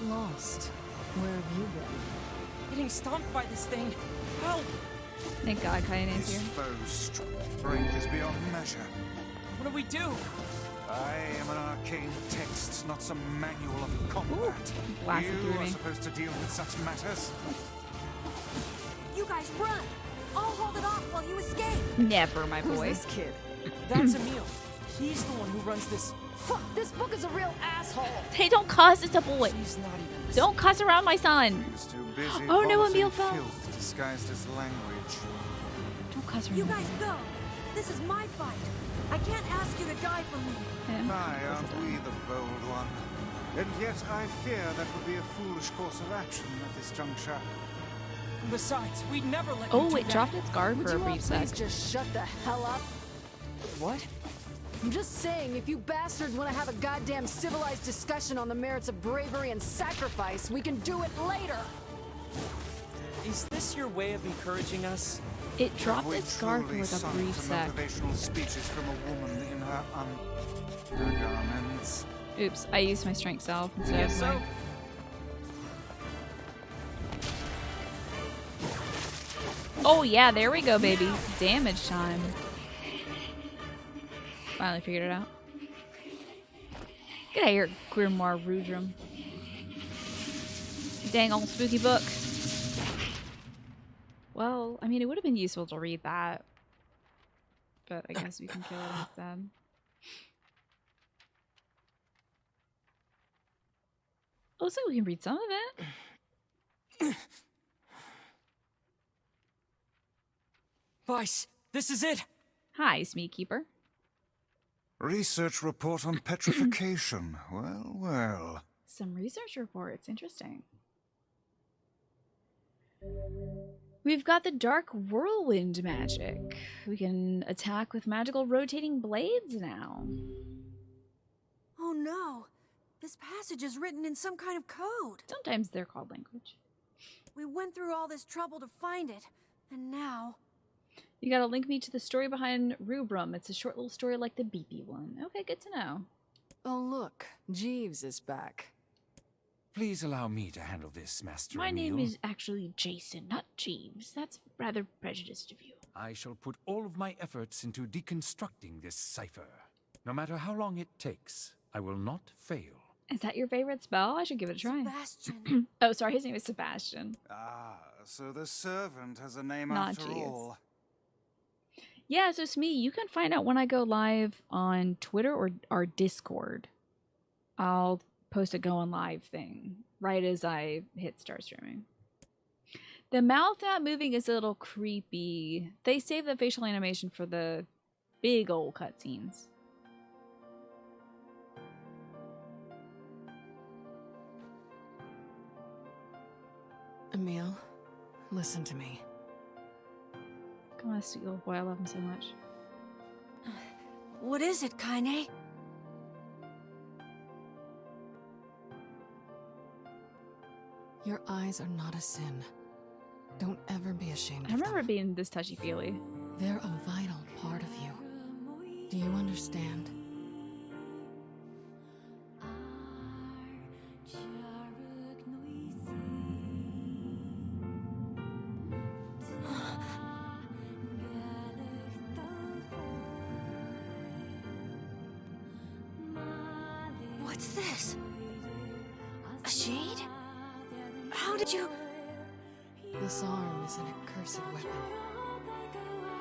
S11: Lost. Where have you been?
S9: Getting stomped by this thing. Help!
S1: Thank God Kayane's
S4: This
S1: here.
S4: foe's strength is beyond measure.
S9: What do we do?
S4: I am an arcane text, not some manual of combat.
S1: Blasted
S4: You
S1: through
S4: are
S1: me.
S4: supposed to deal with such matters.
S11: You guys run! I'll hold it off while you escape!
S1: Never, my boy.
S11: Who's this kid?
S9: That's Emil. He's the one who runs this.
S11: Fuck! This book is a real asshole!
S1: Hey, don't cuss, it's a boy.
S9: He's not even.
S1: Don't cuss around my son.
S4: He's too busy
S1: Oh, no,
S4: vomiting
S1: Emil fell.
S4: filth disguised as language.
S1: Don't cuss around
S11: You
S1: my
S11: guys go! This is my fight! I can't ask you to die for me!
S1: son.
S4: Why aren't we the bold one? And yet I fear that would be a foolish course of action at this juncture.
S9: Besides, we'd never let you
S1: Oh,
S9: do
S1: it
S9: that.
S1: dropped its guard
S8: Would
S1: for a
S8: you all
S1: brief sec.
S8: please just shut the hell up?
S9: What?
S8: I'm just saying, if you bastards want to have a goddamn civilized discussion on the merits of bravery and sacrifice, we can do it later!
S9: Is this your way of encouraging us?
S1: It dropped
S4: We
S1: its guard for
S4: truly
S1: like a
S4: sung
S1: brief
S4: to
S1: sec.
S4: motivational speeches from a woman in her undergarments.
S1: Oops, I used my strength salve instead
S9: Yes,
S1: of
S9: so.
S1: my... Oh yeah, there we go, baby. Damage time. Finally figured it out. Get out of here, Grimoire Rudrum. Dang old spooky book. Well, I mean, it would have been useful to read that. But I guess we can kill it instead. Oh, looks like we can read some of it.
S9: Vice, this is it.
S1: Hi, Smeat Keeper.
S4: Research report on petrification. Well, well.
S1: Some research reports. Interesting. We've got the dark whirlwind magic. We can attack with magical rotating blades now.
S13: no. This passage is written in some kind of code.
S1: Sometimes they're called language.
S13: We went through all this trouble to find it, and now...
S1: You gotta link me to the story behind Rubrum. It's a short little story like the beepy one. Okay, good to know.
S7: Oh, look. Jeeves is back.
S5: Please allow me to handle this, Master
S1: My
S5: Emil.
S1: name is actually Jason, not Jeeves. That's rather prejudiced of you.
S5: I shall put all of my efforts into deconstructing this cipher. No matter how long it takes, I will not fail.
S1: Is that your favorite spell? I should give it a try.
S13: Sebastian.
S1: Oh, sorry, his name is Sebastian.
S4: Ah, so the servant has a name
S1: Not
S4: after
S1: Jeeves.
S4: all.
S1: Yeah, so it's me. You can find out when I go live on Twitter or our Discord. I'll post a going live thing right as I hit start streaming. The mouth not moving is a little creepy. They save the facial animation for the big old cutscenes.
S7: Emil, listen to me.
S1: Come on, sweet little boy. I love him so much.
S13: What is it, Kaine?
S7: Your eyes are not a sin. Don't ever be ashamed
S1: I
S7: of
S1: remember
S7: them.
S1: being this touchy-feely.
S7: They're a vital part of you. Do you understand?
S13: What's this? A shade? How did you...
S7: This arm is an accursed weapon.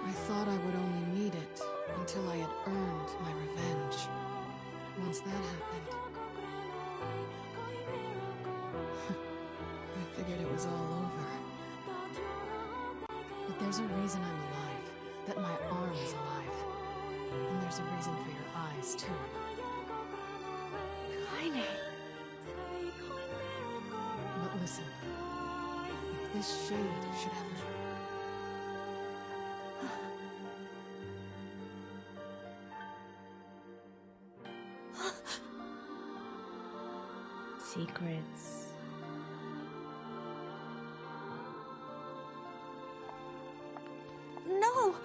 S7: I thought I would only need it until I had earned my revenge. Once that happened, I figured it was all over. But there's a reason I'm alive, that my arm is alive. And there's a reason for your eyes, too.
S13: Kaine.
S7: But listen, if this shade should ever...
S1: Secrets.
S13: No!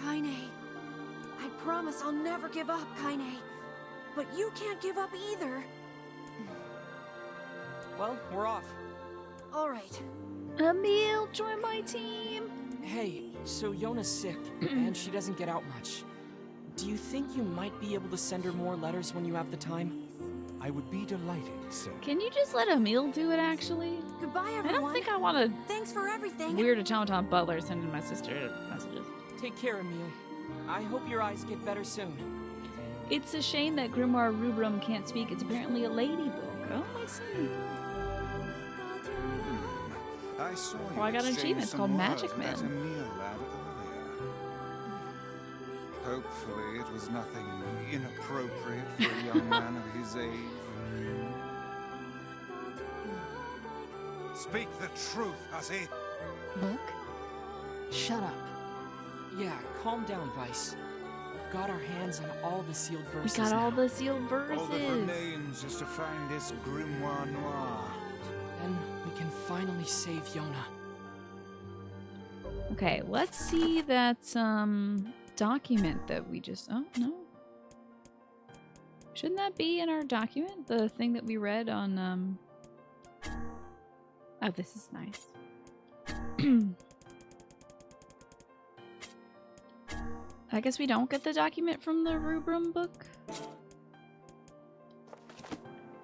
S13: Kaine. I promise I'll never give up, Kaine. But you can't give up either.
S9: Well, we're off.
S13: All right.
S1: Emil, join my team.
S9: Hey, so Yona's sick, and she doesn't get out much. Do you think you might be able to send her more letters when you have the time?
S5: I would be delighted, sir.
S1: Can you just let Emil do it, actually?
S13: Goodbye, everyone.
S1: I don't think I want to
S13: Thanks for everything.
S1: weird automaton butler sending my sister messages.
S9: Take care, Emil. I hope your eyes get better soon.
S1: It's a shame that Grimoire Rubrum can't speak. It's apparently a ladybug. Oh, I see.
S4: I saw you
S1: Well, I got an
S4: exchange
S1: achievement. It's
S4: some
S1: called
S4: words
S1: Magic
S4: with
S1: Man.
S4: that Emil lad earlier. Hopefully it was nothing inappropriate for a young man of his age. Speak the truth, hussy.
S7: Book? Shut up.
S9: Yeah, calm down, Vice. We've got our hands on all the sealed
S1: We
S9: verses
S1: got all
S9: now.
S1: the sealed
S4: All that
S1: verses.
S4: remains is to find this grimoire noir.
S9: Then we can finally save Yona.
S1: Okay, let's see that document that we just... Oh, no. Shouldn't that be in our document? The thing that we read on... Oh, this is nice. I guess we don't get the document from the Rubrum book.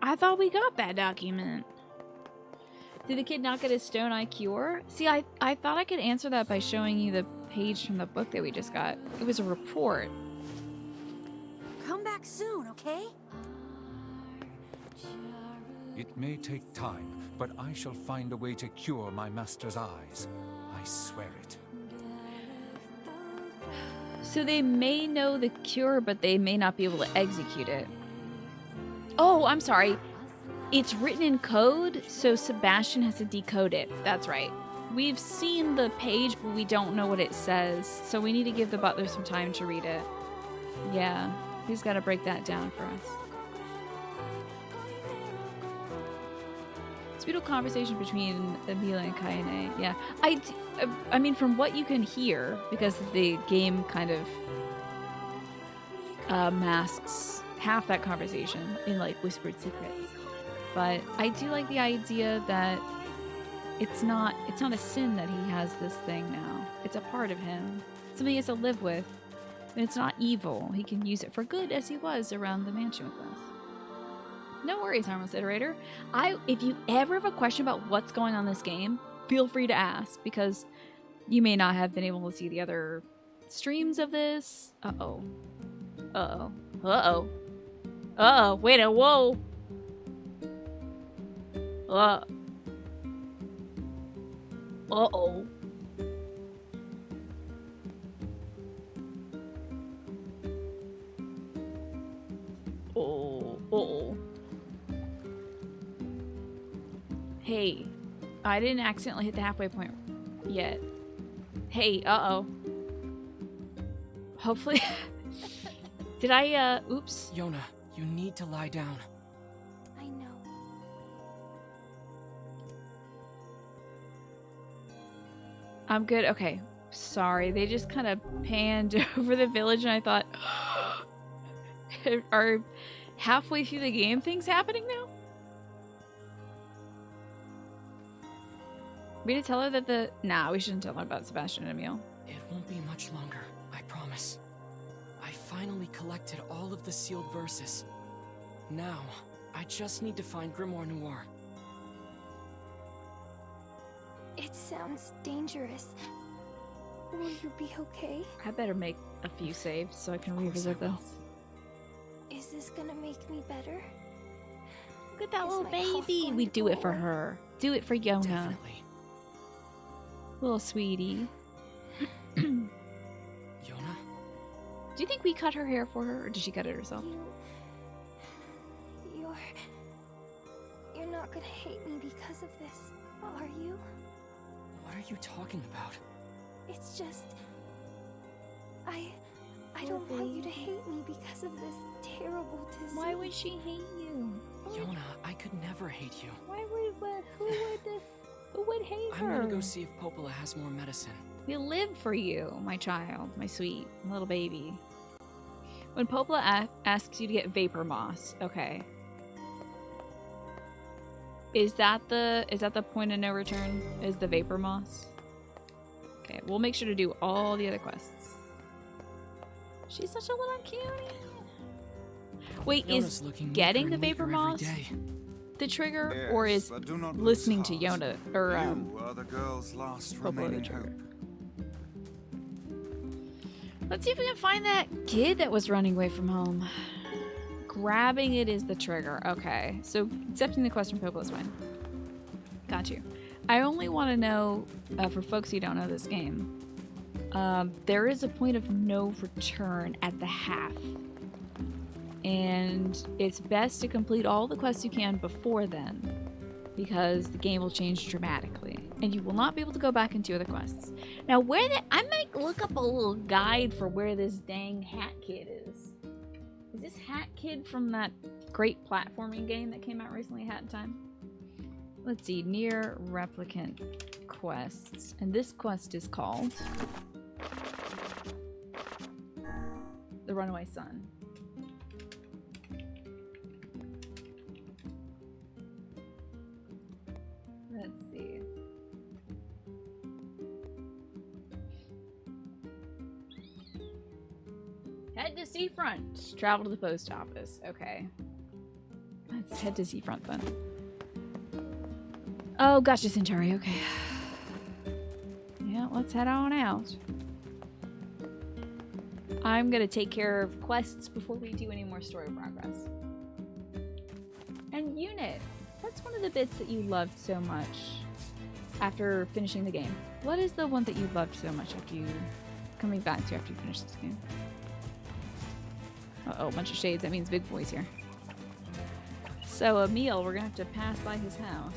S1: I thought we got that document. Did the kid not get his stone eye cure? See, I thought I could answer that by showing you the page from the book that we just got. It was a report.
S13: Come back soon, okay?
S5: It may take time, but I shall find a way to cure my master's eyes. I swear it.
S1: So they may know the cure, but they may not be able to execute it. Oh, I'm sorry. It's written in code, so Sebastian has to decode it. That's right.
S6: We've seen the page, but we don't know what it says. So we need to give the butler some time to read it. Yeah, he's got to break that down for us. Beautiful conversation between Emilia and Kaine. Yeah, I mean, from what you can hear, because the game kind of masks half that conversation in like whispered secrets. But I do like the idea that it's not a sin that he has this thing now. It's a part of him, something he has to live with, and it's not evil. He can use it for good, as he was around the mansion with us. No worries, Harmless Iterator. If you ever have a question about what's going on in this game, feel free to ask, because you may not have been able to see the other streams of this. Uh-oh. Uh-oh. Uh-oh. Uh-oh. Wait a whoa. Uh-oh. Uh-oh. Hey, I didn't accidentally hit the halfway point yet. Hey, uh-oh. Hopefully... Did I, oops.
S9: Yona, you need to lie down.
S12: I know.
S6: I'm good. Okay. Sorry. They just kind of panned over the village and I thought, are halfway through the game things happening now? We need to tell her that Nah, we shouldn't tell her about Sebastian and Emile.
S9: It won't be much longer, I promise. I finally collected all of the sealed verses. Now, I just need to find Grimoire Noir.
S12: It sounds dangerous. Will you be okay?
S6: I better make a few saves so I can revisit this.
S12: Is this gonna make me better?
S6: Look at that little baby. We do it for her. Do it for Yona.
S9: Definitely.
S6: Little sweetie.
S9: Yona?
S6: Do you think we cut her hair for her, or did she cut it herself?
S12: You're not gonna hate me because of this, are you?
S9: What are you talking about?
S12: It's just... I don't want you to hate me because of this terrible disease.
S6: Why would she hate you?
S9: Yona, I could never hate you.
S6: Why would... Who would hate her?
S9: I'm gonna go see if Popola has more medicine.
S6: We live for you, my child, my sweet little baby. When Popola asks you to get Vapor Moss, okay. Is that the point of no return? Is the Vapor Moss? Okay, we'll make sure to do all the other quests. She's such a little cutie. Wait,
S9: Yona's
S6: is getting the Vapor Moss the trigger, yes, or is listening to Yona or
S4: you are the girl's last remaining hope.
S6: Let's see if we can find that kid that was running away from home. Grabbing it is the trigger. Okay, so accepting the quest from Popo is fine. Got you. I only want to know, for folks who don't know this game, there is a point of no return at the half. And it's best to complete all the quests you can before then, because the game will change dramatically, and you will not be able to go back and do other quests. Now, I might look up a little guide for where this dang hat kid is. Is this hat kid from that great platforming game that came out recently, Hat in Time? Let's see, NieR Replicant quests, and this quest is called The Runaway Son. Let's see. Head to Seafront. Travel to the post office. Okay. Let's head to Seafront then. Oh, gotcha, Centauri. Okay. Yeah, let's head on out. I'm gonna take care of quests before we do any more story progress. And unit. What's one of the bits that you loved so much after finishing the game? What is the one that you loved so much after you coming back to after you finish this game? Uh-oh, bunch of shades. That means big boys here. So, Emile, we're gonna have to pass by his house.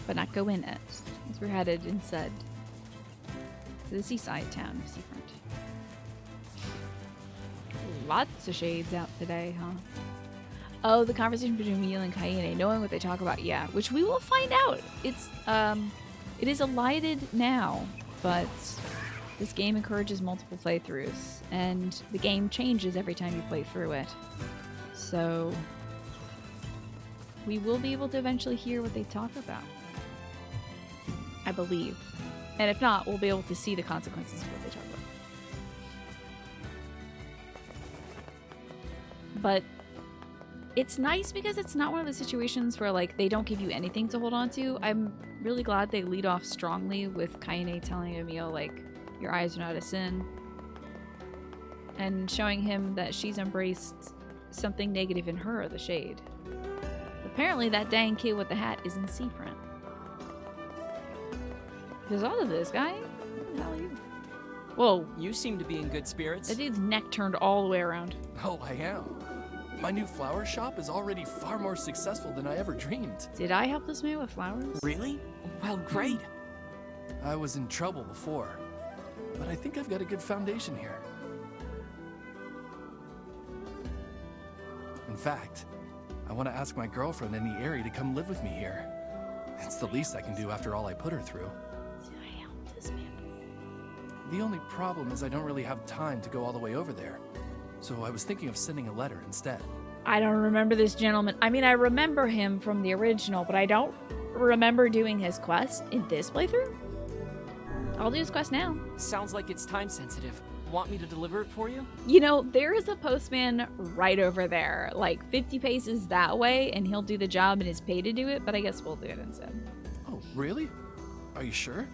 S6: but not go in it, as we're headed instead to the seaside town of Seafront. Lots of shades out today, huh? Oh, the conversation between Emil and Kaine, knowing what they talk about, yeah, which we will find out. It is elided now, but this game encourages multiple playthroughs, and the game changes every time you play through it. So we will be able to eventually hear what they talk about, I believe. And if not, we'll be able to see the consequences of what they talk about. But it's nice because it's not one of the situations where, like, they don't give you anything to hold on to. I'm really glad they lead off strongly with Kaine telling Emil, like, your eyes are not a sin. And showing him that she's embraced something negative in her, the shade. Apparently that dang kid with the hat is in Seafront. There's all of this guy. Who the hell are you? Whoa.
S9: You seem to be in good spirits.
S6: That dude's neck turned all the way around.
S7: Oh, I am. My new flower shop is already far more successful than I ever dreamed.
S6: Did I help this man with flowers?
S9: Really? Well, great.
S7: I was in trouble before, but I think I've got a good foundation here. In fact, I want to ask my girlfriend, NieR, to come live with me here. It's the least I can do after all I put her through.
S6: Did I help this man?
S7: The only problem is I don't really have time to go all the way over there. So I was thinking of sending a letter instead.
S6: I don't remember this gentleman. I mean, I remember him from the original, but I don't remember doing his quest in this playthrough. I'll do his quest now.
S9: Sounds like it's time sensitive. Want me to deliver it for you?
S6: You know, there is a postman right over there, like 50 paces that way, and he'll do the job and is paid to do it, but I guess we'll do it instead.
S7: Oh, really? Are you sure?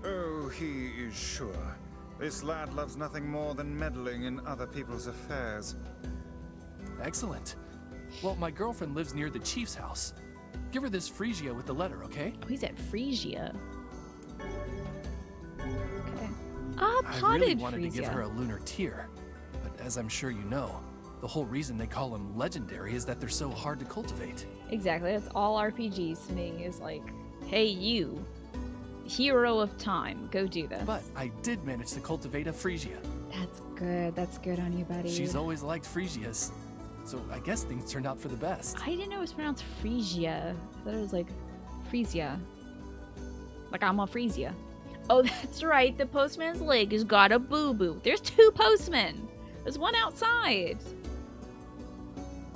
S4: Oh, he is sure. This lad loves nothing more than meddling in other people's affairs.
S7: Excellent. Well, my girlfriend lives near the chief's house. Give her this Phrygia with the letter, okay?
S6: Oh, he's at Phrygia. Okay.
S7: I
S6: Potted
S7: really wanted
S6: Phrygia.
S7: to give her a lunar tear, but as I'm sure you know, the whole reason they call them legendary is that they're so hard to cultivate.
S6: Exactly. That's all RPGs to me is like, hey, you, hero of time, go do this.
S7: But I did manage to cultivate a Phrygia.
S6: That's good. That's good on you, buddy.
S7: She's always liked Phrygias, so I guess things turned out for the best.
S6: I didn't know it was pronounced Phrygia. I thought it was like Frisia. Like I'm on Frisia. Oh, that's right. The postman's leg has got a boo-boo. There's two postmen. There's one outside.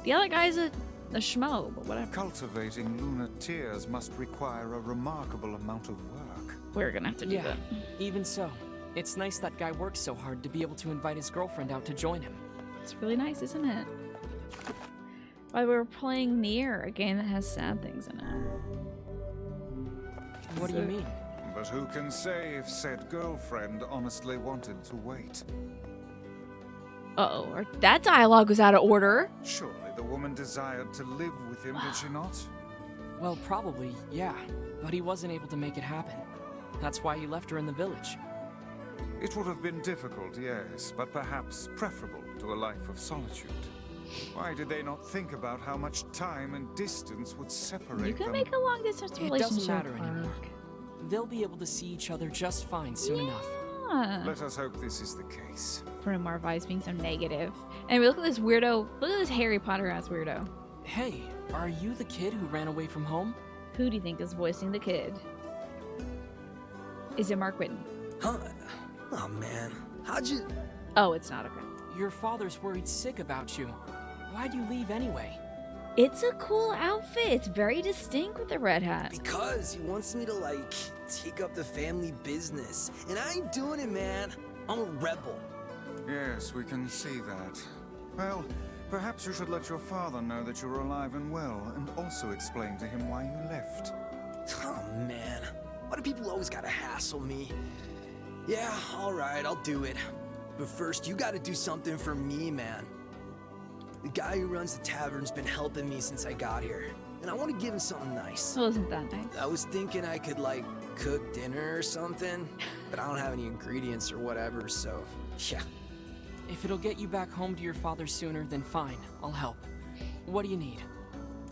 S6: The other guy's a schmo, but whatever.
S4: Cultivating lunar tears must require a remarkable amount of work.
S6: We're gonna have to do
S9: Yeah,
S6: that.
S9: even so. It's nice that guy works so hard to be able to invite his girlfriend out to join him.
S6: It's really nice, isn't it? While we were playing NieR, a game that has sad things in it.
S9: What do you mean?
S4: But who can say if said girlfriend honestly wanted to wait?
S6: Uh-oh, that dialogue was out of order.
S4: Surely the woman desired to live with him, did she not?
S9: Well, probably, yeah. But he wasn't able to make it happen. That's why he left her in the village.
S4: It would have been difficult, yes, but perhaps preferable to a life of solitude. Why did they not think about how much time and distance would separate them?
S6: You can make a long-distance
S9: It
S6: relationship
S9: doesn't matter
S6: work.
S9: anymore. They'll be able to see each other just fine soon enough.
S4: Let us hope this is the case.
S6: For more vibes being so negative. Anyway, look at this weirdo. Look at this Harry Potter ass weirdo.
S9: Hey, are you the kid who ran away from home?
S6: Who do you think is voicing the kid? Is it Mark Whitten?
S14: Huh? Oh man, how'd you...
S6: Oh, it's not okay.
S9: Your father's worried sick about you. Why'd you leave anyway?
S6: It's a cool outfit. It's very distinct with the red hat.
S14: Because he wants me to, like, take up the family business. And I ain't doing it, man. I'm a rebel.
S4: Yes, we can see that. Well, perhaps you should let your father know that you're alive and well, and also explain to him why you left.
S14: Oh man, why do people always gotta hassle me? Yeah, alright, I'll do it. But first, you gotta do something for me, man. The guy who runs the tavern's been helping me since I got here, and I want to give him something nice.
S6: Well, isn't that nice?
S14: I was thinking I could, like, cook dinner or something, but I don't have any ingredients or whatever, so, yeah.
S9: If it'll get you back home to your father sooner, then fine, I'll help. What do you need?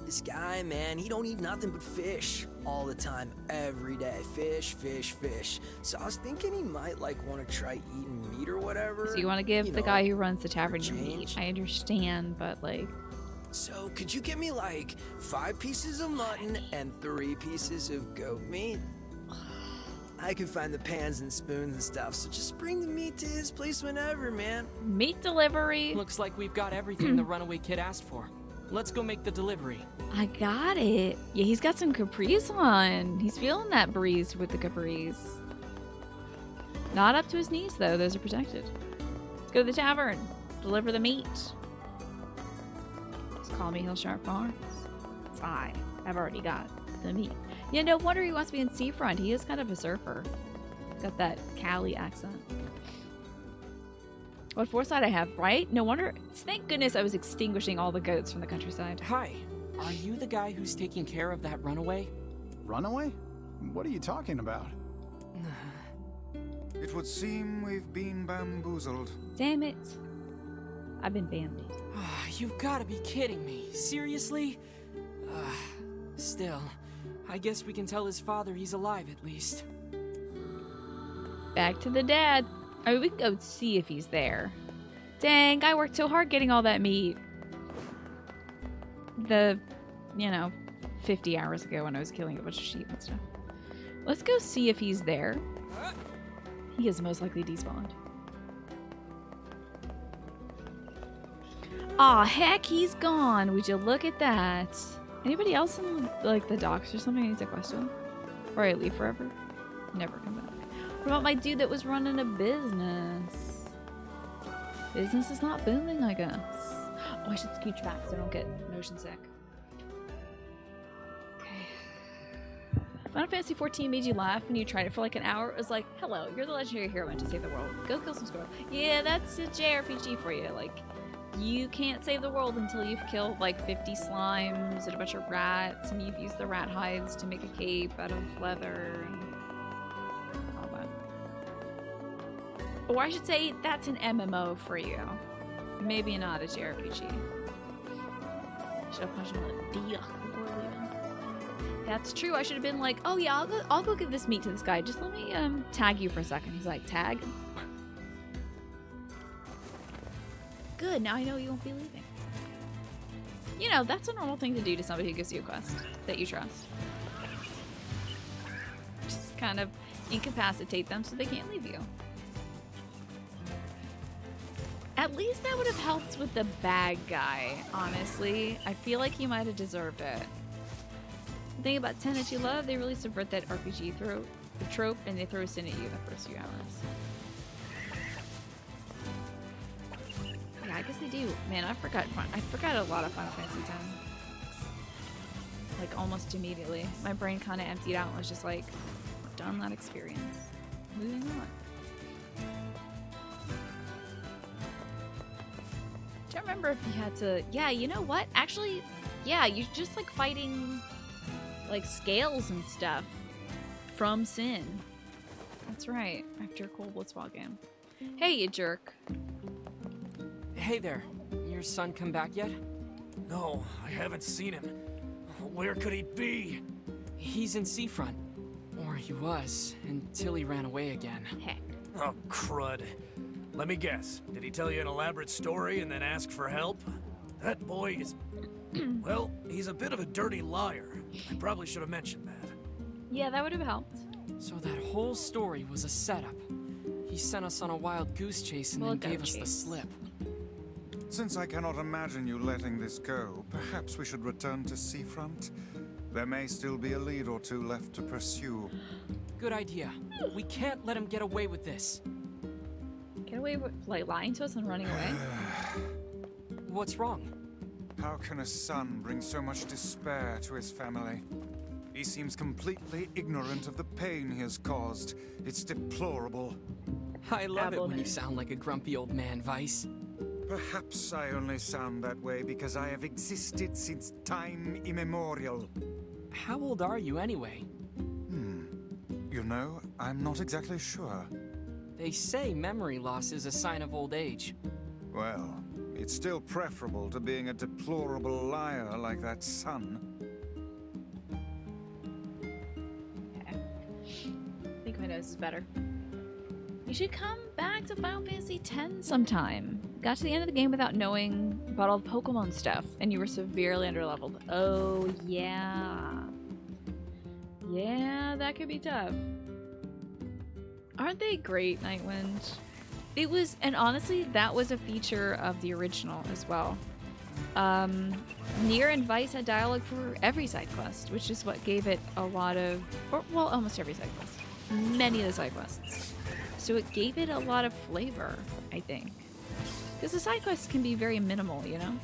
S14: This guy, man, he don't eat nothing but fish all the time, every day. Fish, fish, fish. So I was thinking he might like want to try eating meat or whatever.
S1: So you want to give the guy who runs the tavern your meat? I understand, but like.
S14: So could you get me like 5 pieces of mutton and 3 pieces of goat meat? I can find the pans and spoons and stuff, so just bring the meat to his place whenever, man.
S1: Meat delivery.
S9: Looks like we've got everything the runaway kid asked for. Let's go make the delivery.
S1: I got it. Yeah, he's got some capris on. He's feeling that breeze with the capris. Not up to his knees, though. Those are protected. Let's go to the tavern. Deliver the meat. Just call me Hillsharp Farms. It's fine. I've already got the meat. Yeah, no wonder he wants to be in Seafront. He is kind of a surfer. Got that Cali accent. What foresight I have, right? No wonder. Thank goodness I was extinguishing all the goats from the countryside.
S9: Hi. Are you the guy who's taking care of that runaway?
S5: Runaway? What are you talking about?
S4: It would seem we've been bamboozled.
S1: Damn it. I've been bambied.
S9: You've got to be kidding me. Seriously? Still, I guess we can tell his father he's alive at least.
S1: Back to the dad. I mean, we can go see if he's there. Dang, I worked so hard getting all that meat. 50 hours ago when I was killing a bunch of sheep and stuff. Let's go see if he's there. He is most likely despawned. Aw, heck, he's gone. Would you look at that? Anybody else in, like, the docks or something I need to question? Or I leave forever? Never come back. What about my dude that was running a business? Business is not booming, I guess. Oh, I should scooch back so I don't get motion sick. Okay. Final Fantasy XIV made you laugh when you tried it for like an hour. It was like, hello, you're the legendary hero meant to save the world. Go kill some squirrel. Yeah, that's a JRPG for you. Like, you can't save the world until you've killed like 50 slimes and a bunch of rats, and you've used the rat hides to make a cape out of leather and all that. Or I should say, that's an MMO for you. Maybe not a JRPG. Should have punched him on the D before leaving. That's true. I should have been like, oh yeah, I'll go give this meat to this guy. Just let me tag you for a second. He's like, tag? Good, now I know you won't be leaving. You know, that's a normal thing to do to somebody who gives you a quest that you trust. Just kind of incapacitate them so they can't leave you. At least that would have helped with the bad guy, honestly. I feel like he might have deserved it. The thing about 10 that you love, they really subvert that RPG trope and they throw sin at you the first few hours. I guess they do. Man, I forgot a lot of Final Fantasy X. Like, almost immediately. My brain kind of emptied out and was just like, done that experience. Moving on. Don't remember if you had to... Yeah, you know what? Actually, yeah, you're just, like, fighting, like, scales and stuff from Sin. That's right. After a cool Blitzball game. Hey, you jerk.
S9: Hey there. Your son come back yet?
S15: No, I haven't seen him. Where could he be?
S9: He's in Seafront. Or he was, until he ran away again.
S1: Heck.
S15: Oh, crud. Let me guess. Did he tell you an elaborate story and then ask for help? That boy is... well, he's a bit of a dirty liar. I probably should have mentioned that.
S1: Yeah, that would have helped.
S9: So that whole story was a setup. He sent us on a wild goose chase and then gave us the slip.
S4: Since I cannot imagine you letting this go, perhaps we should return to Seafront? There may still be a lead or two left to pursue.
S9: Good idea. We can't let him get away with this.
S1: Get away with, like, lying to us and running away?
S9: What's wrong?
S4: How can a son bring so much despair to his family? He seems completely ignorant of the pain he has caused. It's deplorable.
S9: I love it when you sound like a grumpy old man, Vice.
S4: Perhaps I only sound that way because I have existed since time immemorial.
S9: How old are you anyway?
S4: You know, I'm not exactly sure.
S9: They say memory loss is a sign of old age.
S4: Well, It's still preferable to being a deplorable liar like that son.
S1: Okay. I think my nose is better. You should come back to Final Fantasy X sometime. Got to the end of the game without knowing about all the Pokemon stuff, and you were severely underleveled. Oh, yeah. Yeah, that could be tough. Aren't they great, Nightwind? It was, and honestly, that was a feature of the original as well. NieR and Vice had dialogue for every side quest, which is what gave it a lot of, or, well, almost every side quest. Many of the side quests. So it gave it a lot of flavor, I think. Because the side quests can be very minimal, you know?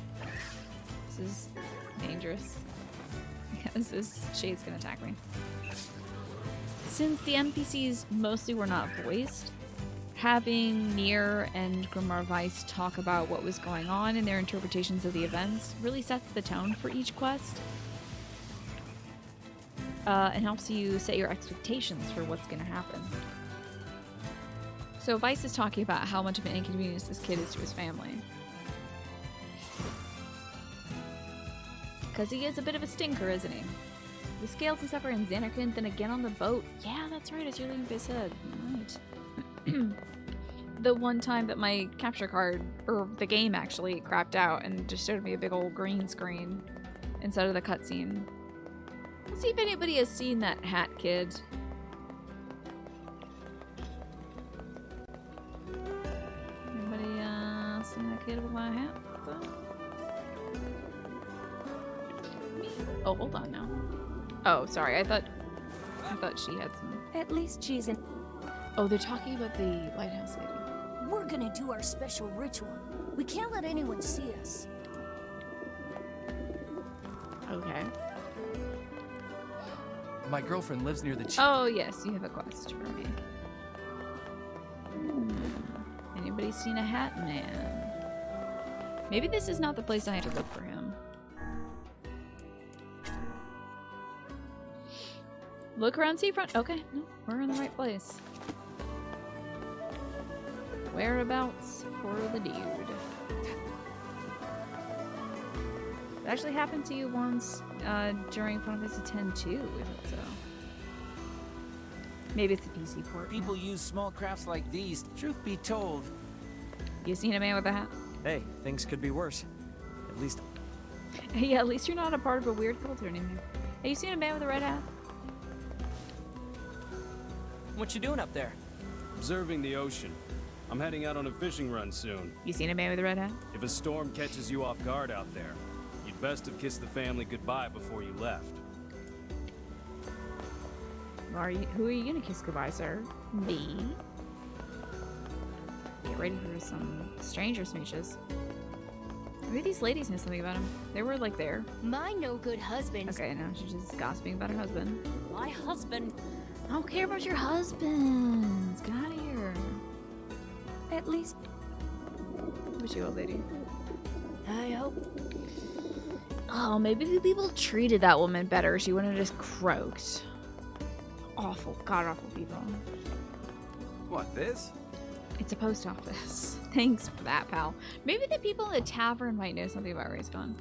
S1: This is dangerous. Because this Shade's gonna attack me. Since the NPCs mostly were not voiced, having NieR and Grimoire Weiss talk about what was going on and their interpretations of the events really sets the tone for each quest. And helps you set your expectations for what's going to happen. So Weiss is talking about how much of an inconvenience this kid is to his family. Because he is a bit of a stinker, isn't he? He scales and stuff in Xanarkand, then again on the boat. Yeah, that's right, as you leaving his head. Right. The one time that my capture card, or the game actually, crapped out and just showed me a big old green screen instead of the cutscene. Let's see if anybody has seen that hat kid. Anybody seen that kid with my hat? Me? Oh, hold on now. Oh, sorry. I thought she had some.
S12: At least she's in.
S1: Oh, they're talking about the lighthouse lady.
S11: We're gonna do our special ritual. We can't let anyone see us.
S1: Okay.
S2: My girlfriend lives near the
S1: Oh, yes, you have a quest for me. Anybody seen a hat man? Maybe this is not the place I have to look for him. Look around seafront. Okay, no, we're in the right place. Whereabouts for the dude? It actually happened to you once during Final Fantasy X too, is it so? Maybe it's a PC port.
S5: People use small crafts like these, truth be told.
S1: You seen a man with a hat?
S2: Hey, things could be worse. At least...
S1: Yeah, at least you're not a part of a weird culture anymore. Have you seen a man with a red hat?
S9: What you doing up there?
S16: Observing the ocean. I'm heading out on a fishing run soon.
S1: You seen a man with a red hat?
S16: If a storm catches you off guard out there, you'd best have kissed the family goodbye before you left.
S1: Who are you gonna kiss goodbye, sir? Me? Get ready for some stranger smooches. Maybe these ladies know something about him. They were like there.
S11: My no-good husband.
S1: Okay, now she's just gossiping about her husband.
S11: My husband.
S1: I don't care about your husbands. Get out of here.
S12: At least.
S1: Who's you, old lady?
S11: I hope.
S1: Oh, maybe the people treated that woman better. She wouldn't have just croaked. Awful, god-awful people.
S5: What, this?
S1: It's a post office. Thanks for that, pal. Maybe the people in the tavern might know something about Rayspawn.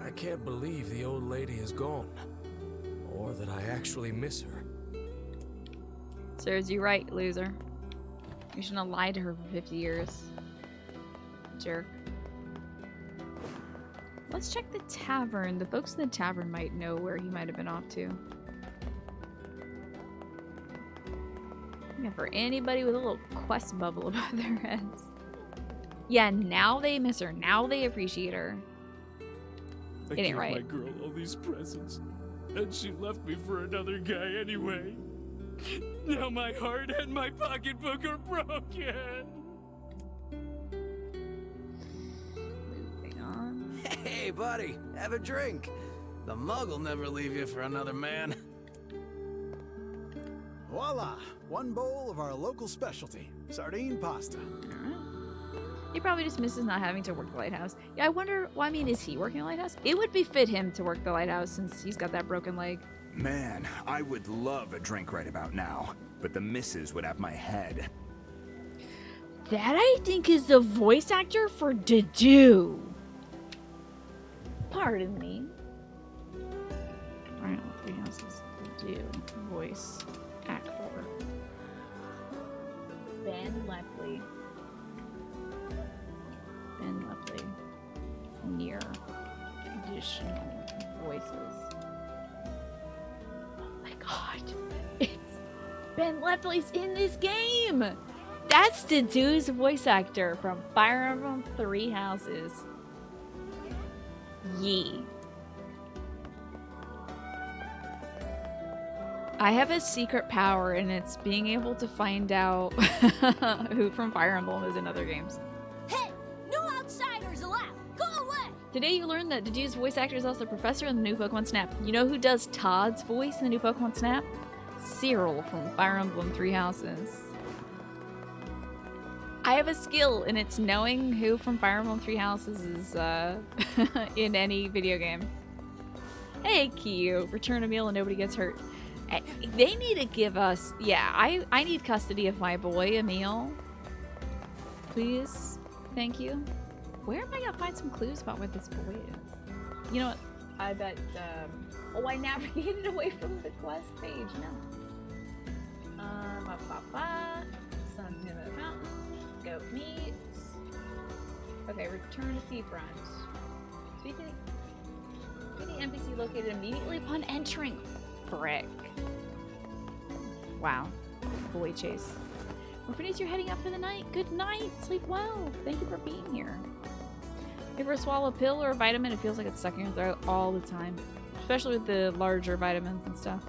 S15: I can't believe the old lady is gone. Or that I actually miss her.
S1: Serves you right, loser. You shouldn't have lied to her for 50 years. Jerk. Let's check the tavern. The folks in the tavern might know where he might have been off to. Yeah, for anybody with a little quest bubble above their heads. Yeah, now they miss her. Now they appreciate her.
S15: I
S1: It ain't
S15: gave
S1: right.
S15: my girl all these presents, and she left me for another guy anyway. Now my heart and my pocketbook are broken.
S1: Moving on.
S14: Hey, buddy, have a drink. The mug will never leave you for another man.
S10: Voila! One bowl of our local specialty, sardine pasta.
S1: He probably just misses not having to work the lighthouse. Yeah, I wonder, well, I mean, is he working the lighthouse? It would befit him to work the lighthouse since he's got that broken leg.
S17: Man, I would love a drink right about now, but the missus would have my head.
S1: That I think is the voice actor for Dedue. Pardon me. I don't know what else is Dedue voice actor. Ben Lefley. NieR. Additional voices. Oh my god. It's Ben Lefley's in this game! That's Dedue's voice actor from Fire Emblem 3 Houses. Yee. I have a secret power, and it's being able to find out who from Fire Emblem is in other games.
S11: Hey, no outsiders allowed. Go away.
S1: Today you learned that Dedue's voice actor is also Professor in the new Pokemon Snap. You know who does Todd's voice in the new Pokemon Snap? Cyril from Fire Emblem 3 Houses. I have a skill, and it's knowing who from Fire Emblem 3 Houses is in any video game. Hey, Kyu, return a meal and nobody gets hurt. They need to give us... Yeah, I need custody of my boy, Emil. Please. Thank you. Where am I going to find some clues about where this boy is? You know what? I bet... oh, I navigated away from the quest page. No. Sun's near the mountain. Goat meat. Okay, return to seafront. Speak to the NPC located immediately upon entering. Frick. Wow. Boy chase. Orphanage, you're heading out for the night. Good night. Sleep well. Thank you for being here. If you ever swallow a pill or a vitamin, it feels like it's stuck in your throat all the time. Especially with the larger vitamins and stuff.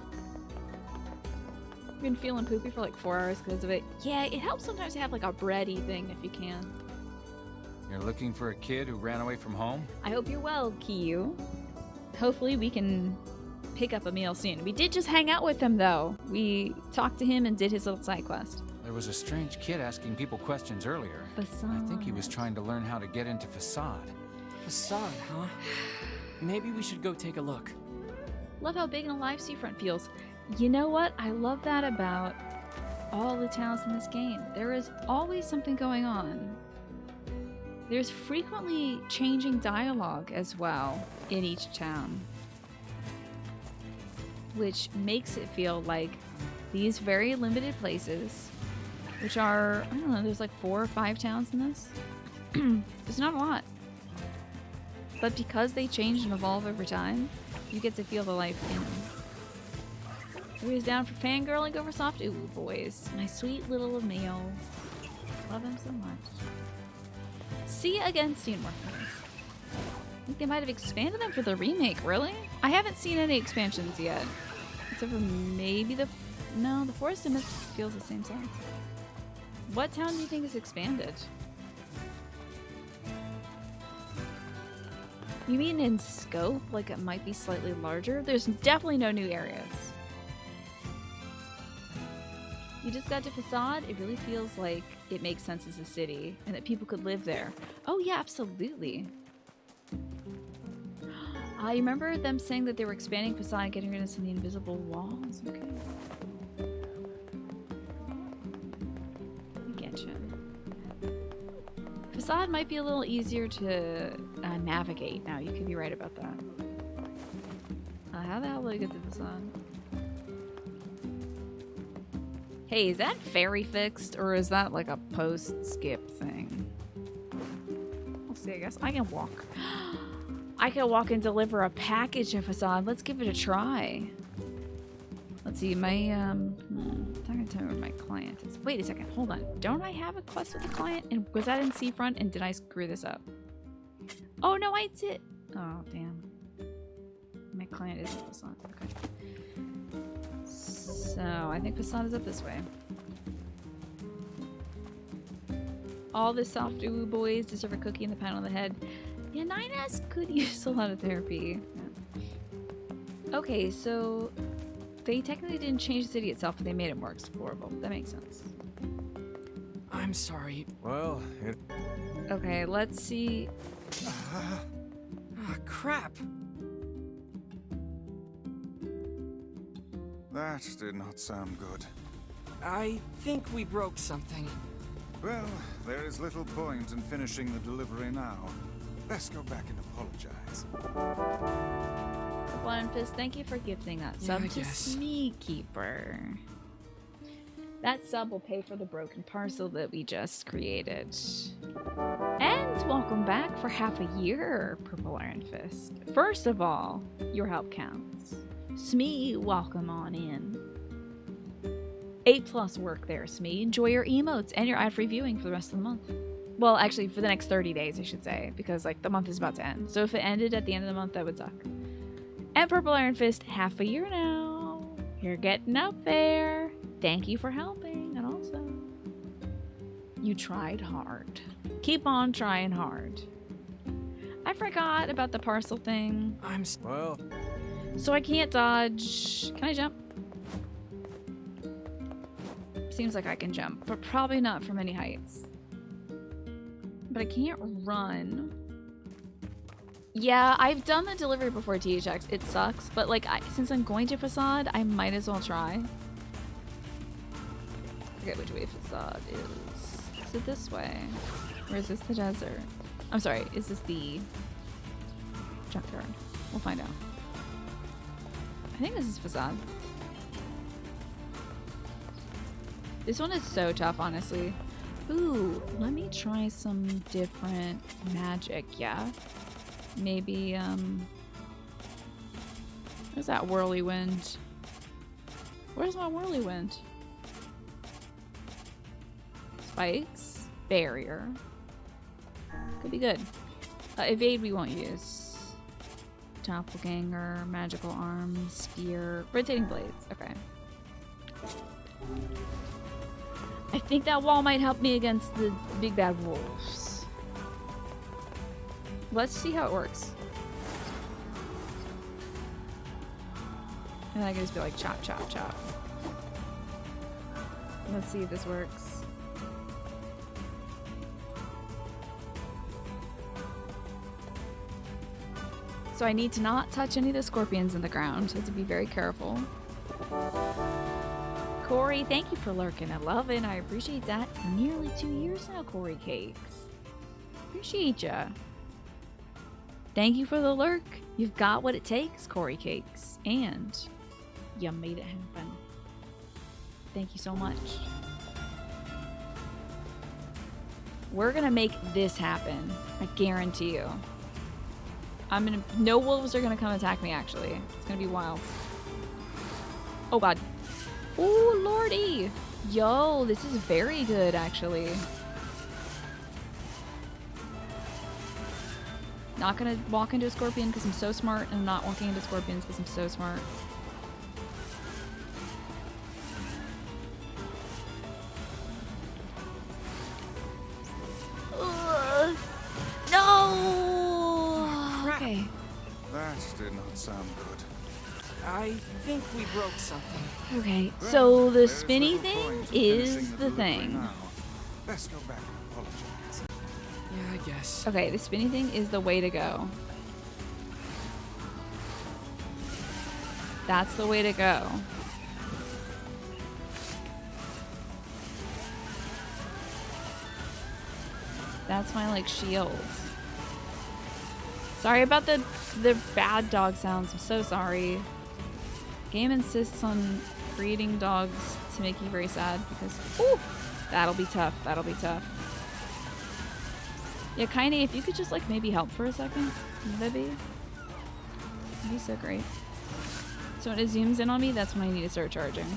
S1: You've been feeling poopy for like 4 hours because of it. Yeah, it helps sometimes to have like a bready thing if you can.
S5: You're looking for a kid who ran away from home?
S1: I hope you're well, Kyu. Hopefully we can pick up a meal soon. We did just hang out with him though. We talked to him and did his little side quest.
S5: There was a strange kid asking people questions earlier.
S1: Facade.
S5: I think he was trying to learn how to get into Facade.
S9: Facade, huh? Maybe we should go take a look.
S1: Love how big and alive Seafront feels. You know what? I love that about all the towns in this game. There is always something going on. There's frequently changing dialogue as well in each town, which makes it feel like these very limited places, which are, I don't know, there's like 4 or 5 towns in this. There's not a lot. But because they change and evolve over time, you get to feel the life in them. Everybody's down for fangirling over soft ooh boys. My sweet little Emil. Love him so much. See you again soon, more friends. I think they might have expanded them for the remake, really? I haven't seen any expansions yet. Except for maybe the... No, the Forest of Myths feels the same size. What town do you think is expanded? You mean in scope? Like it might be slightly larger? There's definitely no new areas. You just got to Facade, it really feels like it makes sense as a city and that people could live there. Oh yeah, absolutely. I remember them saying that they were expanding Facade and getting rid of some of the invisible walls. Okay. I get you. Facade might be a little easier to navigate now. You could be right about that. How the hell do I get to Facade? Hey, is that ferry fixed, or is that like a post-skip thing? We'll see, I guess. I can walk. I can walk and deliver a package to Facade. Let's give it a try. Let's see, my, it's not gonna tell me where my client is. Wait a second, hold on. Don't I have a quest with a client? And was that in Seafront, and did I screw this up? Oh, no, I did. Oh, damn. My client is in Facade, okay. So, I think Facade is up this way. All the soft ooh boys deserve a cookie in the pound on the head. Yeah, 9S could use a lot of therapy. Yeah. Okay, so they technically didn't change the city itself, but they made it more explorable. That makes sense.
S9: I'm sorry.
S5: Well,
S1: okay, let's see.
S9: Ah, crap.
S4: That did not sound good.
S9: I think we broke something.
S4: Well, there is little point in finishing the delivery now. Best go back and apologize.
S1: One Fist, thank you for gifting that sub to Sneak Keeper. That sub will pay for the broken parcel that we just created. And welcome back for half a year, Purple Iron Fist. First of all, your help counts. Smee, welcome on in. 8+ work there, Smee. Enjoy your emotes and your ad-free viewing for the rest of the month. Well, actually, for the next 30 days, I should say, because like the month is about to end. So if it ended at the end of the month, that would suck. And Purple Iron Fist, half a year now. You're getting up there. Thank you for helping, and also, you tried hard. Keep on trying hard. I forgot about the parcel thing.
S5: Well.
S1: So I can't dodge. Can I jump? Seems like I can jump, but probably not from any heights. But I can't run. Yeah, I've done the delivery before, THX. It sucks, but like, since I'm going to Facade, I might as well try. I forget which way Facade is. Is it this way? Or is this the desert? I'm sorry, is this the junkyard? We'll find out. I think this is Facade. This one is so tough, honestly. Ooh, let me try some different magic, yeah? Maybe, where's that whirlwind? Where's my whirlwind? Spikes, barrier. Could be good. Evade we won't use. Doppelganger, magical arms, spear, rotating blades. Okay. I think that wall might help me against the big bad wolves. Let's see how it works. And I can just be like chop, chop, chop. Let's see if this works. So I need to not touch any of the scorpions in the ground. I have to be very careful. Corey, thank you for lurking. I love it. I appreciate that. Nearly 2 years now, Corey Cakes. Appreciate ya. Thank you for the lurk. You've got what it takes, Corey Cakes. And you made it happen. Thank you so much. We're gonna make this happen. I guarantee you. No wolves are gonna come attack me, actually. It's gonna be wild. Oh god. Oh lordy. Yo, this is very good, actually. Not gonna walk into a scorpion because I'm so smart, and I'm not walking into scorpions because I'm so smart. No! Okay.
S4: That did not sound good.
S9: I think we broke something.
S1: Okay, so the spinny thing is the thing.
S4: Best go back and apologize.
S9: Yeah, I guess.
S1: Okay, the spinny thing is the way to go. That's the way to go. That's my, like, shield. Sorry about the bad dog sounds. I'm so sorry. Game insists on breeding dogs to make you very sad because, ooh, that'll be tough. That'll be tough. Yeah, Kaine, if you could just, like, maybe help for a second, that'd be so great. So when it zooms in on me, that's when I need to start charging.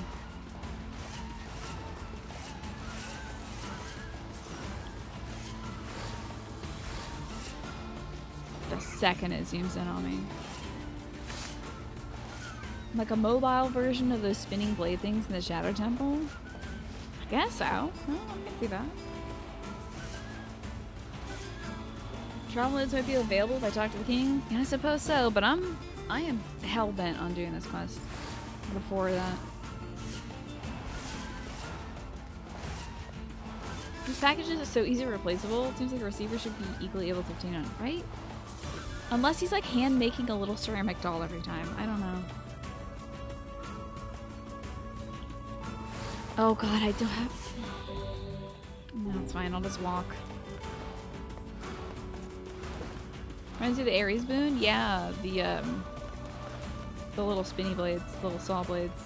S1: The second it zooms in on me. Like a mobile version of those spinning blade things in the Shadow Temple? I guess so. Oh, I can see that. Travel modes might be available if I talk to the king? Yeah, I suppose so, but I am hell-bent on doing this quest before that. These packages are so easily replaceable, it seems like a receiver should be equally able to obtain on, right? Unless he's like hand-making a little ceramic doll every time. I don't know. Oh god, I don't have... No, it's fine. I'll just walk. Reminds you of the Ares boon? Yeah, the little spinny blades, little saw blades.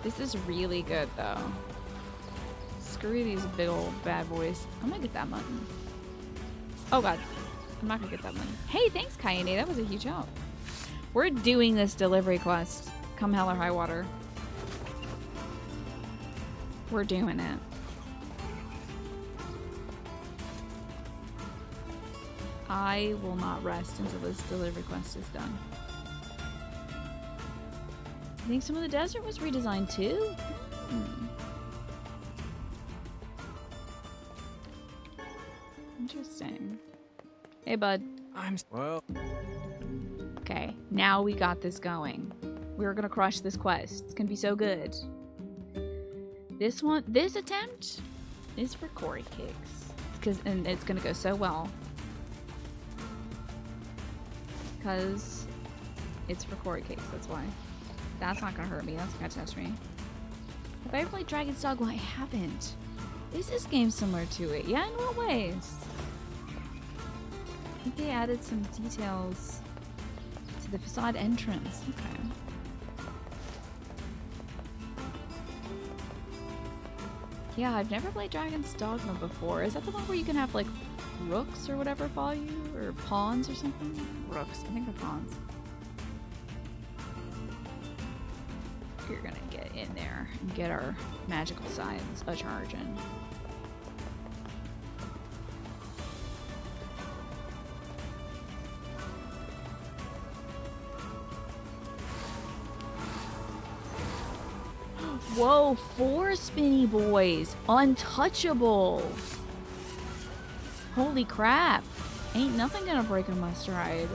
S1: This is really good, though. Screw these big old bad boys. I'm gonna get that mutton. Oh god. I'm not gonna get that mutton. Hey, thanks, Kaine. That was a huge help. We're doing this delivery quest. Come hell or high water. We're doing it. I will not rest until this delivery quest is done. I think some of the desert was redesigned too? Interesting. Hey, bud.
S5: Well.
S1: Okay, now we got this going. We're gonna crush this quest. It's gonna be so good. This attempt is for Corey Cakes. And it's gonna go so well. Because it's for Corey Cakes, that's why. That's not gonna hurt me, that's not gonna touch me. Have I ever played Dragon's Dogma? I haven't. Is this game similar to it? Yeah, in what ways? I think they added some details to the facade entrance. Okay. Yeah, I've never played Dragon's Dogma before. Is that the one where you can have, like, rooks or whatever follow you? Or pawns or something? Rooks. I think they're pawns. We're gonna get in there and get our magical sides a-charging. Whoa, 4 spinny boys. Untouchable. Holy crap. Ain't nothing gonna break a must ride.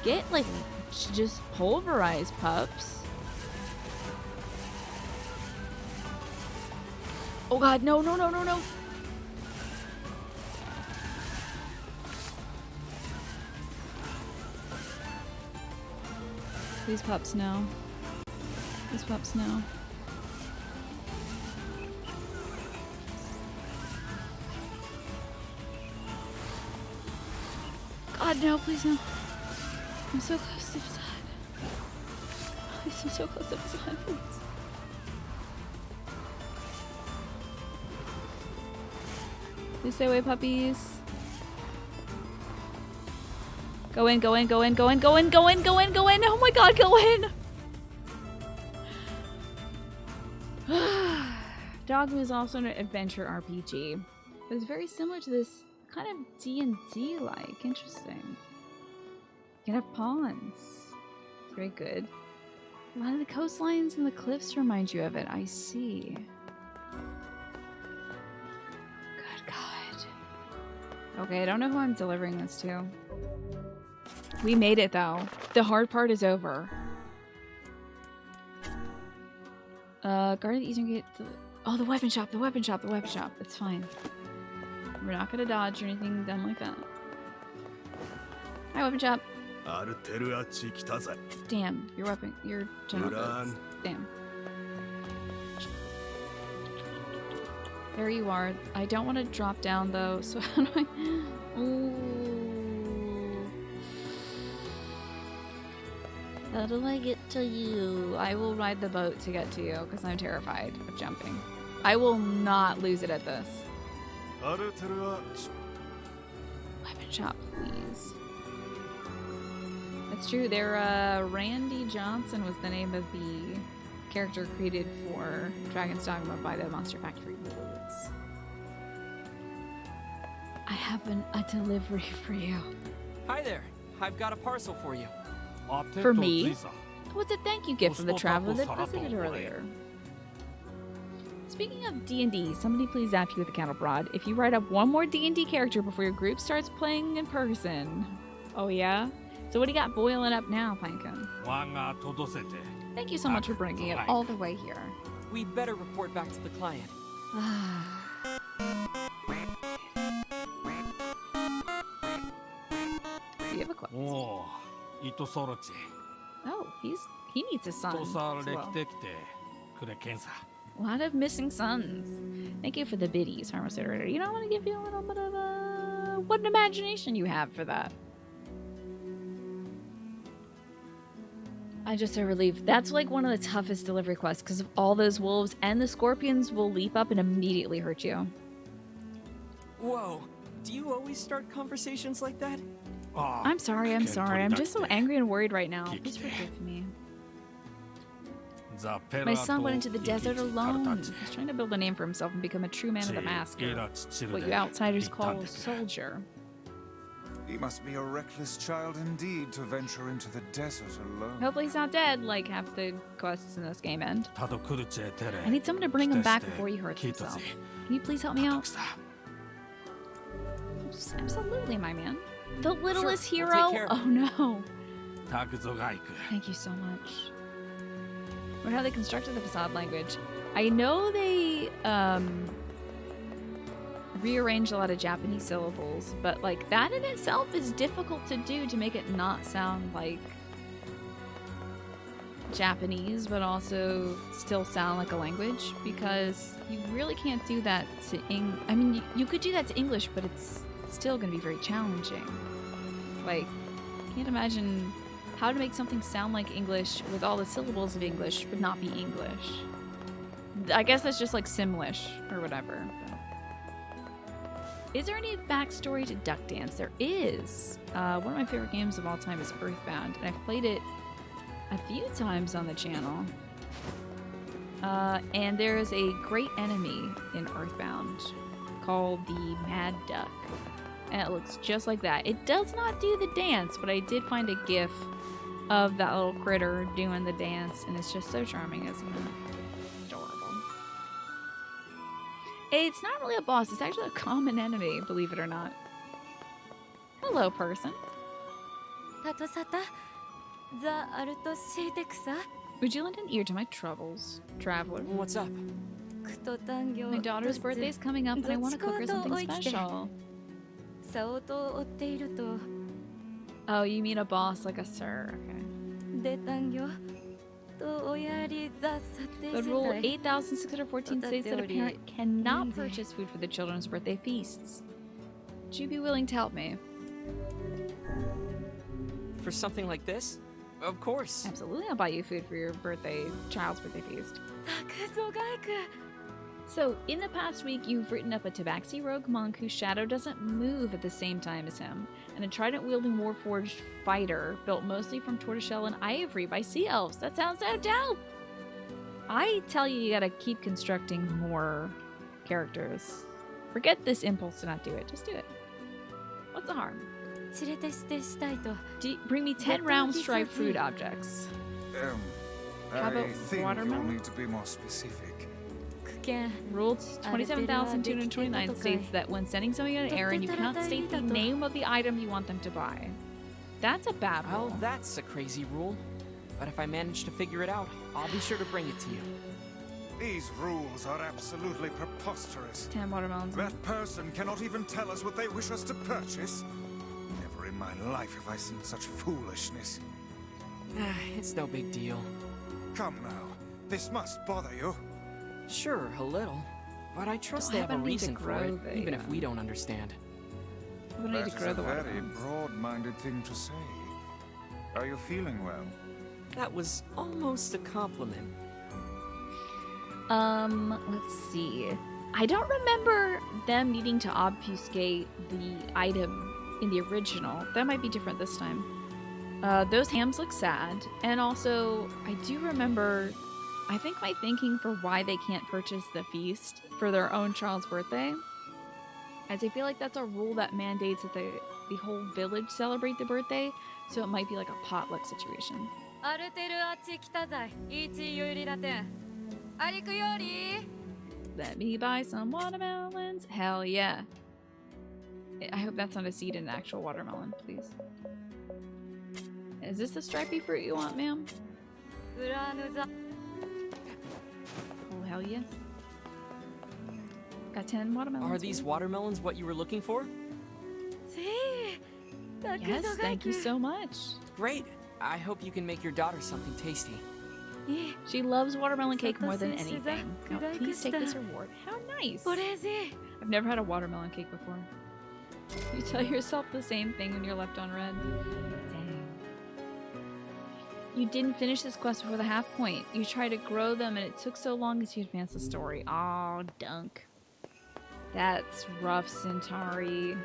S1: Get, like, just pulverized, pups. Oh god, no, no, no, no, no. These pups know. These pups know. God, no, please no. I'm so close to facade. Please, I'm so close to facade, please. Please stay away, puppies. Go in, go in, go in, go in, go in, go in, go in, go in. Oh my god, go in! Dogma is also an adventure RPG, but it's very similar to this kind of D&D-like. Interesting. You can have pawns. It's very good. A lot of the coastlines and the cliffs remind you of it. I see. Good God. Okay, I don't know who I'm delivering this to. We made it, though. The hard part is over. Guard the Eastern Gate. Oh, the weapon shop, the weapon shop, the weapon shop. It's fine. We're not gonna dodge or anything dumb like that. Hi, weapon shop. Damn, your weapon, your general goods. Damn. There you are. I don't want to drop down though, so how do I? Ooh. How do I get to you? I will ride the boat to get to you because I'm terrified of jumping. I will not lose it at this. Weapon shop, please. That's true. Randy Johnson was the name of the character created for Dragon's Dogma by the Monster Factory rules. I have a delivery for you.
S9: Hi there. I've got a parcel for you.
S1: For me? What's a thank you gift from the traveler that visited earlier? Speaking of D&D, somebody please zap you with a cattle prod if you write up one more D&D character before your group starts playing in person. Oh yeah? So what do you got boiling up now, Pinecone? Thank you so much for bringing it all the way here.
S9: We'd better report back to the client.
S1: Do you have a quote? Oh, he needs a son as well. A lot of missing sons. Thank you for the biddies, Harmless Iterator. You know, I want to give you a little bit of what an imagination you have for that. I'm just so relieved. That's like one of the toughest delivery quests because of all those wolves, and the scorpions will leap up and immediately hurt you.
S9: Whoa, do you always start conversations like that?
S1: I'm sorry. I'm just so angry and worried right now. Please forgive me. My son went into the desert alone. He's trying to build a name for himself and become a true man of the mask, or what you outsiders call a soldier.
S4: He must be a reckless child indeed to venture into the desert alone.
S1: Hopefully he's not dead like half the quests in this game end. I need someone to bring him back before he hurts himself. Can you please help me out? Absolutely, my man. The littlest hero? Oh no. Thank you so much. I wonder how they constructed the facade language. I know they rearranged a lot of Japanese syllables, but like that in itself is difficult to do to make it not sound like Japanese, but also still sound like a language, because you really can't do that to I mean, you could do that to English, but it's still going to be very challenging. Like, can't imagine how to make something sound like English with all the syllables of English but not be English. I guess that's just like Simlish or whatever. But is there any backstory to Duck Dance? There is. One of my favorite games of all time is Earthbound, and I've played it a few times on the channel. And there is a great enemy in Earthbound called the Mad Duck. And it looks just like that. It does not do the dance, but I did find a gif of that little critter doing the dance, and it's just so charming, isn't it? It's adorable. It's not really a boss, it's actually a common enemy, believe it or not. Hello, person. Would you lend an ear to my troubles, traveler?
S9: What's up?
S1: My daughter's birthday is coming up, and I want to cook her something special. Oh, you mean a boss like a sir, okay. The rule 8,614 states that a parent cannot purchase food for the children's birthday feasts. Would you be willing to help me?
S9: For something like this? Of course.
S1: Absolutely, I'll buy you food for your child's birthday feast. So, in the past week, you've written up a Tabaxi rogue monk whose shadow doesn't move at the same time as him, and a trident-wielding warforged fighter built mostly from tortoiseshell and ivory by sea elves. That sounds so dope! I tell you, you gotta keep constructing more characters. Forget this impulse to not do it. Just do it. What's the harm? Bring me 10 round striped food objects.
S4: I
S1: about
S4: think
S1: watermelon?
S4: you'll need to be more specific.
S1: Rule 27,229 states that when sending somebody on an errand, you cannot state the name of the item you want them to buy. That's a bad rule.
S9: Well, that's a crazy rule. But if I manage to figure it out, I'll be sure to bring it to you.
S4: These rules are absolutely preposterous.
S1: 10 watermelons.
S4: That person cannot even tell us what they wish us to purchase. Never in my life have I seen such foolishness.
S9: It's no big deal.
S4: Come now, this must bother you.
S9: Sure, a little. But I trust they have a reason for it, even if we don't understand.
S4: That is a very broad-minded thing to say. Are you feeling well?
S9: That was almost a compliment.
S1: Let's see. I don't remember them needing to obfuscate the item in the original. That might be different this time. Those hams look sad, and also I do remember, I think my thinking for why they can't purchase the feast for their own child's birthday, as I feel like that's a rule that mandates that the whole village celebrate the birthday, so it might be like a potluck situation. Let me buy some watermelons. Hell yeah. I hope that's not a seed in an actual watermelon, please. Is this the stripy fruit you want, ma'am? Oh, hell yes. Got 10 watermelons.
S9: Are these watermelons what you were looking for?
S1: Yes, thank you so much.
S9: Great. I hope you can make your daughter something tasty.
S1: She loves watermelon cake more than anything. Now, please take this reward. How nice. I've never had a watermelon cake before. You tell yourself the same thing when you're left on red. Dang. You didn't finish this quest before the half point. You tried to grow them and it took so long as you advanced the story. Aw, dunk. That's rough, Centauri.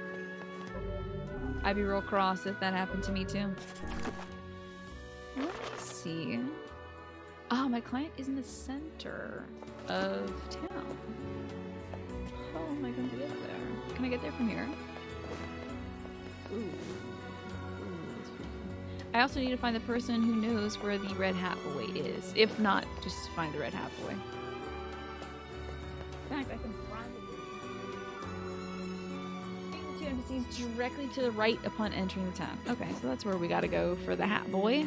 S1: I'd be real cross if that happened to me too. Let me see. Oh, my client is in the center of town. How am I going to get there? Can I get there from here? Ooh. I also need to find the person who knows where the Red Hat Boy is. If not, just find the Red Hat Boy. In fact, I can probably take the 2 NPCs directly to the right upon entering the town. Okay, so that's where we gotta go for the Hat Boy.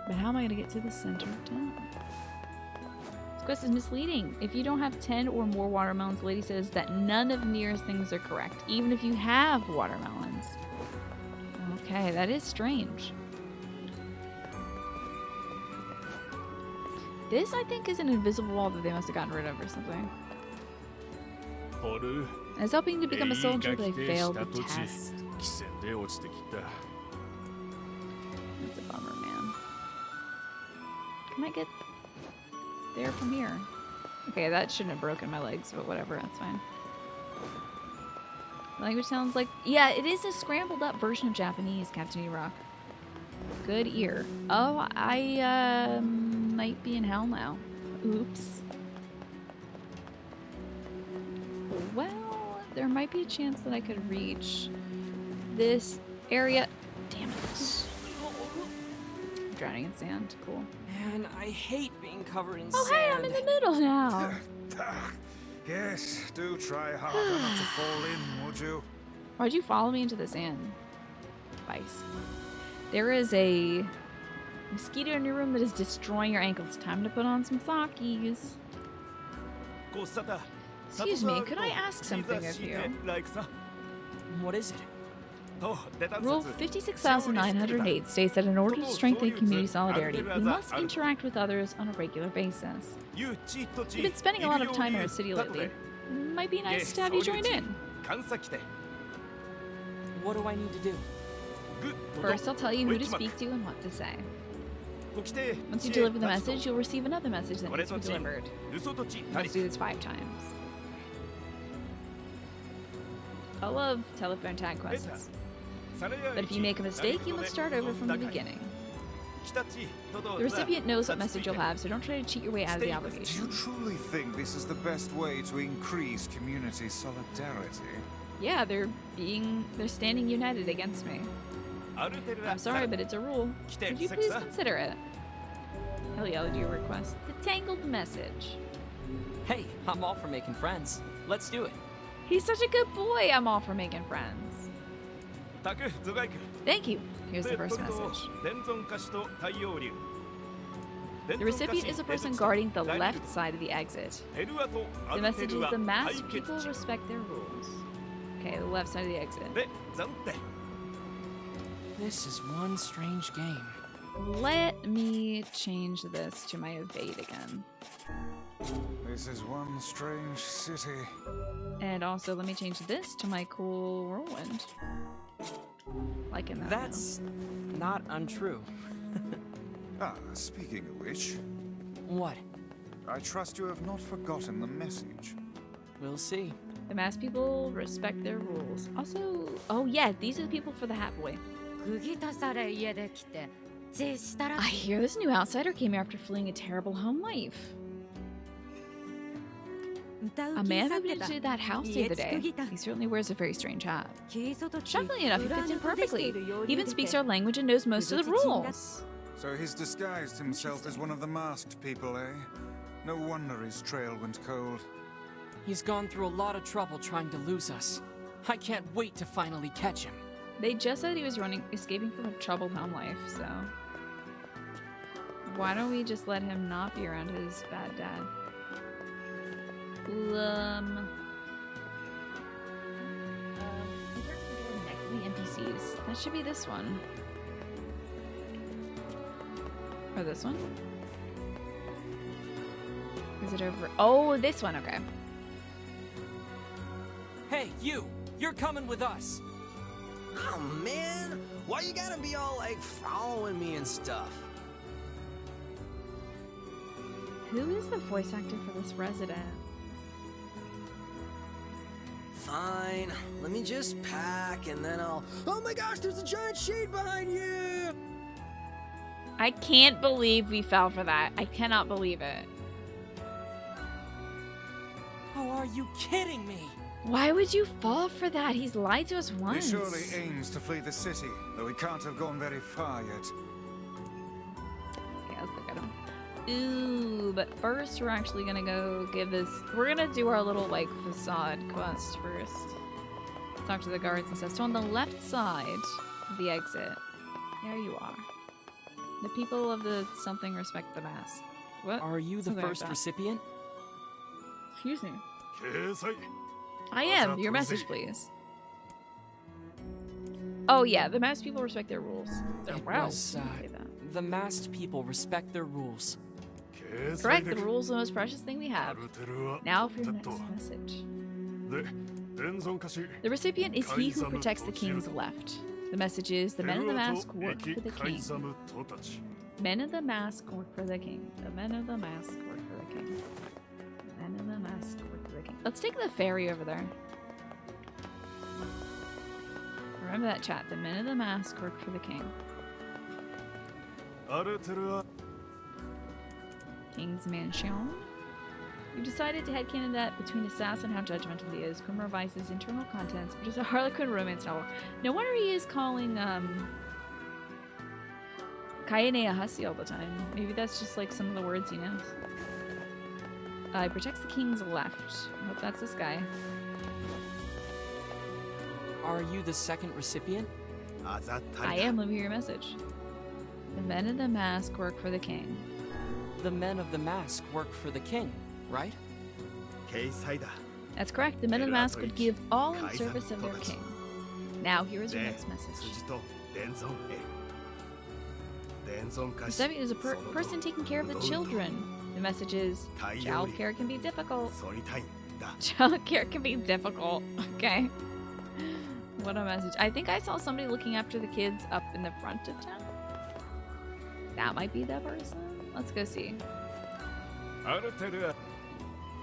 S1: But how am I gonna get to the center of town? This quest is misleading. If you don't have 10 or more watermelons, the lady says that none of NieR's things are correct, even if you have watermelons. Okay, that is strange. This, I think, is an invisible wall that they must have gotten rid of or something. I was hoping to become a soldier, but I failed the test. That's a bummer, man. Can I get there from here? Okay, that shouldn't have broken my legs, but whatever, that's fine. Language sounds like... Yeah, it is a scrambled up version of Japanese, Captain E-Rock. Good ear. Oh, I might be in hell now. Oops. Well, there might be a chance that I could reach this area. Damn it. I'm drowning in sand. Cool.
S9: Man, I hate being covered in
S1: sand. Oh, hey, I'm in the middle now.
S4: Yes, do try harder not to fall in, would you?
S1: Why'd you follow me into the sand? Vice. There is a mosquito in your room that is destroying your ankles. Time to put on some sockies. Excuse me, could I ask something of you?
S9: What is it?
S1: Rule 56,908 states that in order to strengthen community solidarity, we must interact with others on a regular basis. You've been spending a lot of time in our city lately. Might be nice to have you join in.
S9: What do I need to do?
S1: First, I'll tell you who to speak to and what to say. Once you deliver the message, you'll receive another message that needs to be delivered. Let's do this 5 times. I love telephone tag quests. But if you make a mistake, you must start over from the beginning. The recipient knows what message you'll have, so don't try to cheat your way out of the obligation.
S4: Do you truly think this is the best way to increase community solidarity?
S1: Yeah, they're standing united against me. I'm sorry, but it's a rule. Would you please consider it? Hell yeah, I'll do your request. The tangled message.
S9: Hey, I'm all for making friends. Let's do it.
S1: He's such a good boy. I'm all for making friends. Thank you. Here's the first message. The recipient is a person guarding the left side of the exit. The message is the masked people respect their rules. Okay, the left side of the exit.
S9: This is one strange game.
S1: Let me change this to my evade again.
S4: This is one strange city.
S1: And also, let me change this to my cool whirlwind. Like in that.
S9: That's not untrue.
S4: Speaking of which.
S9: What?
S4: I trust you have not forgotten the message.
S9: We'll see.
S1: The masked people respect their rules. Also, oh yeah, these are the people for the Hat Boy. I hear this new outsider came here after fleeing a terrible home life. A man moved into that house the other day. He certainly wears a very strange hat. Shockingly enough, he fits in perfectly. He even speaks our language and knows most of the rules.
S4: So he's disguised himself as one of the masked people, eh? No wonder his trail went cold.
S9: He's gone through a lot of trouble trying to lose us. I can't wait to finally catch him.
S1: They just said he was escaping from a troubled home life, so... Why don't we just let him not be around his bad dad? The NPCs. That should be this one. Or this one? Is it over? Oh, this one. Okay.
S9: Hey, you! You're coming with us!
S14: Oh, man! Why you gotta be all, like, following me and stuff?
S1: Who is the voice actor for this resident?
S14: Fine. Let me just pack and then I'll... Oh my gosh, there's a giant shade behind you!
S1: I can't believe we fell for that. I cannot believe it.
S9: Oh, are you kidding me?
S1: Why would you fall for that? He's lied to us
S4: He
S1: once.
S4: surely aims to flee the city, though he can't have gone very far yet.
S1: Okay, let's look at him. Ooh, but first we're actually gonna go give this... We're gonna do our little, like, facade quest first. Talk to the guards and stuff. So on the left side of the exit, there you are. The people of the something respect the mask. What?
S9: Are you the
S1: Something like
S9: first
S1: that.
S9: recipient?
S1: Excuse me. I am. Your message, please. Oh yeah, the masked people respect their rules.
S9: It
S1: Wow.
S9: was,
S1: I didn't say that.
S9: the masked people respect their rules.
S1: Correct. The rules are the most precious thing we have. Now for your next message. The recipient is he who protects the king's left. The message is the men of the mask work for the king. Men of the mask work for the king. The men of the mask work for the king. Men of the mask work for the king. Let's take the ferry over there. Remember that chat. The men of the mask work for the king. King's Mansion. You decided to headcanon that between Assassin and how judgmental he is, Kuma revises internal contents, which is a Harlequin romance novel. No wonder he is calling Kaine a hussy all the time. Maybe that's just like some of the words he knows. He protects the king's left. I hope that's this guy.
S9: Are you the second recipient?
S1: I am. Let me hear your message. The men of the mask work for the king.
S9: The men of the mask work for the king, right?
S1: That's correct. The men of the mask would give all in service of their king. Now, here is your next message. The recipient is a person taking care of the children. The message is, child care can be difficult. Child care can be difficult. Okay. What a message. I think I saw somebody looking after the kids up in the front of town. That might be that person. Let's go see. I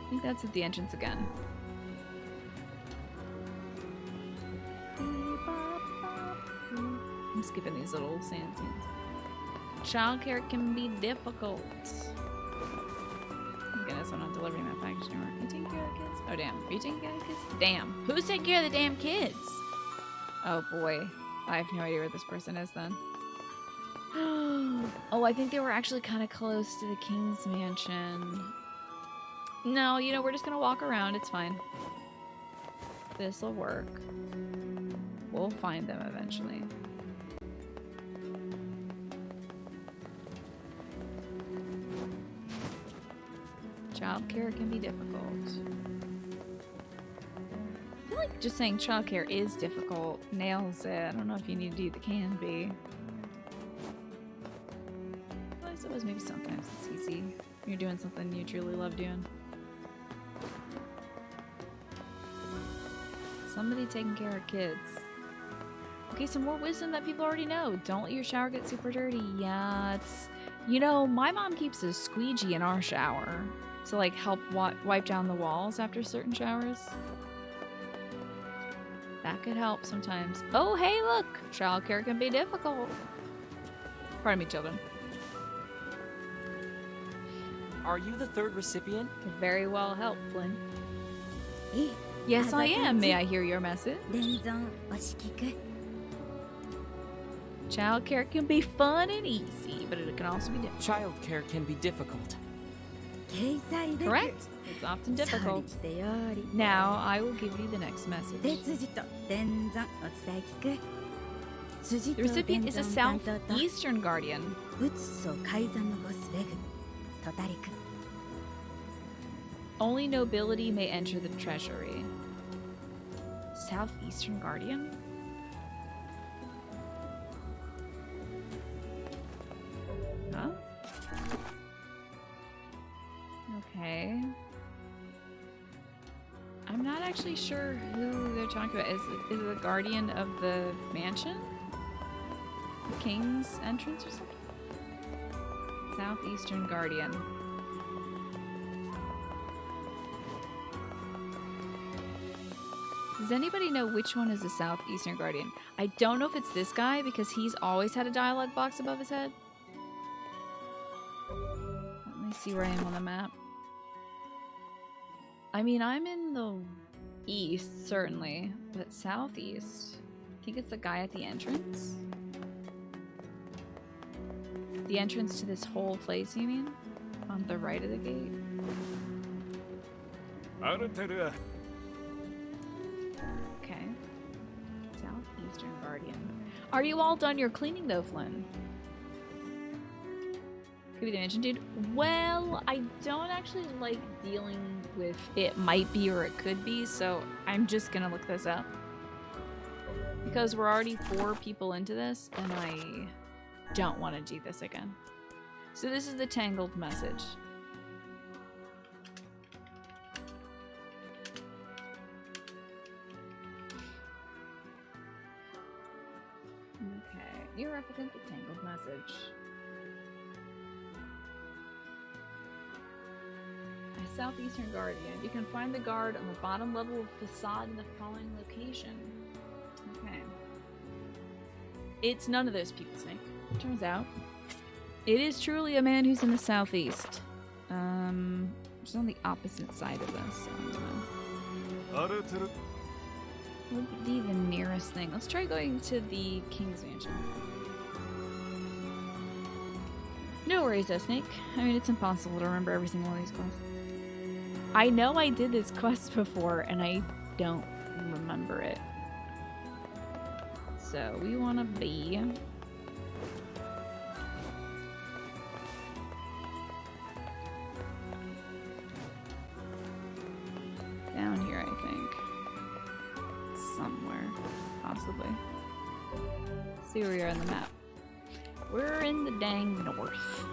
S1: think that's at the entrance again. I'm skipping these little sand scenes. Childcare can be difficult. Goodness, I'm not delivering that package anymore. Are you taking care of the kids? Oh, damn. Are you taking care of the kids? Damn. Who's taking care of the damn kids? Oh, boy. I have no idea where this person is then. Oh, I think they were actually kind of close to the king's mansion. No, you know, we're just gonna walk around. It's fine. This'll work. We'll find them eventually. Childcare can be difficult. I feel like just saying childcare is difficult nails it. I don't know if you need to do the can be. I suppose maybe sometimes it's easy. You're doing something you truly love doing. Somebody taking care of kids. Okay, some more wisdom that people already know. Don't let your shower get super dirty. Yeah, it's... You know, my mom keeps a squeegee in our shower to, like, help wipe down the walls after certain showers. That could help sometimes. Oh, hey, look! Childcare can be difficult. Pardon me, children.
S9: Are you the third recipient?
S1: Could very well help, Flynn. Yes, I am. May I hear your message? Childcare can be fun and easy, but it can also be difficult.
S9: Childcare can be difficult.
S1: Correct. It's often difficult. Now, I will give you the next message. The recipient is a southeastern guardian. Only nobility may enter the treasury. Southeastern guardian? Huh?
S6: actually sure who they're talking about. Is it the guardian of the mansion? The king's entrance or something? Southeastern guardian. Does anybody know which one is the Southeastern Guardian? I don't know if it's this guy because he's always had a dialogue box above his head. Let me see where I am on the map. I mean, I'm in the east, certainly, but southeast. I think it's the guy at the entrance. The entrance to this whole place, you mean? On the right of the gate? Okay. Southeastern Guardian. Are you all done your cleaning though, Flynn? Could be the mansion dude. Well, I don't actually like dealing with it might be or it could be, so I'm just gonna look this up. Because we're already 4 people into this, and I don't want to do this again. So this is the tangled message. Okay, you represent the tangled message. A Southeastern Guardian. You can find the guard on the bottom level of the facade in the following location. Okay. It's none of those people, Snake. Turns out, it is truly a man who's in the southeast. It's on the opposite side of this. So I don't know. What would be the nearest thing? Let's try going to the King's Mansion. No worries, though, Snake. I mean, it's impossible to remember every single one of these quests. I know I did this quest before, and I don't remember it. So we want to be down here, I think. Somewhere, possibly. See where we are on the map. We're in the dang north.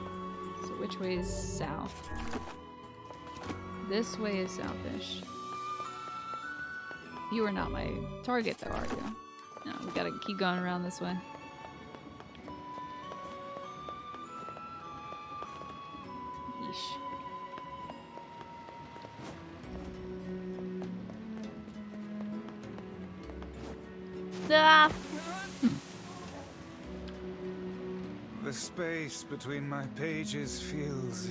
S6: So which way is south? This way is southish. You are not my target, though, are you? No, we gotta keep going around this way. Yeesh. Ah!
S4: The space between my pages feels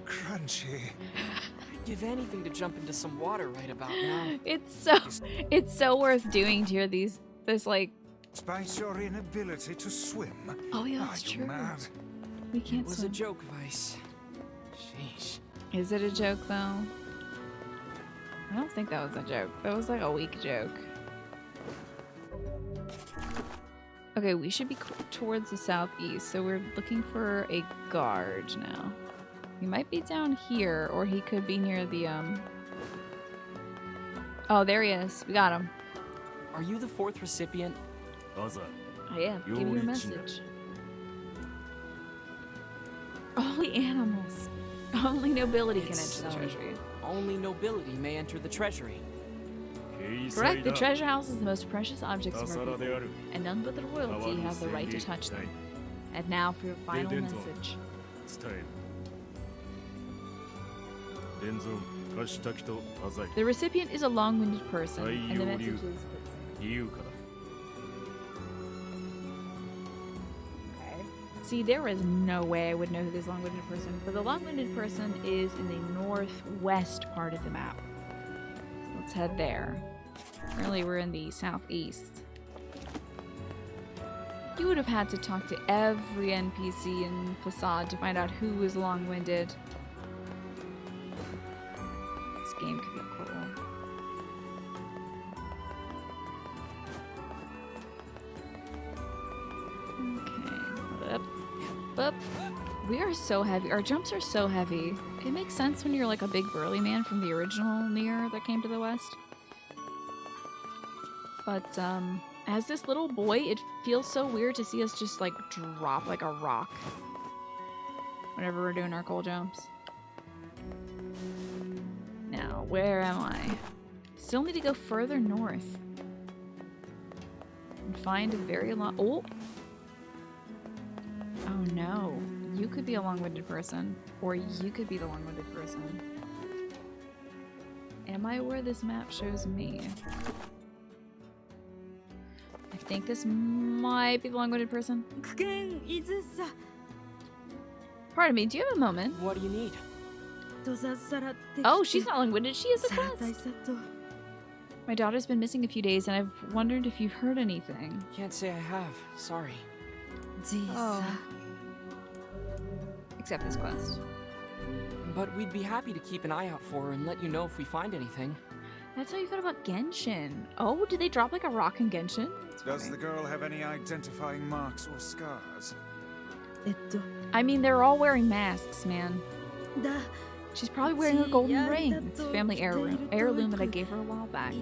S4: crunchy.
S9: I'd give anything to jump into some water right about now.
S6: It's so worth doing to hear this like.
S4: Despite your inability to swim.
S6: Oh yeah, that's true.
S4: Mad?
S6: We can't
S9: It was
S6: swim.
S9: a joke, Vice. Sheesh.
S6: Is it a joke though? I don't think that was a joke. That was like a weak joke. Okay, we should be towards the southeast, so we're looking for a guard now. He might be down here, or he could be near the, Oh, there he is. We got him.
S9: Are you the 4th recipient?
S6: I am. Give me your message. Only animals. Only nobility can enter the treasury.
S9: Only nobility may enter the treasury.
S6: Correct. The treasure house is the most precious objects of our people, and none but the royalty have the right to touch them. And now for your final message. The recipient is a long-winded person, and the message is... Okay. See, there is no way I would know who this long-winded person is, but the long-winded person is in the northwest part of the map. So let's head there. Apparently we're in the southeast. You would have had to talk to every NPC in Facade to find out who was long-winded. This game could be cool. Okay. Up. We are so heavy. Our jumps are so heavy. It makes sense when you're like a big burly man from the original NieR that came to the West. But, as this little boy, it feels so weird to see us just, like, drop like a rock whenever we're doing our coal jumps. Now, where am I?
S1: Still need to go further north. And find a very long... Oh! Oh no. You could be a long-winded person. Or you could be the long-winded person. Am I where this map shows me? I think this might be the long-winded person. Pardon me, do you have a moment?
S9: What do you need?
S1: Oh, she's not long-winded. She is a quest. My daughter's been missing a few days, and I've wondered if you've heard anything.
S9: Can't say I have. Sorry.
S1: Oh. Except this quest.
S9: But we'd be happy to keep an eye out for her and let you know if we find anything.
S1: That's how you felt about Genshin. Oh, did they drop like a rock in Genshin?
S4: Does the girl have any identifying marks or scars?
S1: I mean, they're all wearing masks, man. She's probably wearing her golden ring. It's a family heirloom that I gave her a while back.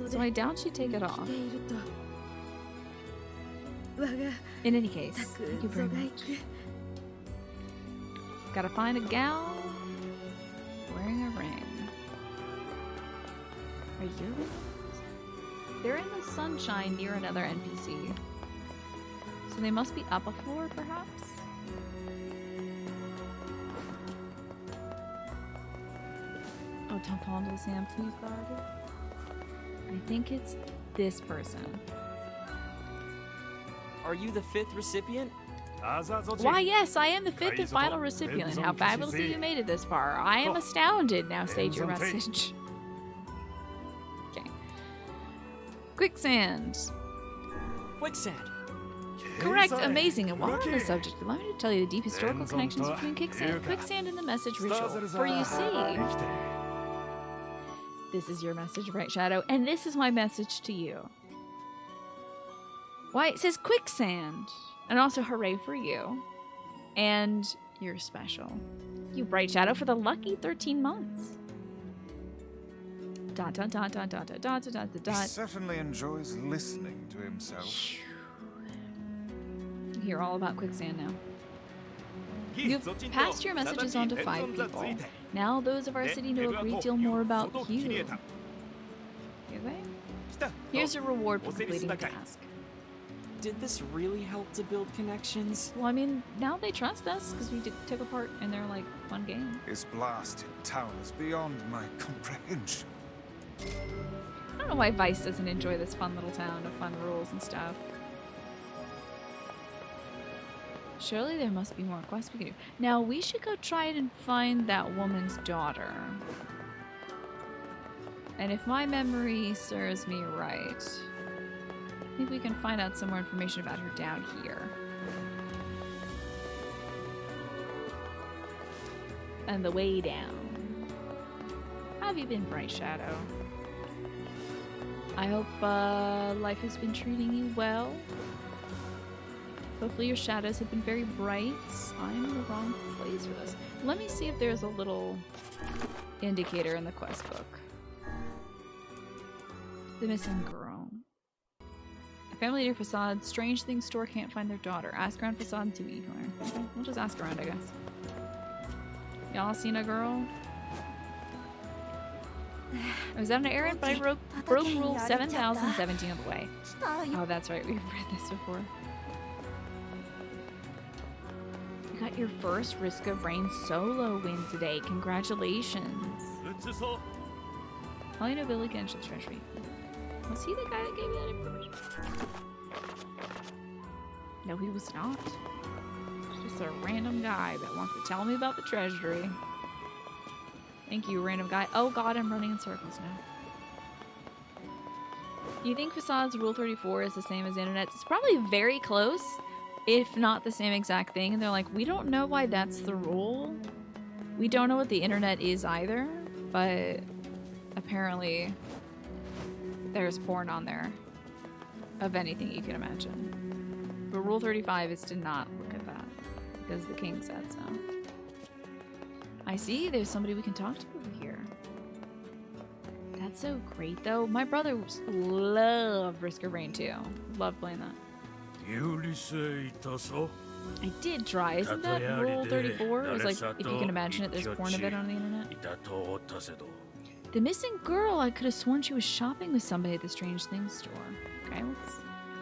S1: So I doubt she'd take it off. In any case, thank you very much. Gotta find a gal wearing a ring. Are you? They're in the sunshine near another NPC. So they must be up a floor, perhaps? Oh, don't fall into the sand, please, God. I think it's this person.
S9: Are you the 5th recipient?
S1: Why, yes, I am the 5th and final recipient. How fabulously you made it this far. I am astounded. Now state your message. Okay. Quicksand.
S9: Quicksand.
S1: Correct, amazing. And while we're on the subject, allow me to tell you the deep historical connections between quicksand and the message ritual. For you see, this is your message, Bright Shadow, and this is my message to you. Why, it says quicksand. And also, hooray for you. And you're special. You Bright Shadow for the lucky 13 months. Dot, dot, dot, dot, dot, dot, dot, dot,
S4: He
S1: dot.
S4: certainly enjoys listening to himself.
S1: You hear all about quicksand now. You've passed your messages on to 5 people. Now those of our city know a great deal more about you. Okay? Here's a reward for completing the task.
S9: Did this really help to build connections?
S1: Well, I mean, now they trust us because we took a part in their, like, fun game.
S4: His blasted town is beyond my comprehension.
S1: I don't know why Vice doesn't enjoy this fun little town of fun rules and stuff. Surely there must be more quests we can do. Now, we should go try it and find that woman's daughter. And if my memory serves me right, I think we can find out some more information about her down here. And the way down. How have you been, Bright Shadow? I hope life has been treating you well. Hopefully your shadows have been very bright. I'm in the wrong place for this. Let me see if there's a little indicator in the quest book. The missing girl. A family near Facade. Strange things store can't find their daughter. Ask around Facade and see what you can learn. Okay, we'll just ask around, I guess. Y'all seen a girl? I was on an errand, but I broke rule 7017 of the way. Oh, that's right. We've read this before. You got your first Risk of Rain solo win today. Congratulations. All you know, Billy Genshin's treasury. Was he the guy that gave you that information? No, he was not. He's just a random guy that wants to tell me about the treasury. Thank you, random guy. Oh god, I'm running in circles now. Do you think Facade's Rule 34 is the same as Internet's? It's probably very close, if not the same exact thing. And they're like, we don't know why that's the rule. We don't know what the Internet is either, but apparently there's porn on there of anything you can imagine. But Rule 35 is to not look at that because the king said so. I see there's somebody we can talk to over here. That's so great though. My brother loved Risk of Rain too. Loved playing that. I did try. Isn't that Rule 34? It was like, if you can imagine it, there's porn of it on the internet.
S6: The missing girl, I could have sworn she was shopping with somebody at the Strange Things store. Okay, let's...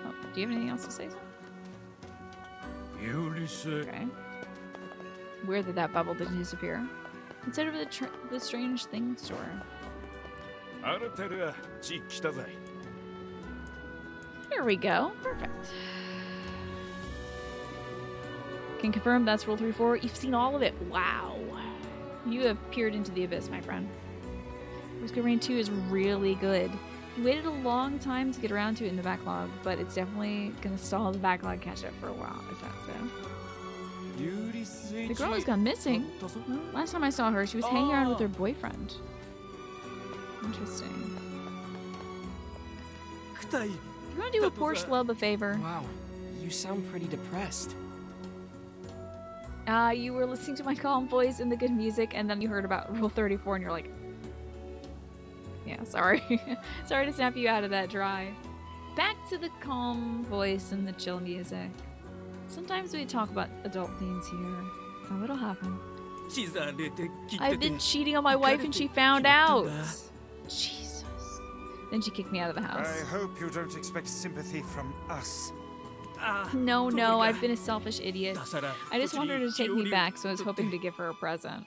S6: Oh, do you have anything else to say? Okay. Weird that that bubble didn't disappear. Let's head over to the Strange Things store. Here we go. Perfect. Can confirm that's Rule 3-4. You've seen all of it. Wow. You have peered into the abyss, my friend. Risk of Rain 2 is really good. We waited a long time to get around to it in the backlog, but it's definitely going to stall the backlog catch-up for a while. Is that so? The girl has gone missing. Well, last time I saw her, she was hanging around with her boyfriend. Interesting. You want to do a poor schlub a favor?
S9: Wow, you sound pretty depressed.
S6: You were listening to my calm voice and the good music, and then you heard about Rule 34, and you're like... Yeah, sorry. Sorry to snap you out of that drive. Back to the calm voice and the chill music. Sometimes we talk about adult themes here, so it'll happen. I've been cheating on my wife and she found out! Jesus. Then she kicked me out of the house.
S4: I hope you don't expect sympathy from us.
S6: No, I've been a selfish idiot. I just wanted her to take me back, so I was hoping to give her a present.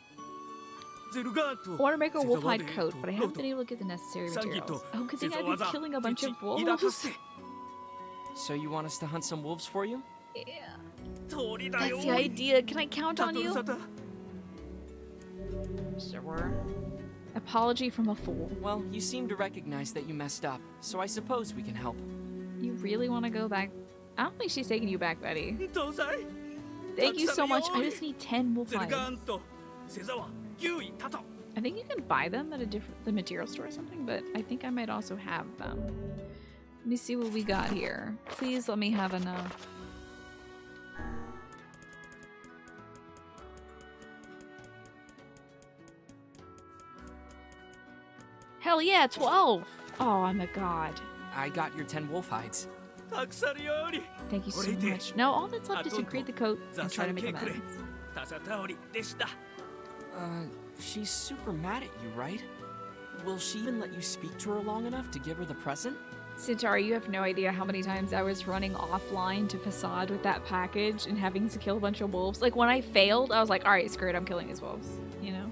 S6: I want to make her a wolf hide coat, but I haven't been able to get the necessary materials. Oh, good thing I've been killing a bunch of wolves.
S9: So you want us to hunt some wolves for you?
S6: Yeah. That's the idea. Can I count on you? Sure. Apology from a fool.
S9: Well, you seem to recognize that you messed up, so I suppose we can help.
S6: You really want to go back? I don't think she's taking you back, Betty. Thank you so much. I just need 10 wolf hides. I think you can buy them at the material store or something, but I think I might also have them. Let me see what we got here. Please let me have enough. Hell yeah, 12! Oh, I'm a god.
S9: I got your 10 wolf hides.
S6: Thank you so much. Now all that's left is to create the coat and try to make amends.
S9: She's super mad at you, right? Will she even let you speak to her long enough to give her the present?
S6: Centauri, you have no idea how many times I was running offline to Facade with that package and having to kill a bunch of wolves. Like, when I failed, I was like, alright, screw it, I'm killing these wolves. You know?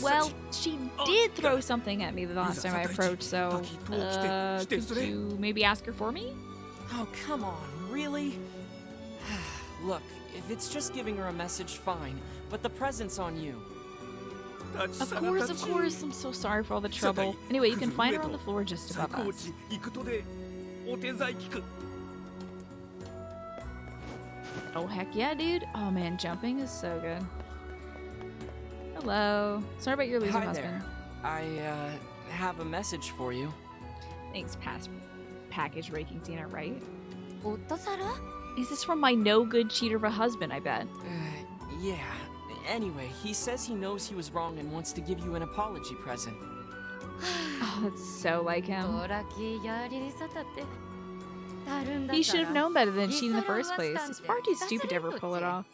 S6: Well, she did throw something at me the last time I approached, so... could you maybe ask her for me?
S9: Oh, come on, really? Look, if it's just giving her a message, fine, but the present's on you.
S6: Of course, I'm so sorry for all the trouble. Anyway, you can find her on the floor just above us. Oh, heck yeah, dude. Oh man, jumping is so good. Hello. Sorry about your losing husband.
S9: There. I, have a message for you.
S6: Thanks, package raking Tina, right? Is this from my no-good cheater of a husband, I bet?
S9: Yeah. Anyway, he says he knows he was wrong and wants to give you an apology present.
S6: Oh, that's so like him. He should have known better than cheat in the first place. He's far too stupid to ever pull it off.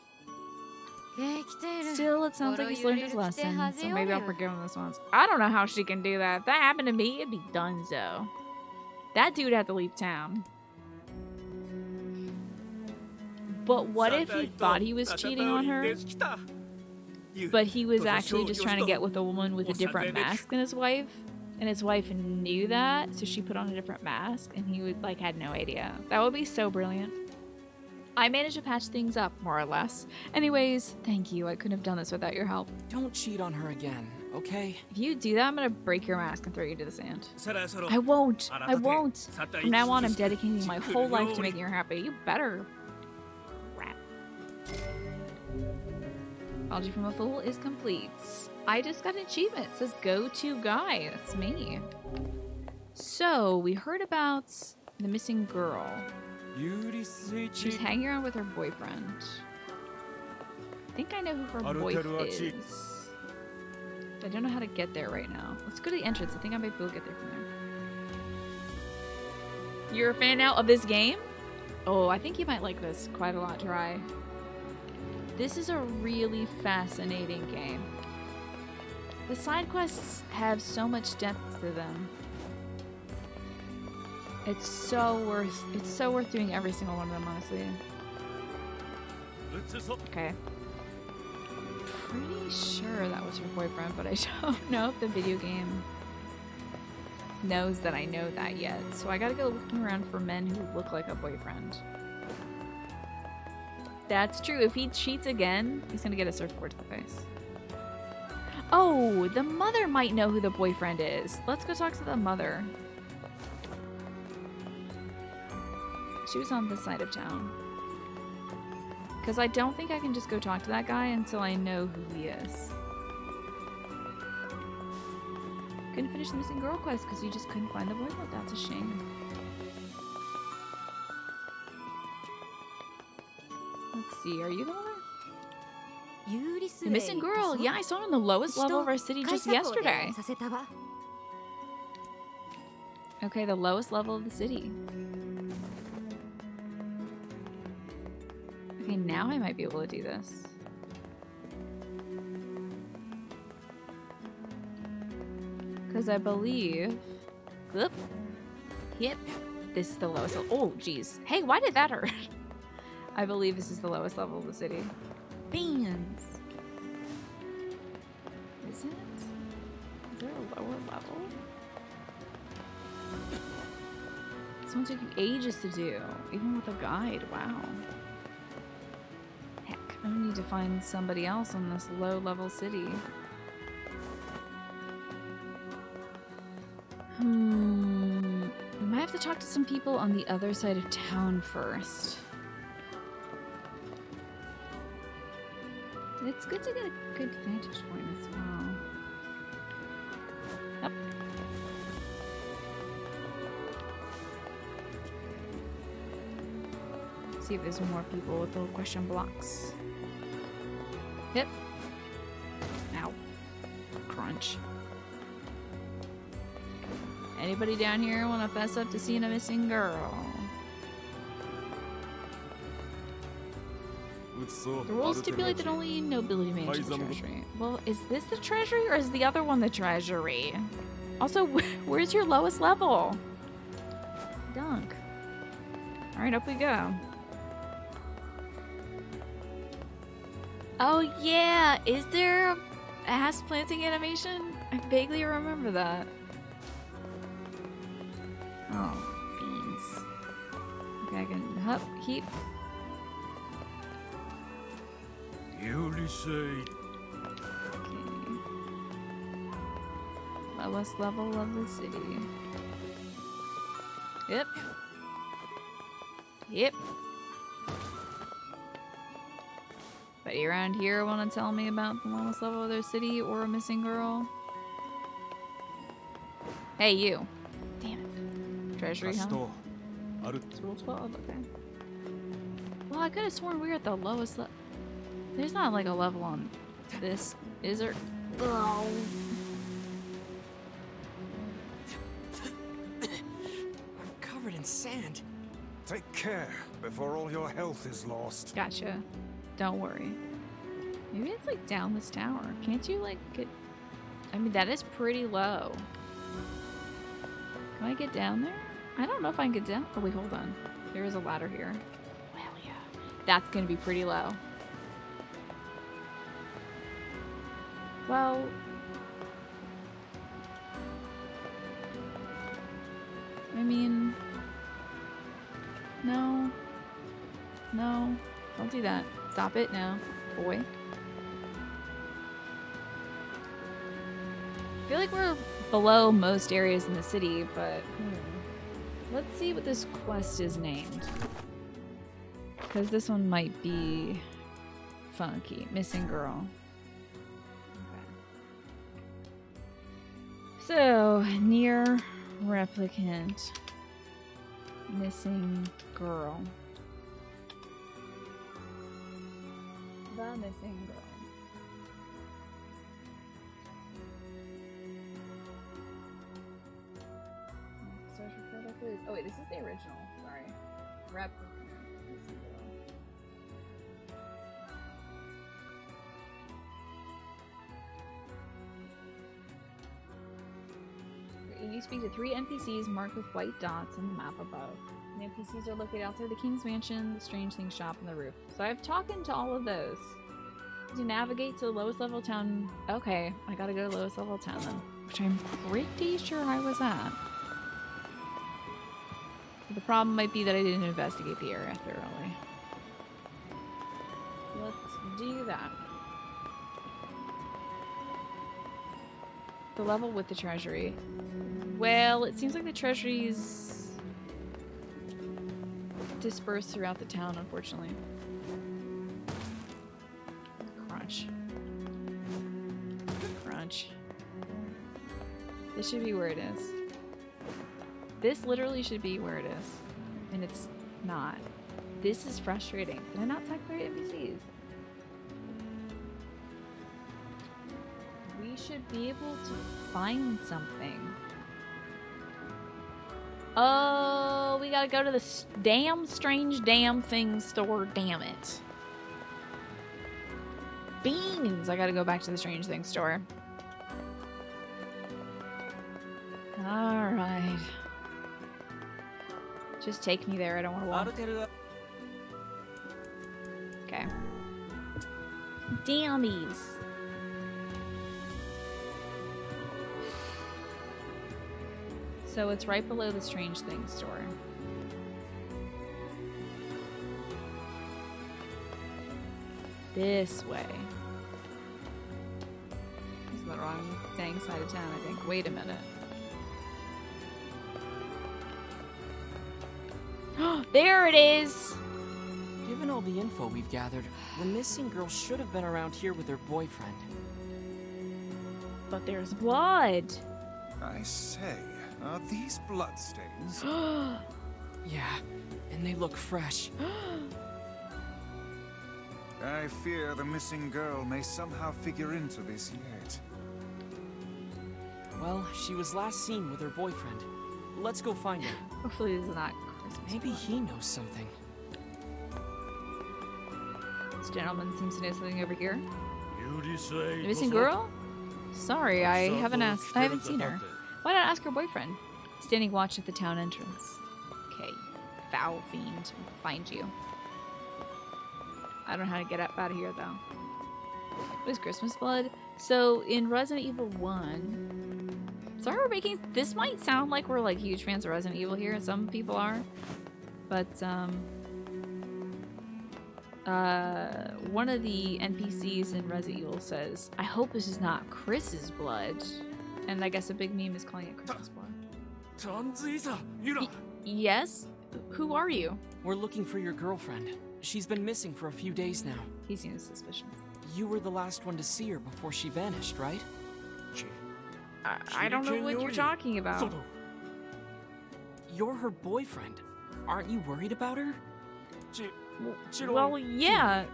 S6: Still, it sounds like he's learned his lesson, so maybe I'll forgive him this once. I don't know how she can do that. If that happened to me, it'd be donezo. That dude had to leave town. But what if he thought he was cheating on her? But he was actually just trying to get with a woman with a different mask than his wife? And his wife knew that, so she put on a different mask, and he would, like, had no idea. That would be so brilliant. I managed to patch things up, more or less. Anyways, thank you. I couldn't have done this without your help.
S9: Don't cheat on her again, okay?
S6: If you do that, I'm gonna break your mask and throw you to the sand. I won't. I won't. From now on, I'm dedicating my whole life to making her happy. You better. Rap. Apology from a Fool is complete. I just got an achievement. It says go-to guy. That's me. So, we heard about the missing girl. She's hanging around with her boyfriend. I think I know who her boyfriend is. I don't know how to get there right now. Let's go to the entrance. I think I might be able to get there from there. You're a fan now of this game? Oh, I think you might like this quite a lot, Dry. This is a really fascinating game.
S1: The side quests have so much depth to them. It's so worth doing every single one of them, honestly. Okay. Pretty sure that was her boyfriend, but I don't know if the video game knows that I know that yet. So I gotta go looking around for men who look like a boyfriend. That's true. If he cheats again, he's gonna get a surfboard to the face. Oh, the mother might know who the boyfriend is. Let's go talk to the mother. She was on this side of town. Because I don't think I can just go talk to that guy until I know who he is. Couldn't finish the missing girl quest because you just couldn't find the boyfriend. That's a shame. Let's see, are you the mother? The missing girl. Yeah, I saw her on the lowest level of our city just yesterday. Okay, the lowest level of the city. Okay, now I might be able to do this. Because I believe... Whoop. Yep. This is the lowest level. Oh, jeez. Hey, why did that hurt? I believe this is the lowest level of the city. Beans. Is it? Is there a lower level? This one took ages to do, even with a guide. Wow. Heck, I need to find somebody else in this low-level city. We might have to talk to some people on the other side of town first. It's good to get a good vantage point as well. Yep. See if there's more people with little question blocks. Yep. Ow. Crunch. Anybody down here want to fess up to seeing a missing girl? The rules stipulate that only nobility may enter the treasury. Well, is this the treasury or is the other one the treasury? Also, where's your lowest level? Dunk. Alright, up we go. Oh yeah, is there a ass planting animation? I vaguely remember that. Oh, beans. Okay, I can hop, keep.
S15: Okay.
S1: Lowest level of the city. Yep. Yep. Anybody around here want to tell me about the lowest level of their city or a missing girl? Hey, you. Damn it. Treasury, huh? It's rule 12, okay. Well, I could have sworn we were at the lowest level. There's not like a level on this, is there? Oh.
S9: I'm covered in sand.
S4: Take care before all your health is lost.
S1: Gotcha. Don't worry. Maybe it's like down this tower. Can't you like get... I mean, that is pretty low. Can I get down there? I don't know if I can get down. Oh, wait, hold on. There is a ladder here. Well, yeah. That's gonna be pretty low. Well... I mean... No. No. Don't do that. Stop it now, boy. I feel like we're below most areas in the city, but... Let's see what this quest is named. Because this one might be... funky. Missing girl. So, NieR Replicant. Missing girl. The missing girl. Search for further clues. Oh wait, this is the original. Sorry. Replicant. Missing girl. You speak to 3 NPCs marked with white dots on the map above. The NPCs are located outside the King's Mansion, the Strange Things shop, and the roof. So I've talked to all of those. To navigate to the lowest level town... Okay, I gotta go to the lowest level town then. Which I'm pretty sure I was at. The problem might be that I didn't investigate the area thoroughly. Let's do that. The level with the treasury. Well, it seems like the treasury's dispersed throughout the town, unfortunately. Crunch. Crunch. This should be where it is. This literally should be where it is. And it's not. This is frustrating. Did I not talk to NPCs? We should be able to find something. Oh, we gotta go to the damn strange damn thing store. Damn it. Beans! I gotta go back to the strange thing store. Alright. Just take me there. I don't want to walk. Okay. Dammies. So it's right below the Strange Things store. This way. This is the wrong dang side of town, I think. Wait a minute. There it is!
S9: Given all the info we've gathered, the missing girl should have been around here with her boyfriend.
S1: But there's blood!
S4: I say, are these bloodstains?
S9: Yeah, and they look fresh.
S4: I fear the missing girl may somehow figure into this yet.
S9: Well, she was last seen with her boyfriend. Let's go find her.
S1: Hopefully this is not Christmas.
S9: Maybe he knows something.
S1: This gentleman seems to know something over here. The missing girl? Sorry, I haven't seen her. Why not ask her boyfriend? Standing watch at the town entrance. Okay, foul fiend. I'll find you. I don't know how to get up out of here though. What is Christmas blood? So in Resident Evil 1... Sorry we're making... This might sound like we're like huge fans of Resident Evil here. Some people are. But one of the NPCs in Resident Evil says, I hope this is not Chris's blood. And I guess a big meme is calling it Christmas blood. Yes? Who are you?
S9: We're looking for your girlfriend. She's been missing for a few days now.
S1: He seems suspicious.
S9: You were the last one to see her before she vanished, right?
S1: I don't know what you're talking about.
S9: You're her boyfriend. Aren't you worried about her?
S1: Well, yeah.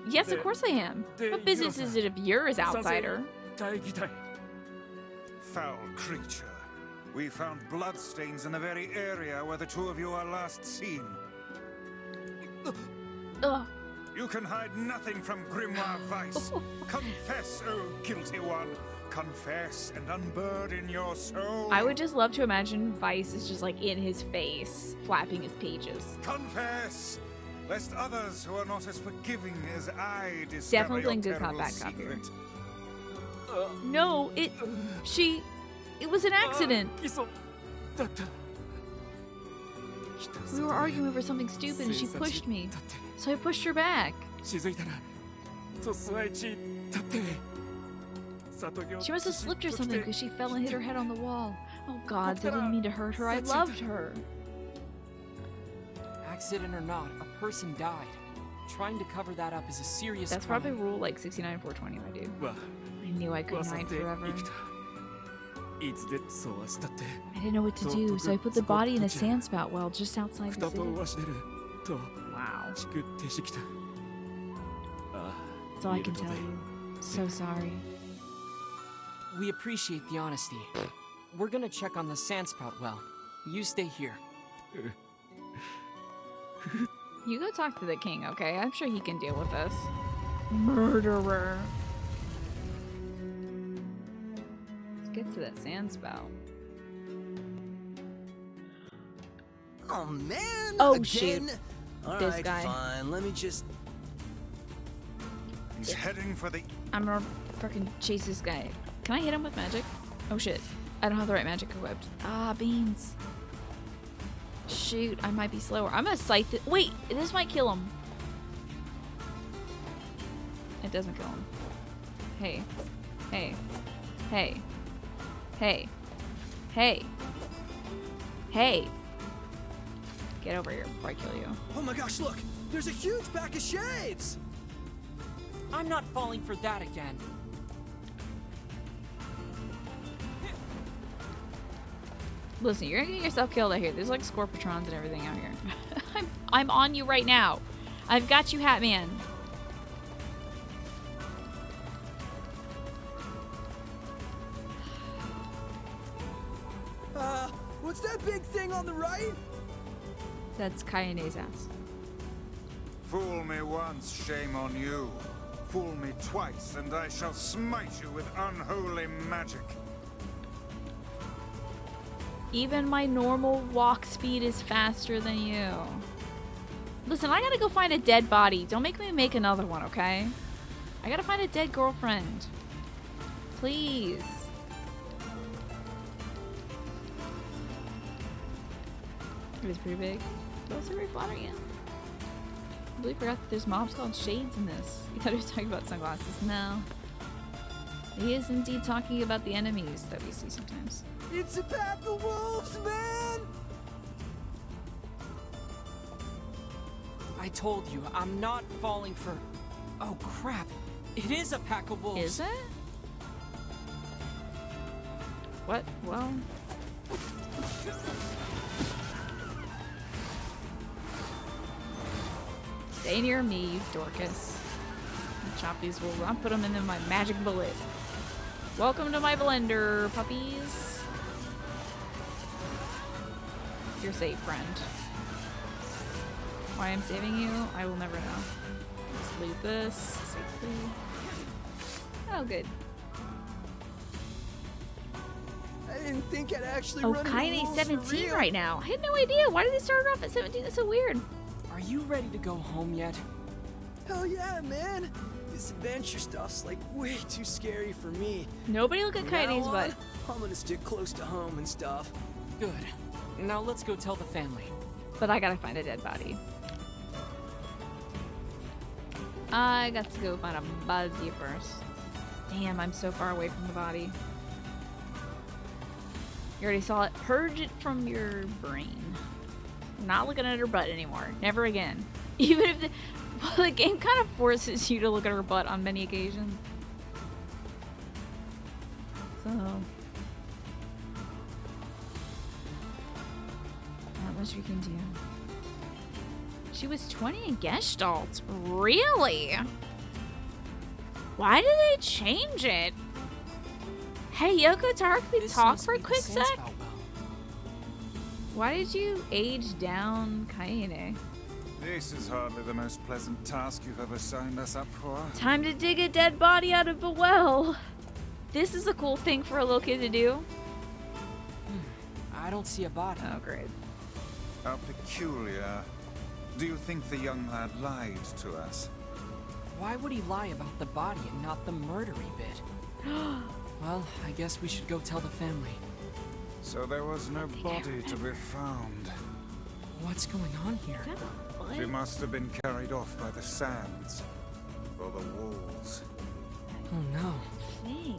S1: Yes, of course I am. What business is it of yours, outsider?
S4: Foul creature. We found bloodstains in the very area where the two of you are last seen. You can hide nothing from Grimoire Vice. Confess, oh guilty one. Confess and unburden your soul.
S1: I would just love to imagine Vice is just like in his face, flapping his pages.
S4: Confess, lest others who are not as forgiving as I discover
S1: Definitely
S4: your
S1: playing good cop,
S4: terrible
S1: bad cop here.
S4: secret.
S1: No, it was an accident. We were arguing over something stupid and she pushed me. So I pushed her back. She must have slipped or something because she fell and hit her head on the wall. Oh gods, I didn't mean to hurt her. I loved her.
S9: Accident or not, a person died. Trying to cover that up is a serious
S1: That's
S9: crime.
S1: probably rule like 69-420, my dude. I knew I couldn't hide forever. I didn't know what to do, so I put the body in a sandspout well just outside the city. Wow. That's all I can tell you. So sorry.
S9: We appreciate the honesty. We're gonna check on the sandspout well. You stay here.
S1: You go talk to the king, okay? I'm sure he can deal with this. Murderer. Let's get to that sandspout.
S14: Oh man!
S1: Oh,
S14: again?
S1: shoot.
S14: All
S1: This
S14: right,
S1: guy.
S14: fine. Let me just.
S4: He's heading for the...
S1: I'm gonna freaking chase this guy. Can I hit him with magic? Oh shit. I don't have the right magic equipped. Ah, beans. Shoot, I might be slower. I'm gonna scythe it. Wait, this might kill him. It doesn't kill him. Hey. Hey. Hey. Hey. Hey. Hey. Get over here before I kill you.
S14: Oh my gosh! Look, there's a huge pack of shades.
S9: I'm not falling for that again.
S1: Listen, you're gonna get yourself killed out here. There's like Scorpitrons and everything out here. I'm on you right now. I've got you, Hat Man.
S14: What's that big thing on the right?
S1: That's Kayane's ass.
S4: Fool me once, shame on you. Fool me twice, and I shall smite you with unholy magic.
S1: Even my normal walk speed is faster than you. Listen, I gotta go find a dead body. Don't make me make another one, okay? I gotta find a dead girlfriend. Please. It was pretty big. Those are very flattering. I really forgot that there's mobs called shades in this. You thought he was talking about sunglasses. No. He is indeed talking about the enemies that we see sometimes.
S14: It's a pack of wolves, man!
S9: I told you, I'm not falling for... Oh crap, it is a pack of wolves.
S1: Is it? What? Well... Stay near me, you Dorcas. I'll chop these wolves. I'll put them in my magic bullet. Welcome to my blender, puppies. You're safe, friend. Why I'm saving you, I will never know. Let's loot this safely. Oh, good.
S14: I didn't think I'd actually
S1: Oh,
S14: run into
S1: Kaine's
S14: wolves for
S1: 17
S14: real.
S1: right now. I had no idea. Why did they start off at 17? That's so weird.
S9: Are you ready to go home yet?
S14: Hell yeah, man! This adventure stuff's like way too scary for me.
S1: Nobody look at
S14: From now
S1: Kaine's
S14: on,
S1: butt.
S14: I'm gonna stick close to home and stuff.
S9: Good. Now let's go tell the family.
S1: But I gotta find a dead body. I got to go find a body first. Damn, I'm so far away from the body. You already saw it. Purge it from your brain. I'm not looking at her butt anymore. Never again. Even if the game kind of forces you to look at her butt on many occasions. So... not much we can do. She was 20 in Gestalt. Really? Why did they change it? Hey, Yoko Taro, can we talk for a quick sec? Why did you age down Kaine?
S4: This is hardly the most pleasant task you've ever signed us up for.
S1: Time to dig a dead body out of a well. This is a cool thing for a little kid to do.
S9: I don't see a body.
S1: Oh, great.
S4: How peculiar. Do you think the young lad lied to us?
S9: Why would he lie about the body and not the murdery bit? Well, I guess we should go tell the family.
S4: So there was no body to be found.
S9: What's going on here?
S4: She must have been carried off by the sands. Or the wolves.
S9: Oh no.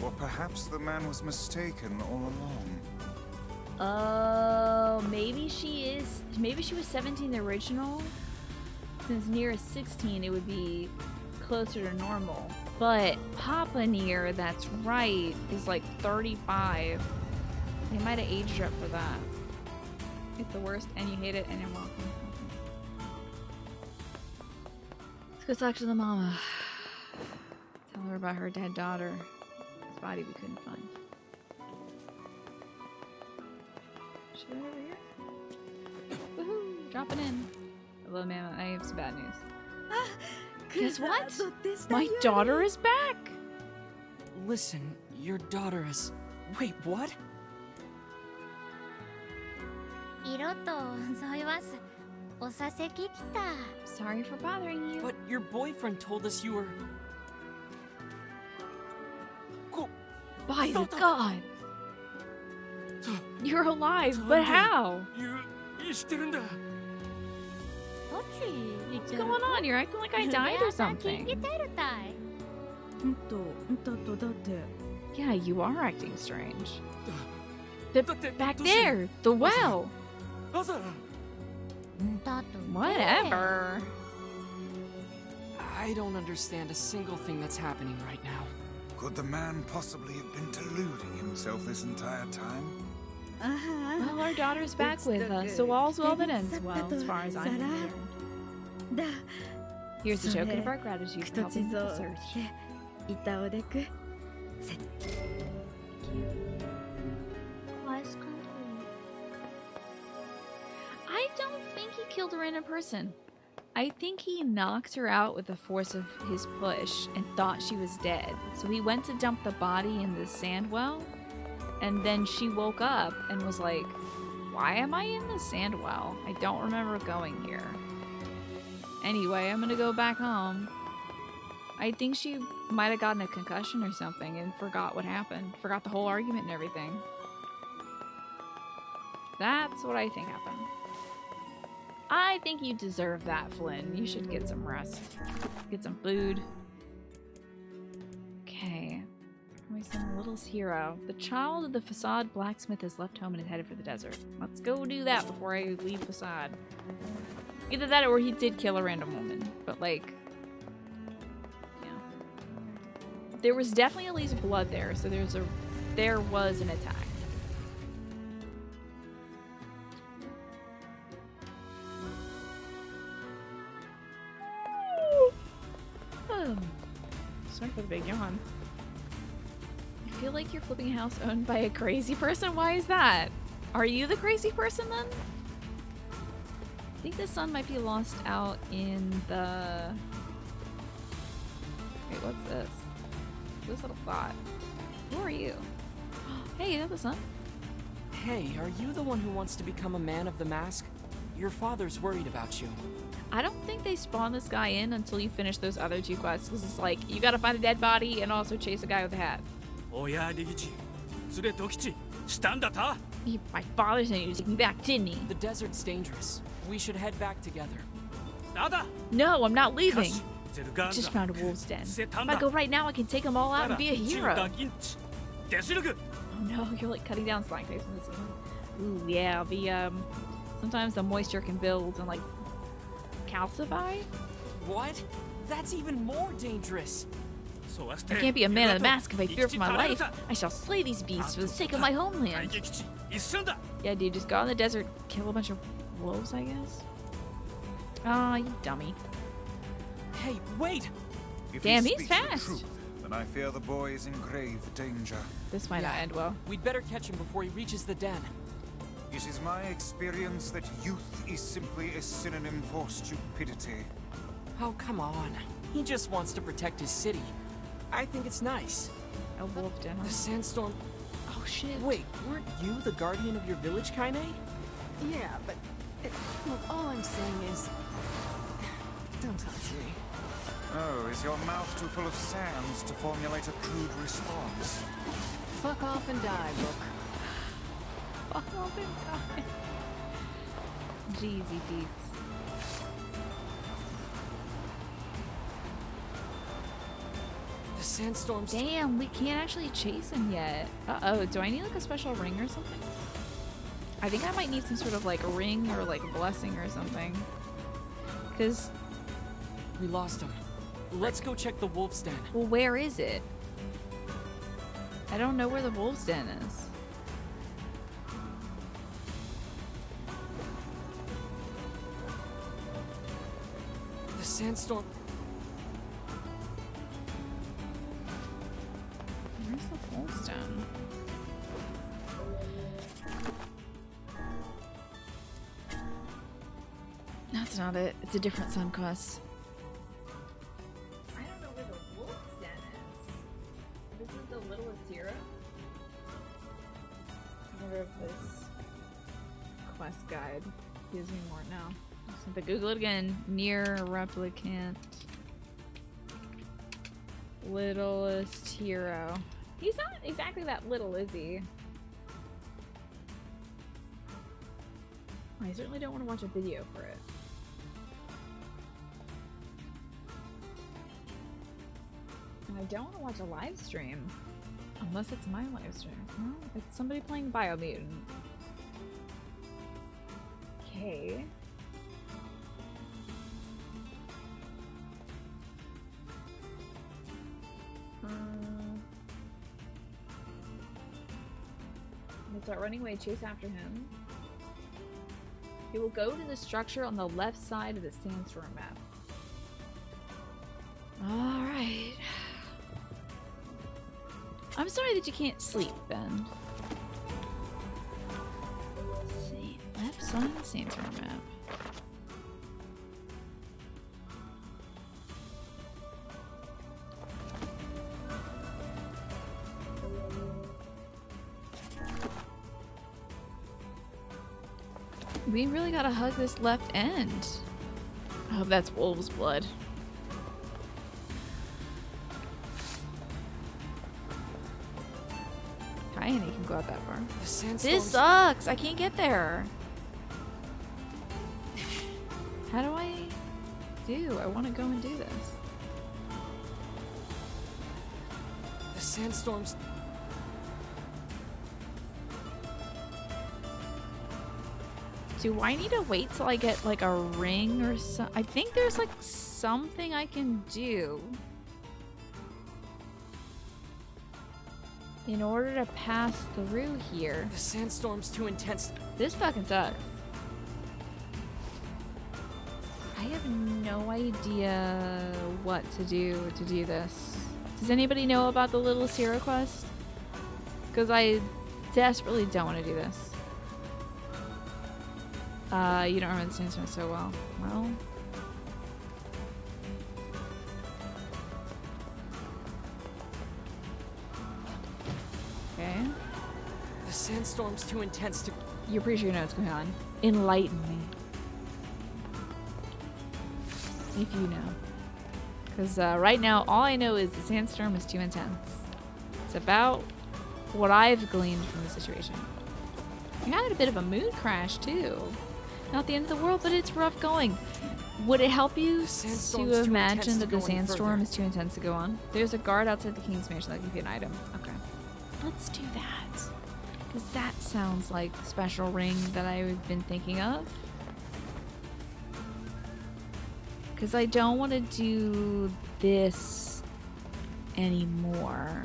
S4: Or perhaps the man was mistaken all along.
S1: Oh, maybe she is. Maybe she was 17 the original. Since NieR is 16, it would be closer to normal. But Papa NieR, that's right, is like 35. They might have aged her up for that. It's the worst, and you hate it, and you're welcome. Let's go talk to the mama. Tell her about her dead daughter. His body we couldn't find. Should I over here? Woohoo! Dropping in. Hello, ma'am. I have some bad news. Guess what? My daughter is back!
S9: Listen, your daughter is... Wait, what?
S1: Sorry for bothering you.
S9: But your boyfriend told us you were...
S1: By the gods! You're alive, but how? What's going on? You're acting like I died or something. Yeah, you are acting strange. Back there! The well! Whatever.
S9: I don't understand a single thing that's happening right now.
S4: Could the man possibly have been deluding himself this entire time?
S1: Well, our daughter's back with us, so all's well that ends well, as far as I'm concerned. Here's a token of our gratitude for helping with the search. I don't think he killed a random person. I think he knocked her out with the force of his push and thought she was dead. So he went to dump the body in the sand well, and then she woke up and was like, why am I in the sand well? I don't remember going here. Anyway, I'm gonna go back home. I think she might have gotten a concussion or something and forgot what happened. Forgot the whole argument and everything. That's what I think happened. I think you deserve that, Flynn. You should get some rest. Get some food. Okay. We send Little's hero. The child of the Facade blacksmith has left home and is headed for the desert. Let's go do that before I leave Facade. Either that or he did kill a random woman. But like... yeah. There was definitely at least blood there, so there was an attack. Sorry for the big yawn. I feel like you're flipping a house owned by a crazy person. Why is that? Are you the crazy person then? I think the sun might be lost out in the... Wait, what's this? This little thought. Who are you? Hey, is that the sun?
S9: Hey, are you the one who wants to become a man of the mask? Your father's worried about you.
S1: I don't think they spawn this guy in until you finish those other two quests, because it's like, you gotta find a dead body and also chase a guy with a hat. My father sent you to take me back, didn't he?
S9: The desert's dangerous. We should head back together.
S1: No, I'm not leaving. Just found a wolf's den. If I go right now, I can take them all out and be a hero. Oh no, you're like cutting down slime face in this one. Ooh, yeah, sometimes the moisture can build and like calcify?
S9: What? That's even more dangerous.
S1: I can't be a man of the mask if I fear for my life. I shall slay these beasts for the sake of my homeland. Yeah, dude, just go out in the desert, kill a bunch of wolves, I guess. Ah, you dummy.
S9: Hey, wait!
S1: Damn, he's fast.
S4: Truth, then I fear the boy is in grave danger.
S1: This might not end well.
S9: We'd better catch him before he reaches the den.
S4: It is my experience that youth is simply a synonym for stupidity.
S9: Oh, come on. He just wants to protect his city. I think it's nice.
S1: A wolf den.
S9: The sandstorm...
S1: Oh, shit.
S9: Wait, weren't you the guardian of your village, Kaine?
S8: Yeah, but... look, all I'm saying is... don't talk to me.
S4: Oh, is your mouth too full of sands to formulate a crude response?
S8: Fuck off and die, book.
S1: Fuck off and die. Jeezy beats.
S9: The sandstorm's...
S1: Damn, we can't actually chase him yet. Uh-oh, do I need like a special ring or something? I think I might need some sort of like a ring or like a blessing or something. Because...
S9: we lost him. Let's go check the wolf's den.
S1: Well, where is it? I don't know where the wolf's den is.
S9: The sandstorm...
S1: Where's the wolf's den? That's not it. It's a different sun quest. I don't know where the wolf's den is. This is the littlest hero. I wonder if this quest guide gives me more now. Just have to Google it again. NieR Replicant. Littlest hero. He's not exactly that little, is he? I certainly don't want to watch a video for it. And I don't want to watch a live stream. Unless it's my live stream. No, it's somebody playing Biomutant. Okay. We'll start running away, chase after him. He will go to the structure on the left side of the sandstorm map. Alright. I'm sorry that you can't sleep, Ben. Let's see. Left side of the sandstorm map. We really gotta hug this left end. I hope that's wolf's blood. Kaine can go out that far. This sucks! I can't get there. How do I do? I want to go and do this.
S9: The sandstorms.
S1: Do I need to wait till I get like a ring or so? I think there's like something I can do in order to pass through here.
S9: The sandstorm's too intense.
S1: This fucking sucks. I have no idea what to do this. Does anybody know about the Littlest Hero quest? Because I desperately don't want to do this. You don't remember the sandstorm so well. Well. Okay.
S9: The sandstorm's too intense to.
S1: You're pretty sure you know what's going on. Enlighten me. If you know. Because right now, all I know is the sandstorm is too intense. It's about what I've gleaned from the situation. I had a bit of a mood crash, too. Not the end of the world, but it's rough going. Would it help you to imagine that the sandstorm is too intense to go on? There's a guard outside the King's Mansion that can give you an item. Okay. Let's do that. Because that sounds like the special ring that I've been thinking of. Because I don't want to do this anymore.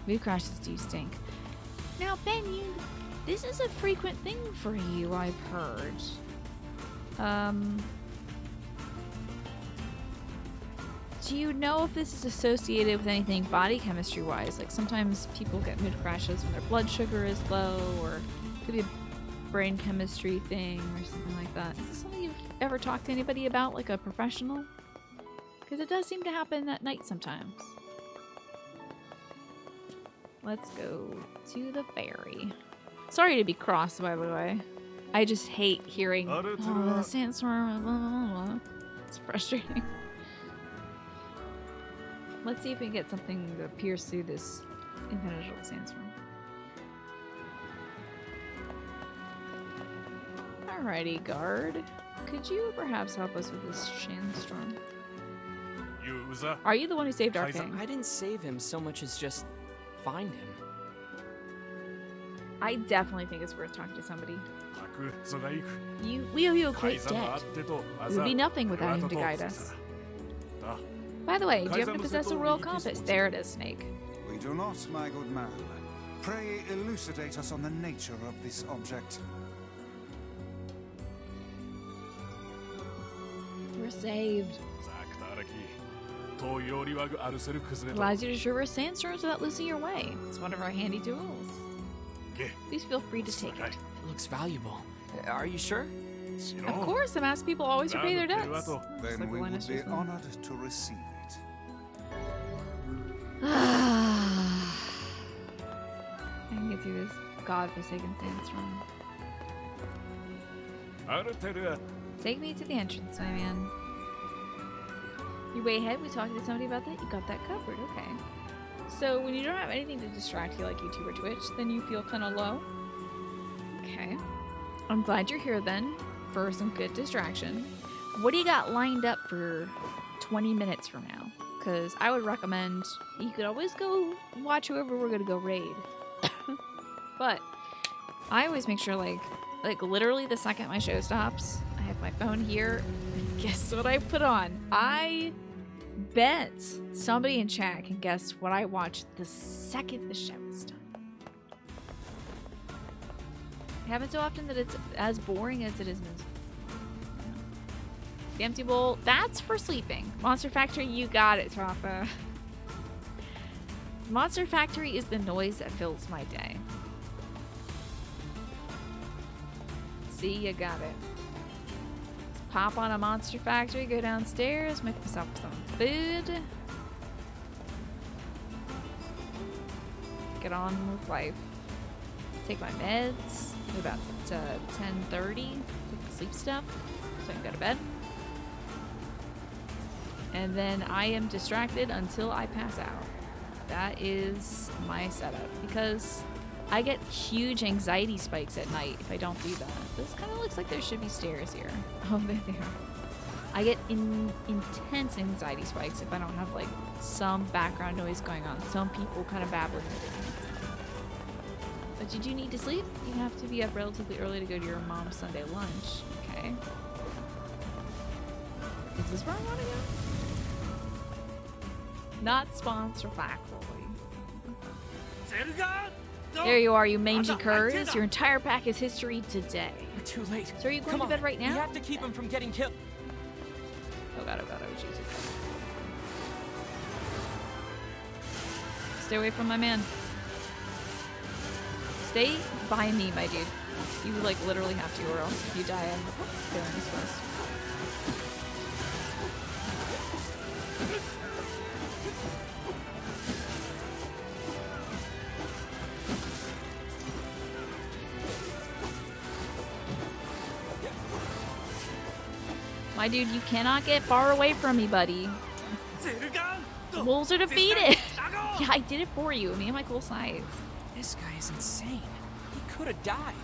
S1: Mood crashes do stink. Now, Ben, this is a frequent thing for you, I've heard. Do you know if this is associated with anything body chemistry-wise? Like sometimes people get mood crashes when their blood sugar is low, or it could be a brain chemistry thing or something like that. Is this something you've ever talked to anybody about, like a professional? Because it does seem to happen at night sometimes. Let's go to the ferry. Sorry to be cross, by the way. I just hate hearing, oh, the sandstorm, blah, blah, blah. It's frustrating. Let's see if we can get something to pierce through this impenetrable sandstorm. Alrighty, guard. Could you perhaps help us with this sandstorm? Are you the one who saved our king?
S9: I didn't save him so much as just find him.
S1: I definitely think it's worth talking to somebody. We owe you a great debt. It would be nothing without him to guide us. By the way, do you happen to possess a royal compass? There it is, Snake.
S4: We do not, my good man. Pray elucidate us on the nature of this object.
S1: We're saved. Allows you to traverse sandstorms without losing your way. It's one of our handy tools. Please feel free to take it.
S9: It looks valuable. Are you sure?
S1: Of course, I'm asking people always repay their debts.
S4: Then we would be honored to receive it.
S1: I can get through this.
S6: godforsaken sandstorm. Take me to the entrance, my man. You're way ahead. We talking to somebody about that? You got that covered. Okay. So when you don't have anything to distract you like YouTube or Twitch, then you feel kind of low? Okay. I'm glad you're here then for some good distraction. What do you got lined up for 20 minutes from now? Because I would recommend you could always go watch whoever we're going to go raid. But I always make sure like literally the second my show stops, I have my phone here. And guess what I put on? I bet somebody in chat can guess what I watched the second the show is done. It happens so often that it's as boring as it is miserable. The empty bowl, that's for sleeping. Monster Factory, you got it, Rafa. Monster Factory is the noise that fills my day. See, you got it. Let's pop on a Monster Factory, go downstairs, make myself some food. Get on with life. Take my meds. About 10:30. Take the sleep stuff so I can go to bed. And then I am distracted until I pass out. That is my setup because I get huge anxiety spikes at night if I don't do that. This kind of looks like there should be stairs here. Oh, there they are. I get intense anxiety spikes if I don't have like some background noise going on. Some people kind of babbling their business. But you do need to sleep. You have to be up relatively early to go to your mom's Sunday lunch. Okay. Is this where I want to go? Not sponsor faculty. There you are, you mangy curs. Your entire pack is history today.
S9: We're too late.
S6: So are you going to bed right now?
S9: We have to keep him from getting killed.
S6: Oh god, oh Jesus. Stay away from my man. Stay by me, my dude. You like literally have to, or else if you die, I'm feeling this first. My dude, you cannot get far away from me, buddy. The wolves are defeated. Yeah, I did it for you. Me and my cool sides.
S9: This guy is insane. He could have died.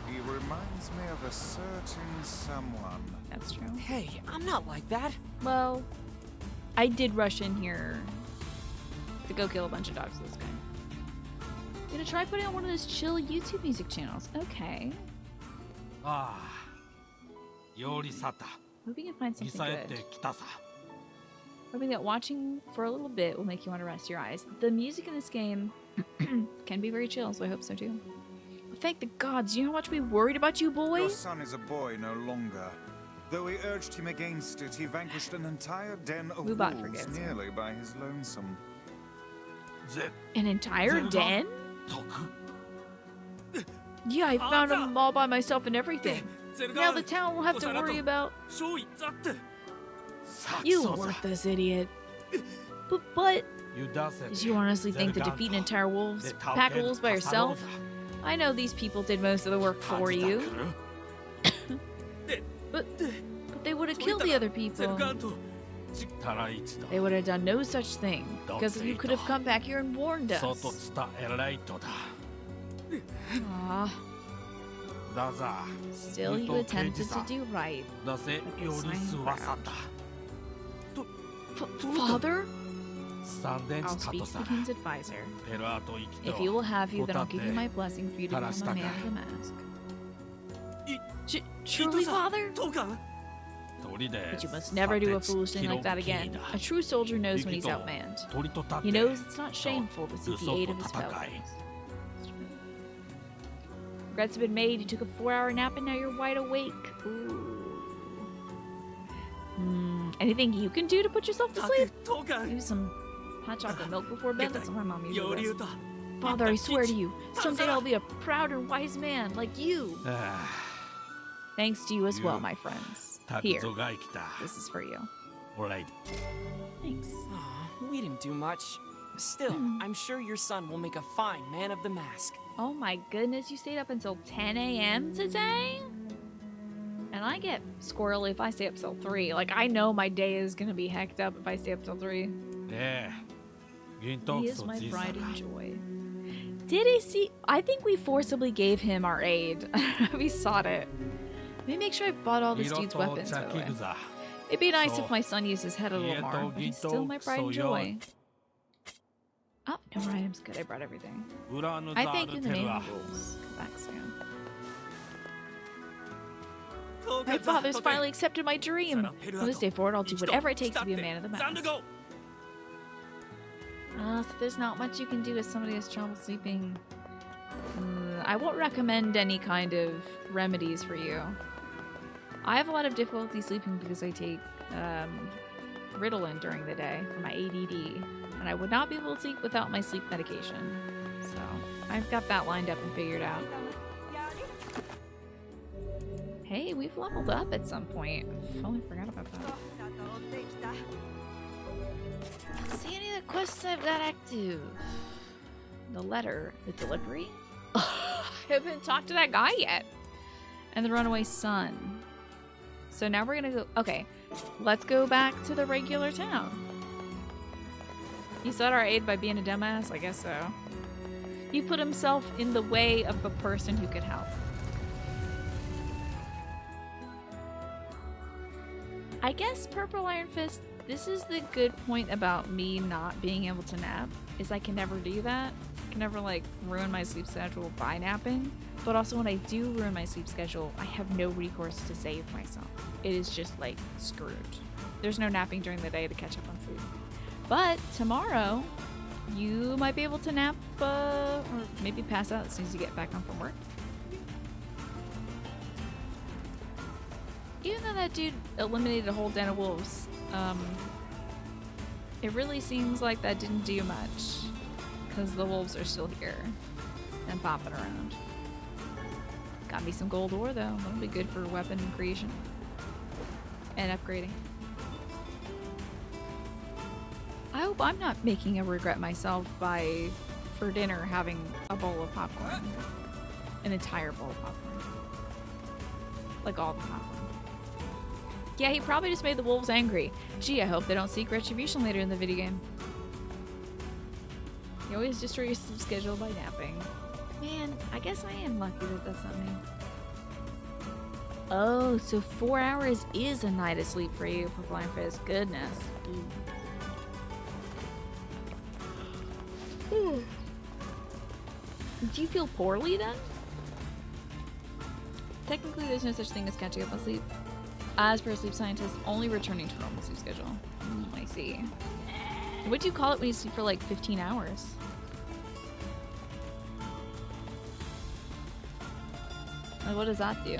S4: He reminds me of a certain someone.
S6: That's true.
S9: Hey, I'm not like that.
S6: Well, I did rush in here to go kill a bunch of dogs with this guy. I'm gonna try putting on one of those chill YouTube music channels. Okay. Hoping you can find something good. Hoping that watching for a little bit will make you want to rest your eyes. The music in this game can be very chill, so I hope so too. Thank the gods, you know how much we worried about you, boy?
S4: Your son is a boy no longer. Though we urged him against it, he vanquished an entire den of wolves nearly by his lonesome.
S6: An entire den? Yeah, I found them all by myself and everything. Now the town will have to worry about... You worthless idiot. But... Did you honestly think to defeat an entire pack of wolves by yourself? I know these people did most of the work for you. but they would have killed the other people. They would have done no such thing, because you could have come back here and warned us. Aww. Still, you attempted to do right. Father? I'll speak to the king's advisor. If he will have you, then I'll give you my blessing for you to become a man of the mask. Truly, father? But you must never do a foolish thing like that again. A true soldier knows when he's outmanned. He knows it's not shameful to seek the aid of his fellows. Regrets have been made. You took a 4-hour nap and now you're wide awake. Ooh. Anything you can do to put yourself to sleep? Use some hot chocolate milk before bed. That's what my mom usually does. Father, I swear to you, someday I'll be a proud and wise man like you. Thanks to you as well, my friends. Here, this is for you.
S9: Thanks. We didn't do much. Still, I'm sure your son will make a fine man of the mask.
S1: Oh my goodness, you stayed up until 10 a.m. today? And I get squirrely if I stay up till 3. Like, I know my day is gonna be hecked up if I stay up till 3.
S17: Yeah.
S1: He is my pride and joy. Did he see? I think we forcibly gave him our aid. We sought it. Let me make sure I bought all this dude's weapons, by the way. It'd be nice if my son used his head a little more, but he's still my pride and joy. Oh, no more items. Good, I brought everything. I thank you in the name of the rules. Come back soon. My father's finally accepted my dream. From this day forward, I'll do whatever it takes to be a man of the mask. So there's not much you can do as somebody who has trouble sleeping. I won't recommend any kind of remedies for you. I have a lot of difficulty sleeping because I take Ritalin during the day for my ADD. And I would not be able to sleep without my sleep medication. So I've got that lined up and figured out. Hey, we've leveled up at some point. I totally forgot about that. See any of the quests I've got active? The letter, the delivery? I haven't talked to that guy yet. And the runaway son. So now we're gonna go, okay, let's go back to the regular town. He sought our aid by being a dumbass? I guess so. He put himself in the way of the person who could help. I guess Purple Iron Fist, this is the good point about me not being able to nap, is I can never do that. I can never, like, ruin my sleep schedule by napping. But also when I do ruin my sleep schedule, I have no recourse to save myself. It is just, like, screwed. There's no napping during the day to catch up on sleep. But tomorrow, you might be able to nap, or maybe pass out as soon as you get back home from work. Even though that dude eliminated a whole den of wolves, it really seems like that didn't do much, because the wolves are still here and popping around. Got me some gold ore though. That'll be good for weapon creation and upgrading. I hope I'm not making a regret myself by, for dinner, having a bowl of popcorn. An entire bowl of popcorn. Like all the popcorn. Yeah, he probably just made the wolves angry. Gee, I hope they don't seek retribution later in the video game. You always destroy your sleep schedule by napping. Man, I guess I am lucky that that's not me. Oh, so 4 hours is a night of sleep for you, Purple Iron Fist. Goodness. Do you feel poorly then? Technically, there's no such thing as catching up on sleep. As per a sleep scientist, only returning to normal sleep schedule. I see. What do you call it when you sleep for like 15 hours? Like, what does that do?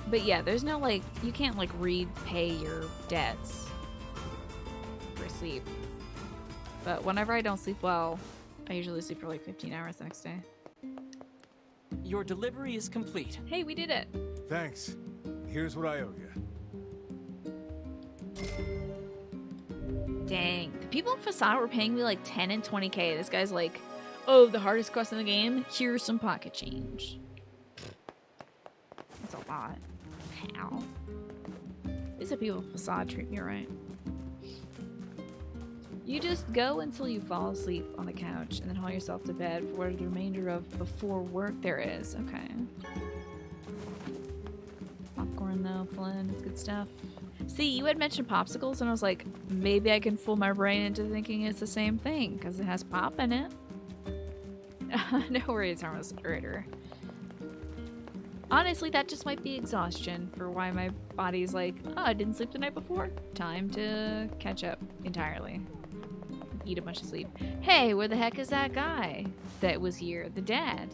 S1: But yeah, there's no like, you can't like repay your debts for sleep. But whenever I don't sleep well, I usually sleep for like 15 hours the next day.
S9: Your delivery is complete.
S1: Hey, we did it.
S18: Thanks. Here's what I owe you.
S1: Dang. The people in Facade were paying me like 10 and 20k. This guy's like, oh, the hardest quest in the game? Here's some pocket change. That's a lot. How? These are people in Facade treat me right. You just go until you fall asleep on the couch and then haul yourself to bed for what the remainder of before work there is. Okay. Popcorn though, Flynn, it's good stuff. See, you had mentioned popsicles and I was like, maybe I can fool my brain into thinking it's the same thing because it has pop in it. No worries, Harmless Raider. Honestly, that just might be exhaustion for why my body's like, oh, I didn't sleep the night before. Time to catch up entirely. Eat a bunch of sleep. Hey, where the heck is that guy that was here? The dad.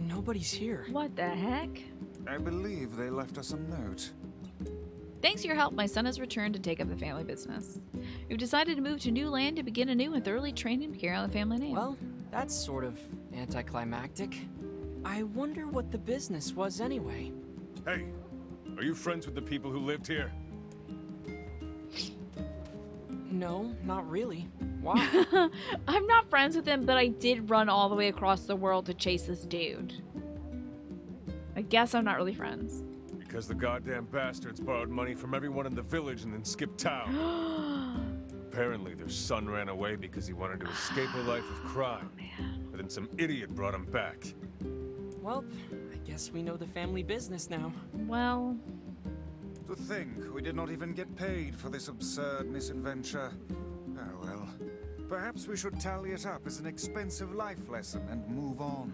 S9: Nobody's here.
S1: What the heck?
S4: I believe they left us a note.
S1: Thanks for your help, my son has returned to take up the family business. We've decided to move to new land to begin anew and thoroughly train him to carry on the family name.
S9: Well, that's sort of anticlimactic. I wonder what the business was anyway.
S18: Hey, are you friends with the people who lived here?
S9: No, not really. Why?
S1: I'm not friends with him, but I did run all the way across the world to chase this dude. I guess I'm not really friends.
S18: Because the goddamn bastards borrowed money from everyone in the village and then skipped town. Apparently their son ran away because he wanted to escape a life of crime. But then some idiot brought him back.
S9: Well, I guess we know the family business now.
S1: Well...
S4: To think we did not even get paid for this absurd misadventure. Oh well. Perhaps we should tally it up as an expensive life lesson and move on.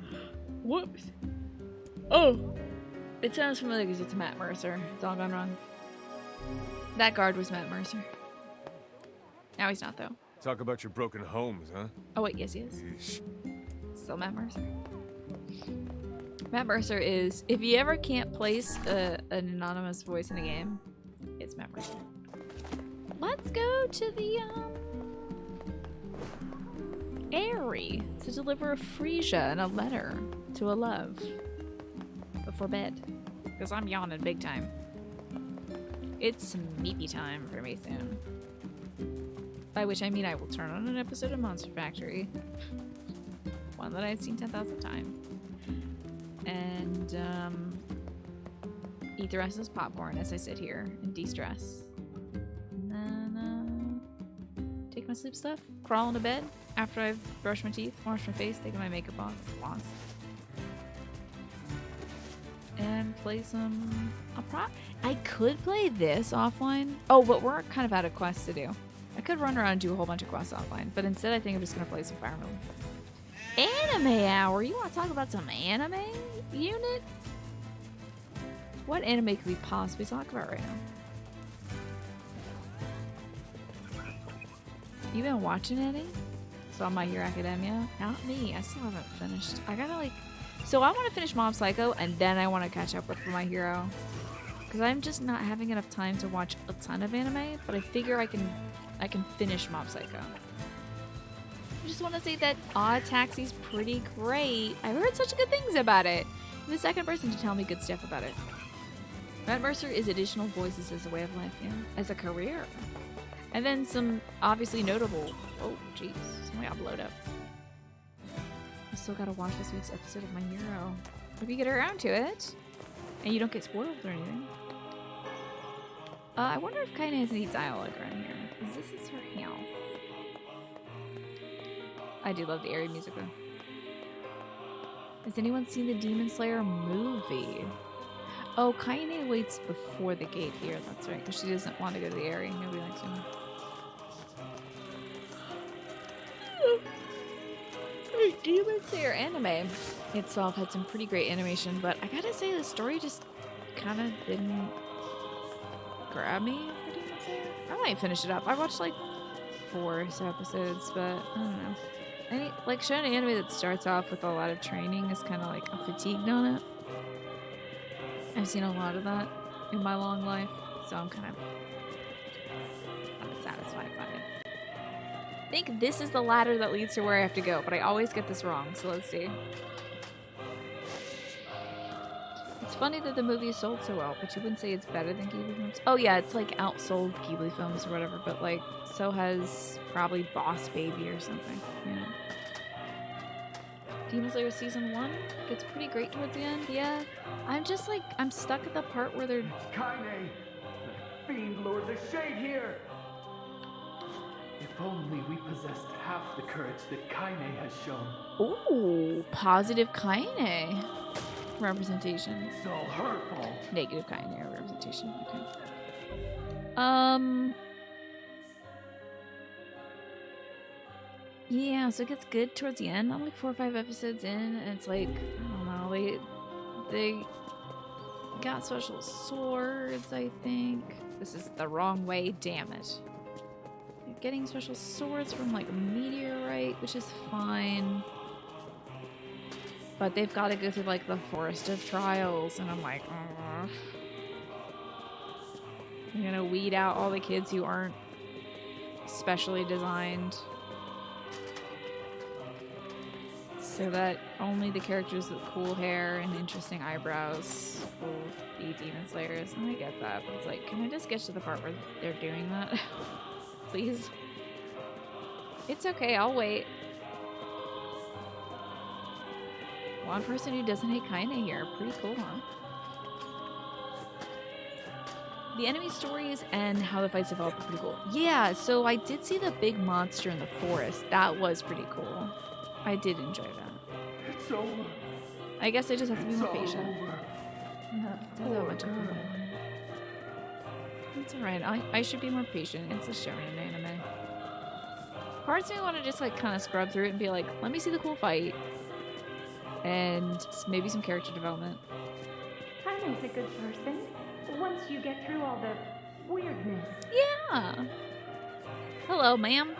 S1: Whoops. Oh! It sounds familiar because it's Matt Mercer. It's all gone wrong. That guard was Matt Mercer. Now he's not, though.
S18: Talk about your broken homes, huh?
S1: Oh, wait, yes, he is. Still Matt Mercer. Matt Mercer is, if you ever can't place an anonymous voice in a game, it's Matt Mercer. Let's go to the, Airy to deliver a freesia and a letter to a love before bed. Because I'm yawning big time. It's meepy time for me soon. By which I mean I will turn on an episode of Monster Factory. One that I've seen 10,000 times. And eat the rest of this popcorn as I sit here and de-stress. And then take my sleep stuff, crawl into bed after I've brushed my teeth, washed my face, taken my makeup off, floss. And play some... I could play this offline. Oh, but we're kind of out of quests to do. I could run around and do a whole bunch of quests offline, but instead I think I'm just going to play some Fire Emblem. Anime hour! You want to talk about some anime, unit? What anime could we possibly talk about right now? You been watching any? Saw My Hero Academia? Not me. I still haven't finished. I gotta like... So I want to finish Mob Psycho, and then I want to catch up with My Hero. Because I'm just not having enough time to watch a ton of anime, but I figure I can finish Mob Psycho. I just want to say that Odd Taxi's pretty great. I heard such good things about it. I'm the second person to tell me good stuff about it. Matt Mercer is additional voices as a way of life, yeah, as a career. And then some obviously notable... Oh, jeez. Somebody got blowed up. I still gotta watch this week's episode of My Hero. If you get around to it, and you don't get spoiled or anything. I wonder if Kaine has any dialogue around here. Because this is her house. I do love the airy music though. Has anyone seen the Demon Slayer movie? Oh, Kaine waits before the gate here. That's right, because she doesn't want to go to the airy. Nobody likes him. Demon Slayer anime itself had some pretty great animation, but I gotta say the story just kind of didn't grab me for Demon Slayer. I might finish it up. I watched like 4 episodes, but I don't know. Like shonen anime that starts off with a lot of training is kind of like I'm fatigued on it. I've seen a lot of that in my long life, so I'm kind of satisfied by it. I think this is the ladder that leads to where I have to go, but I always get this wrong, so let's see. It's funny that the movie is sold so well, but you wouldn't say it's better than Ghibli films. Oh yeah, it's like outsold Ghibli films or whatever, but like so has probably Boss Baby or something. Yeah. Demon Slayer season 1 gets pretty great towards the end. Yeah, I'm just like I'm stuck at the part where they're.
S17: Kaine, the fiend lord the shade here. If only we possessed half the courage that Kaine has shown.
S1: Ooh, positive Kaine representation.
S17: It's all her fault.
S1: Negative Kaine representation. Okay. Yeah, so it gets good towards the end. I'm like 4 or 5 episodes in, and it's like I don't know. They got special swords. I think this is the wrong way. Damn it. Getting special swords from like a meteorite, which is fine. But they've got to go through like the Forest of Trials, and I'm like, I'm gonna weed out all the kids who aren't specially designed so that only the characters with cool hair and interesting eyebrows will be Demon Slayers. And I get that, but it's like, can I just get to the part where they're doing that? please. It's okay, I'll wait. One person who doesn't hate Kaine here. Pretty cool, huh? The enemy stories and how the fights develop are pretty cool. Yeah, so I did see the big monster in the forest. That was pretty cool. I did enjoy that.
S17: It's over.
S1: I guess I just have to be more patient.
S17: Over.
S1: It's alright. I should be more patient. It's a shonen anime. Parts of me want to just like kind of scrub through it and be like, let me see the cool fight. And maybe some character development.
S19: Kaine's a good person. Once you get through all the weirdness.
S1: Yeah. Hello, ma'am.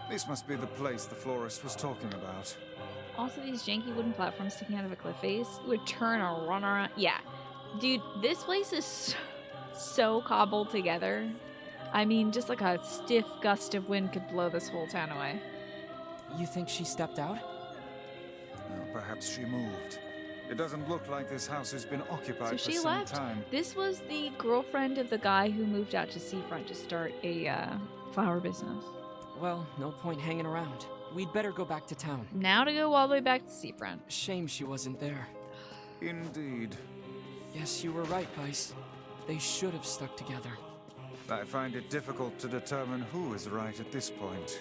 S4: This must be the place the florist was talking about.
S1: Also, these janky wooden platforms sticking out of a cliff face would turn or run around. Yeah. Dude, this place is so cobbled together. I mean, just like a stiff gust of wind could blow this whole town away.
S9: You think she stepped out?
S4: Perhaps she moved. It doesn't look like this house has been occupied
S1: So
S4: for
S1: she
S4: some
S1: left.
S4: time.
S1: This was the girlfriend of the guy who moved out to Seafront to start a flower business.
S9: Well, no point hanging around. We'd better go back to town.
S1: Now to go all the way back to Seafront.
S9: Shame she wasn't there.
S4: Indeed.
S9: Yes, you were right, Vice. They should have stuck together.
S4: I find it difficult to determine who is right at this point.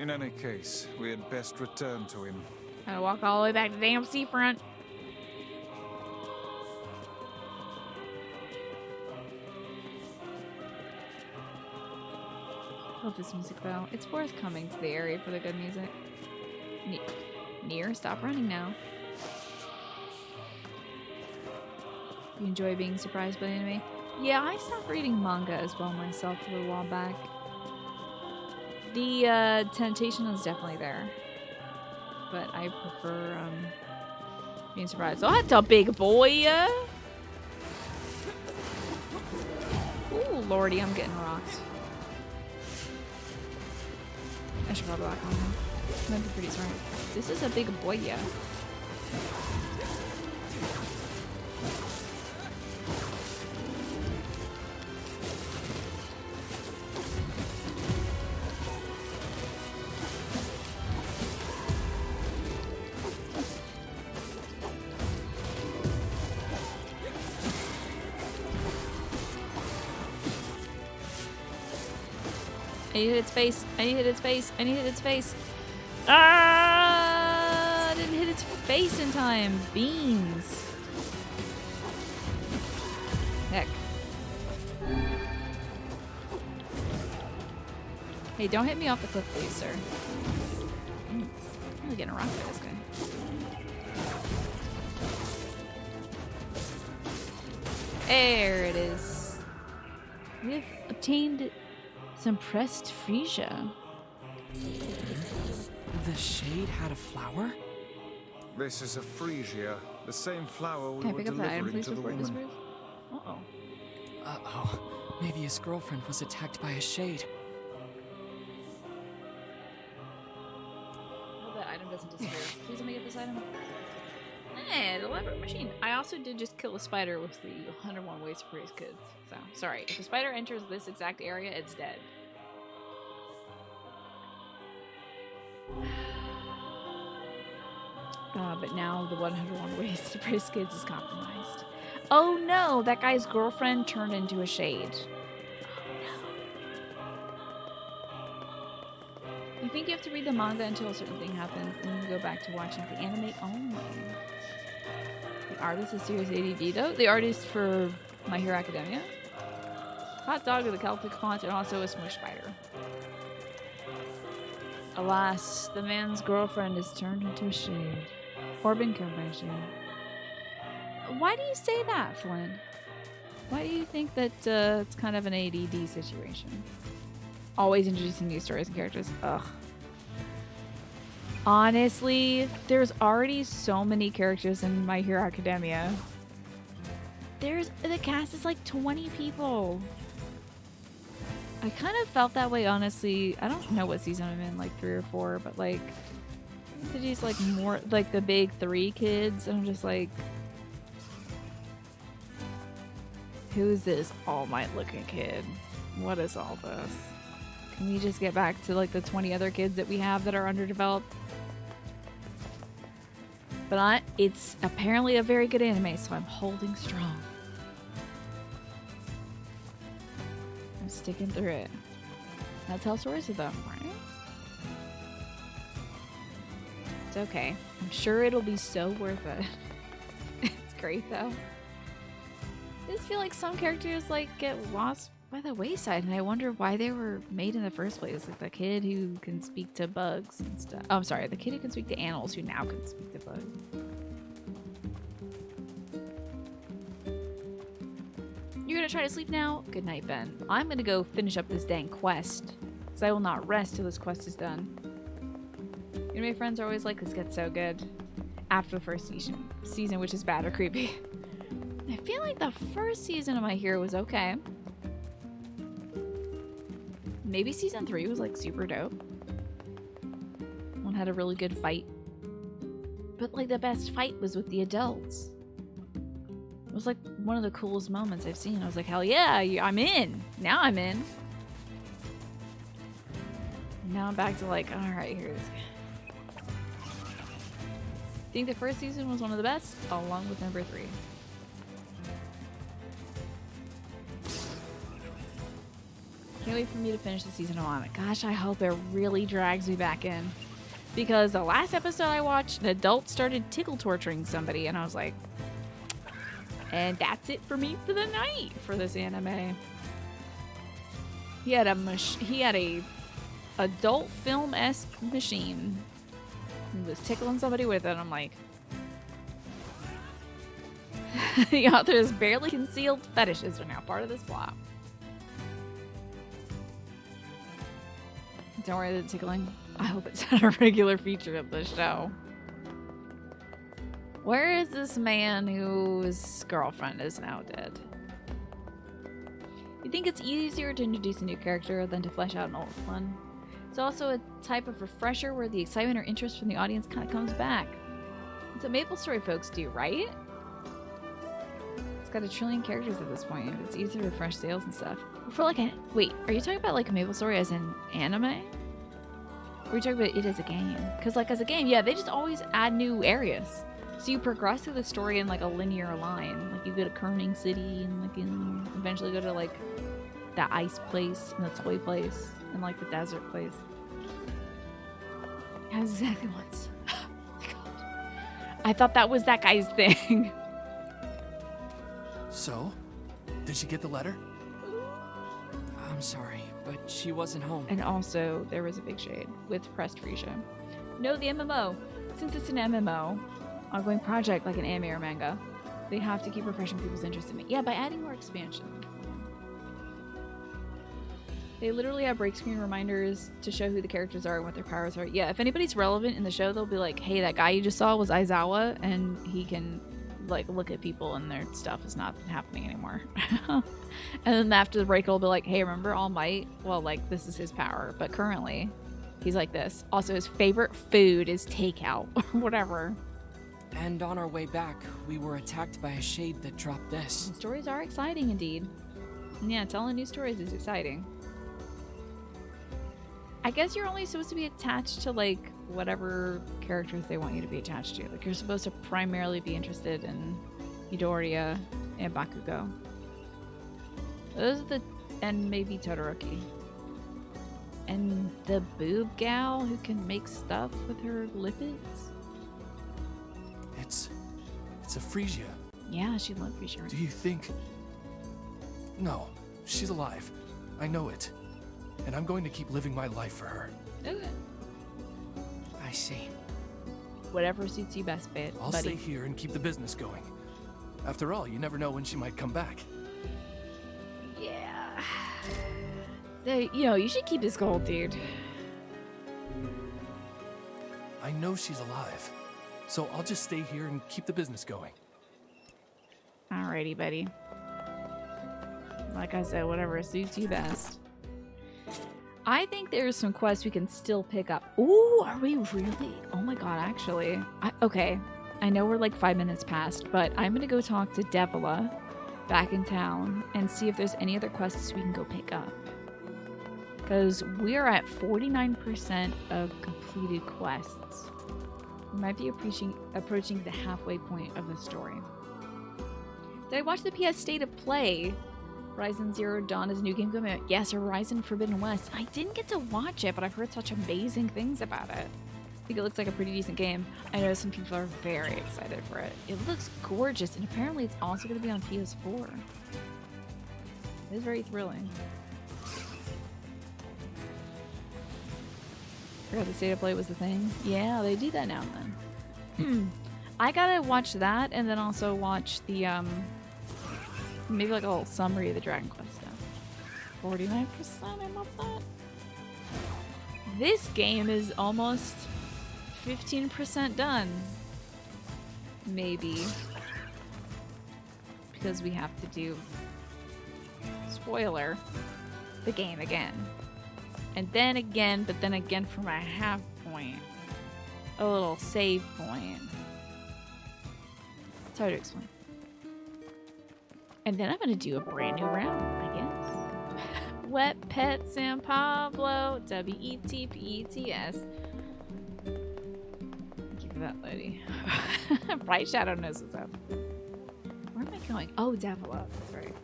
S4: In any case, we had best return to him.
S1: Gotta walk all the way back to damn Seafront. Love this music though. It's worth coming to the area for the good music. NieR, stop running now. You enjoy being surprised by the anime? Yeah, I stopped reading manga as well myself a little while back. The temptation is definitely there. But I prefer being surprised. Oh, that's a big boy! Ooh, lordy, I'm getting rocked. I should probably lock on him. Might be pretty smart. This is a big boy, yeah. I need to hit its face. I need to hit its face. I need to hit its face. Ah! I didn't hit its face in time. Beans. Heck. Hey, don't hit me off the cliff, please, sir. I'm really getting rocked by this guy. There it is. We've obtained some pressed freesia.
S9: The shade had a flower?
S4: This is a freesia, the same flower we
S1: Can I
S4: were
S1: pick up that item,
S4: delivering
S1: please,
S4: to the
S1: before it
S4: woman.
S1: disappears? Uh-oh.
S9: Uh-oh. Maybe his girlfriend was attacked by a shade.
S1: I hope that item doesn't disappear. Please let me get this item. Eh, the elaborate machine. I also did just kill a spider with the 101 ways to raise kids. So, sorry. If a spider enters this exact area, it's dead. But now the 101 ways to raise kids is compromised. Oh no! That guy's girlfriend turned into a shade. You think you have to read the manga until a certain thing happens, and then you go back to watching the anime only. The artist is serious ADD though? The artist for My Hero Academia? Hot dog with a Celtic font and also a smush spider. Alas, the man's girlfriend is turned into a shade. Or been killed by a shade. Why do you say that, Flynn? Why do you think that it's kind of an ADD situation? Always introducing new stories and characters. Ugh. Honestly, there's already so many characters in My Hero Academia. The cast is like 20 people. I kind of felt that way, honestly. I don't know what season I'm in, like 3 or 4, but like these like more like the big 3 kids, and I'm just like, who's this All Might looking kid? What is all this?
S6: Can we just get back to like the 20 other kids that we have that are underdeveloped? But it's apparently a very good anime, so I'm holding strong. I'm sticking through it. That's how stories of them, right? It's okay. I'm sure it'll be so worth it. It's great though. I just feel like some characters like get lost by the wayside, and I wonder why they were made in the first place. Like the kid who can speak to bugs and stuff. Oh, I'm sorry, the kid who can speak to animals who now can speak to bugs. You're gonna try to sleep now? Good night, Ben. I'm gonna go finish up this dang quest, because I will not rest till this quest is done. You know, my friends are always like, this gets so good after the first season, which is bad or creepy. I feel like the first season of My Hero was okay. Maybe season 3 was like super dope. One had a really good fight. But like the best fight was with the adults. It was like one of the coolest moments I've seen. I was like, hell yeah, I'm in. Now I'm in. Now I'm back to like, alright, here's. I think the first season was one of the best, along with number 3. Can't wait for me to finish the season on it. Gosh, I hope it really drags me back in. Because the last episode I watched, an adult started tickle torturing somebody, and I was like, and that's it for me for the night for this anime. He had a adult film-esque machine. He was tickling somebody with it. I'm like, the author's barely concealed fetishes are now part of this plot. Don't worry, the tickling. I hope it's not a regular feature of the show. Where is this man whose girlfriend is now dead? You think it's easier to introduce a new character than to flesh out an old one? It's also a type of refresher where the excitement or interest from the audience kind of comes back. It's what MapleStory folks do, right? It's got 1 trillion characters at this point. It's easy to refresh sales and stuff. For like a wait, are you talking about like MapleStory as an anime? Or are you talking about it as a game? Because like as a game, yeah, they just always add new areas. So you progress through the story in like a linear line. Like you go to Kerning City and like eventually go to like the ice place and the toy place and like the desert place. Yeah, that's exactly what. Oh my God. I thought that was that guy's thing.
S7: So, did she get the letter?
S9: I'm sorry, but she wasn't home.
S6: And also, there was a big shade with pressed Frisia. No, the MMO. Since it's an MMO, ongoing project like an anime or manga, they have to keep refreshing people's interest in it. Yeah, by adding more expansion. They literally have break screen reminders to show who the characters are and what their powers are. Yeah, if anybody's relevant in the show, they'll be like, hey, that guy you just saw was Aizawa, and he can like look at people and their stuff is not happening anymore. And then after the break, it'll be like, hey, remember All Might? Well, like, this is his power, but currently he's like this. Also, his favorite food is takeout or whatever.
S9: And on our way back, we were attacked by a shade that dropped this.
S6: And stories are exciting indeed. And yeah, telling new stories is exciting. I guess you're only supposed to be attached to like whatever characters they want you to be attached to. Like you're supposed to primarily be interested in Midoriya and Bakugo. Those are and maybe Todoroki. And the boob gal who can make stuff with her lipids.
S7: It's a Frisia.
S6: Yeah, she loved Frisia.
S7: Do you think? No, she's alive. I know it. And I'm going to keep living my life for her.
S6: Okay.
S9: I see.
S6: Whatever suits you best, buddy.
S7: I'll stay here and keep the business going. After all, you never know when she might come back.
S6: Yeah. You should keep this gold, dude.
S7: I know she's alive. So I'll just stay here and keep the business going.
S6: Alrighty, buddy. Like I said, whatever suits you best. I think there's some quests we can still pick up. Ooh, are we really? Oh my god, actually. Okay, I know we're like 5 minutes past, but I'm gonna go talk to Devila back in town and see if there's any other quests we can go pick up. because we're at 49% of completed quests. We might be approaching the halfway point of the story. Did I watch the PS State of Play? Horizon Zero Dawn is a new game coming out. Yes, Horizon Forbidden West. I didn't get to watch it, but I've heard such amazing things about it. I think it looks like a pretty decent game. I know some people are very excited for it. It looks gorgeous, and apparently it's also going to be on PS4. It is very thrilling. Forgot the State of Play was the thing. Yeah, they do that now and then. I gotta watch that, and then also watch the, maybe like a little summary of the Dragon Quest stuff. 49%, I love that. This game is almost 15% done. Maybe. Because we have to do, spoiler, the game again. And then again, but then again from a half point. A little save point. It's hard to explain. And then I'm gonna do a brand new round, I guess. Wet Pet San Pablo, WETPETS. Thank you for that, lady. Bright Shadow knows what's up. Where am I going? Oh, Devil Up, that's right.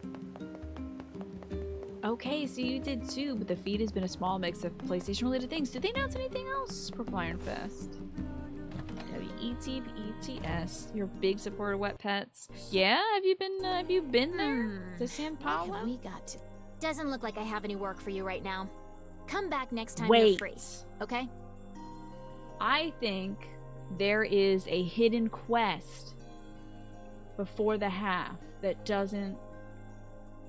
S6: Okay, so you did too, but the feed has been a small mix of PlayStation-related things. Did they announce anything else? Purple Iron Fist. WETPETS. You're a big supporter of Wet Pets. Yeah, have you been there to San Paulo?
S3: What have we got to... Doesn't look like I have any work for you right now. Come back next time
S6: Wait.
S3: you're free, okay?
S6: I think there is a hidden quest before the half that doesn't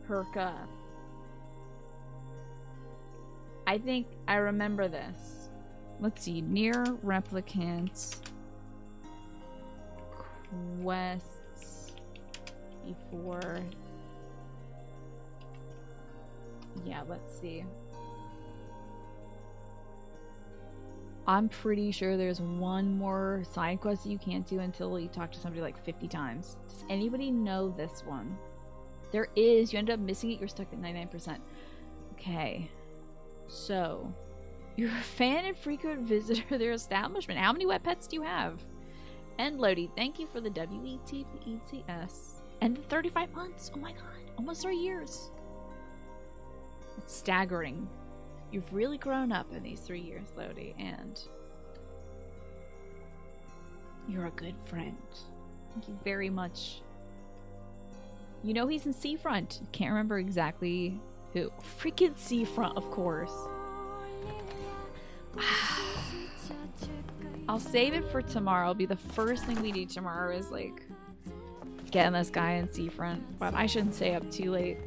S6: perk up. I think I remember this. Let's see. NieR Replicant quests before. Yeah, let's see. I'm pretty sure there's one more side quest that you can't do until you talk to somebody like 50 times. Does anybody know this one? There is. You end up missing it. You're stuck at 99%. Okay. So, you're a fan and frequent visitor to their establishment. How many wet pets do you have? And Lodi, thank you for the WETPETS. And the 35 months. Oh my god. Almost 3 years. It's staggering. You've really grown up in these 3 years, Lodi, and you're a good friend. Thank you very much. You know he's in Seafront. Can't remember exactly who. Freaking Seafront, of course. I'll save it for tomorrow. It'll be the first thing we do tomorrow is like getting this guy in Seafront. But I shouldn't stay up too late.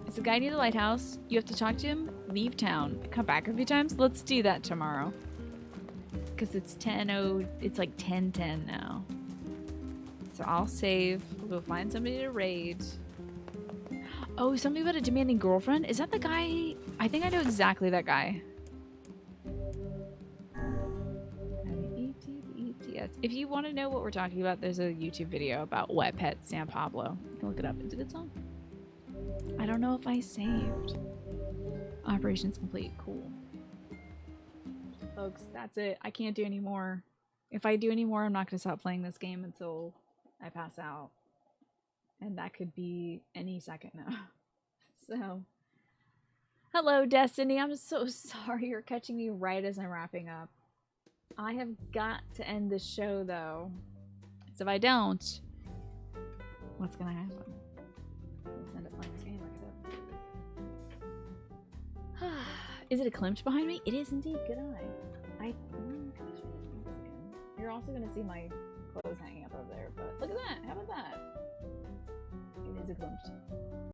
S6: It's a guy near the lighthouse. You have to talk to him, leave town, come back a few times. Let's do that tomorrow. Because it's 10:00, it's like 10:10 now. So I'll save. We'll find somebody to raid. Oh, something about a demanding girlfriend? Is that the guy? I think I know exactly that guy. ETS. If you want to know what we're talking about, there's a YouTube video about Wet Pet San Pablo. You can look it up. It's a good song. I don't know if I saved. Operations complete. Cool. Folks, that's it. I can't do any more. If I do any more, I'm not going to stop playing this game until I pass out. And that could be any second now. So, hello, Destiny. I'm so sorry you're catching me right as I'm wrapping up. I have got to end this show, though. Because if I don't, what's going to happen? Let's end up playing this game, like I said. Is it a glimpse behind me? It is indeed. Good eye. You're also going to see my clothes hanging up over there, but look at that. How about that? It is a glimpse.